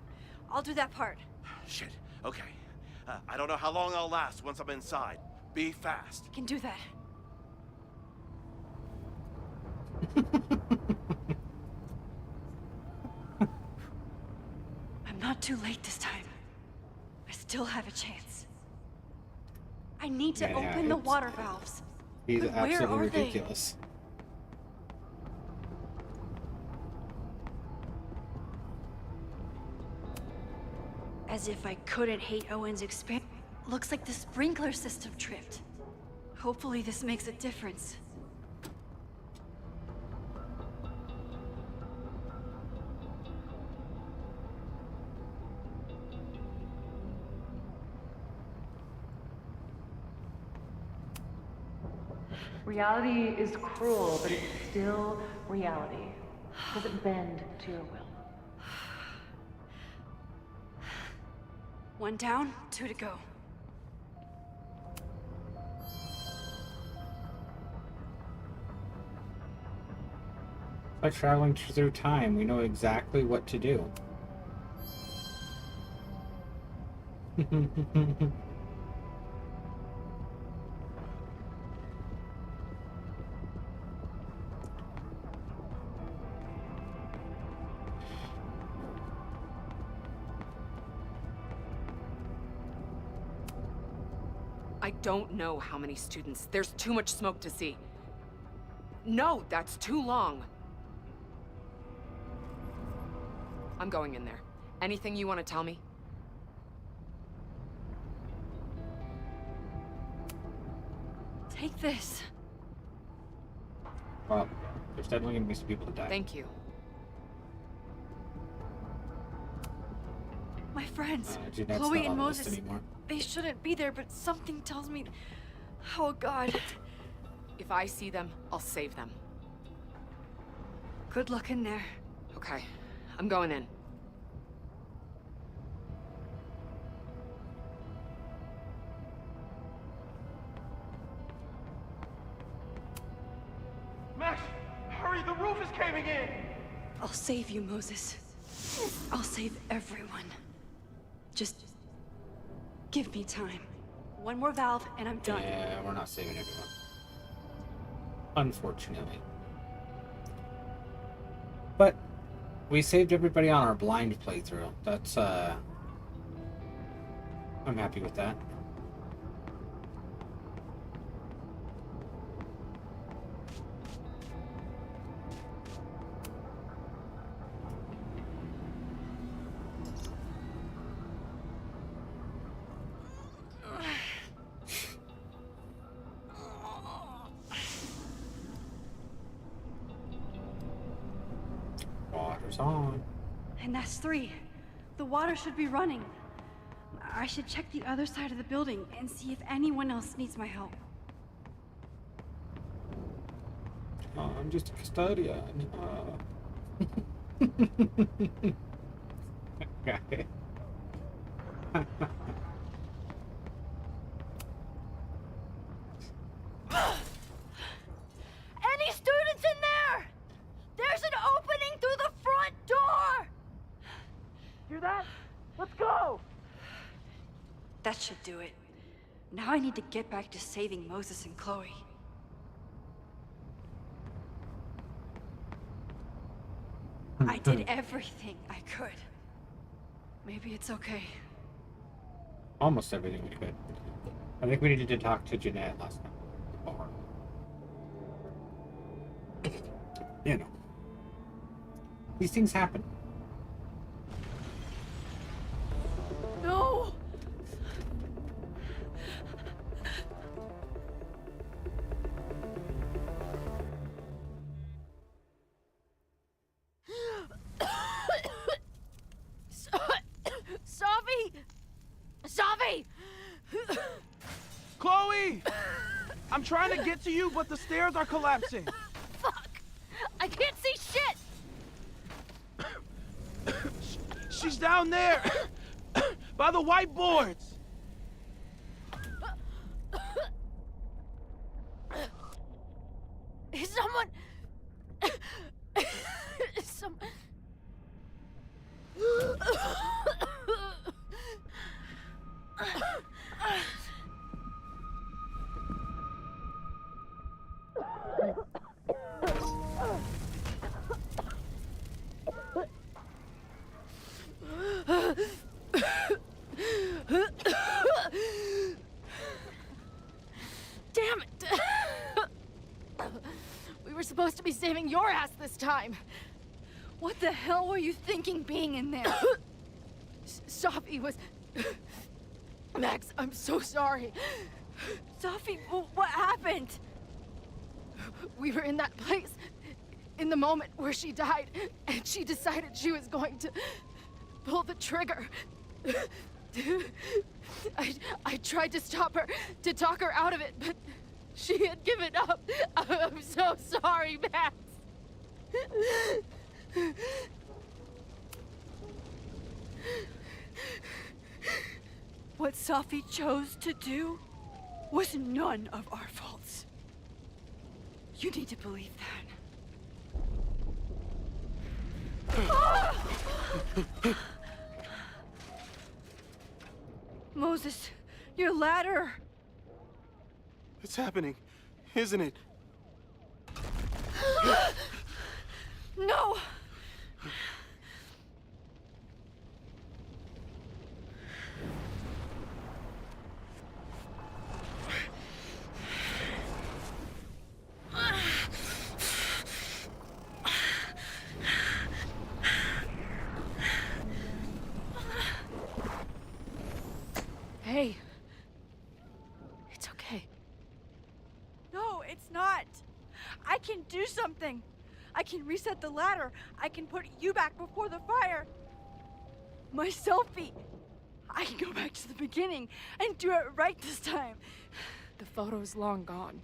I'll do that part. Shit, okay. I don't know how long I'll last once I'm inside. Be fast. Can do that. I'm not too late this time. I still have a chance. I need to open the water valves. He's But where absolutely are they? ridiculous. As if I couldn't hate Owen's expand. Looks like the sprinkler system tripped. Hopefully this makes a difference. Reality is cruel, but it's still reality. It doesn't bend to your will. 1 down, 2 to go. By traveling through time, we know exactly what to do. I don't know how many students. There's too much smoke to see. No, that's too long. I'm going in there. Anything you want to tell me? Take this. Well, there's definitely gonna be some people that die. Thank you. My friends, Jeanette's Chloe not and on the list Moses, anymore. they shouldn't be there, but something tells me... Oh God. If I see them, I'll save them. Good luck in there. Okay, I'm going in. Max, hurry, the roof is caving in! I'll save you, Moses. I'll save everyone. Just give me time. 1 more valve and I'm done. Yeah, we're not saving everyone. Unfortunately. But we saved everybody on our blind playthrough. That's I'm happy with that. Water's on. And that's 3. The water should be running. I should check the other side of the building and see if anyone else needs my help. Oh, I'm just a custodian. Okay. Any students in there? There's an opening through the front door! Hear that? Let's go! That should do it. Now I need to get back to saving Moses and Chloe. I did everything I could. Maybe it's okay. Almost everything we could. I think we needed to talk to Jeanette last time. Or... you know. These things happen. No! Savi! Savi! Chloe! I'm trying to get to you, but the stairs are collapsing. Fuck! I can't see shit! She's down there! By the whiteboards! Is Someone... Some... Damn it! We were supposed to be saving your ass this time. What the hell were you thinking being in there? Sophie was... Max, I'm so sorry. Sophie, what happened? We were in that place in the moment where she died, and she decided she was going to pull the trigger. I tried to stop her, to talk her out of it, but she had given up. I'm so sorry, Max. What Sophie chose to do was none of our faults. You need to believe that. Moses, your ladder! It's happening, isn't it? No! Hey. It's okay. No, it's not. I can do something. I can reset the ladder. I can put you back before the fire. My selfie. I can go back to the beginning and do it right this time. The photo's long gone.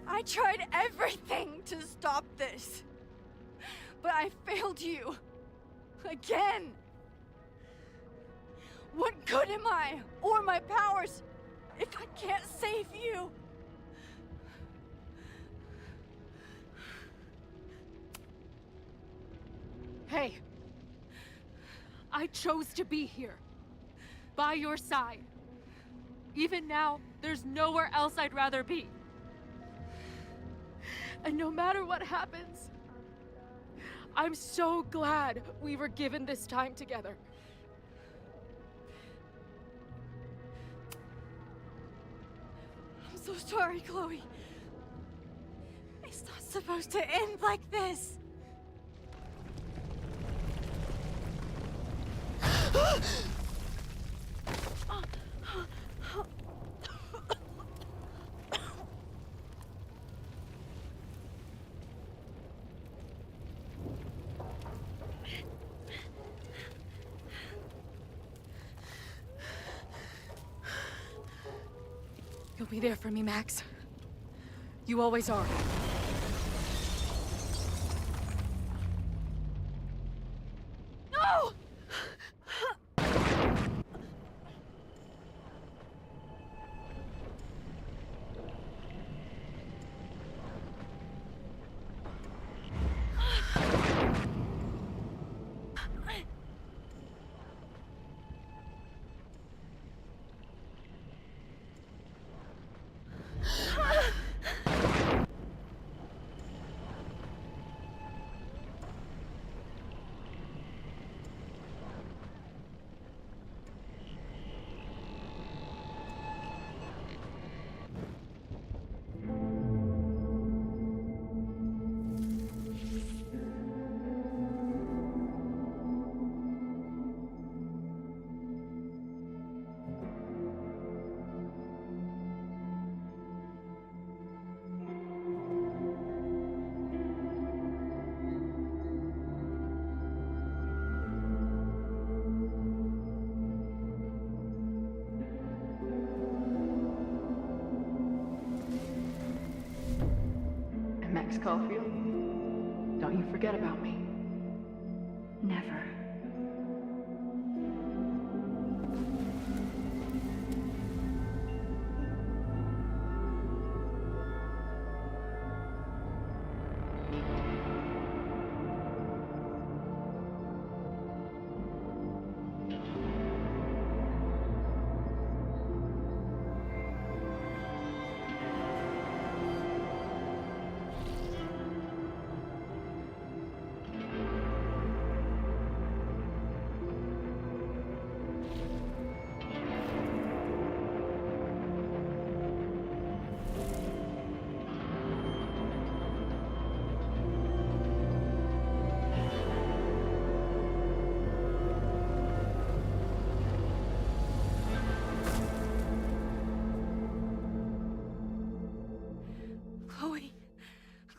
I tried everything to stop this. But I failed you. Again. What good am I, or my powers, if I can't save you? Hey. I chose to be here. By your side. Even now, there's nowhere else I'd rather be. And no matter what happens, I'm so glad we were given this time together. I'm so sorry, Chloe. It's not supposed to end like this. You'll be there for me, Max. You always are. No! Max Caulfield. Don't you forget about me. Never.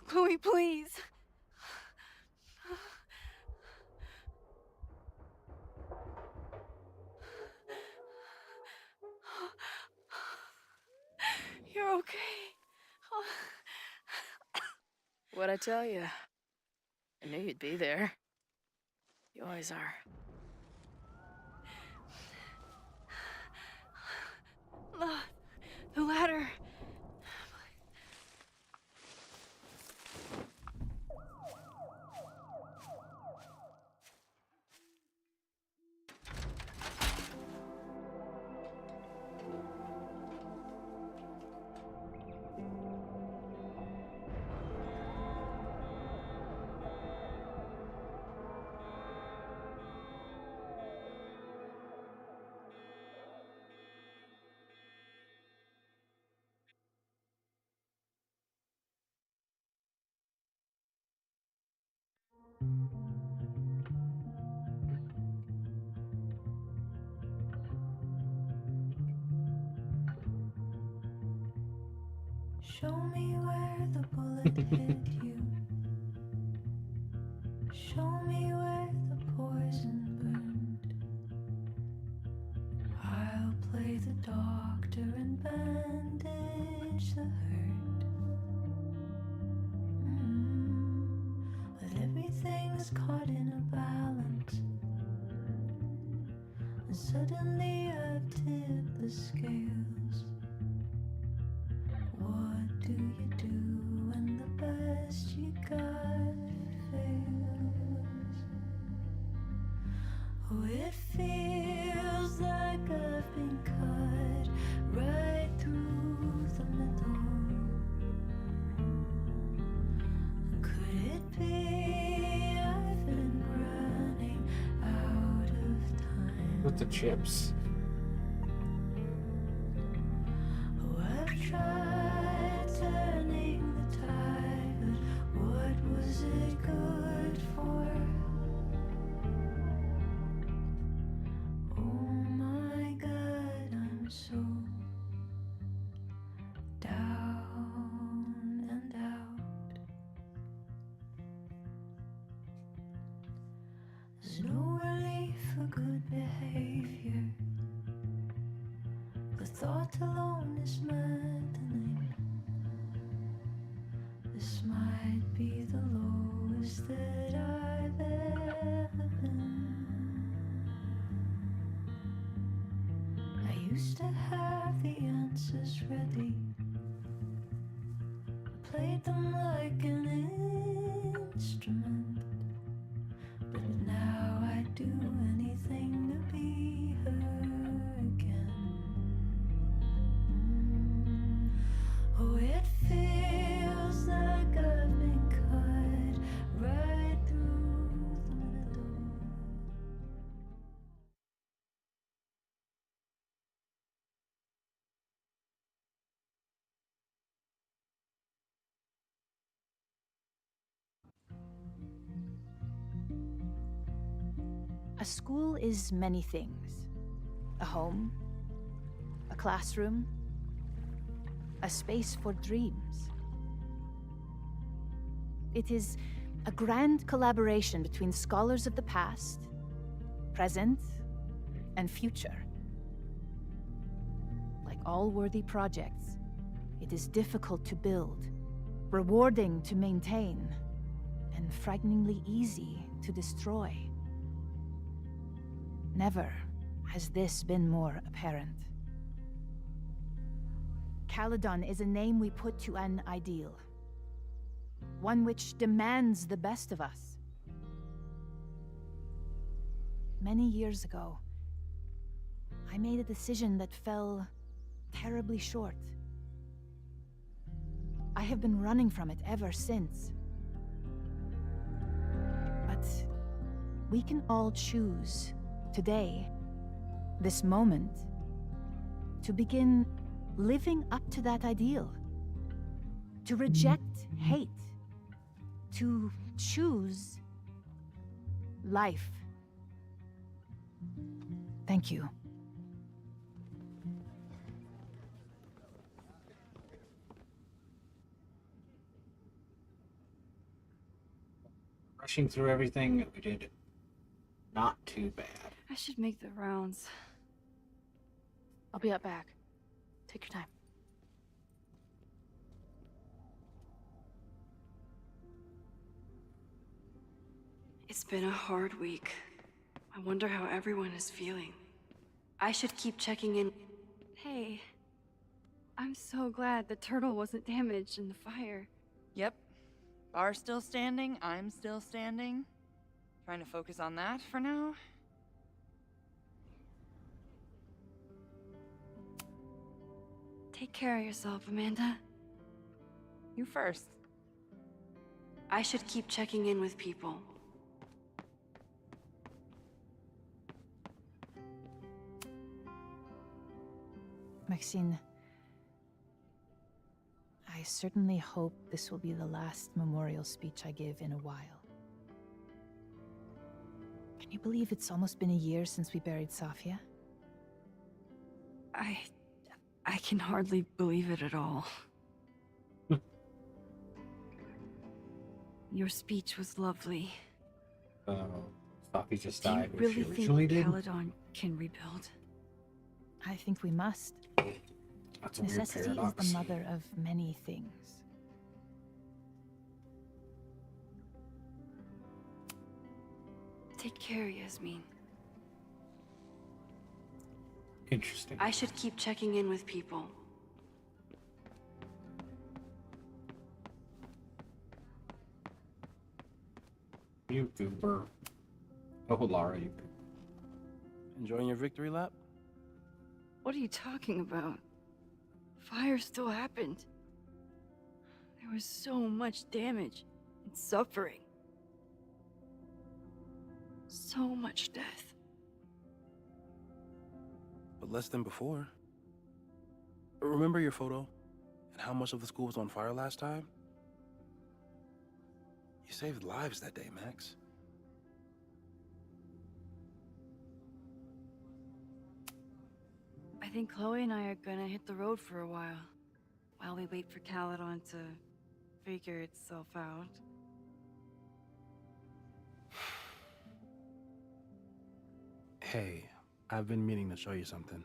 Chloe, please. You're okay. What'd I tell you? I knew you'd be there. You always are. The ladder. Show me where the bullet hit you. Show me where the poison burned. I'll play the doctor and bandage the hurt. But everything's caught in a balance. And suddenly I've tipped the scales. What do you do when the best you got fails? Oh, it feels like I've been cut right through the middle. Could it be I've been running out of time? With the chips. Oh, I've tried turning the tide, but what was it good for? Oh my God, I'm so down and out. There's no relief for good behavior. The thought alone is maddening. This might be the lowest that I've ever been. I used to have the answers ready. I played them like an instrument. But now I'd do anything to be her again. Oh, it feels like I've been cut right through the middle. A school is many things. A home, a classroom, a space for dreams. It is a grand collaboration between scholars of the past, present, and future. Like all worthy projects, it is difficult to build, rewarding to maintain, and frighteningly easy to destroy. Never has this been more apparent. Caledon is a name we put to an ideal. One which demands the best of us. Many years ago, I made a decision that fell terribly short. I have been running from it ever since. But we can all choose today, this moment, to begin living up to that ideal. To reject hate. To choose life. Thank you. Rushing through everything, we did not too bad. I should make the rounds. I'll be up back. Take your time. It's been a hard week. I wonder how everyone is feeling. I should keep checking in. Hey, I'm so glad the turtle wasn't damaged in the fire. Yep. Bar's still standing, I'm still standing. Trying to focus on that for now. Take care of yourself, Amanda. You first. I should keep checking in with people. Maxine, I certainly hope this will be the last memorial speech I give in a while. Can you believe it's almost been a year since we buried Safia? I can hardly believe it at all. Your speech was lovely. Safia just Do you died, which really she think originally did. Caledon can rebuild? I think we must. That's a weird Necessity is paradox. the mother of many things. Take care, Yasmin. Interesting. I should keep checking in with people. You goober. Oh, Lara, you. Enjoying your victory lap? What are you talking about? Fire still happened. There was so much damage and suffering. So much death. But less than before. Remember your photo? And how much of the school was on fire last time? You saved lives that day, Max. I think Chloe and I are gonna hit the road for a while we wait for Caledon to figure itself out. Hey, I've been meaning to show you something.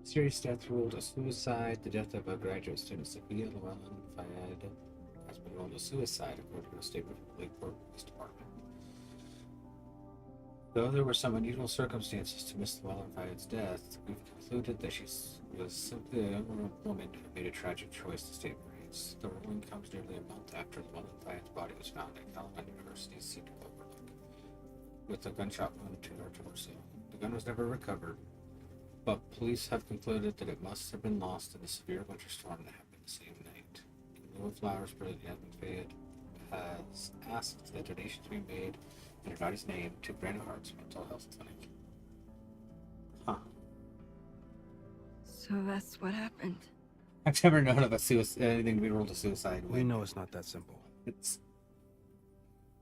Serious death ruled a suicide. The death of a graduate student, Sophia Llewellyn Fayed, has been ruled a suicide, according to a statement from the Lakeport Police Department. Though there were some unusual circumstances to Miss Llewellyn Fayed's death, we've concluded that she was simply a young woman who made a tragic choice to stay braids. The ruling comes nearly a month after Llewellyn Fayed's body was found at Caledon University's Cedar Overlook, with a gunshot wound to her torso. The gun was never recovered, but police have concluded that it must have been lost in the severe winter storm that happened the same night. In lieu of flowers, President Edmund Fayed has asked that donations be made in her daughter's name to Brandon Hart's mental health clinic. Huh. So that's what happened. I've never known of anything to be ruled a suicide. We know it's not that simple.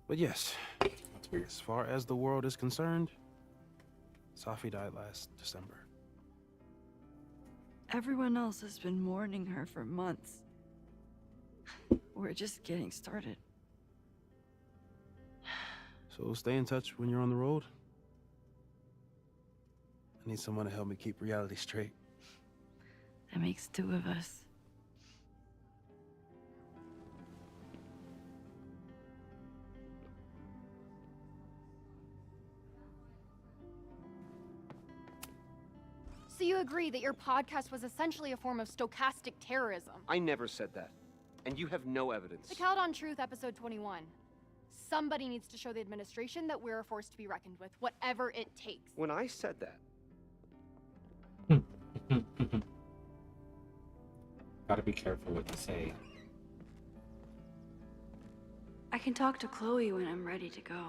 But yes, that's weird. As far as the world is concerned, Safia died last December. Everyone else has been mourning her for months. We're just getting started. So stay in touch when you're on the road. I need someone to help me keep reality straight. That makes two of us. So you agree that your podcast was essentially a form of stochastic terrorism? I never said that. And you have no evidence. The Caledon Truth, episode 21. Somebody needs to show the administration that we're a force to be reckoned with, whatever it takes. When I said that, Gotta be careful what you say. I can talk to Chloe when I'm ready to go.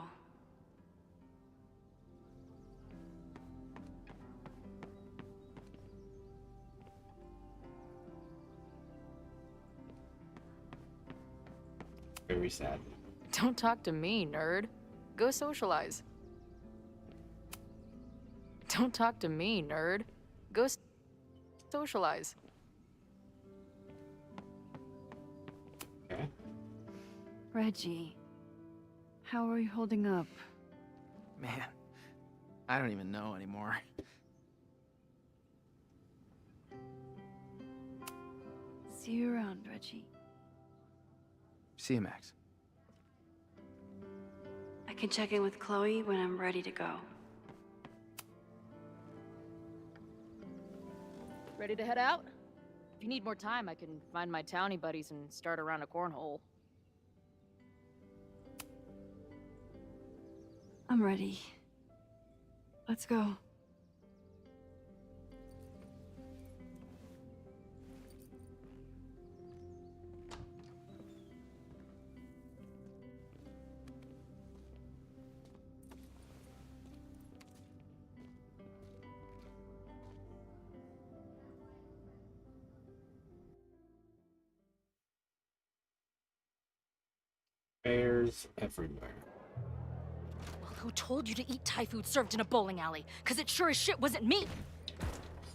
Very sad. Don't talk to me, nerd. Go socialize. Don't talk to me, nerd. Go socialize. Okay. Reggie, how are you holding up? Man, I don't even know anymore. See you around, Reggie. See you, Max. I can check in with Chloe when I'm ready to go. Ready to head out? If you need more time, I can find my townie buddies and start around a cornhole. I'm ready. Let's go. Bears everywhere. Well, who told you to eat Thai food served in a bowling alley? Because it sure as shit wasn't me!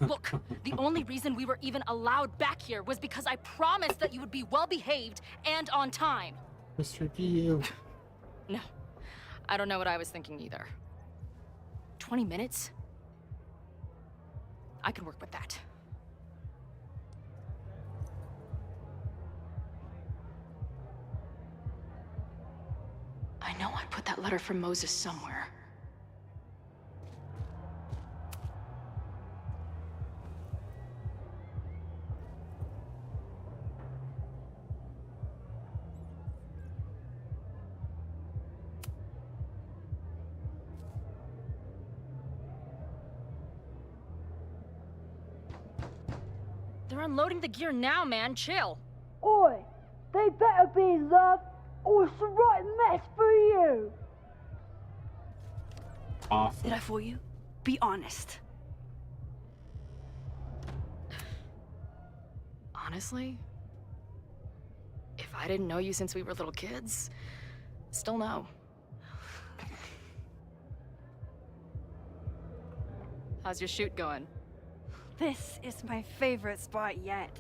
Look, the only reason we were even allowed back here was because I promised that you would be well-behaved and on time. Mr. Dio. No, I don't know what I was thinking either. 20 minutes? I can work with that. I know I put that letter from Moses somewhere. They're unloading the gear now, man. Chill. Oi, they better be, love, or it's the right mess for you. Awful. Did I fool you? Be honest. Honestly, if I didn't know you since we were little kids, still no. How's your shoot going? This is my favorite spot yet.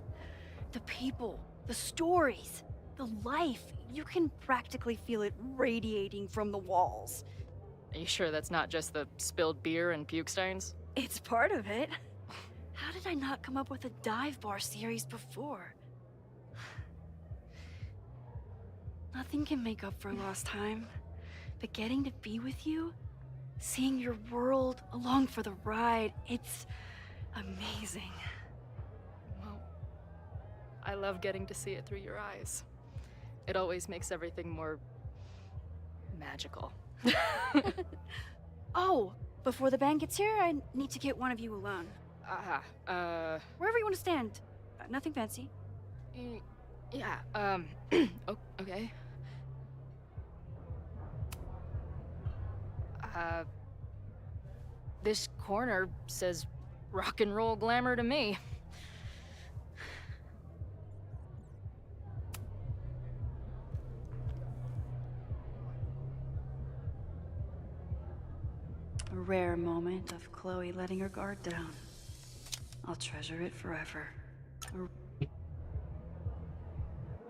The people, the stories, the life. You can practically feel it radiating from the walls. Are you sure that's not just the spilled beer and puke stains? It's part of it. How did I not come up with a dive bar series before? Nothing can make up for lost time, but getting to be with you, seeing your world along for the ride, it's amazing. Well, I love getting to see it through your eyes. It always makes everything more magical. Oh, before the band gets here, I need to get one of you alone. Wherever you want to stand. Nothing fancy. Yeah, okay. This corner says rock and roll glamour to me. A rare moment of Chloe letting her guard down. I'll treasure it forever.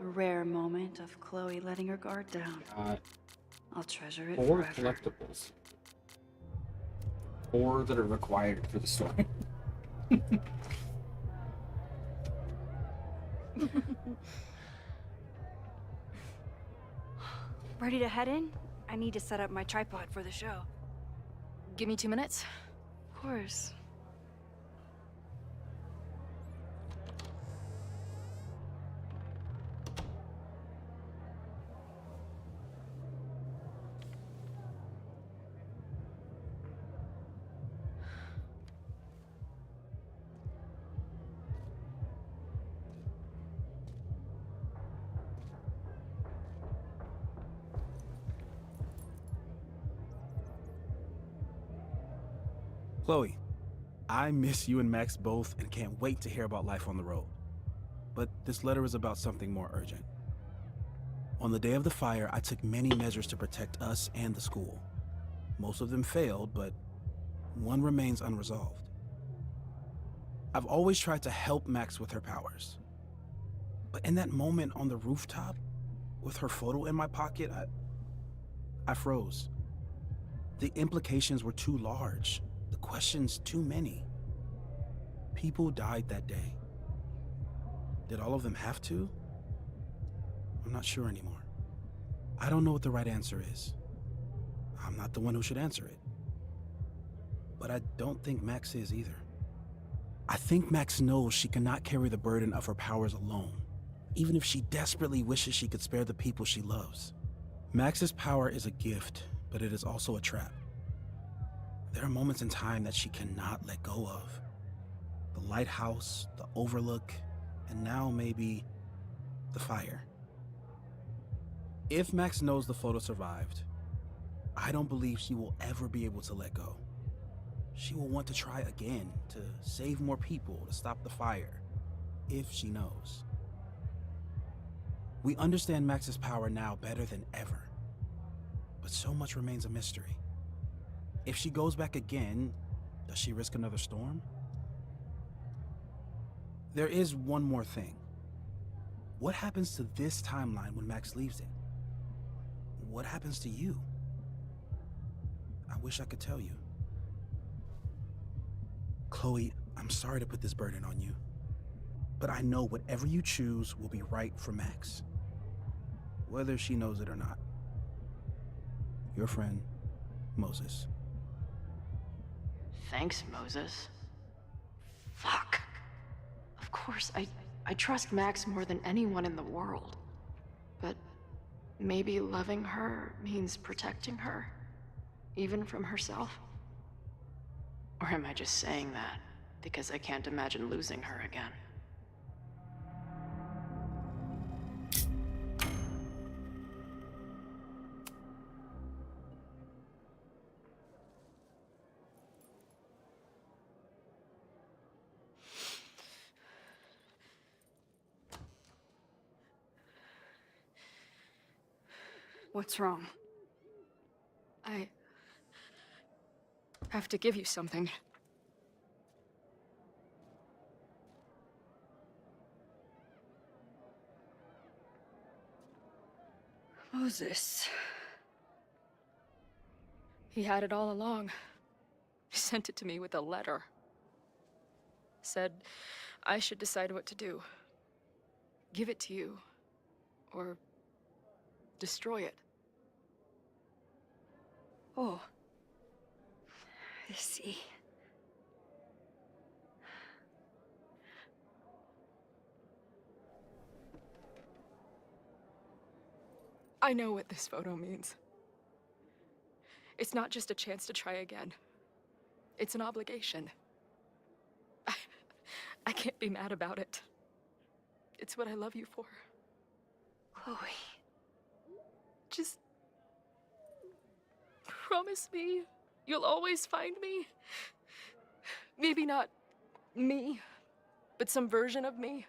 A rare moment of Chloe letting her guard down. I'll treasure it 4 forever. collectibles. 4 that are required for the story. Ready to head in? I need to set up my tripod for the show. Give me 2 minutes. Of course. Chloe, I miss you and Max both and can't wait to hear about life on the road. But this letter is about something more urgent. On the day of the fire, I took many measures to protect us and the school. Most of them failed, but one remains unresolved. I've always tried to help Max with her powers. But in that moment on the rooftop, with her photo in my pocket, I froze. The implications were too large. The questions too many. People died that day. Did all of them have to? I'm not sure anymore. I don't know what the right answer is. I'm not the one who should answer it. But I don't think Max is either. I think Max knows she cannot carry the burden of her powers alone, even if she desperately wishes she could spare the people she loves. Max's power is a gift, but it is also a trap. There are moments in time that she cannot let go of. The lighthouse, the overlook, and now maybe the fire. If Max knows the photo survived, I don't believe she will ever be able to let go. She will want to try again, to save more people, to stop the fire, if she knows. We understand Max's power now better than ever, but so much remains a mystery. If she goes back again, does she risk another storm? There is one more thing. What happens to this timeline when Max leaves it? What happens to you? I wish I could tell you. Chloe, I'm sorry to put this burden on you, but I know whatever you choose will be right for Max, whether she knows it or not. Your friend, Moses. Thanks, Moses. Fuck. Of course, I trust Max more than anyone in the world. But maybe loving her means protecting her, even from herself? Or am I just saying that because I can't imagine losing her again? What's wrong? I have to give you something. Moses. He had it all along. He sent it to me with a letter. Said I should decide what to do. Give it to you, or destroy it. Oh. I see. I know what this photo means. It's not just a chance to try again. It's an obligation. I can't be mad about it. It's what I love you for. Chloe. Just promise me you'll always find me. Maybe not me, but some version of me.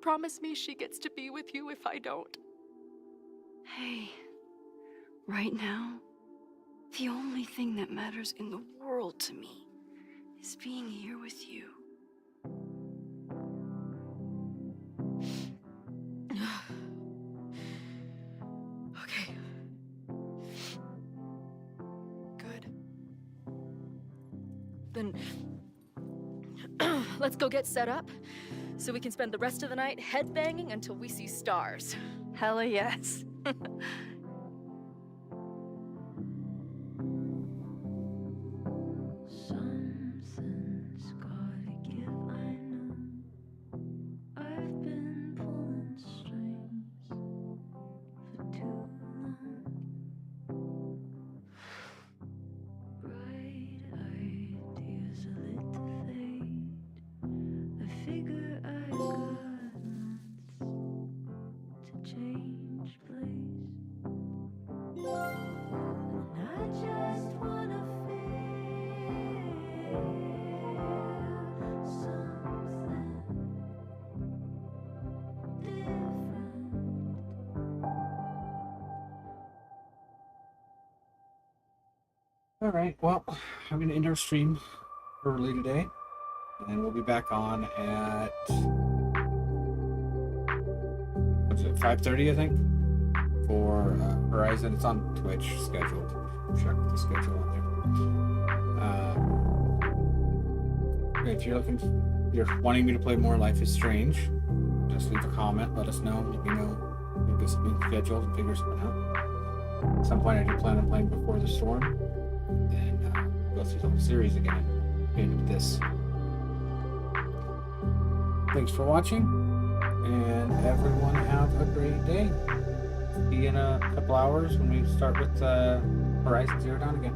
Promise me she gets to be with you if I don't. Hey, right now, the only thing that matters in the world to me is being here with you. Then let's go get set up so we can spend the rest of the night headbanging until we see stars. Hella yes. Something's gotta give, I know. I've been pulling strings for too long. Bright ideas are lit to fade. I figure I got months to change place. And I just wanna feel something different. All right, well, I'm going to end our stream early today, and then we'll be back on at, what's it, 5:30, I think, for Horizon. It's on Twitch scheduled. Check the schedule on there. If you're wanting me to play more Life is Strange, just leave a comment, let us know, let me know. We'll get something scheduled and figure something out. At some point I do plan on playing Before the Storm. Then go through the whole series again. Into this. Thanks for watching, and everyone have a great day. See you in a couple hours when we start with Horizon Zero Dawn again.